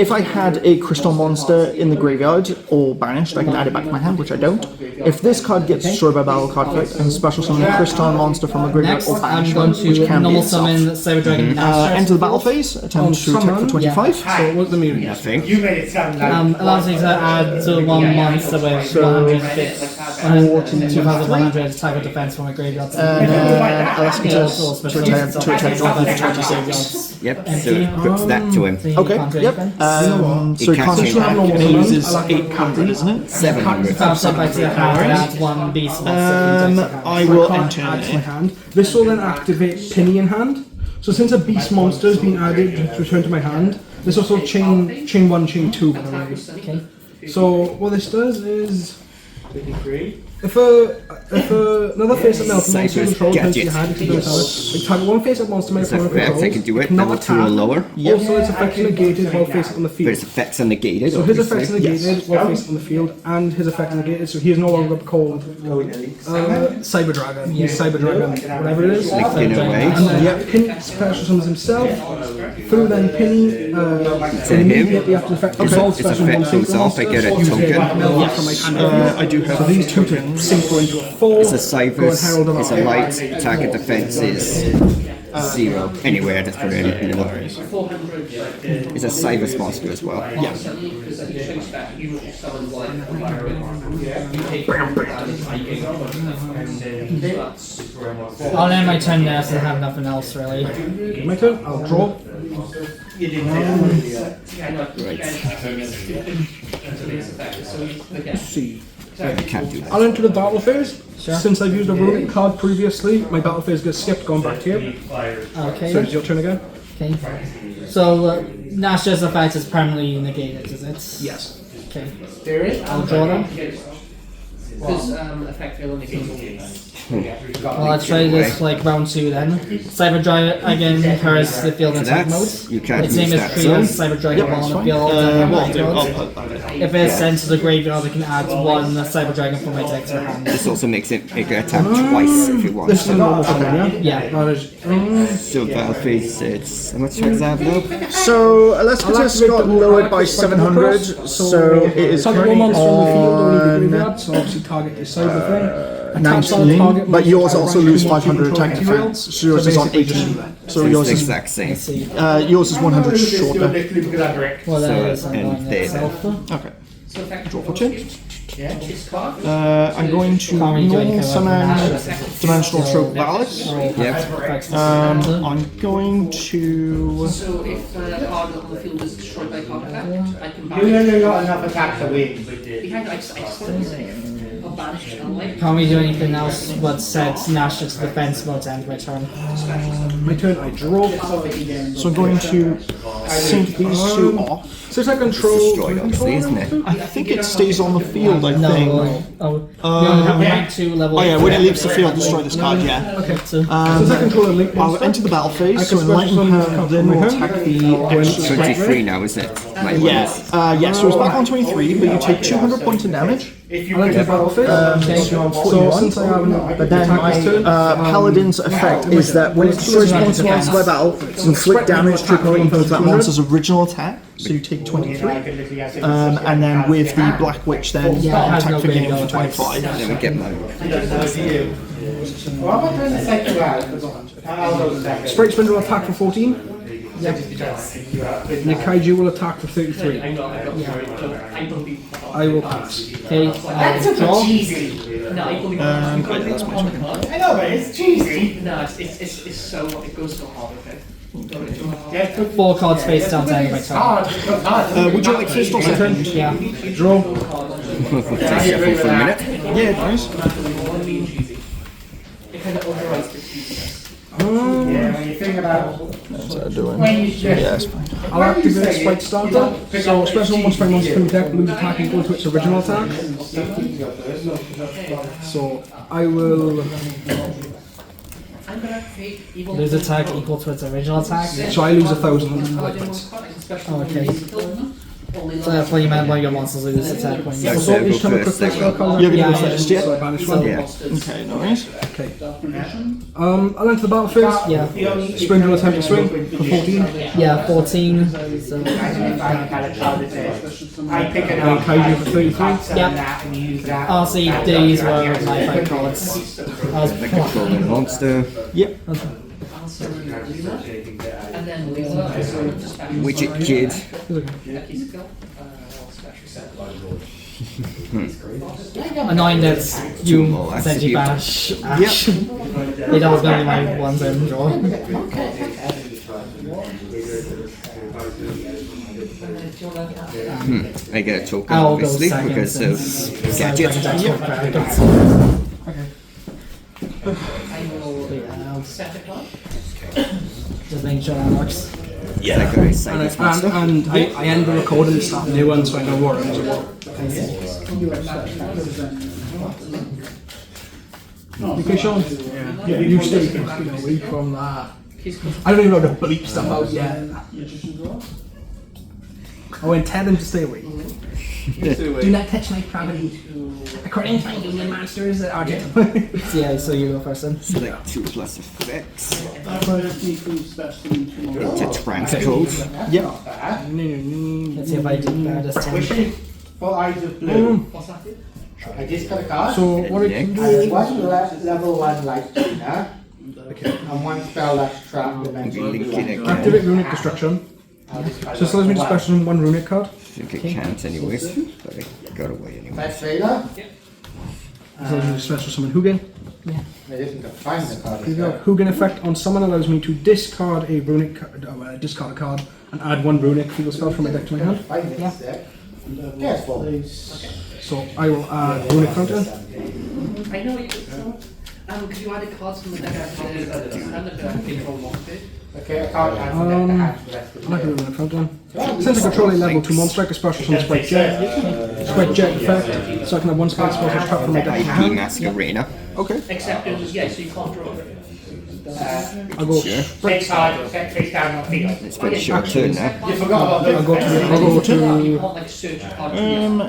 If I had a crystal monster in the graveyard or banished, I can add it back to my hand, which I don't. If this card gets destroyed by battle card effect, I can special summon a crystal monster from a graveyard Next, or I'm banish going one, which to can be normal itself. summon Cyber Dragon Master. Enter the battle phase, attempt to attack for 25. So what's the meaning? Nothing. Allows me to add to one monster with 100 hits, 2,100 attack or defense from a graveyard. And then Alescatus to attack directly for 26. Yep. So it puts that to him. Okay, yep. So He can't change Constitution that. and he uses 800, isn't it? 700. Back to the hand and add one beast monster. I will Add enter to my hand. This will then activate Penny in hand. So since a beast monster has been added to return to my hand, this also chain 1, chain 2 by the way. Okay. So what this does is if another face-up monster you control turns to your hand, you can target one face-up monster my opponent controls. I can do it. Cannot Level 2 or attack. lower. Also, its effects are negated while face-up on the But field. its effects are negated. So his obviously. effects are negated while face on the field, and his effects are negated, so he is no longer called Cyber Dragon. He's Cyber Dragon, whatever it is. Linking away. And then Penny special summons himself. Through then Penny, immediately after the effect, His all effect special comes off, I get a use token. from my hand. I do have So these two to sync into a 4. It's a Go and herald them Cybers, it's a out. light, attack and defense is 0. Anywhere, just put it in the worries. It's a Cybers monster as well. Yeah. I'll end my turn there so I have nothing else really. My turn, I'll draw. See. I can't do that. I'll enter the battle phase. Since I've used a ruling card previously, my battle phase gets skipped, going back to you. Okay. So it's your turn again. Okay. So Nash's effect is permanently negated, is it? Yes. Okay. There is. I'll draw them. Because effect will negate. Well, let's try this like round 2 then. Cyber Dragon again enters the field in attack mode. You can't Its use name is that Priya's zone. Cyber Dragon Ball in the field. If it's sent to the graveyard, I can add 1 Cyber Dragon from my deck to my hand. This also makes it attack twice if you want. This is a normal thing, Yeah. So Valface, it's how much does that have now? So Elasticus got lowered by 700, so it is Target currently one monster on the field, only the on graveyard, so obviously target is cyber thing. 19, but yours also lose 500 attack defense, so yours is on 18. So It's yours the is exact same. yours is 100 shorter. Well, that So, is and unlike they- itself. Okay. Draw for 2. I'm going to normal summon Dimensional Trope Ballad. I'm going to. So if a card on the field is destroyed by a card effect, I can You only got enough attack to win. Behind, I just want to say, I'll banish Sunlight. Can't we do anything else but set Nash to defense mode to end my turn? My turn, I draw. So I'm going to sink these 2 off. Since I control. Destroyed, obviously, isn't it? I think it stays on the field, I No. think. You only have rank 2 level. Oh yeah, when it leaves the field, destroy this card, yeah. Okay. Since I control a link I'll monster, enter the battle phase, I so can Enlighten special her, summon then we'll from attack her. the extra 23 now, is it? My Yeah, so it's back on 23, but you take 200 points of damage. I'll enter the battle phase. So since I have But then attack this turn, Paladin's effect is that when it destroys one monster by battle, inflict damage to equal to that monster's original attack, so you take 23. And then with the Black Witch, then attack for gain for 25. Then we get mine. Well, I'm not trying to set you out. Sprite Spindle will attack for 14. Yep. The Kaiju will attack for 33. I will pass. Okay, That's I'll a draw. cheesy. No, I believe That's my turn. I know, but it's cheesy. No, it's so, it goes so hard with it. 4 cards face down to end my turn. Would you like first or second? Yeah. Draw. Shuffle for a minute. Yeah, nice. It kind of overrides the cheesiness. Yeah, when you think about What's that doing? when you just Yeah, it's fine. I'll activate Sprite Starter. So special once my monster from the deck lose attack equal to its original attack. So I will. I'm gonna create evil. Lose attack equal to its original attack. So I lose 1,000 life points. Oh, okay. So that's what you meant by your monsters lose attack when you. So Each go time a first, crystal then spell go. comes You're gonna out, go first, yeah? so I banish one. Yeah. Okay, nice. Okay. I'll enter the battle phase. Yeah. Spindle will attempt to swing for 14. Yeah, 14. So. I pick it And up. Kaiju for 33. Yep. And use that. Oh, see, these were my 5 cards. I was. I control the monster. Yep. And then Lisa. Widget Kid. Annoying that you more said you execute. bash Ash. They don't gonna be my ones I draw. I get a token, I'll go obviously, second because of since Gadget. Just make sure that works. Yeah, that guy is And, Cyber's monster. I end the recording and start a new one so I know what runs are what. Because Sean, you stay fucking away from that. I don't even know how to bleep stuff out yet. I went tell them to stay away. Do not touch my property. According to my human monsters that are Yeah, so you go first then. Select 2 plus effects. Into transcode. Yep. Let's see if I do that this time. Wishing for eyes of blue. I discard a card. So what I can do One level 1 light cleaner. And one spell that's trapped eventually. activate runic destruction. So this allows me to special summon 1 runic card. I think it can't anyways, but it got away anyway. Best trailer. This allows me to special summon Hugin. It isn't to find the card. Here we go. Hugin effect on summon allows me to discard a runic discard a card and add 1 runic field spell from my deck to my hand. Find it instead. Yes, well. So I will add runic fountain. I know you. Because you added cards from the deck after the control monster. Okay, I can't answer that. I like a runic fountain. Since I control a level 2 monster, I can special summon Sprite Jet. Sprite Jet effect, so I can have one spell special trap from my deck. IP Mask Arena. Okay. Except it was, yes, you can't draw it. I'll go Face card, face down on field. It's pretty short turn now. You forgot about I'll go to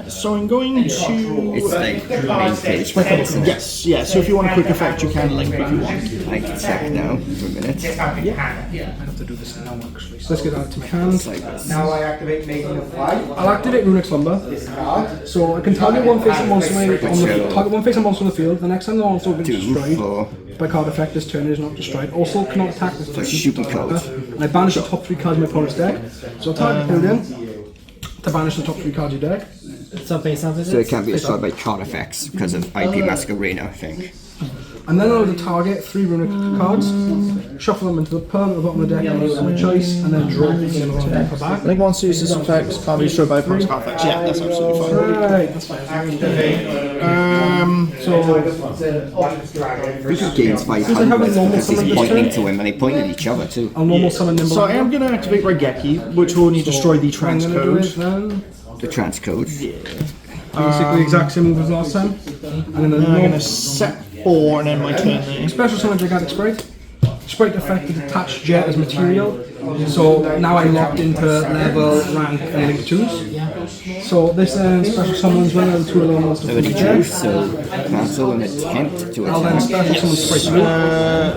So I'm going to. It's like main page. Yes, yeah. So if you want a quick effect, you can link if you want. I can check now for a minute. I have to do this now actually. So let's get that to my hand. Now I activate Making a Fly. I'll activate Runic Slumber. So I can target one face and monster on the target one face and monster on the field. The next time the monster will be destroyed by card effect this turn is not destroyed. Also cannot attack this turn. Shooting code. And I banish the top 3 cards of my opponent's deck. So I'll target Pillion to banish the top 3 cards of your deck. So face up, is So it can't be destroyed by card effects because of IP Mask Arena, I think. And then I'll target 3 runic cards, shuffle them into the pile at the bottom of the deck of my choice, and then draw them into the deck for back. I think once uses effects can't be destroyed by opponent's card effects. Yeah, that's absolutely fine. Right, that's fine. He gains 500 because he's pointing to him and they point at each other too. I'll normal summon Nimble. So I am going to activate Raigeki, which will only destroy the transcode. The transcode? Yeah. Basically exact same move as last time. And then I'm going to set 4 and end my turn there. Special summon Gigantic Sprite. Sprite effect is attached jet as material. So now I'm locked into level, rank, and link 2s. So this special summons one of the 2 alone monsters. Already drew, so cancel an attempt to I'll then attack. special summon Sprite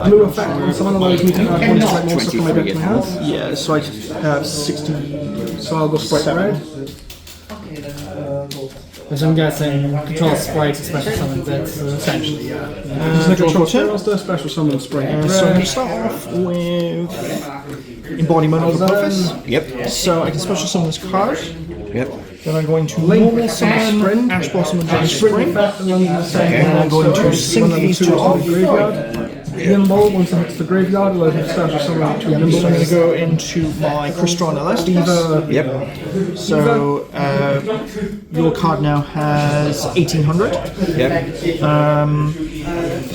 Blue. Blue effect on someone allows me to add one Sprite monster from my deck to my hand. Yeah, so I have 60. So I'll go Sprite Red. Which I'm guessing controls Sprite to special summon bits. Essentially, yeah. Just like a control monster, special summon Sprite. So I'm going to start off with Embodiment of the Preface. Yep. So I can special summon this card. Yep. Then I'm going to normal summon Ash Blossom and Dragon Spring. And I'm going to sink these 2 off. Nimble, once it hits the graveyard, allows me to special summon 2 Nimble. So I'm going to go into my Crystron Elasticus. Yep. So your card now has 1800. Yep.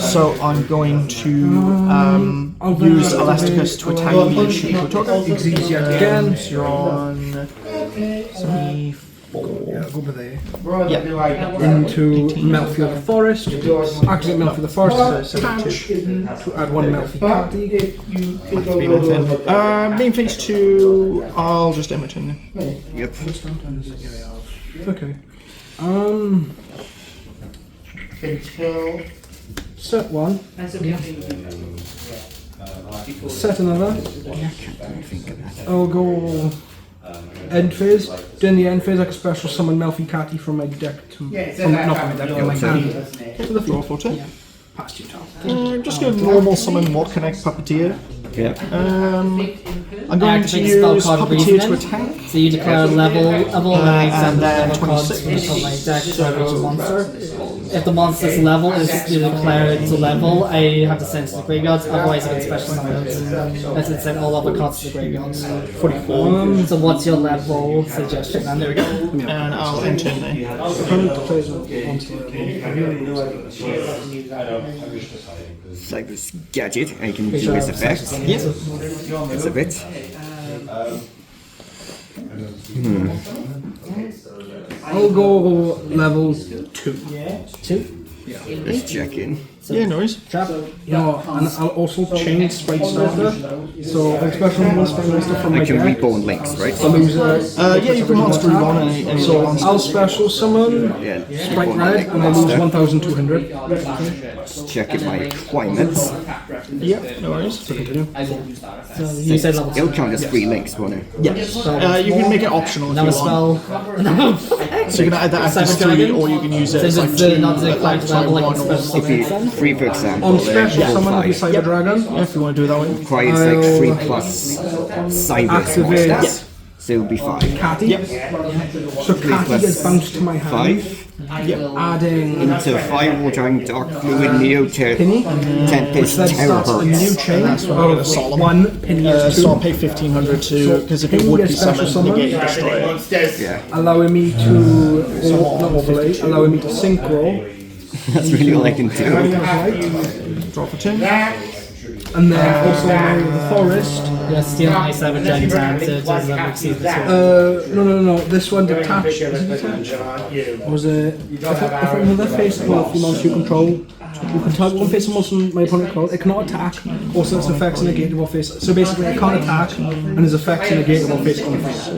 So I'm going to use Elasticus to attack the Shiko Toga. Exceeds yet again. So you're on 74. Yeah, go over there. Yeah. Into Melfield the Forest. Activate Melfield the Forest. Attach to add 1 Melfield. Main phase 2, I'll just end my turn. Yep. Okay. Set 1. Set another. I'll go end phase. During the end phase, I can special summon Melfikati from my deck to not from my deck, from my hand to the floor for turn. Past you, Tom. I'm just going to normal summon What Connect Puppeteer. Yep. I'm going to Activate use spell card Puppeteer to Reasoning. attack. So you declare level of all and then cards 26. from my deck to a monster. If the monster's level is you declare it to level, I have to send it to the graveyard. Otherwise, I can special summon it. I can send all other cards to the graveyard. 44. So what's your level suggestion? And there we go. And I'll enter in there. Cyber's gadget, I can do his effect. Yeah. It's a bit. I'll go level 2. 2? Let's check in. Yeah, no worries. No, and I'll also change Sprite Starter. So I special one Sprite Monster from my I can deck. reborn links, right? I'll lose yeah, you can monster reborn any I'll special summon Sprite Red and I lose 1,200. Let's check in my requirements. Yeah, no worries. So you said level 2. It'll count as 3 links, won't it? Yeah. You can make it optional if Now you a spell. want. So you can add that as 3 or you can use it Since as like it's 2. not declared level, like one, special If you summon. 3, for example, On special then summon of the 5. Cyber Dragon. Yeah, if you want to do it that way. Requires like 3 plus cyber Activate. monsters. So it'll be 5. Catty. So Catty gets bounced to my hand. 5. Adding Into Firewall Dragon, Dark Fluid, Neo Tempest, that starts a new Terahertz. chain of Solemn. 1 penny is 2. So I'll pay 1500 to, because if it would be summoned, negate and destroy it. Yeah. Allowing me to not overlay, allowing me to synchro. That's really all I can do. Draw for 10. And then also the forest. Yeah, steal my Cyber Dragon tab to level exceed this one. No. This one detached. Was it detached? Was it? If another face of a few monsters you control, you can target one face of monster my opponent controls. It cannot attack. Also, its effects negate one face. So basically, it can't attack, and its effects negate one face on the face.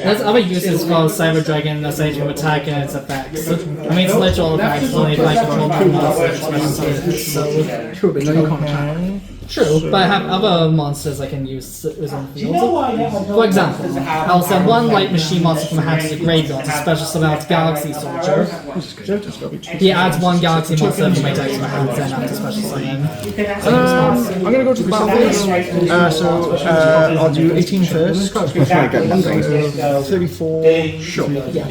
There's other uses for Cyber Dragon aside from attack and its effects. I mean, it's literal effects. It's only if I control two monsters. So true, but now you can't attack. True, but I have other monsters I can use his own field. For example, I'll send one light machine monster from my hand to the graveyard to special summon out Galaxy Soldier. He adds one Galaxy monster from my deck to my hand and after special summon. I'm gonna go to the battle phase. So I'll do 18 first. 34. Sure. Yeah.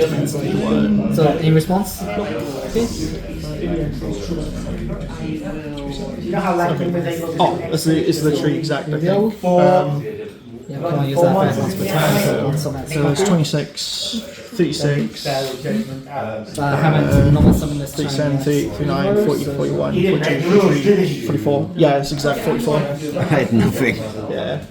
So, any response? Oh, it's literally exact, I think. Yeah, come on, use that first once per turn. So it's 26, 36, haven't normal summon this 37, 30, 39, 40, 41, 42, 43, 44. Yeah, it's exact 44. I had nothing. Yeah.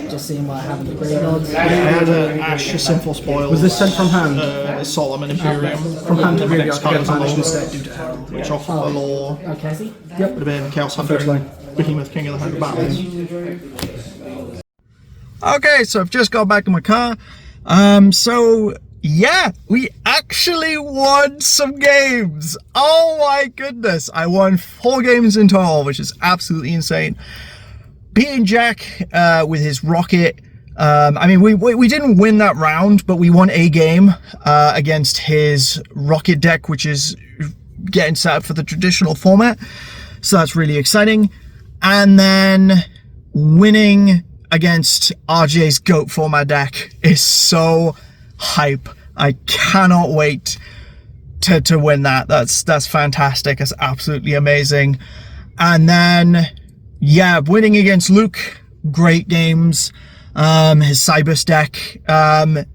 Just seeing what I have in the graveyard. I had an Ash, a Sinful Spoils. Was this sent from hand? Solemn and Imperium. From hand to graveyard, Cards banished Law, instead due to Herald. which off the law Okay, see? Yep. would have been Chaos Hunter, Behemoth, King of the Hundred Battles. Okay, so I've just got back in my car. So yeah, we actually won some games. Oh my goodness, I won 4 games in total, which is absolutely insane. Beating Jack with his rocket. I mean, we didn't win that round, but we won a game against his rocket deck, which is getting set up for the traditional format. So that's really exciting. And then winning against RJ's GOAT format deck is so hype. I cannot wait to win that. That's fantastic. That's absolutely amazing. And then, yeah, winning against Luke, great games. His Cybus deck,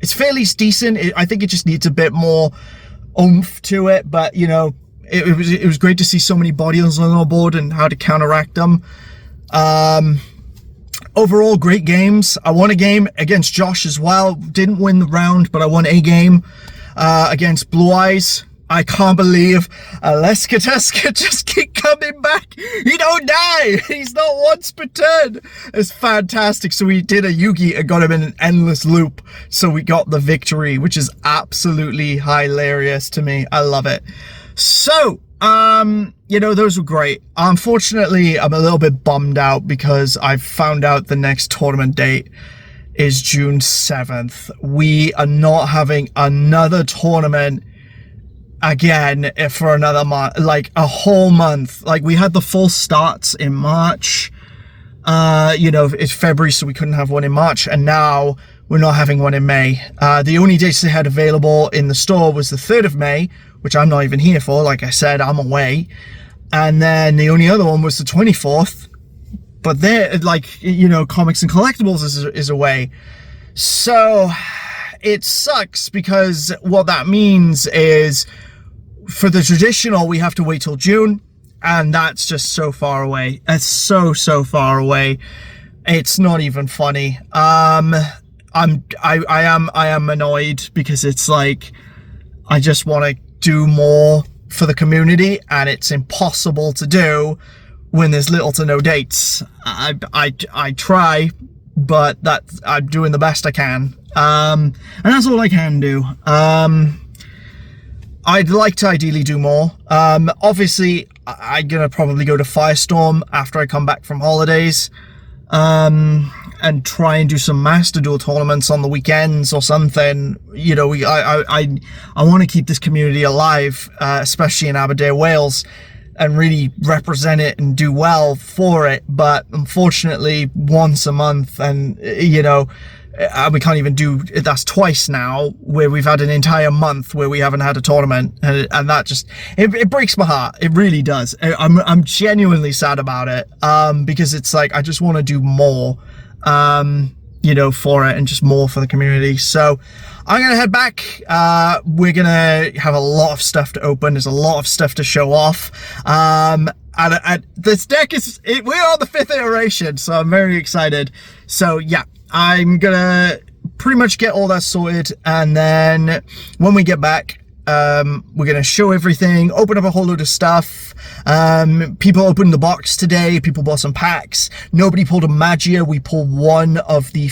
it's fairly decent. I think it just needs a bit more oomph to it, but you know, it was great to see so many bodies on the board and how to counteract them. Overall, great games. I won a game against Josh as well. Didn't win the round, but I won a game against Blue Eyes. I can't believe Aleska Tuska just keep coming back. He don't die. He's not once per turn. It's fantastic. So we did a Yugi and got him in an endless loop. So we got the victory, which is absolutely hilarious to me. I love it. So, you know, those were great. Unfortunately, I'm a little bit bummed out because I found out the next tournament date is June 7th. We are not having another tournament again for another month, like a whole month. Like we had the full starts in March, you know, it's February, so we couldn't have one in March, and now we're not having one in May. The only dates they had available in the store was the 3rd of May, which I'm not even here for. Like I said, I'm away. And then the only other one was the 24th, but they're like, you know, Comics and Collectibles is away. So it sucks because what that means is for the traditional, we have to wait till June, and that's just so far away. It's so far away. It's not even funny. I am annoyed because it's like I just want to do more for the community, and it's impossible to do when there's little to no dates. I try, but I'm doing the best I can, and that's all I can do. I'd like to ideally do more. Obviously, I'm gonna probably go to Firestorm after I come back from holidays, and try and do some Master Duel tournaments on the weekends or something. You know, I want to keep this community alive, especially in Aberdare, Wales, and really represent it and do well for it. But unfortunately, once a month, and you know, we can't even do that's twice now, where we've had an entire month where we haven't had a tournament, and that just it breaks my heart. It really does. I'm genuinely sad about it, because it's like I just want to do more, you know, for it, and just more for the community. So I'm gonna head back. We're gonna have a lot of stuff to open. There's a lot of stuff to show off, and this deck we're on the 5th iteration, so I'm very excited. So yeah, I'm gonna pretty much get all that sorted, and then when we get back, we're gonna show everything, open up a whole load of stuff. People opened the box today, people bought some packs. Nobody pulled a Magia, we pulled one of the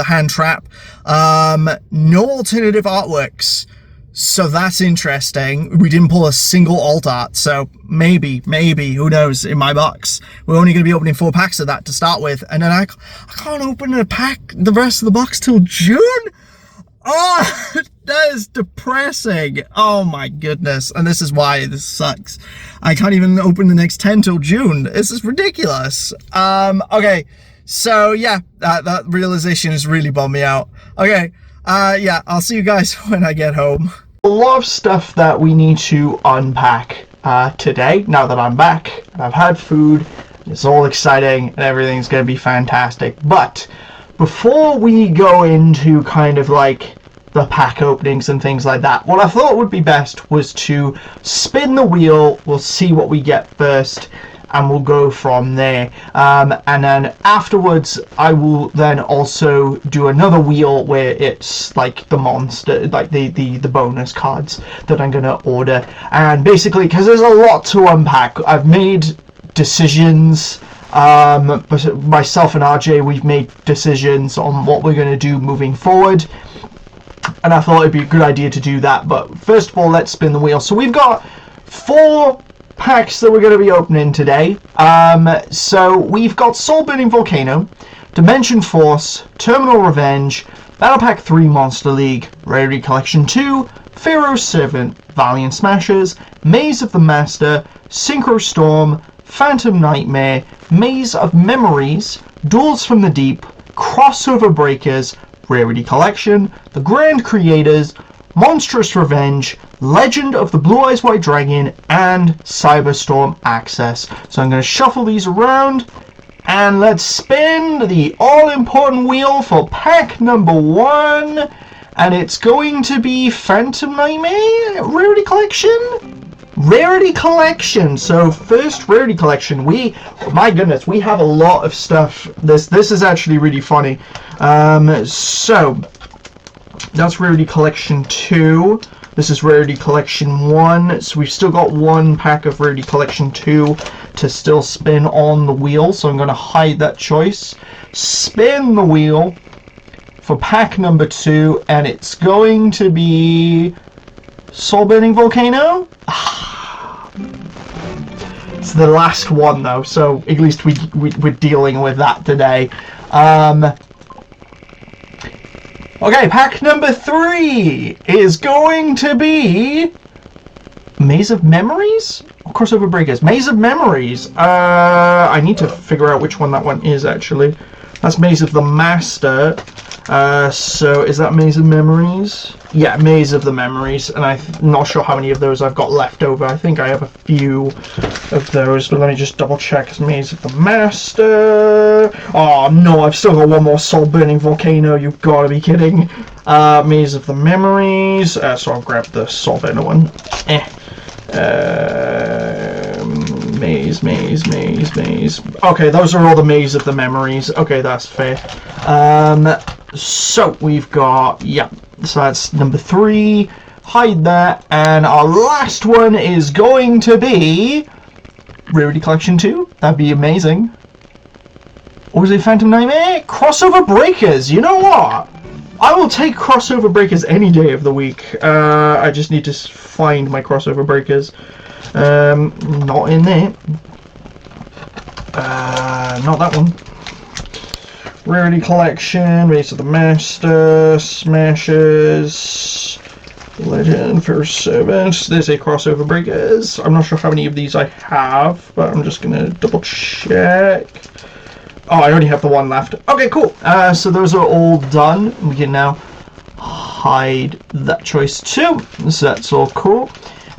hand trap. No alternative artworks, so that's interesting. We didn't pull a single alt art, so maybe, who knows, in my box. We're only going to be opening 4 packs of that to start with, and then I can't open the rest of the box till June? Oh, that is depressing. Oh my goodness. And this is why this sucks. I can't even open the next 10 till June. This is ridiculous. Okay. So yeah, that realization has really bummed me out. Okay. Yeah, I'll see you guys when I get home. A lot of stuff that we need to unpack today, now that I'm back. I've had food. It's all exciting and everything's going to be fantastic. But before we go into kind of like the pack openings and things like that, what I thought would be best was to spin the wheel. We'll see what we get first, and we'll go from there. And then afterwards, I will then also do another wheel where it's like the monster, like the bonus cards that I'm gonna order. And basically, because there's a lot to unpack, I've made decisions. Myself and RJ, we've made decisions on what we're gonna do moving forward. And I thought it'd be a good idea to do that. But first of all, let's spin the wheel. So we've got 4 packs that we're going to be opening today. So we've got Soul Burning Volcano, Dimension Force, Terminal Revenge, Battle Pack 3 Monster League, Rarity Collection 2, Pharaoh's Servant, Valiant Smashers, Maze of the Master, Synchro Storm, Phantom Nightmare, Maze of Memories, Duels from the Deep, Crossover Breakers, Rarity Collection, The Grand Creators, Monstrous Revenge, Legend of the Blue Eyes White Dragon, and Cyberstorm Access. So I'm going to shuffle these around, and let's spin the all-important wheel for pack number 1, and it's going to be Phantom Nightmare Rarity Collection? Rarity Collection. So first Rarity Collection, my goodness, we have a lot of stuff. This is actually really funny. So that's Rarity Collection 2. This is Rarity Collection 1. So we've still got 1 pack of Rarity Collection 2 to still spin on the wheel. So I'm going to hide that choice. Spin the wheel for pack number 2, and it's going to be Soul Burning Volcano. It's the last one though, so at least we're dealing with that today. Okay, pack number 3 is going to be Maze of Memories? Or Crossover Breakers? Maze of Memories. I need to figure out which one that one is actually. That's Maze of the Master. So is that Maze of Memories? Yeah, Maze of the Memories, and I'm not sure how many of those I've got left over. I think I have a few of those, but let me just double check. It's Maze of the Master. Oh no, I've still got one more Soul Burning Volcano. You've got to be kidding. Maze of the Memories. So I'll grab the Soul Burner one. Maze. Okay, those are all the Maze of the Memories. Okay, that's fair. So we've got, yeah, so that's number 3. Hide that, and our last one is going to be Rarity Collection 2. That'd be amazing. Or is it Phantom Nightmare? Crossover Breakers. You know what? I will take Crossover Breakers any day of the week. I just need to find my Crossover Breakers. Not in there. Not that one. Rarity Collection, Maze of the Master, Smashers, Legend, First Servant. There's a Crossover Breakers. I'm not sure how many of these I have, but I'm just gonna double check. Oh, I only have the one left. Okay, cool. So those are all done. We can now hide that choice too. So that's all cool.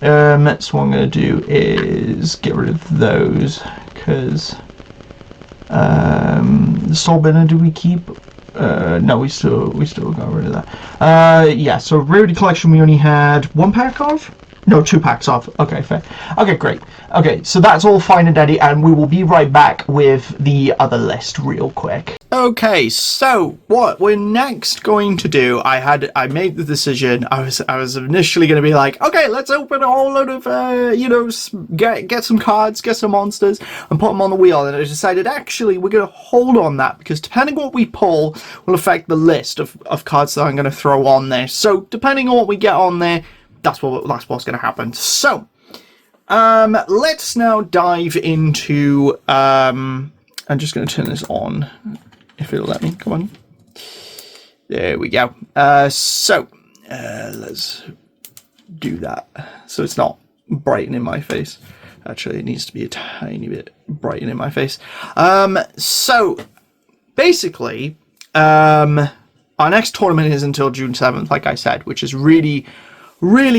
So what I'm gonna do is get rid of those, because the Soul Burner, do we keep? No, we still got rid of that. Yeah, so Rarity Collection we only had 1 pack of. No, 2 packs of. Okay, fair. Okay, great. Okay, so that's all fine and dandy, and we will be right back with the other list real quick. Okay, so what we're next going to do, I made the decision. I was initially going to be like, okay, let's open a whole load of get some cards, get some monsters, and put them on the wheel. And I decided actually we're going to hold on that, because depending on what we pull will affect the list of cards that I'm going to throw on there. So depending on what we get on there, that's what's going to happen. So let's now dive into I'm just going to turn this on. If it'll let me, come on. There we go. So let's do that. So it's not brightening my face. Actually, it needs to be a tiny bit brighten in my face. So basically, our next tournament is until June 7th, like I said, which is really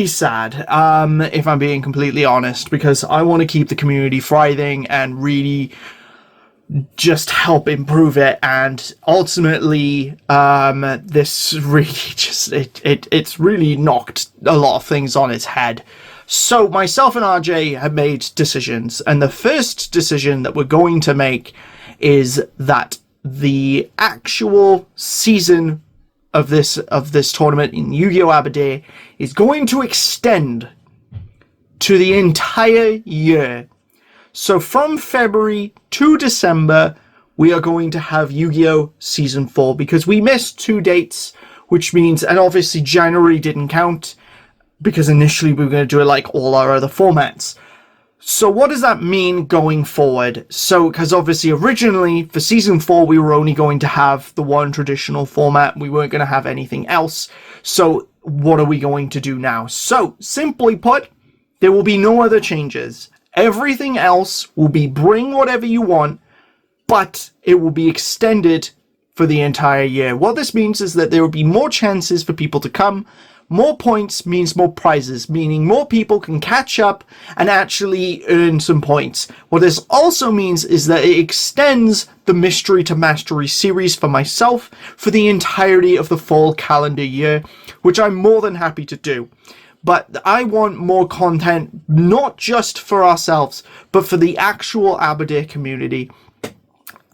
sad, if I'm being completely honest, because I want to keep the community thriving and really just help improve it, and ultimately this really just it's really knocked a lot of things on its head. So myself and RJ have made decisions, and the first decision that we're going to make is that the actual season of this tournament in Yu-Gi-Oh! Aberdeen is going to extend to the entire year. So from February to December, we are going to have Yu-Gi-Oh! Season 4, because we missed 2 dates, which means, and obviously January didn't count, because initially we were going to do it like all our other formats. So what does that mean going forward? So, because obviously originally for Season 4, we were only going to have the one traditional format. We weren't going to have anything else. So what are we going to do now? So, simply put, there will be no other changes. Everything else will be bring whatever you want, but it will be extended for the entire year. What this means is that there will be more chances for people to come. More points means more prizes, meaning more people can catch up and actually earn some points. What this also means is that it extends the Mystery to Mastery series for myself for the entirety of the fall calendar year, which I'm more than happy to do. But I want more content, not just for ourselves, but for the actual Aberdeen community.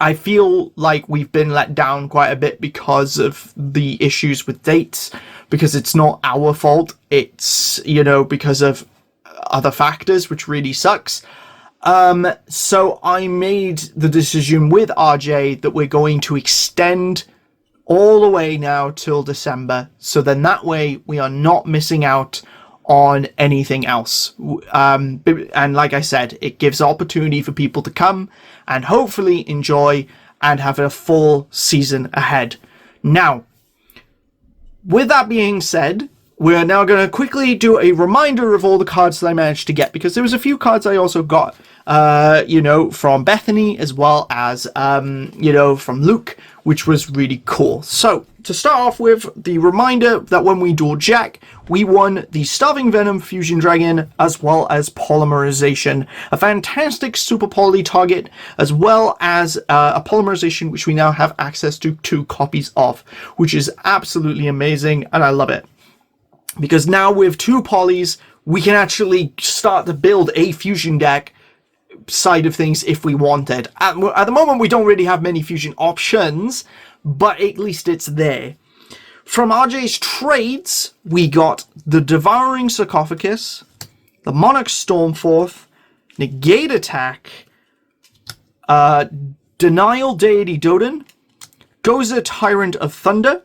I feel like we've been let down quite a bit because of the issues with dates, because it's not our fault. It's, because of other factors, which really sucks. So I made the decision with RJ that we're going to extend all the way now till December. So then that way we are not missing out on anything else. And like I said, it gives opportunity for people to come and hopefully enjoy and have a full season ahead. Now, with that being said, we're now going to quickly do a reminder of all the cards that I managed to get, because there was a few cards I also got, from Bethany, as well as, from Luke, which was really cool. So, to start off with, the reminder that when we dual jack, we won the Starving Venom Fusion Dragon, as well as Polymerization, a fantastic Super Poly target, as well as a Polymerization, which we now have access to 2 copies of, which is absolutely amazing, and I love it. Because now with 2 polys, we can actually start to build a fusion deck side of things if we wanted. At the moment, we don't really have many fusion options, but at least it's there. From RJ's trades, we got the Devouring Sarcophagus, the Monarch Stormforth, Negate Attack, Denial Deity Doden, Goza Tyrant of Thunder,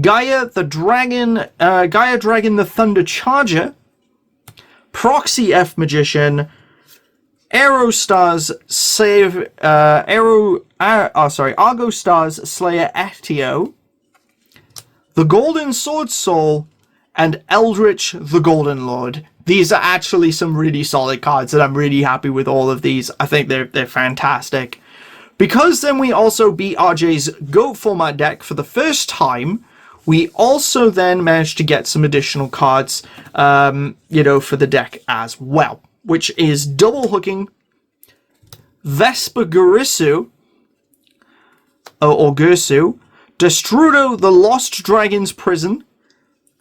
Gaia Dragon the Thunder Charger, Proxy F Magician, Argo Stars Slayer Etio, the Golden Sword Soul, and Eldritch the Golden Lord. These are actually some really solid cards, and I'm really happy with all of these. I think they're fantastic. Because then we also beat RJ's GOAT format deck for the first time, we also then managed to get some additional cards, for the deck as well, which is Double Hooking, Vespa Gurisu, or Gursu, Destrudo the Lost Dragon's Prison,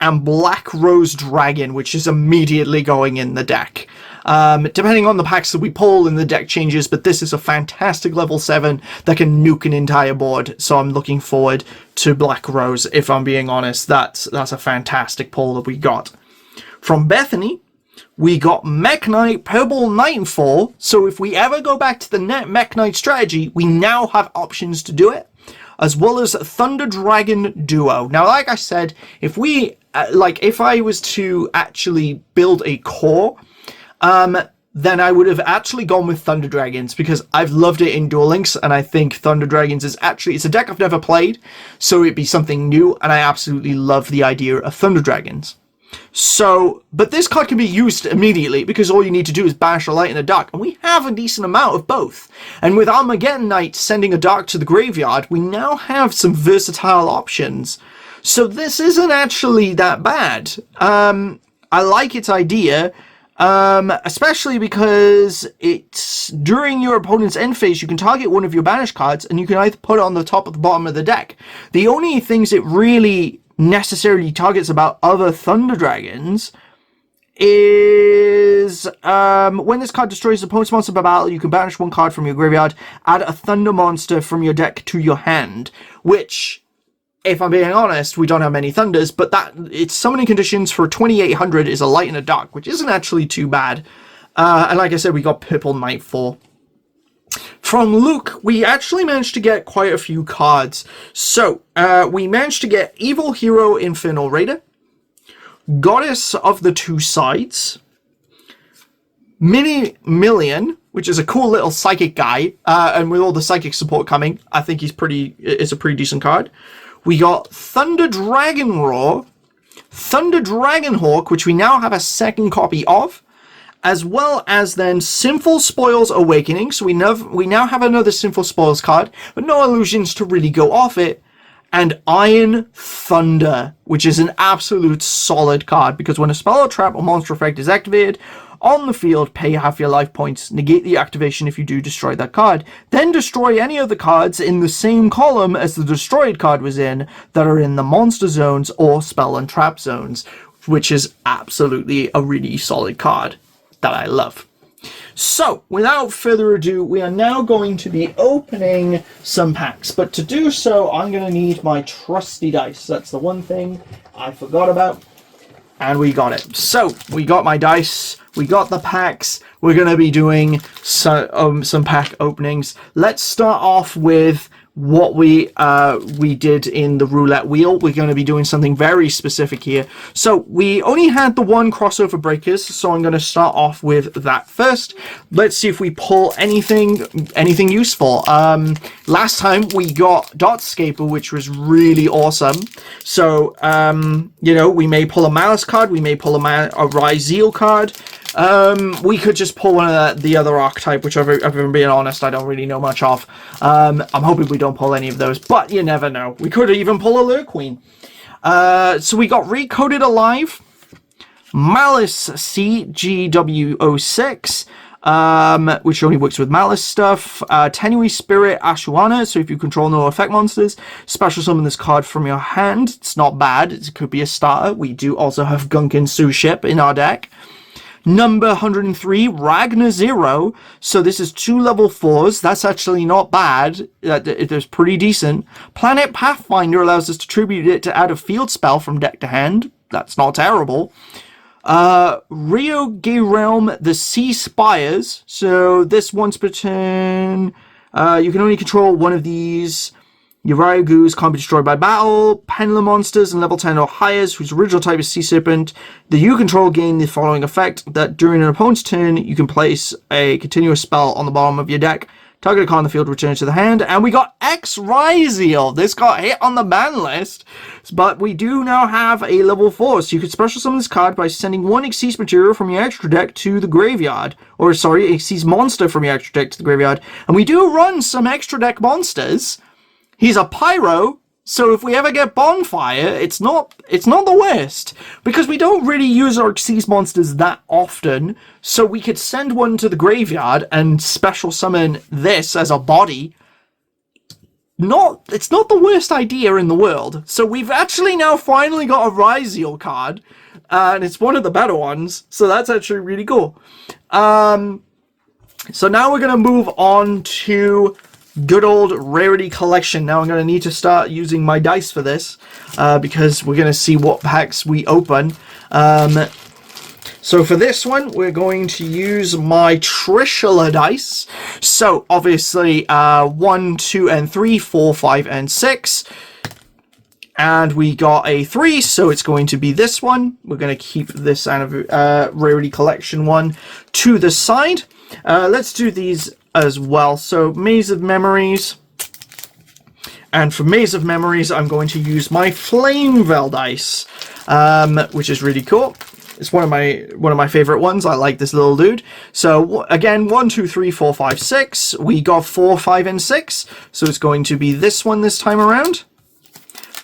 and Black Rose Dragon, which is immediately going in the deck. Depending on the packs that we pull and the deck changes, but this is a fantastic level 7 that can nuke an entire board, so I'm looking forward to Black Rose. If I'm being honest, that's a fantastic pull that we got. From Bethany, we got Mech Knight Purple Nightfall, so if we ever go back to the net Mech Knight strategy, we now have options to do it, as well as Thunder Dragon Duo. Now, like I said, if we, if I was to actually build a core, then I would have actually gone with Thunder Dragons, because I've loved it in Duel Links, and I think Thunder Dragons is actually, it's a deck I've never played, so it'd be something new, and I absolutely love the idea of Thunder Dragons. So, but this card can be used immediately, because all you need to do is banish a light and a dark, and we have a decent amount of both. And with Armageddon Knight sending a dark to the graveyard, we now have some versatile options. So this isn't actually that bad. I like its idea. Especially because it's during your opponent's end phase, you can target one of your banished cards and you can either put it on the top or the bottom of the deck. The only things it really necessarily targets about other Thunder Dragons is when this card destroys the opponent's monster by battle, you can banish one card from your graveyard, add a Thunder monster from your deck to your hand, which, if I'm being honest, we don't have many Thunders, but that its summoning conditions for 2800 is a light and a dark, which isn't actually too bad. And like I said, we got Purple Nightfall. From Luke, we actually managed to get quite a few cards. So, we managed to get Evil Hero Infernal Raider, Goddess of the Two Sides, Mini Million, which is a cool little psychic guy, and with all the psychic support coming, I think it's a pretty decent card. We got Thunder Dragon Roar, Thunder Dragon Hawk, which we now have a second copy of, as well as then Sinful Spoils Awakening. So we now have another Sinful Spoils card, but no illusions to really go off it. And Iron Thunder, which is an absolute solid card, because when a spell or trap or monster effect is activated on the field, pay half your life points, negate the activation if you do destroy that card, then destroy any of the cards in the same column as the destroyed card was in that are in the monster zones or spell and trap zones, which is absolutely a really solid card that I love. So, without further ado, we are now going to be opening some packs, but to do so, I'm going to need my trusty dice. That's the one thing I forgot about. And we got it. So, we got my dice, we got the packs, we're going to be doing some pack openings. Let's start off with what we did in the roulette wheel. We're going to be doing something very specific here. So, we only had the one crossover breakers, so I'm going to start off with that first. Let's see if we pull anything useful. Last time we got Dotscaper, which was really awesome. So, you know, we may pull a Malice card, we may pull a Ryzeal card. We could just pull one of the other archetype, which, if I'm being honest, I don't really know much of. I'm hoping we don't pull any of those, but you never know. We could even pull a Lurqueen. So we got Recoded Alive, Malice CGW06, which only works with Malice stuff, Tenuous Spirit Ashuana, so if you control no effect monsters, special summon this card from your hand. It's not bad, it could be a starter. We do also have Gunkin Su Ship in our deck. Number 103, Ragnar Zero. So this is 2 level 4s. That's actually not bad. It's pretty decent. Planet Pathfinder allows us to tribute it to add a field spell from deck to hand. That's not terrible. Rio Gay Realm, the Sea Spires. So this once per turn, you can only control one of these. Uriah Goose can't be destroyed by battle. Pendulum monsters and level 10 or higher, whose original type is Sea Serpent. The you control gain the following effect: that during an opponent's turn, you can place a continuous spell on the bottom of your deck. Target a card on the field, return it to the hand. And we got X-Ryzeal. This got hit on the ban list, but we do now have a level 4. So you can special summon this card by sending one Xyz material from your extra deck to the graveyard. Or, sorry, Xyz monster from your extra deck to the graveyard. And we do run some extra deck monsters. He's a Pyro, so if we ever get Bonfire, it's not the worst. Because we don't really use our Xyz monsters that often, so we could send one to the graveyard and special summon this as a body. it's not the worst idea in the world. So we've actually now finally got a Ryziel card, and it's one of the better ones, so that's actually really cool. So now we're going to move on to good old rarity collection. Now I'm going to need to start using my dice for this, because we're going to see what packs we open. So for this one, we're going to use my Trishula dice. So obviously 1, 2, and 3, 4, 5, and 6. And we got a 3, so it's going to be this one. We're going to keep this rarity collection one to the side. Let's do these as well. So Maze of Memories. And for Maze of Memories, I'm going to use my Flamevel dice, which is really cool. It's one of my favorite ones. I like this little dude. So again, 1, 2, 3, 4, 5, 6. We got 4, 5, and 6. So it's going to be this one this time around.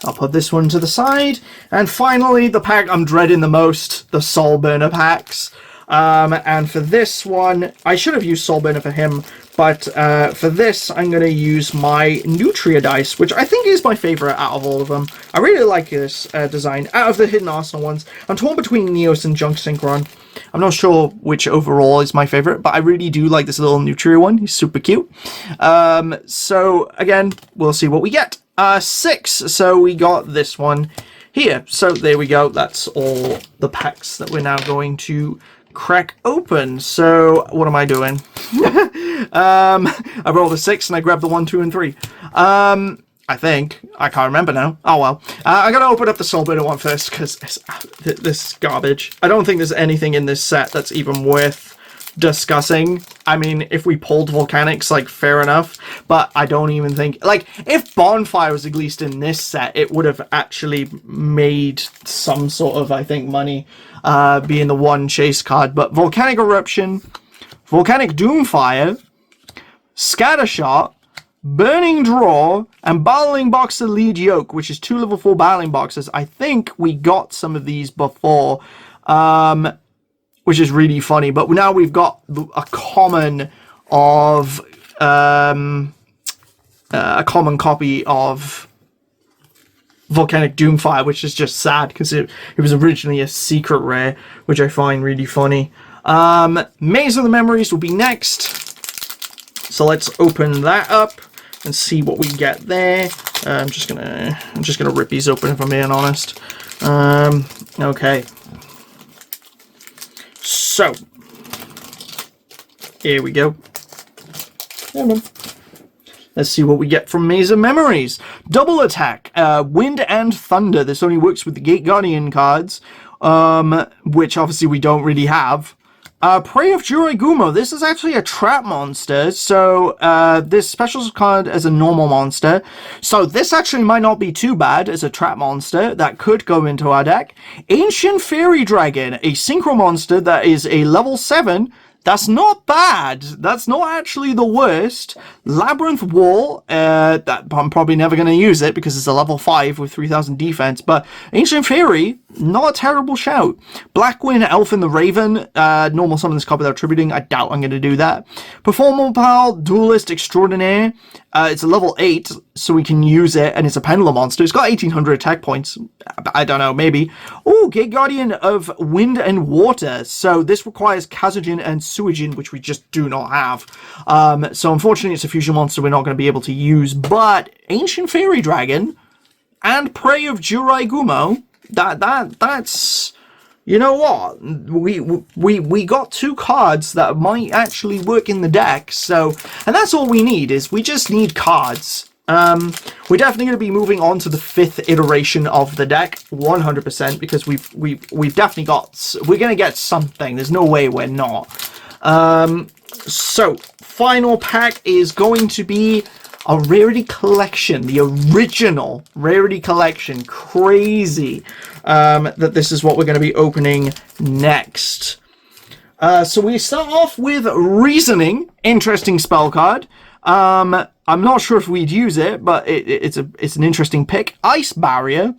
I'll put this one to the side. And finally, the pack I'm dreading the most, the Soul Burner packs. And for this one, I should have used Soul Burner for him, but for this, I'm going to use my Nutria dice, which I think is my favorite out of all of them. I really like this design. Out of the Hidden Arsenal ones, I'm torn between Neos and Junk Synchron. I'm not sure which overall is my favorite, but I really do like this little Nutria one. He's super cute. So again, we'll see what we get. 6, so we got this one here. So there we go. That's all the packs that we're now going to crack open. So what am I doing? I rolled a 6 and I grabbed the 1, 2, and 3. I think. I can't remember now. Oh well. I gotta open up the Soul Burner one first, because this is garbage. I don't think there's anything in this set that's even worth discussing. I mean, if we pulled Volcanics, like, fair enough, but I don't even think, like, if Bonfire was at least in this set, it would have actually made some sort of, I think, money, being the one chase card. But Volcanic Eruption, Volcanic Doomfire, Scattershot, Burning Draw, and Battling Boxer Lead Yoke, which is 2 level 4 Battling Boxers. I think we got some of these before, which is really funny. But now we've got a common of a common copy of Volcanic Doomfire, which is just sad because it was originally a secret rare, which I find really funny. Maze of the Memories will be next, so let's open that up and see what we get there. I'm just gonna rip these open if I'm being honest. Okay. So, here we go. Let's see what we get from Maze of Memories. Double Attack, Wind and Thunder. This only works with the Gate Guardian cards, which obviously we don't really have. Prey of Juraigumo. This is actually a trap monster, so this special card as a normal monster. So this actually might not be too bad as a trap monster that could go into our deck. Ancient Fairy Dragon, a synchro monster that is a level 7. That's not bad. That's not actually the worst. Labyrinth Wall, that I'm probably never going to use it because it's a level 5 with 3000 defense, but Ancient Fairy, not a terrible shout. Blackwind, Elf and the Raven, normal summon this card without tributing. I doubt I'm going to do that. Performapal, Duelist Extraordinaire, it's a level 8, so we can use it, and it's a Pendulum monster. It's got 1800 attack points. I don't know, maybe. Oh, Gate Guardian of Wind and Water. So this requires Kazujin and Suijin, which we just do not have. So unfortunately, it's a fusion monster we're not going to be able to use. But Ancient Fairy Dragon and Prey of Juraigumo, that's... You know what? We got 2 cards that might actually work in the deck, so... And that's all we need, is we just need cards. We're definitely going to be moving on to the 5th iteration of the deck, 100%, because we've definitely got... We're going to get something. There's no way we're not. So, final pack is going to be a Rarity Collection, the original Rarity Collection. Crazy that this is what we're going to be opening next. So we start off with Reasoning, interesting spell card. I'm not sure if we'd use it, but it's an interesting pick. Ice Barrier.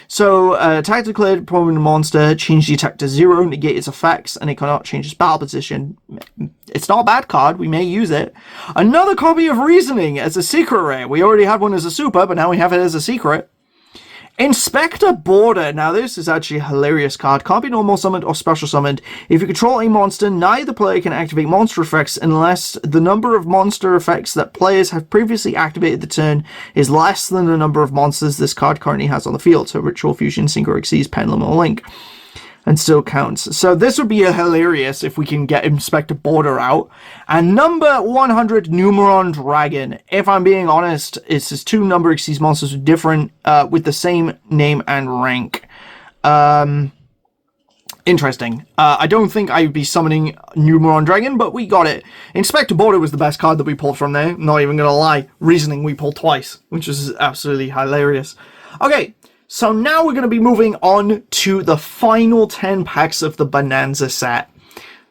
So, attack declared upon the monster, change the attack to 0, negate its effects, and it cannot change its battle position. It's not a bad card, we may use it. Another copy of Reasoning as a secret rare. We already had one as a super, but now we have it as a secret. Inspector Border. Now this is actually a hilarious card. Can't be normal summoned or special summoned. If you control a monster, neither player can activate monster effects unless the number of monster effects that players have previously activated the turn is less than the number of monsters this card currently has on the field. So Ritual Fusion, Synchro Xyz, Pendulum, or Link. And still counts. So this would be hilarious if we can get Inspector Border out. And number 100, Numeron Dragon. If I'm being honest, it's just 2 number Xyz monsters with different, with the same name and rank. Interesting. I don't think I would be summoning Numeron Dragon, but we got it. Inspector Border was the best card that we pulled from there. Not even gonna lie. Reasoning we pulled twice, which is absolutely hilarious. Okay. So now we're going to be moving on to the final 10 packs of the Bonanza set.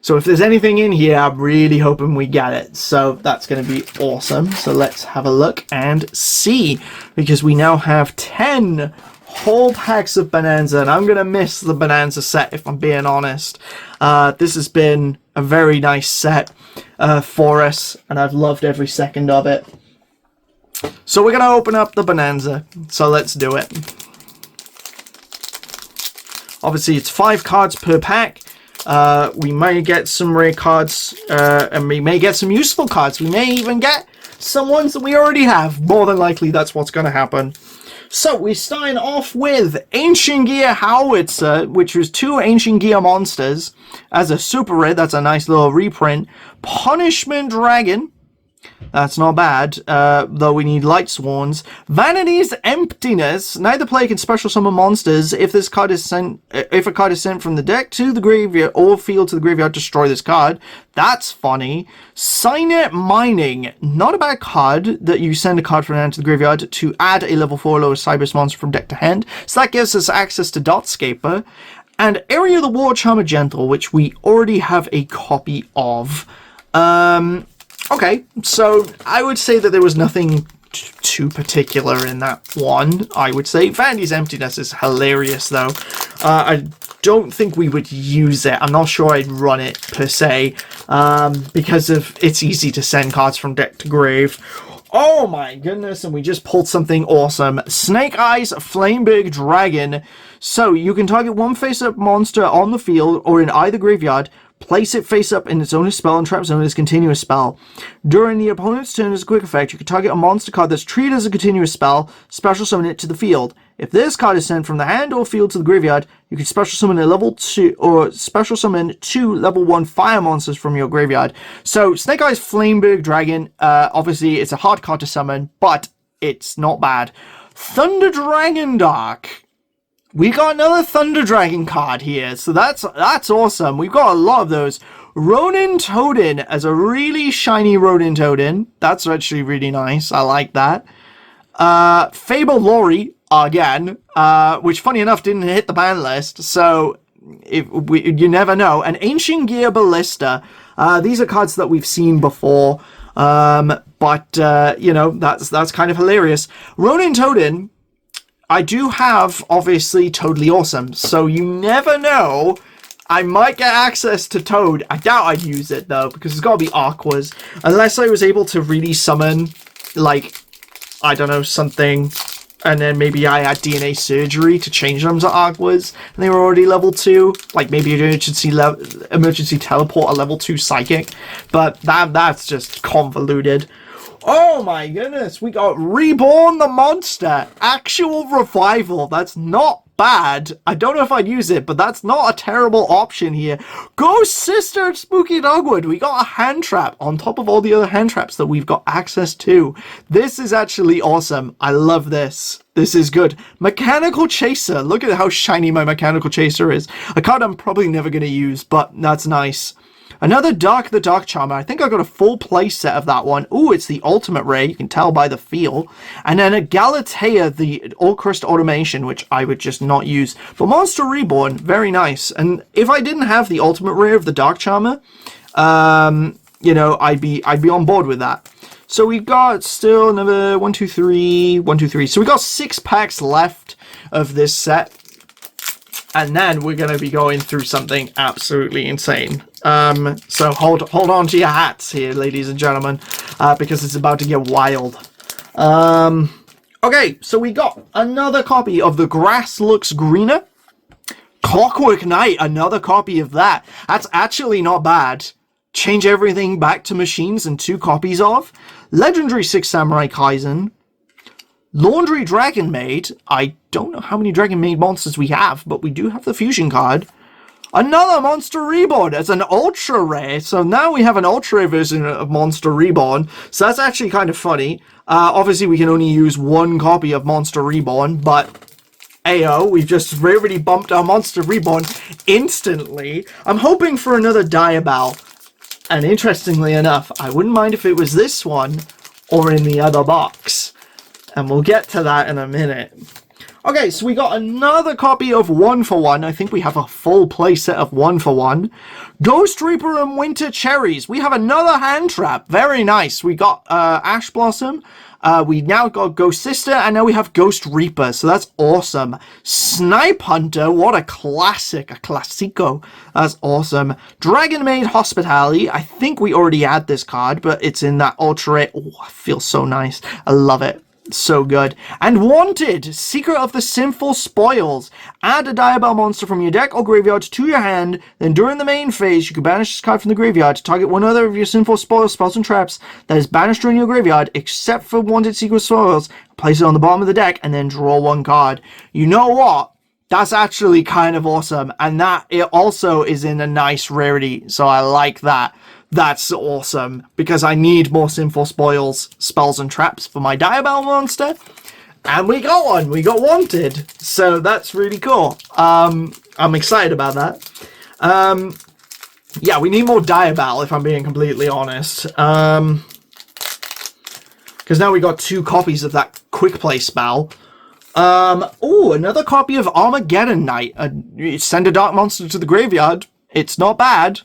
So if there's anything in here, I'm really hoping we get it. So that's going to be awesome. So let's have a look and see. Because we now have 10 whole packs of Bonanza. And I'm going to miss the Bonanza set if I'm being honest. This has been a very nice set for us. And I've loved every second of it. So we're going to open up the Bonanza. So let's do it. Obviously, it's 5 cards per pack. We may get some rare cards, and we may get some useful cards. We may even get some ones that we already have. More than likely, that's what's going to happen. So, we're starting off with Ancient Gear Howitzer, which was 2 Ancient Gear monsters. As a super rare, that's a nice little reprint. Punishment Dragon. That's not bad, though we need Light Swans. Vanity's Emptiness. Neither player can special summon monsters. If this card is sent, if a card is sent from the deck to the graveyard or field to the graveyard, destroy this card. That's funny. Signet Mining. Not a bad card that you send a card from hand to the graveyard to add a level 4 lower Cybers monster from deck to hand. So that gives us access to Dotscaper. And Area of the War Charmer Gentle, which we already have a copy of. Okay, so I would say that there was nothing too particular in that one, I would say. Vanity's Emptiness is hilarious, though. I don't think we would use it. I'm not sure I'd run it, per se, because of it's easy to send cards from deck to grave. Oh my goodness, and we just pulled something awesome. Snake Eyes Flamebig Dragon. So, you can target one face-up monster on the field or in either graveyard. Place it face up in its own spell and trap zone as continuous spell. During the opponent's turn as a quick effect, you can target a monster card that's treated as a continuous spell, special summon it to the field. If this card is sent from the hand or field to the graveyard, you can special summon a level 2 or special summon 2 level 1 fire monsters from your graveyard. So Snake Eyes Flamebig Dragon, obviously it's a hard card to summon, but it's not bad. Thunder Dragon Dark. We got another Thunder Dragon card here, so that's awesome. We've got a lot of those. Ronin Toadin as a really shiny Ronin Toadin. That's actually really nice. I like that. Fable Lori, again, which funny enough didn't hit the ban list, so you never know. And Ancient Gear Ballista. These are cards that we've seen before, but you know, that's kind of hilarious. Ronin Toadin. I do have, obviously, Totally Awesome, so you never know. I might get access to Toad. I doubt I'd use it, though, because it's got to be Aquas. Unless I was able to really summon, like, I don't know, something, and then maybe I had DNA Surgery to change them to Aquas, and they were already level 2. Like, maybe emergency teleport a level 2 Psychic. But that's just convoluted. Oh my goodness, we got Reborn the Monster. Actual Revival. That's not bad. I don't know if I'd use it, but that's not a terrible option here. Ghost Sister Spooky Dogwood. We got a hand trap on top of all the other hand traps that we've got access to. This is actually awesome. I love this. This is good. Mechanical Chaser. Look at how shiny my Mechanical Chaser is. A card I'm probably never going to use, but that's nice. Another Dark the Dark Charmer. I think I got a full play set of that one. Ooh, it's the ultimate rare. You can tell by the feel. And then a Galatea, the All-Crust Automation, which I would just not use. But Monster Reborn, very nice. And if I didn't have the ultimate rare of the Dark Charmer, you know, I'd be on board with that. So we've got still another 1, 2, 3, 1, 2, 3. So we got 6 packs left of this set. And then we're going to be going through something absolutely insane. So hold on to your hats here, ladies and gentlemen, because it's about to get wild. Okay, so we got another copy of The Grass Looks Greener. Clockwork Knight, another copy of that. That's actually not bad. Change everything back to machines and 2 copies of. Legendary 6 Samurai Kaizen. Laundry Dragon Maid. I don't know how many Dragon Maid monsters we have, but we do have the fusion card. Another Monster Reborn as an ultra rare. So now we have an ultra rare version of Monster Reborn. So that's actually kind of funny. Obviously, we can only use 1 copy of Monster Reborn, but ayo, we've just really bumped our Monster Reborn instantly. I'm hoping for another Diabell. And interestingly enough, I wouldn't mind if it was this one or in the other box. And we'll get to that in a minute. Okay, so we got another copy of 1 for 1. I think we have a full playset of 1 for 1. Ghost Reaper and Winter Cherries. We have another hand trap. Very nice. We got Ash Blossom. We now got Ghost Sister, and now we have Ghost Reaper, so that's awesome. Snipe Hunter, what a classic, a classico. That's awesome. Dragon Maid Hospitality, I think we already had this card, but it's in that ultra rare. Oh, it feels so nice. I love it. So good. And Wanted, Secret of the Sinful Spoils. Add a Diabell monster from your deck or graveyard to your hand. Then during the main phase, you can banish this card from the graveyard to target one other of your Sinful Spoils spells and traps that is banished during your graveyard, except for Wanted Secret Spoils. Place it on the bottom of the deck and then draw 1 card. You know what? That's actually kind of awesome. And that it also is in a nice rarity, so I like that. That's awesome, because I need more Sinful Spoils, spells, and traps for my Diabell monster. And we got one. We got Wanted. So that's really cool. I'm excited about that. Yeah, we need more Diabell, if I'm being completely honest. Because now we got 2 copies of that quick play spell. Oh, another copy of Armageddon Knight. Send a dark monster to the graveyard. It's not bad.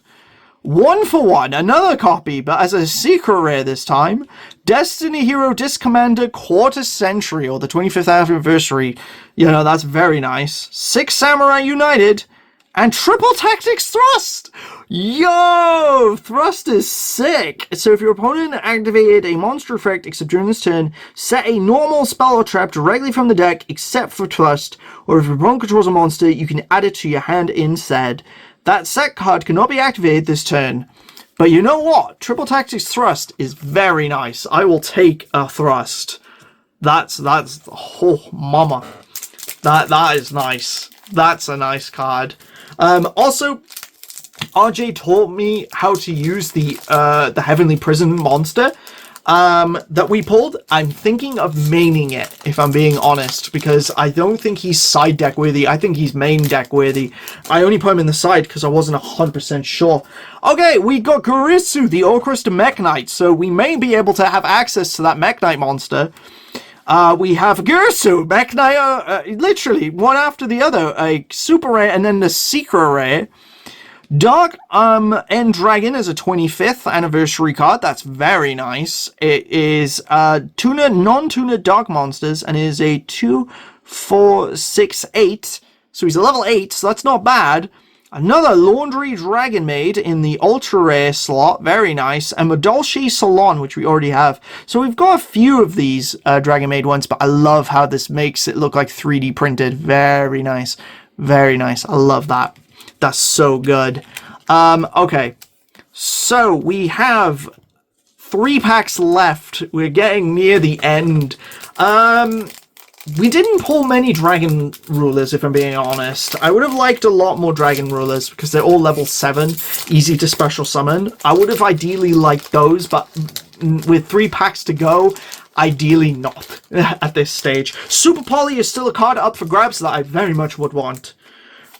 1 for 1, another copy, but as a secret rare this time. Destiny Hero Disc Commander Quarter Century, or the 25th anniversary. You know, that's very nice. 6 Samurai United, and Triple Tactics Thrust! Yo! Thrust is sick! So if your opponent activated a monster effect except during this turn, set a normal spell or trap directly from the deck except for Thrust, or if your opponent controls a monster, you can add it to your hand instead. That set card cannot be activated this turn. But you know what? Triple Tactics Thrust is very nice. I will take a Thrust. That's oh mama. That is nice. That's a nice card. Also, RJ taught me how to use the Heavenly Prison monster that we pulled. I'm thinking of maining it, if I'm being honest, because I don't think he's side deck worthy. I think he's main deck worthy. I only put him in the side because I wasn't 100% sure. Okay, we got Kurisu, the O-Artistry Mech Knight, so we may be able to have access to that Mech Knight monster. We have Kurisu, Mech Knight, literally one after the other, a super rare and then the secret rare. Dark End Dragon is a 25th anniversary card. That's very nice. It is non-tuner dark monsters and is a 2, 4, 6, 8. So he's a level 8, so that's not bad. Another Laundry Dragon Maid in the ultra rare slot. Very nice. And Madolche Salon, which we already have. So we've got a few of these Dragon Maid ones, but I love how this makes it look like 3D printed. Very nice. Very nice. I love that. That's so good. Okay, so we have 3 packs left. We're getting near the end. We didn't pull many Dragon Rulers, if I'm being honest. I would have liked a lot more Dragon Rulers because they're all level 7, easy to special summon. I would have ideally liked those, but with 3 packs to go, ideally not at this stage. Super Poly is still a card up for grabs that I very much would want.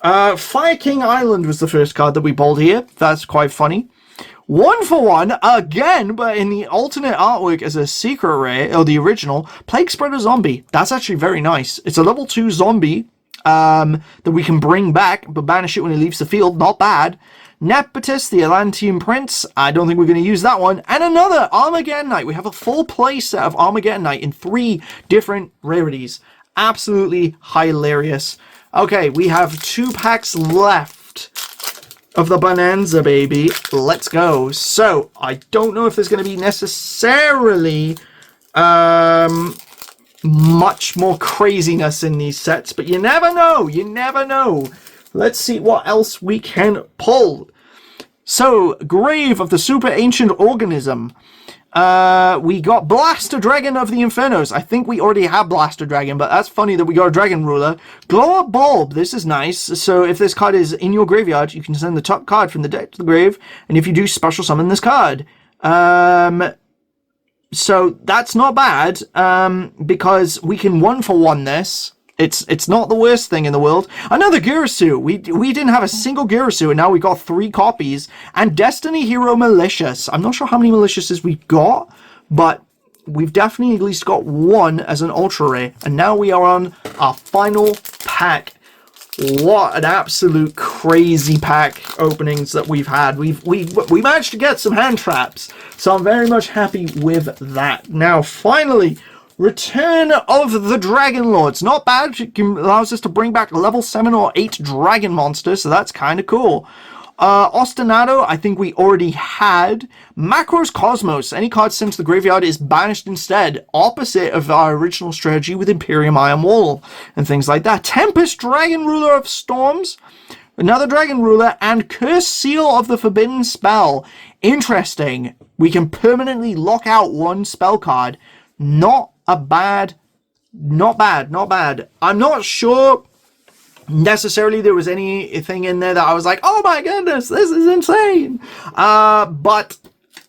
Fire King Island was the first card that we pulled here. That's quite funny. 1 for 1, again, but in the alternate artwork as a secret rare, or the original, Plague Spreader Zombie. That's actually very nice. It's a level 2 zombie that we can bring back, but banish it when it leaves the field. Not bad. Nepotus, the Atlantean Prince. I don't think we're going to use that one. And another Armageddon Knight. We have a full play set of Armageddon Knight in 3 different rarities. Absolutely hilarious. Okay, we have 2 packs left of the Bonanza, baby. Let's go. So, I don't know if there's going to be necessarily much more craziness in these sets, but you never know. You never know. Let's see what else we can pull. So, Grave of the Super Ancient Organism. We got Blaster Dragon of the Infernos. I think we already have Blaster Dragon, but that's funny that we got a Dragon Ruler. Glow Up Bulb. This is nice. So if this card is in your graveyard, you can send the top card from the deck to the grave, and if you do, special summon this card. So that's not bad, because we can 1-for-1 this. It's not the worst thing in the world. Another Girasu. We didn't have a single Girasu, and now we got 3 copies. And Destiny Hero Malicious. I'm not sure how many Maliciouses we've got, but we've definitely at least got 1 as an Ultra Rare. And now we are on our final pack. What an absolute crazy pack openings that we've had. We managed to get some hand traps, so I'm very much happy with that. Now, finally, Return of the Dragon Lords. Not bad. It allows us to bring back level 7 or 8 dragon monsters, so that's kind of cool. Ostinato, I think we already had. Macros Cosmos. Any card sent to the graveyard is banished instead. Opposite of our original strategy with Imperium Iron Wall and things like that. Tempest Dragon Ruler of Storms. Another Dragon Ruler. And Curse Seal of the Forbidden Spell. Interesting. We can permanently lock out 1 spell card. Not bad. I'm not sure necessarily there was anything in there that I was like, oh my goodness, this is insane. But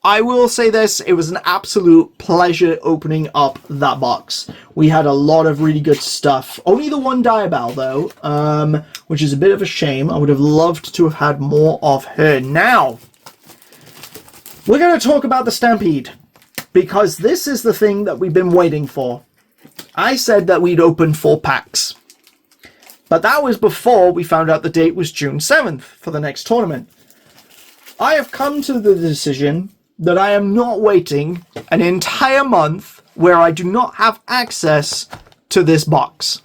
I will say this, it was an absolute pleasure opening up that box. We had a lot of really good stuff. Only the 1 Diabell though, which is a bit of a shame. I would have loved to have had more of her. Now, we're going to talk about the Stampede, because this is the thing that we've been waiting for. I said that we'd open 4 packs. But that was before we found out the date was June 7th for the next tournament. I have come to the decision that I am not waiting an entire month where I do not have access to this box.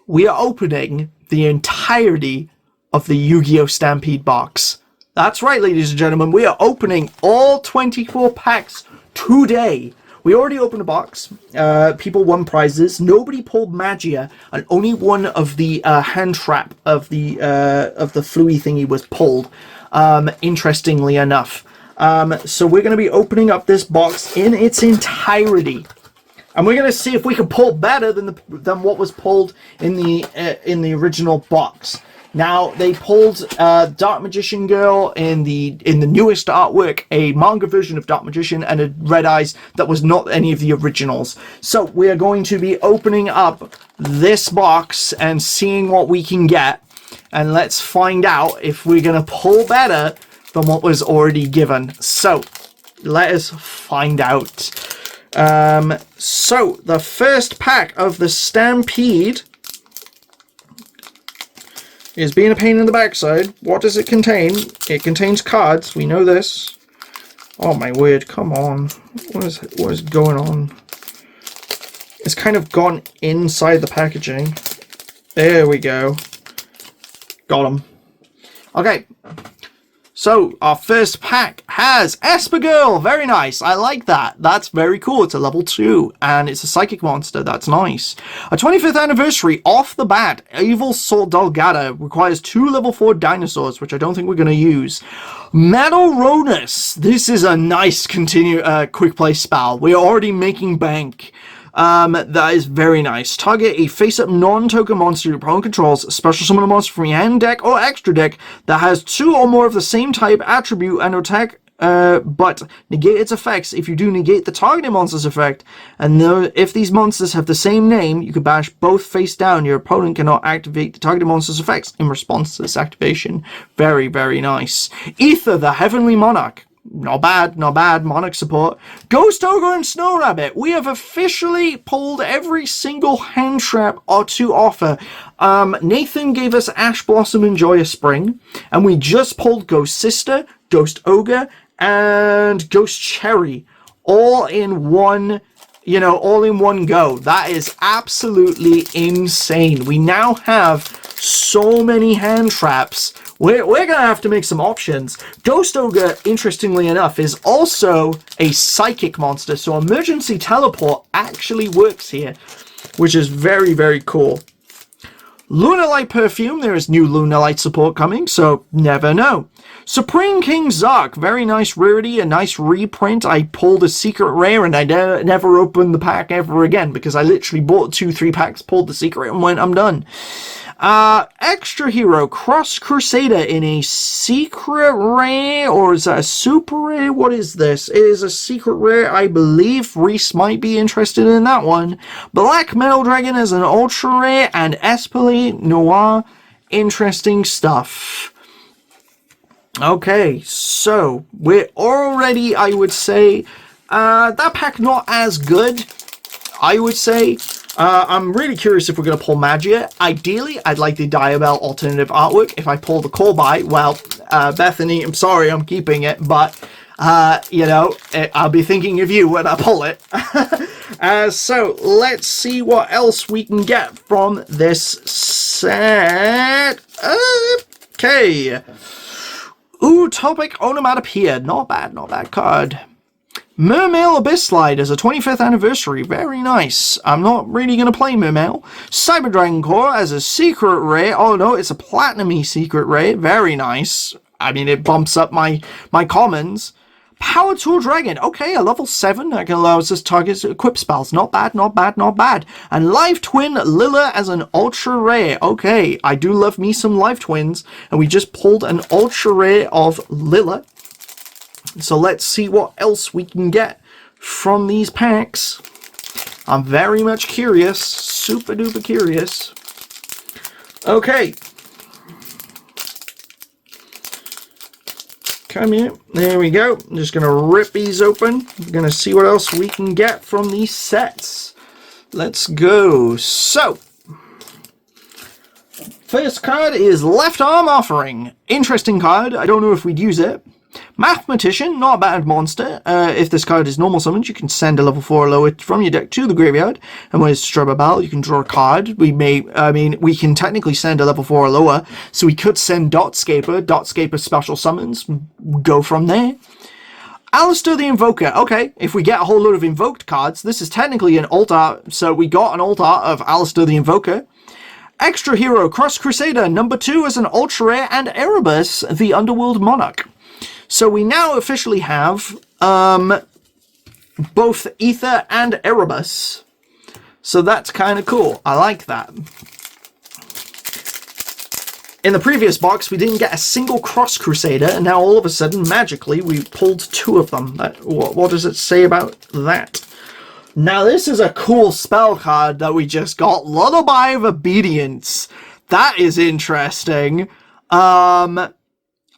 We are opening the entirety of the Yu-Gi-Oh! Stampede box. That's right, ladies and gentlemen, we are opening all 24 packs today. We already opened a box. People won prizes. Nobody pulled Magia, and only one of the hand trap of the fluey thingy was pulled. Interestingly enough, so we're going to be opening up this box in its entirety, and we're going to see if we can pull better than what was pulled in the original box. Now, they pulled Dark Magician Girl in the newest artwork, a manga version of Dark Magician, and a Red Eyes that was not any of the originals. So we are going to be opening up this box and seeing what we can get. And let's find out if we're going to pull better than what was already given. So, let us find out. So, the first pack of the Stampede is being a pain in the backside. What does it contain? It contains cards. We know this. Oh my word, come on. What is going on? It's kind of gone inside the packaging. There we go. Got him. Okay. So, our first pack has Esper Girl. Very nice. I like that. That's very cool. It's a level 2, and it's a psychic monster. That's nice. A 25th anniversary off the bat. Evil Soul Delgada requires 2 level 4 dinosaurs, which I don't think we're going to use. Metal Ronus. This is a nice quick play spell. We're already making bank. That is very nice. Target a face-up non-token monster your opponent controls, special summon a monster from your hand, deck, or extra deck that has 2 or more of the same type, attribute, and attack, but negate its effects. If you do, negate the targeted monster's effect, and if these monsters have the same name, you can banish both face down. Your opponent cannot activate the targeted monster's effects in response to this activation. Very, very nice. Ether, the Heavenly Monarch. Not bad, not bad. Monarch support. Ghost Ogre and Snow Rabbit. We have officially pulled every single hand trap to offer. Nathan gave us Ash Blossom and Joyous Spring, and we just pulled Ghost Sister, Ghost Ogre, and Ghost Cherry, all in one, all in one go. That is absolutely insane. We now have so many hand traps. We're going to have to make some options. Ghost Ogre, interestingly enough, is also a psychic monster, so emergency teleport actually works here, which is very, very cool. Lunalight Perfume, there is new Lunalight support coming, so never know. Supreme King Zark, very nice rarity, a nice reprint. I pulled a secret rare and I never opened the pack ever again because I literally bought 2-3 packs, pulled the secret and went, I'm done. Extra Hero Cross Crusader in a secret rare, or is that a super rare? What is this? It is a secret rare. I believe Reese might be interested in that one. Black Metal Dragon as an ultra rare, and Espali Noir. Interesting stuff. Okay, so we're already, I would say, that pack not as good, I would say. I'm really curious if we're going to pull Magia. Ideally, I'd like the Diabell alternative artwork. If I pull the Callby, well, Bethany, I'm sorry, I'm keeping it, but, I'll be thinking of you when I pull it. So, let's see what else we can get from this set. Okay. Utopic Onomatopoeia. Not bad card. Mermail Abyss Slide as a 25th anniversary. Very nice. I'm not really going to play Mermail. Cyber Dragon Core as a secret rare. Oh no, it's a platinum-y secret rare. Very nice. I mean, it bumps up my commons. Power Tool Dragon. Okay, a level 7 that allows us to target equip spells. Not bad. And Live Twin Lilla as an ultra rare. Okay, I do love me some Live Twins. And we just pulled an ultra rare of Lilla. So let's see what else we can get from these packs. I'm very much curious. Super duper curious. Okay. Come here. There we go. I'm just going to rip these open. We're going to see what else we can get from these sets. Let's go. So, first card is Left Arm Offering. Interesting card. I don't know if we'd use it. Mathematician, not a bad monster. If this card is normal summoned, you can send a level 4 or lower from your deck to the graveyard. And when it's Strub a Battle, you can draw a card. We can technically send a level 4 or lower. So we could send Dotscaper. Dotscaper special summons. Go from there. Alistair the Invoker. Okay, if we get a whole load of invoked cards, this is technically an alt art. So we got an alt art of Alistair the Invoker. Extra Hero Cross Crusader, number 2 as an ultra rare, and Erebus, the Underworld Monarch. So we now officially have both Ether and Erebus. So that's kind of cool. I like that. In the previous box, we didn't get a single Cross Crusader, and now all of a sudden, magically, we pulled 2 of them. What does it say about that? Now this is a cool spell card that we just got. Lullaby of Obedience. That is interesting.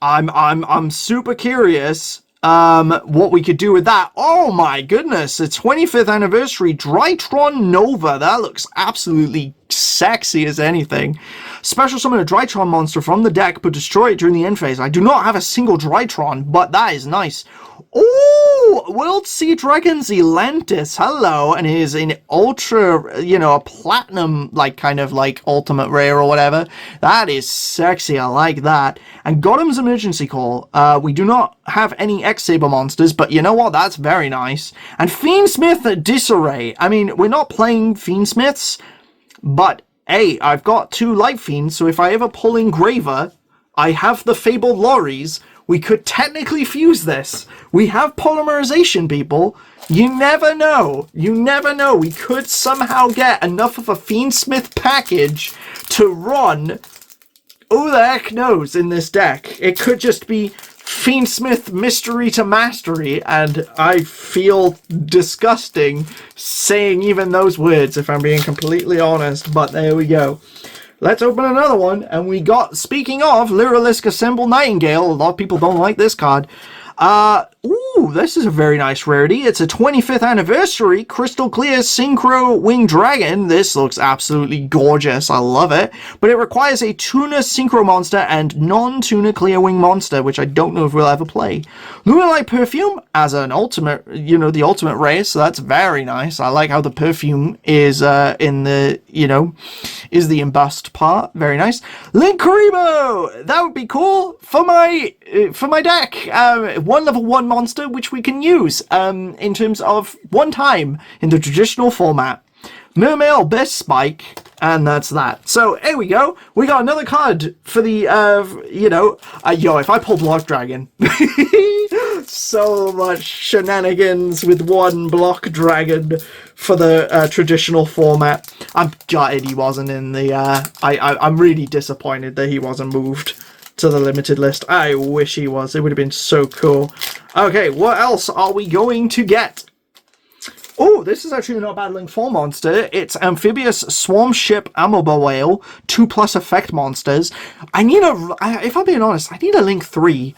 I'm super curious what we could do with that. Oh my goodness, it's 25th anniversary Drytron Nova. That looks absolutely sexy as anything. Special summon a Drytron monster from the deck, but destroy it during the end phase. I do not have a single Drytron, but that is nice. Oh, World Sea Dragon Zelantis. Hello, and it is an ultra, a platinum, kind of ultimate rare or whatever. That is sexy. I like that. And Godham's Emergency Call. We do not have any X-Saber monsters, but you know what? That's very nice. And Fiendsmith Disarray. I mean, we're not playing Fiendsmiths, but hey, I've got 2 Light Fiends, so if I ever pull Engraver, I have the Fabled Lorries. We could technically fuse this. We have polymerization, people. You never know. You never know. We could somehow get enough of a Fiendsmith package to run, who the heck knows, in this deck. It could just be Fiendsmith Mystery to Mastery, and I feel disgusting saying even those words, if I'm being completely honest, but there we go. Let's open another one, and we got, speaking of, Lyrilisk Assemble Nightingale. A lot of people don't like this card. ooh, this is a very nice rarity. It's a 25th anniversary crystal clear synchro winged dragon. This looks absolutely gorgeous. I love it. But it requires a tuna synchro monster and non-tuna clear wing monster, which I don't know if we'll ever play. Lunalight perfume as an ultimate, you know, the ultimate race. So that's very nice. I like how the perfume is in the, you know, is the embossed part. Very nice. Link Karibo! That would be cool for my deck. One level 1 monster which we can use in terms of one time in the traditional format. Mermail, Best Spike, and that's that. So here we go. We got another card for the, yo, if I pull Block Dragon, so much shenanigans with one Block Dragon for the traditional format. I'm gutted he wasn't in the, I'm really disappointed that he wasn't moved to the limited list. I wish he was. It would have been so cool. Okay, what else are we going to get? Oh, this is actually not a bad Link 4 monster. It's Amphibious Swarm Ship Amoeba Whale, 2+ effect monsters. If I'm being honest, I need a Link 3.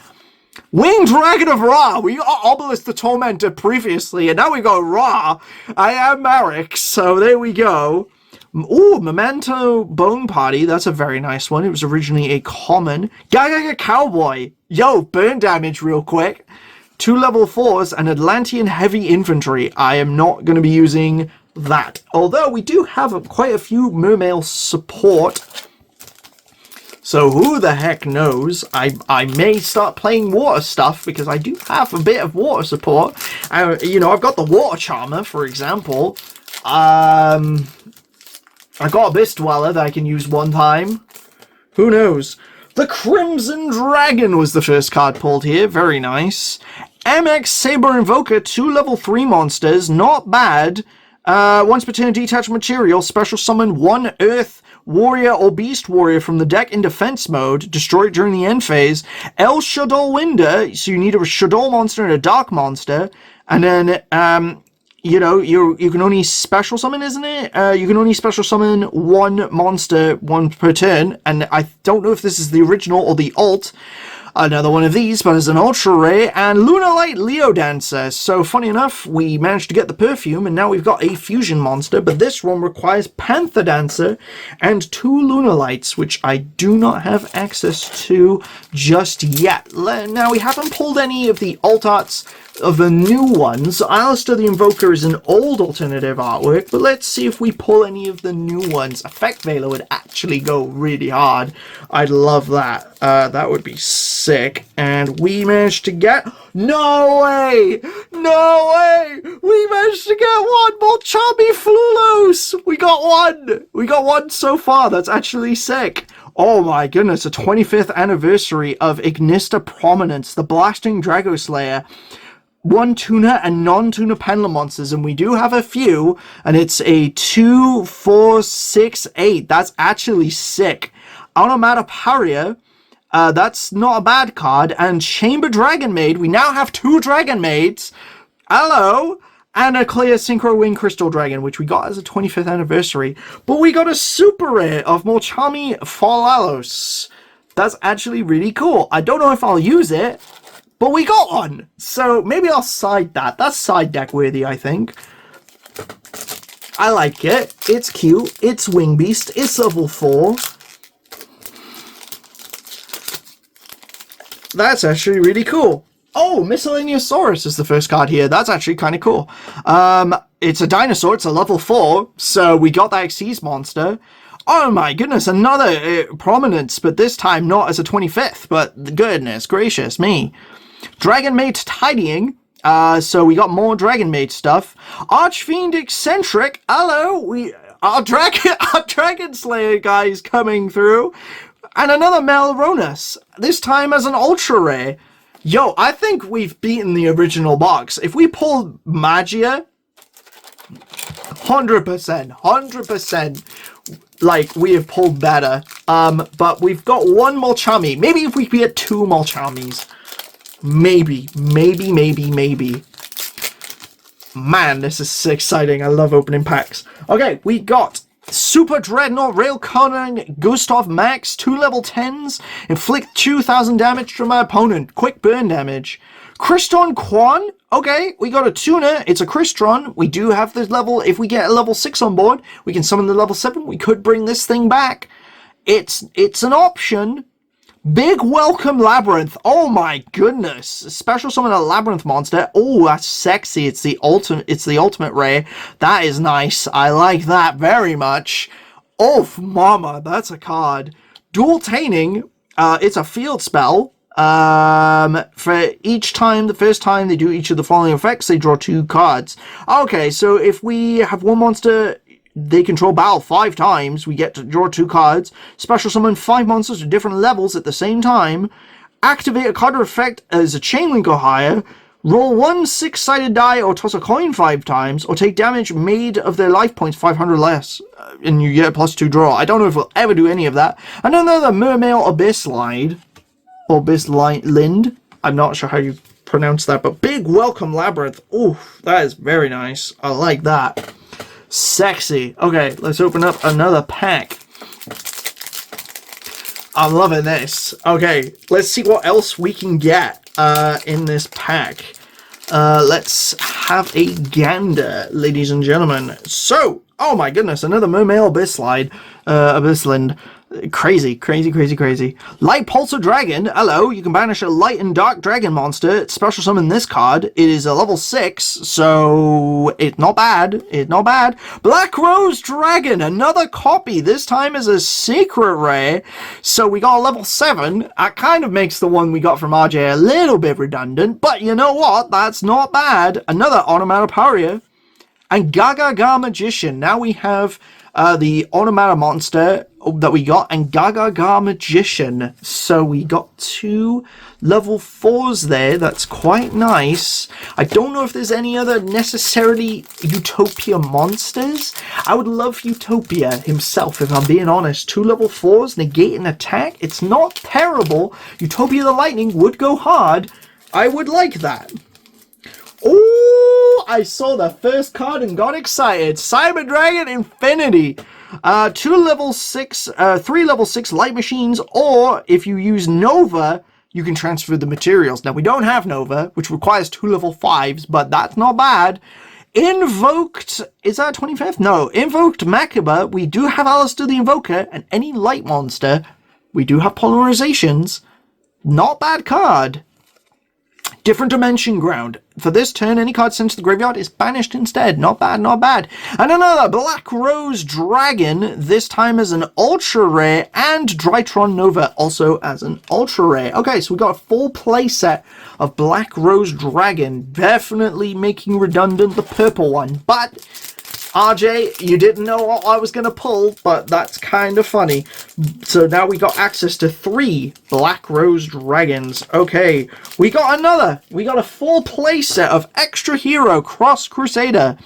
Winged Dragon of Ra! We got Obelisk the Tormentor previously, and now we got Ra! I am Marek, so there we go. Ooh, Memento Bone Party. That's a very nice one. It was originally a common. Gaga Cowboy. Yo, burn damage real quick. 2 level 4s and Atlantean Heavy Infantry. I am not going to be using that. Although we do have quite a few Mermail support. So who the heck knows? I may start playing water stuff because I do have a bit of water support. You know, I've got the Water Charmer, for example. I got Abyss Dweller that I can use one time. Who knows? The Crimson Dragon was the first card pulled here. Very nice. MX Saber Invoker, 2 level 3 monsters. Not bad. Once per turn, detach material. Special summon 1 Earth Warrior or Beast Warrior from the deck in defense mode. Destroy it during the end phase. El Shadol Winder. So you need a Shadol monster and a Dark monster. And then, you know, you can only special summon, isn't it? You can only special summon 1 monster, 1 per turn. And I don't know if this is the original or the alt. Another one of these, but as an ultra rare, and Lunalight Leo Dancer. So funny enough, we managed to get the perfume, and now we've got a fusion monster, but this one requires Panther Dancer and 2 Lunalights, which I do not have access to just yet. Now, we haven't pulled any of the alt arts of the new ones. Alistair the Invoker is an old alternative artwork, but let's see if we pull any of the new ones. Effect Veiler would actually go really hard. I'd love that. That would be sick. And we managed to get... No way! No way! We managed to get 1 more Charmy Flulos! We got 1! We got 1 so far. That's actually sick. Oh my goodness, a 25th anniversary of Ignista Prominence, the Blasting Drago Slayer. 1 tuna and non-tuna pendulum monsters, and we do have a few, and it's a 2, 4, 6, 8. That's actually sick. Automata Paria, that's not a bad card, and Chamber Dragon Maid. We now have 2 Dragon Maids. Hello! And a clear Synchro Wing Crystal Dragon, which we got as a 25th anniversary. But we got a super rare of Molchami Falalos. That's actually really cool. I don't know if I'll use it, but we got one, so maybe I'll side that. That's side deck worthy, I think. I like it. It's cute. It's Wing Beast. It's level 4. That's actually really cool. Oh, Miscellaneousaurus is the first card here. That's actually kind of cool. It's a dinosaur. It's a level 4, so we got that Xyz monster. Oh my goodness, another Prominence, but this time not as a 25th, but goodness gracious me. Dragon Maid Tidying. So we got more Dragon Maid stuff. Archfiend Eccentric. Hello, our Dragon Slayer guys coming through. And another Melronus. This time as an ultra rare. Yo, I think we've beaten the original box. If we pull Magia, 100%, like, we have pulled better. But we've got 1 Molchami. Maybe if we get 2 Molchamis. Maybe. Man, this is exciting. I love opening packs. Okay, we got Super Dreadnought Railcunning Gustav Max, 2 level 10s. Inflict 2,000 damage to my opponent. Quick burn damage. Crystron Quan. Okay, we got a tuner. It's a Crystron. We do have this level. If we get a level 6 on board, we can summon the level 7. We could bring this thing back. It's an option. Big Welcome Labyrinth. Oh my goodness. Special summon a Labyrinth monster. Oh, that's sexy. It's the ultimate rare. That is nice. I like that very much. Oh, mama, that's a card. Dual Taining. It's a field spell. For each time, the first time they do each of the following effects, they draw 2 cards. Okay, so if we have one monster they control battle 5 times, we get to draw 2 cards, special summon 5 monsters at different levels at the same time, activate a card or effect as a chain link or higher, roll 1 6-sided die or toss a coin 5 times, or take damage made of their life points 500 less, and you get a +2 draw. I don't know if we'll ever do any of that. And another Mermail Abyss Lind. I'm not sure how you pronounce that, but Big Welcome Labyrinth. Ooh, that is very nice. I like that. Sexy. Okay, let's open up another pack. I'm loving this. Okay, let's see what else we can get in this pack. Let's have a gander, ladies and gentlemen. So, oh my goodness, another Mermail Abyssland. Crazy. Light Pulsar Dragon. Hello, you can banish a light and dark dragon monster. Special summon this card. It is a level 6, so it's not bad. Black Rose Dragon, another copy. This time is a secret rare. So we got a level 7. That kind of makes the one we got from RJ a little bit redundant, but you know what? That's not bad. Another Onomatopoeia. And Gaga Magician. Now we have the Onomata monster that we got, and Gaga Magician. So we got 2 level 4s there. That's quite nice. I don't know if there's any other necessarily Utopia monsters. I would love Utopia himself, if I'm being honest. 2 level 4s, negate an attack. It's not terrible. Utopia the Lightning would go hard. I would like that. Oh, I saw the first card and got excited. Cyber Dragon Infinity. 3 level 6 light machines, or if you use Nova, you can transfer the materials. Now, we don't have Nova, which requires 2 level 5s, but that's not bad. Invoked, is that 25th? No, Invoked Macabre. We do have Alistair the Invoker, and any light monster. We do have Polarizations. Not bad card. Different Dimension Ground. For this turn, any card sent to the graveyard is banished instead. Not bad. And another Black Rose Dragon, this time as an Ultra Rare, and Drytron Nova, also as an Ultra Rare. Okay, so we got a full play set of Black Rose Dragon, definitely making redundant the purple one. But RJ, you didn't know what I was going to pull, but that's kind of funny. So now we got access to 3 Black Rose Dragons. Okay, we got a full play set of Extra Hero Cross Crusader.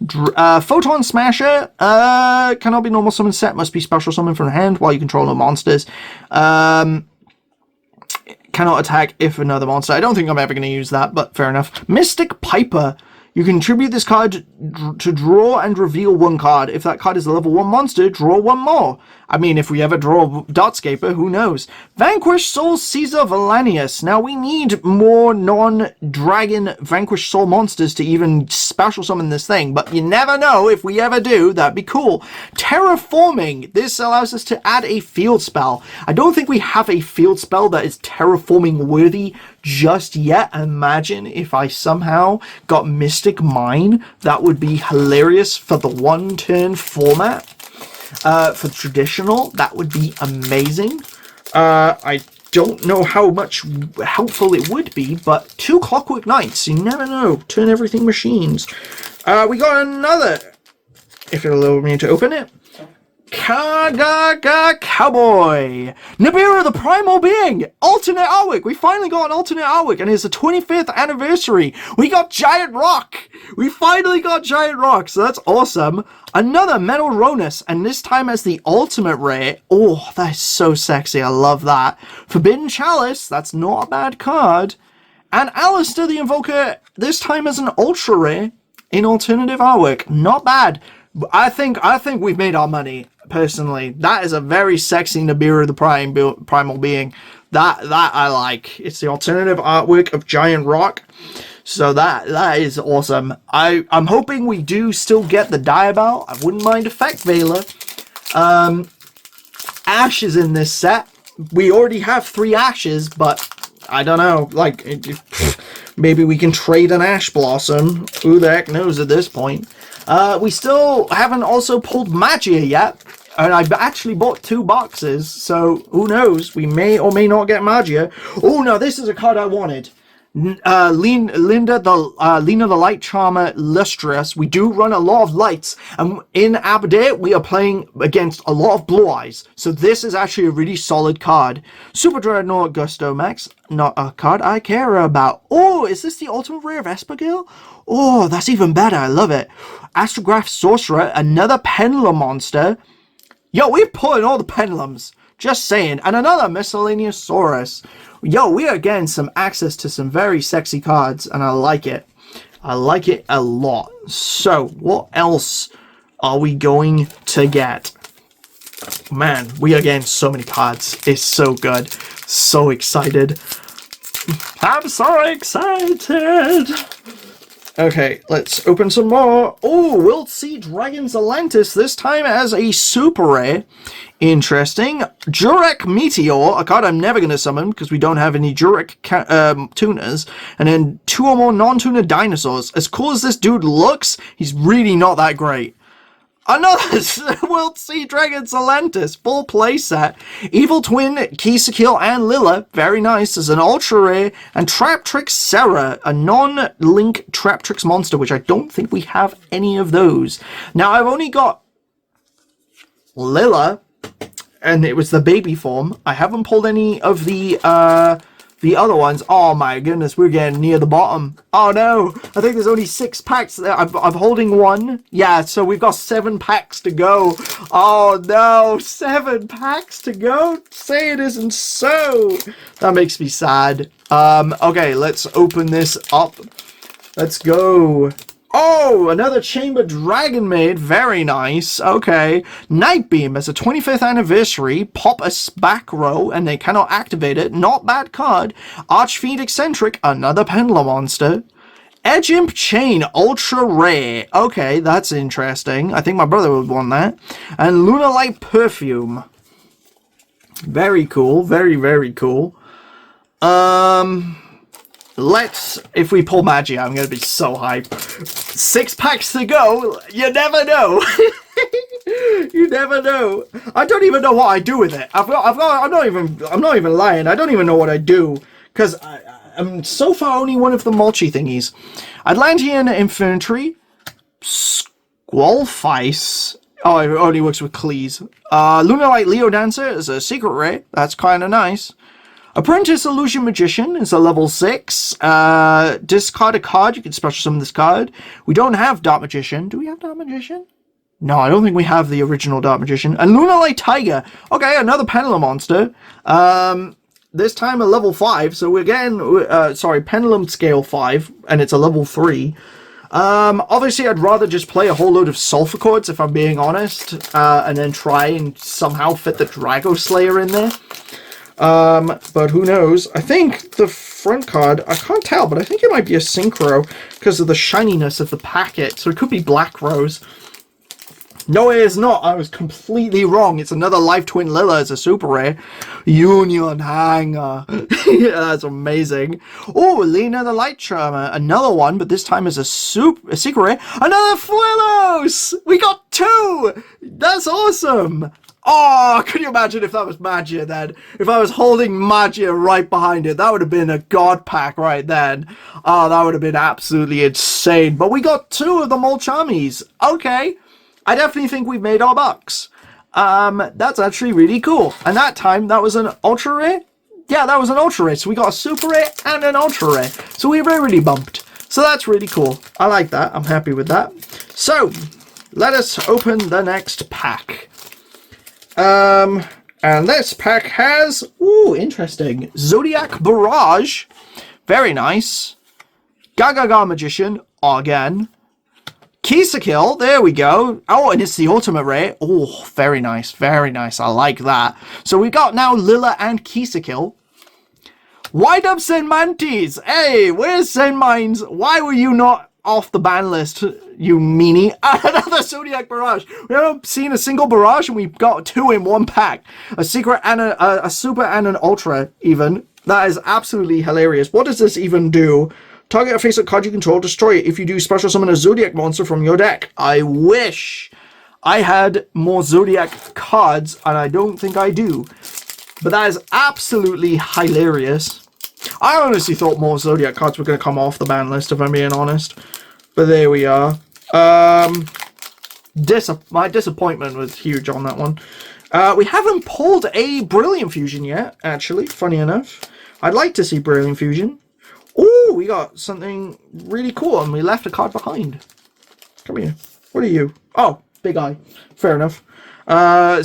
Photon Smasher, cannot be normal summon set, must be special summon from the hand while you control no monsters. Cannot attack if another monster. I don't think I'm ever going to use that, but fair enough. Mystic Piper. You can tribute this card to draw and reveal 1 card. If that card is a level 1 monster, draw 1 more. I mean, if we ever draw Dartscaper, who knows? Vanquish Soul Caesar Valanius. Now, we need more non-dragon Vanquish Soul monsters to even special summon this thing, but you never know. If we ever do, that'd be cool. Terraforming. This allows us to add a field spell. I don't think we have a field spell that is terraforming worthy just yet. Imagine if I somehow got Mystic Mine. That would be hilarious for the 1-turn format. For traditional, that would be amazing. I don't know how much helpful it would be, but 2 Clockwork Knights, you never know. Turn everything machines. We got another, if it'll allow me to open it. Cowboy! Nibiru the Primal Being! Alternate artwork! We finally got an alternate artwork, and it's the 25th anniversary! We got Giant Rock! We finally got Giant Rock, so that's awesome. Another Metal Ronus, and this time as the ultimate rare. Oh, that is so sexy, I love that. Forbidden Chalice, that's not a bad card. And Alistair the Invoker, this time as an ultra rare in alternative artwork. Not bad. I think we've made our money. Personally, that is a very sexy Nibiru the Primal Being. That I like. It's the alternative artwork of Giant Rock. So that is awesome. I'm hoping we do still get the Diabell. I wouldn't mind Effect Veiler. Ash is in this set. We already have 3 Ashes, but I don't know. Like, maybe we can trade an Ash Blossom. Who the heck knows at this point? We still haven't also pulled Magia yet. And I've actually bought 2 boxes, so who knows? We may or may not get Magia. Oh, no, this is a card I wanted. Lena the Light Charmer Lustrous. We do run a lot of lights, and in Aberdare we are playing against a lot of blue eyes, so this is actually a really solid card. Super Dreadnought Gusto Max, not a card I care about. Oh, is this the ultimate rare of Espergil? Oh, that's even better. I love it. Astrograph Sorcerer, another Pendulum monster. Yo, we're pulling all the pendulums. Just saying. And another Miscellaneous Saurus. Yo, we are getting some access to some very sexy cards, and I like it. I like it a lot. So, what else are we going to get? Man, we are getting so many cards. It's so good. So excited. I'm so excited. Okay, let's open some more. Oh, we'll see Dragon's Atlantis, this time as a super rare. Interesting. Jurek Meteor, a card I'm never going to summon because we don't have any Jurek tuners. And then 2 or more non-tuner dinosaurs. As cool as this dude looks, he's really not that great. Another World Sea Dragon's Atlantis, full playset. Evil Twin, Kisakil, and Lilla, very nice, as an ultra rare. And Traptrix Serra, a non-link Traptrix monster, which I don't think we have any of those. Now, I've only got Lilla, and it was the baby form. I haven't pulled any of the other ones. Oh my goodness, we're getting near the bottom. Oh no, I think there's only 6 packs. I'm holding 1. Yeah, so we've got 7 packs to go. Oh no, 7 packs to go? Say it isn't so. That makes me sad. Okay, let's open this up. Let's go. Oh, another Chamber Dragon Maid. Very nice. Okay. Nightbeam as a 25th anniversary. Pop a back row and they cannot activate it. Not bad card. Archfiend Eccentric. Another Pendulum monster. Edge Imp Chain. Ultra rare. Okay, that's interesting. I think my brother would want that. And Lunalight Perfume. Very cool. Very, very cool. If we pull Magia, I'm going to be so hyped. 6 packs to go. You never know. You never know. I don't even know what I do with it. I'm not even lying. I don't even know what I do. Because I'm so far only one of the mulchi thingies. Atlantean Infantry. Squallfice. Oh, it only works with Cleese. Lunalight Leo Dancer is a secret rare. That's kind of nice. Apprentice Illusion Magician is a level 6. Discard a card. You can special summon this card. We don't have Dark Magician. Do we have Dark Magician? No, I don't think we have the original Dark Magician. And Lunalight Tiger. Okay, another Pendulum monster. This time a level 5. So we're getting, Pendulum scale 5. And it's a level 3. Obviously I'd rather just play a whole load of Sulphur Chords, if I'm being honest. And then try and somehow fit the Drago Slayer in there. But who knows? I think the front card, I can't tell, but I think it might be a Synchro because of the shininess of the packet. So it could be Black Rose. No, it is not. I was completely wrong. It's another Life Twin Lilla as a super rare. Union Hanger. Yeah, that's amazing. Oh, Lena the Light Charmer. Another one, but this time as a secret rare. Another Fuelos! We got 2! That's awesome! Oh, could you imagine if that was Magia then? If I was holding Magia right behind it, that would have been a god pack right then. Oh, that would have been absolutely insane. But we got 2 of the Molchamis. Okay. I definitely think we've made our bucks. That's actually really cool. And that time, that was an ultra rare? Yeah, that was an ultra rare. So we got a super rare and an ultra rare. So we really bumped. So that's really cool. I like that. I'm happy with that. So, let us open the next pack. And this pack has, ooh, interesting. Zodiac Barrage. Very nice. Gagaga Magician, again. Kisakil, there we go. Oh, and it's the ultimate rare. Oh, very nice, very nice. I like that. So we got now Lilla and Kisakil. White up St. Mantis! Hey, where's St. Mines? Why were you not off the ban list, you meanie? Another Zodiac Barrage! We haven't seen a single Barrage and we've got 2 in one pack. A Secret and a Super and an Ultra, even. That is absolutely hilarious. What does this even do? Target a face-up card you control, destroy it if you do special summon a Zodiac monster from your deck. I wish I had more Zodiac cards, and I don't think I do. But that is absolutely hilarious. I honestly thought more Zodiac cards were going to come off the ban list, if I'm being honest. But there we are. My disappointment was huge on that one. We haven't pulled a Brilliant Fusion yet, actually, funny enough. I'd like to see Brilliant Fusion. Ooh, we got something really cool, and we left a card behind. Come here. What are you? Oh, Big Eye. Fair enough.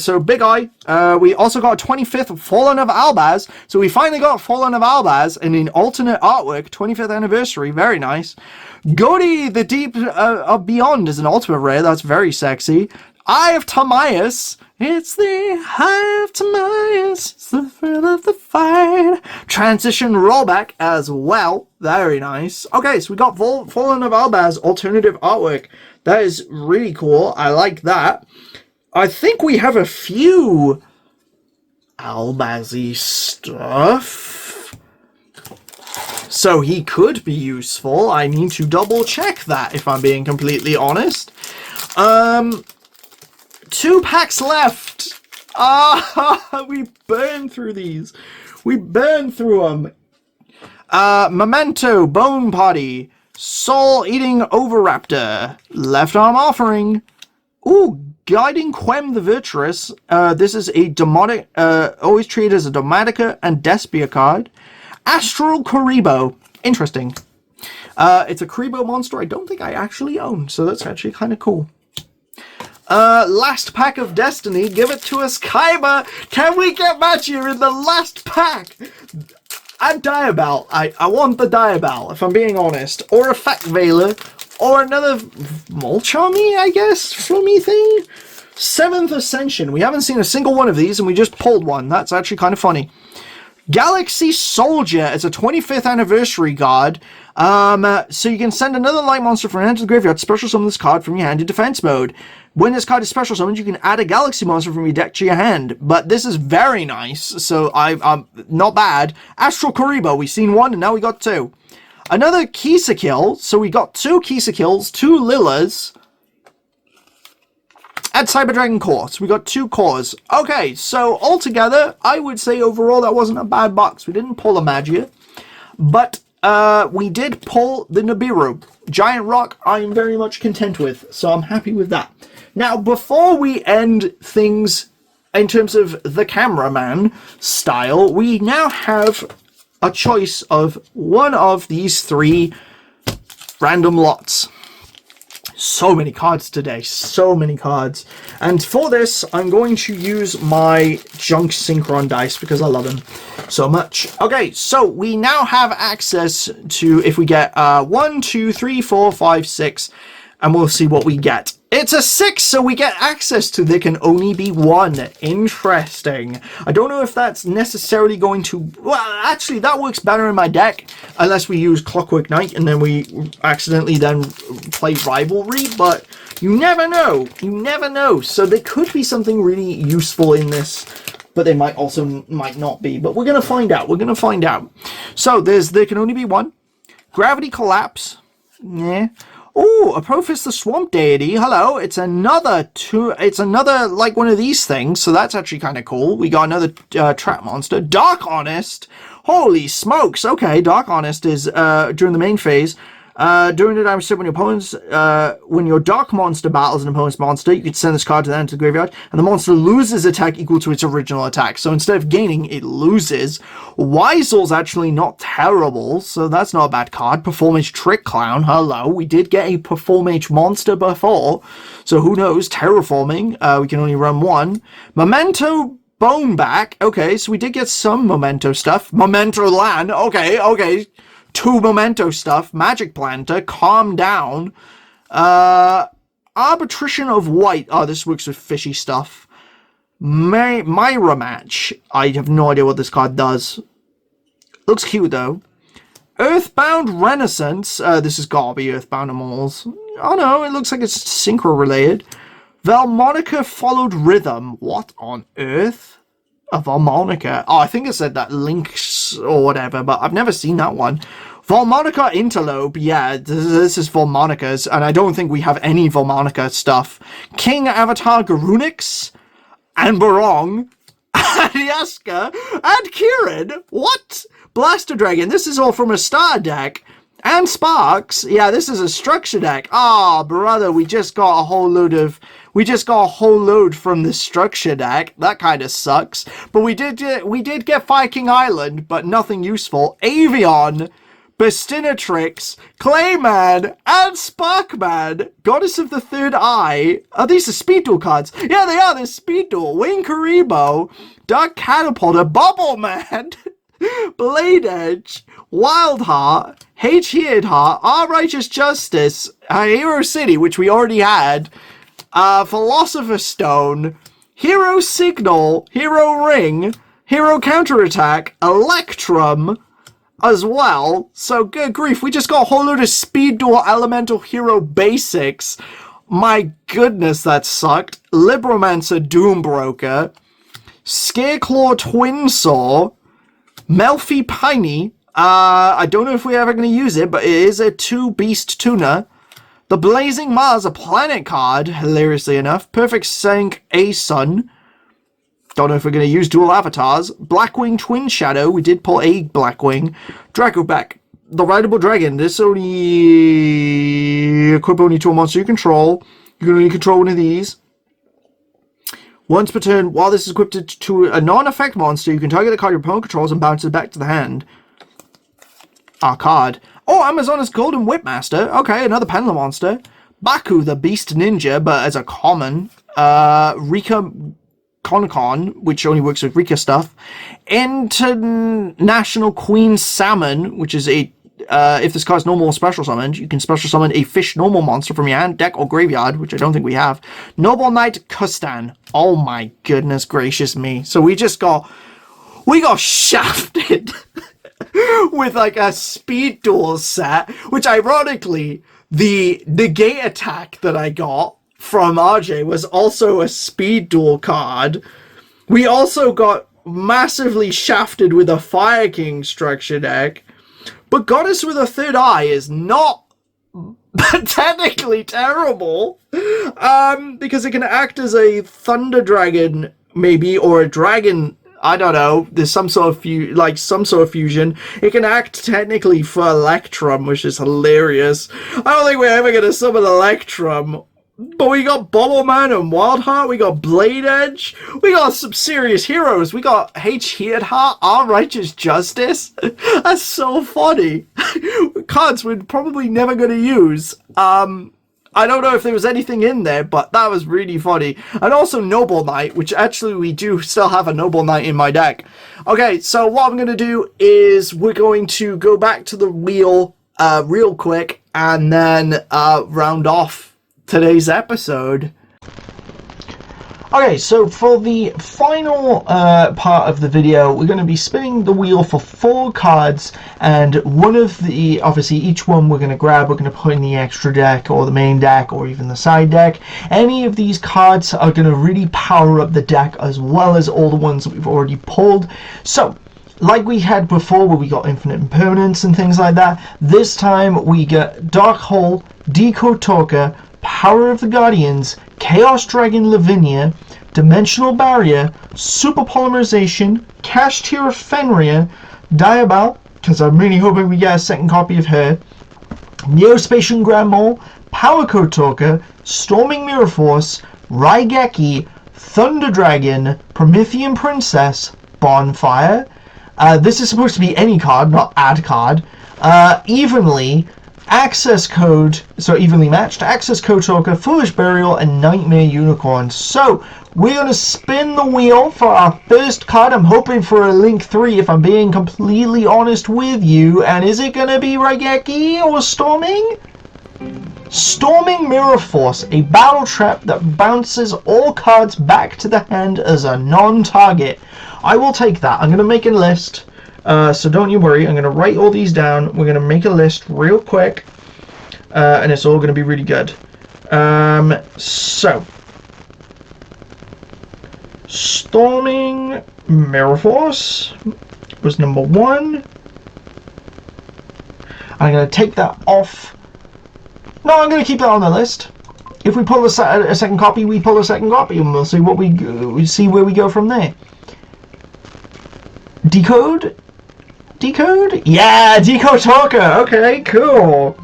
So Big Eye. We also got a 25th Fallen of Albaz. So we finally got Fallen of Albaz in an alternate artwork. 25th anniversary. Very nice. Godi, the Deep of Beyond is an ultimate rare. That's very sexy. Eye of Timaeus. It's the Eye of Timaeus. It's the thrill of the fight. Transition rollback as well. Very nice. Okay, so we got Fallen of Albaz alternative artwork. That is really cool. I like that. I think we have a few Albazy stuff. So he could be useful. I need to double check that if I'm being completely honest. 2 packs left. We burned through these. We burned through them. Memento, Bone Party, Soul Eating Overraptor, Left Arm Offering. Ooh, Guiding Quem the Virtuous. This is a Demotic, always treated as a Domatica and Despia card. Astral Karibo. Interesting. It's a Karibo monster I don't think I actually own, so that's actually kind of cool. Last pack of Destiny. Give it to us, Kaiba. Can we get Magier in the last pack? And Diabell. I want the Diabell, if I'm being honest. Or a Fact Veiler. Or another Molchami, I guess? Flummy thing? 7th Ascension. We haven't seen a single one of these, and we just pulled one. That's actually kind of funny. Galaxy Soldier. It's a 25th anniversary card. So you can send another light monster from your hand to the graveyard, special summon this card from your hand in defense mode. When this card is special summoned, you can add a Galaxy monster from your deck to your hand. But this is very nice, so I'm not bad. Astral Karibo, we've seen 1, and now we got 2. Another Kill, so we got 2 Kills, 2 Lillas, and Cyber Dragon Core. So we got 2 cores. Okay, so altogether, I would say overall that wasn't a bad box. We didn't pull a Magia, but we did pull the Nibiru. Giant Rock, I am very much content with, so I'm happy with that. Now, before we end things in terms of the cameraman style, we now have a choice of one of these 3 random lots. So many cards today, so many cards. And for this, I'm going to use my Junk Synchron dice because I love them so much. Okay, so we now have access to, if we get 1, 2, 3, 4, 5, 6, and we'll see what we get. It's a 6, so we get access to there can only be 1. Interesting. I don't know if that's necessarily going to... Well, actually, that works better in my deck, unless we use Clockwork Knight, and then we accidentally then play Rivalry, but you never know. You never know. So there could be something really useful in this, but they might not be. But we're going to find out. We're going to find out. So there can only be 1. Gravity Collapse. Yeah. Oh, a Apophis the Swamp Deity. Hello. It's another like one of these things, so that's actually kind of cool. We got another trap monster. Dark Honest. Holy smokes. Okay, Dark Honest is during the main phase. During the damage step when your Dark Monster battles an opponent's monster, you can send this card to the end of the graveyard, and the monster loses attack equal to its original attack. So instead of gaining, it loses. Weisel's actually not terrible, so that's not a bad card. Performance Trick Clown, hello. We did get a Performance monster before, so who knows? Terraforming, we can only run 1. Memento Boneback, okay, so we did get some Memento stuff. Memento Land, okay. 2 Memento stuff. Magic Planter, Calm Down. Arbitration of White. Oh, this works with fishy stuff. Myra Match. I have no idea what this card does. Looks cute though. Earthbound Renaissance. This has got to be Earthbound Immortals. Oh no, it looks like it's synchro related. Valmonica Followed Rhythm. What on earth? A Valmonica. Oh, I think it said that Links or whatever, but I've never seen that one. Valmonica Interlope. Yeah, this is Valmonica's, and I don't think we have any Valmonica stuff. King Avatar Garunix. And Barong. And Yaska. And Kieran. What? Blaster Dragon. This is all from a star deck. And Sparks. Yeah, this is a structure deck. Ah, brother, we just got a whole load from the structure deck. That kind of sucks. But we did get Fire King Island, but nothing useful. Avion, Bestinatrix, Clayman, and Sparkman. Goddess of the Third Eye. Are these the Speed Duel cards? Yeah, they are. They're Speed Duel. Wayne Karibo, Dark Catapulter, Bubble Man, Blade Edge, Wild Heart, H-Heared Heart, Our Righteous Justice, Hero City, which we already had, Philosopher's Stone, Hero Signal, Hero Ring, Hero Counterattack, Electrum as well. So good grief, we just got a whole load of Speed Duel Elemental Hero basics. My goodness, that sucked. Libromancer Doombroker, Scareclaw Twinsaw, Melfi Piney. I don't know if we're ever going to use it, but it is a 2-beast tuner. The Blazing Mars, a planet card, hilariously enough. Perfect Sync A-Sun. Don't know if we're going to use dual avatars. Blackwing Twin Shadow. We did pull a Blackwing. Dracoback. The Rideable Dragon. This only... equip only to a monster you control. You can only control one of these. Once per turn, while this is equipped to a non-effect monster, you can target the card your opponent controls and bounce it back to the hand. Our card. Oh, Amazonas Golden Whipmaster. Okay, another Pendulum monster. Baku, the Beast Ninja, but as a common. Rika Konkon, which only works with Rika stuff. International Queen Salmon, which is a... if this card's normal or special summoned, you can special summon a fish normal monster from your hand, deck, or graveyard, which I don't think we have. Noble Knight Kustan. Oh my goodness gracious me. So we got shafted with like a Speed Duel set, which ironically, the Negate Attack that I got from RJ was also a Speed Duel card. We also got massively shafted with a Fire King structure deck. But Goddess with a Third Eye is not technically terrible, because it can act as a Thunder Dragon, maybe, or a Dragon. I don't know. There's some sort of fusion. It can act technically for Electrum, which is hilarious. I don't think we're ever gonna summon Electrum. But we got Bobbleman and Wildheart, we got Blade Edge, we got some serious heroes, we got H-Heared Heart, Our Righteous Justice. That's so funny. Cards we're probably never going to use. I don't know if there was anything in there, but that was really funny. And also Noble Knight, which actually we do still have a Noble Knight in my deck. Okay, so what I'm going to do is we're going to go back to the wheel real quick and then round off today's episode. Okay, so for the final part of the video, we're going to be spinning the wheel for 4 cards, and one of the, obviously each one we're going to grab, we're going to put in the extra deck, or the main deck, or even the side deck. Any of these cards are going to really power up the deck, as well as all the ones that we've already pulled. So, like we had before, where we got Infinite Impermanence and things like that, this time we get Dark Hole, Decode Talker, Power of the Guardians, Chaos Dragon Lavinia, Dimensional Barrier, Super Polymerization, Cash Tier of Fenrir, Diabal, because I'm really hoping we get a second copy of her, Neospatian Grand Mole, Power Code Talker, Storming Mirror Force, Raigeki, Thunder Dragon, Promethean Princess, Bonfire. This is supposed to be any card, not add card. Evenly, Access Code, so evenly matched, Access Code Talker, Foolish Burial, and Nightmare Unicorn. So, we're going to spin the wheel for our first card. I'm hoping for a Link 3, if I'm being completely honest with you. And is it going to be Raigeki or Storming? Storming Mirror Force, a battle trap that bounces all cards back to the hand as a non-target. I will take that. I'm going to make a list. So don't you worry. I'm going to write all these down. We're going to make a list real quick. And it's all going to be really good. So. Storming Mirror Force was number 1. I'm going to take that off. No, I'm going to keep that on the list. If we pull a second copy, we pull a second copy, and we'll see what we see where we go from there. Decode? Decode? Yeah, Decode Talker. Okay, cool.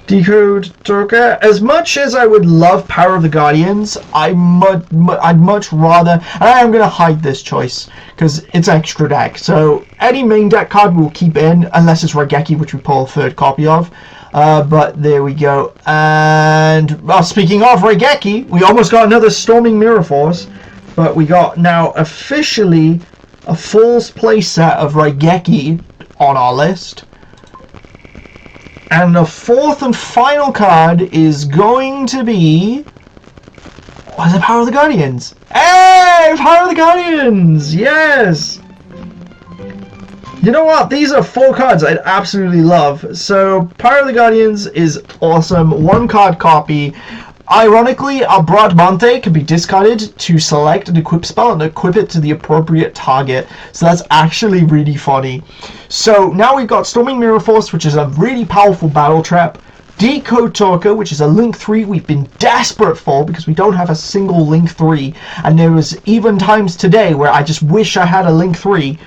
Decode Talker. As much as I would love Power of the Guardians, I'd much rather, and I am going to hide this choice because it's extra deck. So any main deck card we'll keep in, unless it's Raigeki, which we pull a 3rd copy of. But there we go. And well, speaking of Raigeki, we almost got another Storming Mirror Force, but we got now officially a full play set of Raigeki on our list. And the 4th and final card is going to be... What's the Power of the Guardians? Hey! Power of the Guardians! Yes! You know what? These are 4 cards I'd absolutely love. So, Power of the Guardians is awesome. 1 card copy. Ironically, a Bradamante can be discarded to select an equip spell and equip it to the appropriate target. So that's actually really funny. So now we've got Storming Mirror Force, which is a really powerful battle trap. Decode Talker, which is a Link 3 we've been desperate for because we don't have a single Link 3. And there was even times today where I just wish I had a Link 3.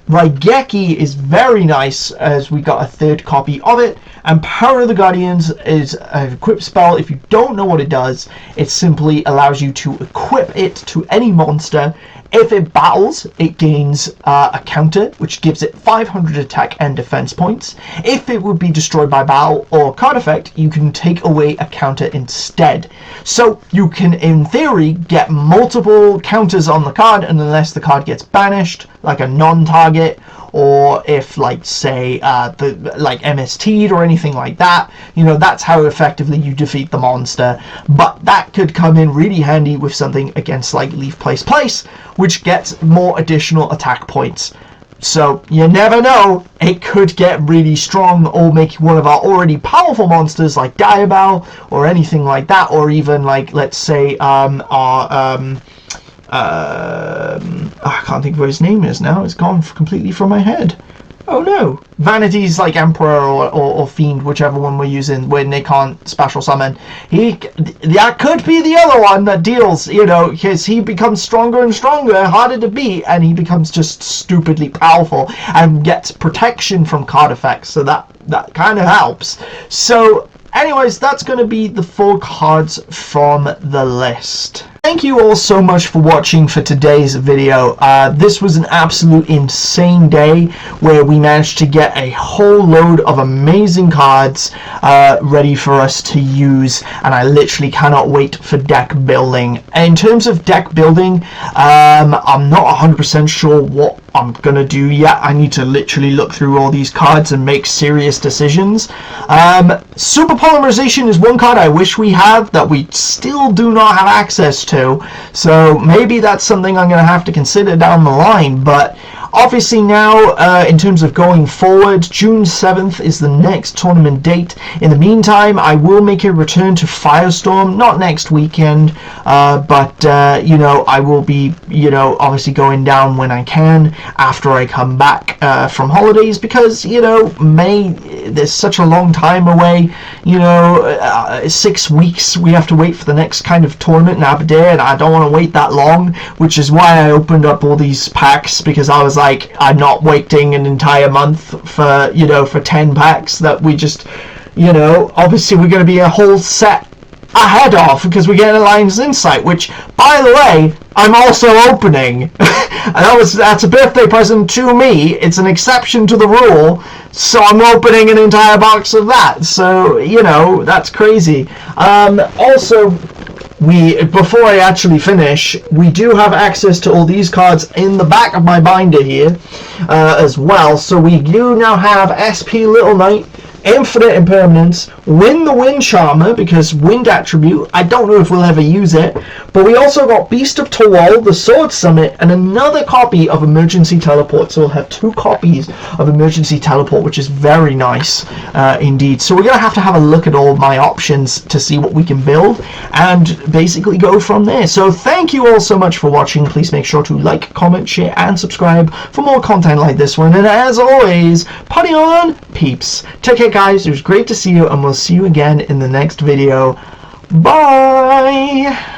Raigeki is very nice as we got a 3rd copy of it, and Power of the Guardians is an equip spell. If you don't know what it does, it simply allows you to equip it to any monster. If it battles, it gains a counter, which gives it 500 attack and defense points. If it would be destroyed by battle or card effect, you can take away a counter instead. So you can, in theory, get multiple counters on the card, and unless the card gets banished, like a non-target, or if, like, say, like MST'd or anything like that, you know, that's how effectively you defeat the monster. But that could come in really handy with something against, like, Leaf Place, which gets more additional attack points. So, you never know, it could get really strong or make one of our already powerful monsters, like Diabell, or anything like that, or even, like, let's say, I can't think of what his name is now. It's gone completely from my head. Oh no. Vanity's like Emperor or Fiend, whichever one we're using when they can't special summon. That could be the other one that deals, you know, because he becomes stronger and stronger, harder to beat, and he becomes just stupidly powerful and gets protection from card effects. So that kind of helps. So anyways, that's going to be the 4 cards from the list. Thank you all so much for watching for today's video. This was an absolute insane day where we managed to get a whole load of amazing cards ready for us to use, and I literally cannot wait for deck building. In terms of deck building, I'm not 100% sure what I'm gonna do yet. I need to literally look through all these cards and make serious decisions. Super Polymerization is one card I wish we had that we still do not have access to, so maybe that's something I'm gonna have to consider down the line. But obviously now, in terms of going forward, June 7th is the next tournament date. In the meantime, I will make a return to Firestorm, not next weekend, but you know, I will be, you know, obviously going down when I can after I come back from holidays, because, you know, May, there's such a long time away, you know, 6 weeks we have to wait for the next kind of tournament in Aberdeen, and I don't want to wait that long, which is why I opened up all these packs, because I was like, I'm not waiting an entire month for, you know, for 10 packs that we just, you know, obviously we're going to be a whole set ahead of, because we get Alliance Insight, which, by the way, I'm also opening. And that's a birthday present to me. It's an exception to the rule, so I'm opening an entire box of that. So, you know, that's crazy. Also, before I actually finish, we do have access to all these cards in the back of my binder here as well. So we do now have SP Little Knight, Infinite Impermanence, Win the Wind Charmer, because wind attribute, I don't know if we'll ever use it, but we also got Beast of Tawal, the Sword Summit, and another copy of Emergency Teleport. So we'll have 2 copies of Emergency Teleport, which is very nice indeed. So we're going to have a look at all my options to see what we can build and basically go from there. So thank you all so much for watching. Please make sure to like, comment, share, and subscribe for more content like this one. And as always, party on, peeps. Take care, guys. It was great to see you, and we'll see you again in the next video. Bye!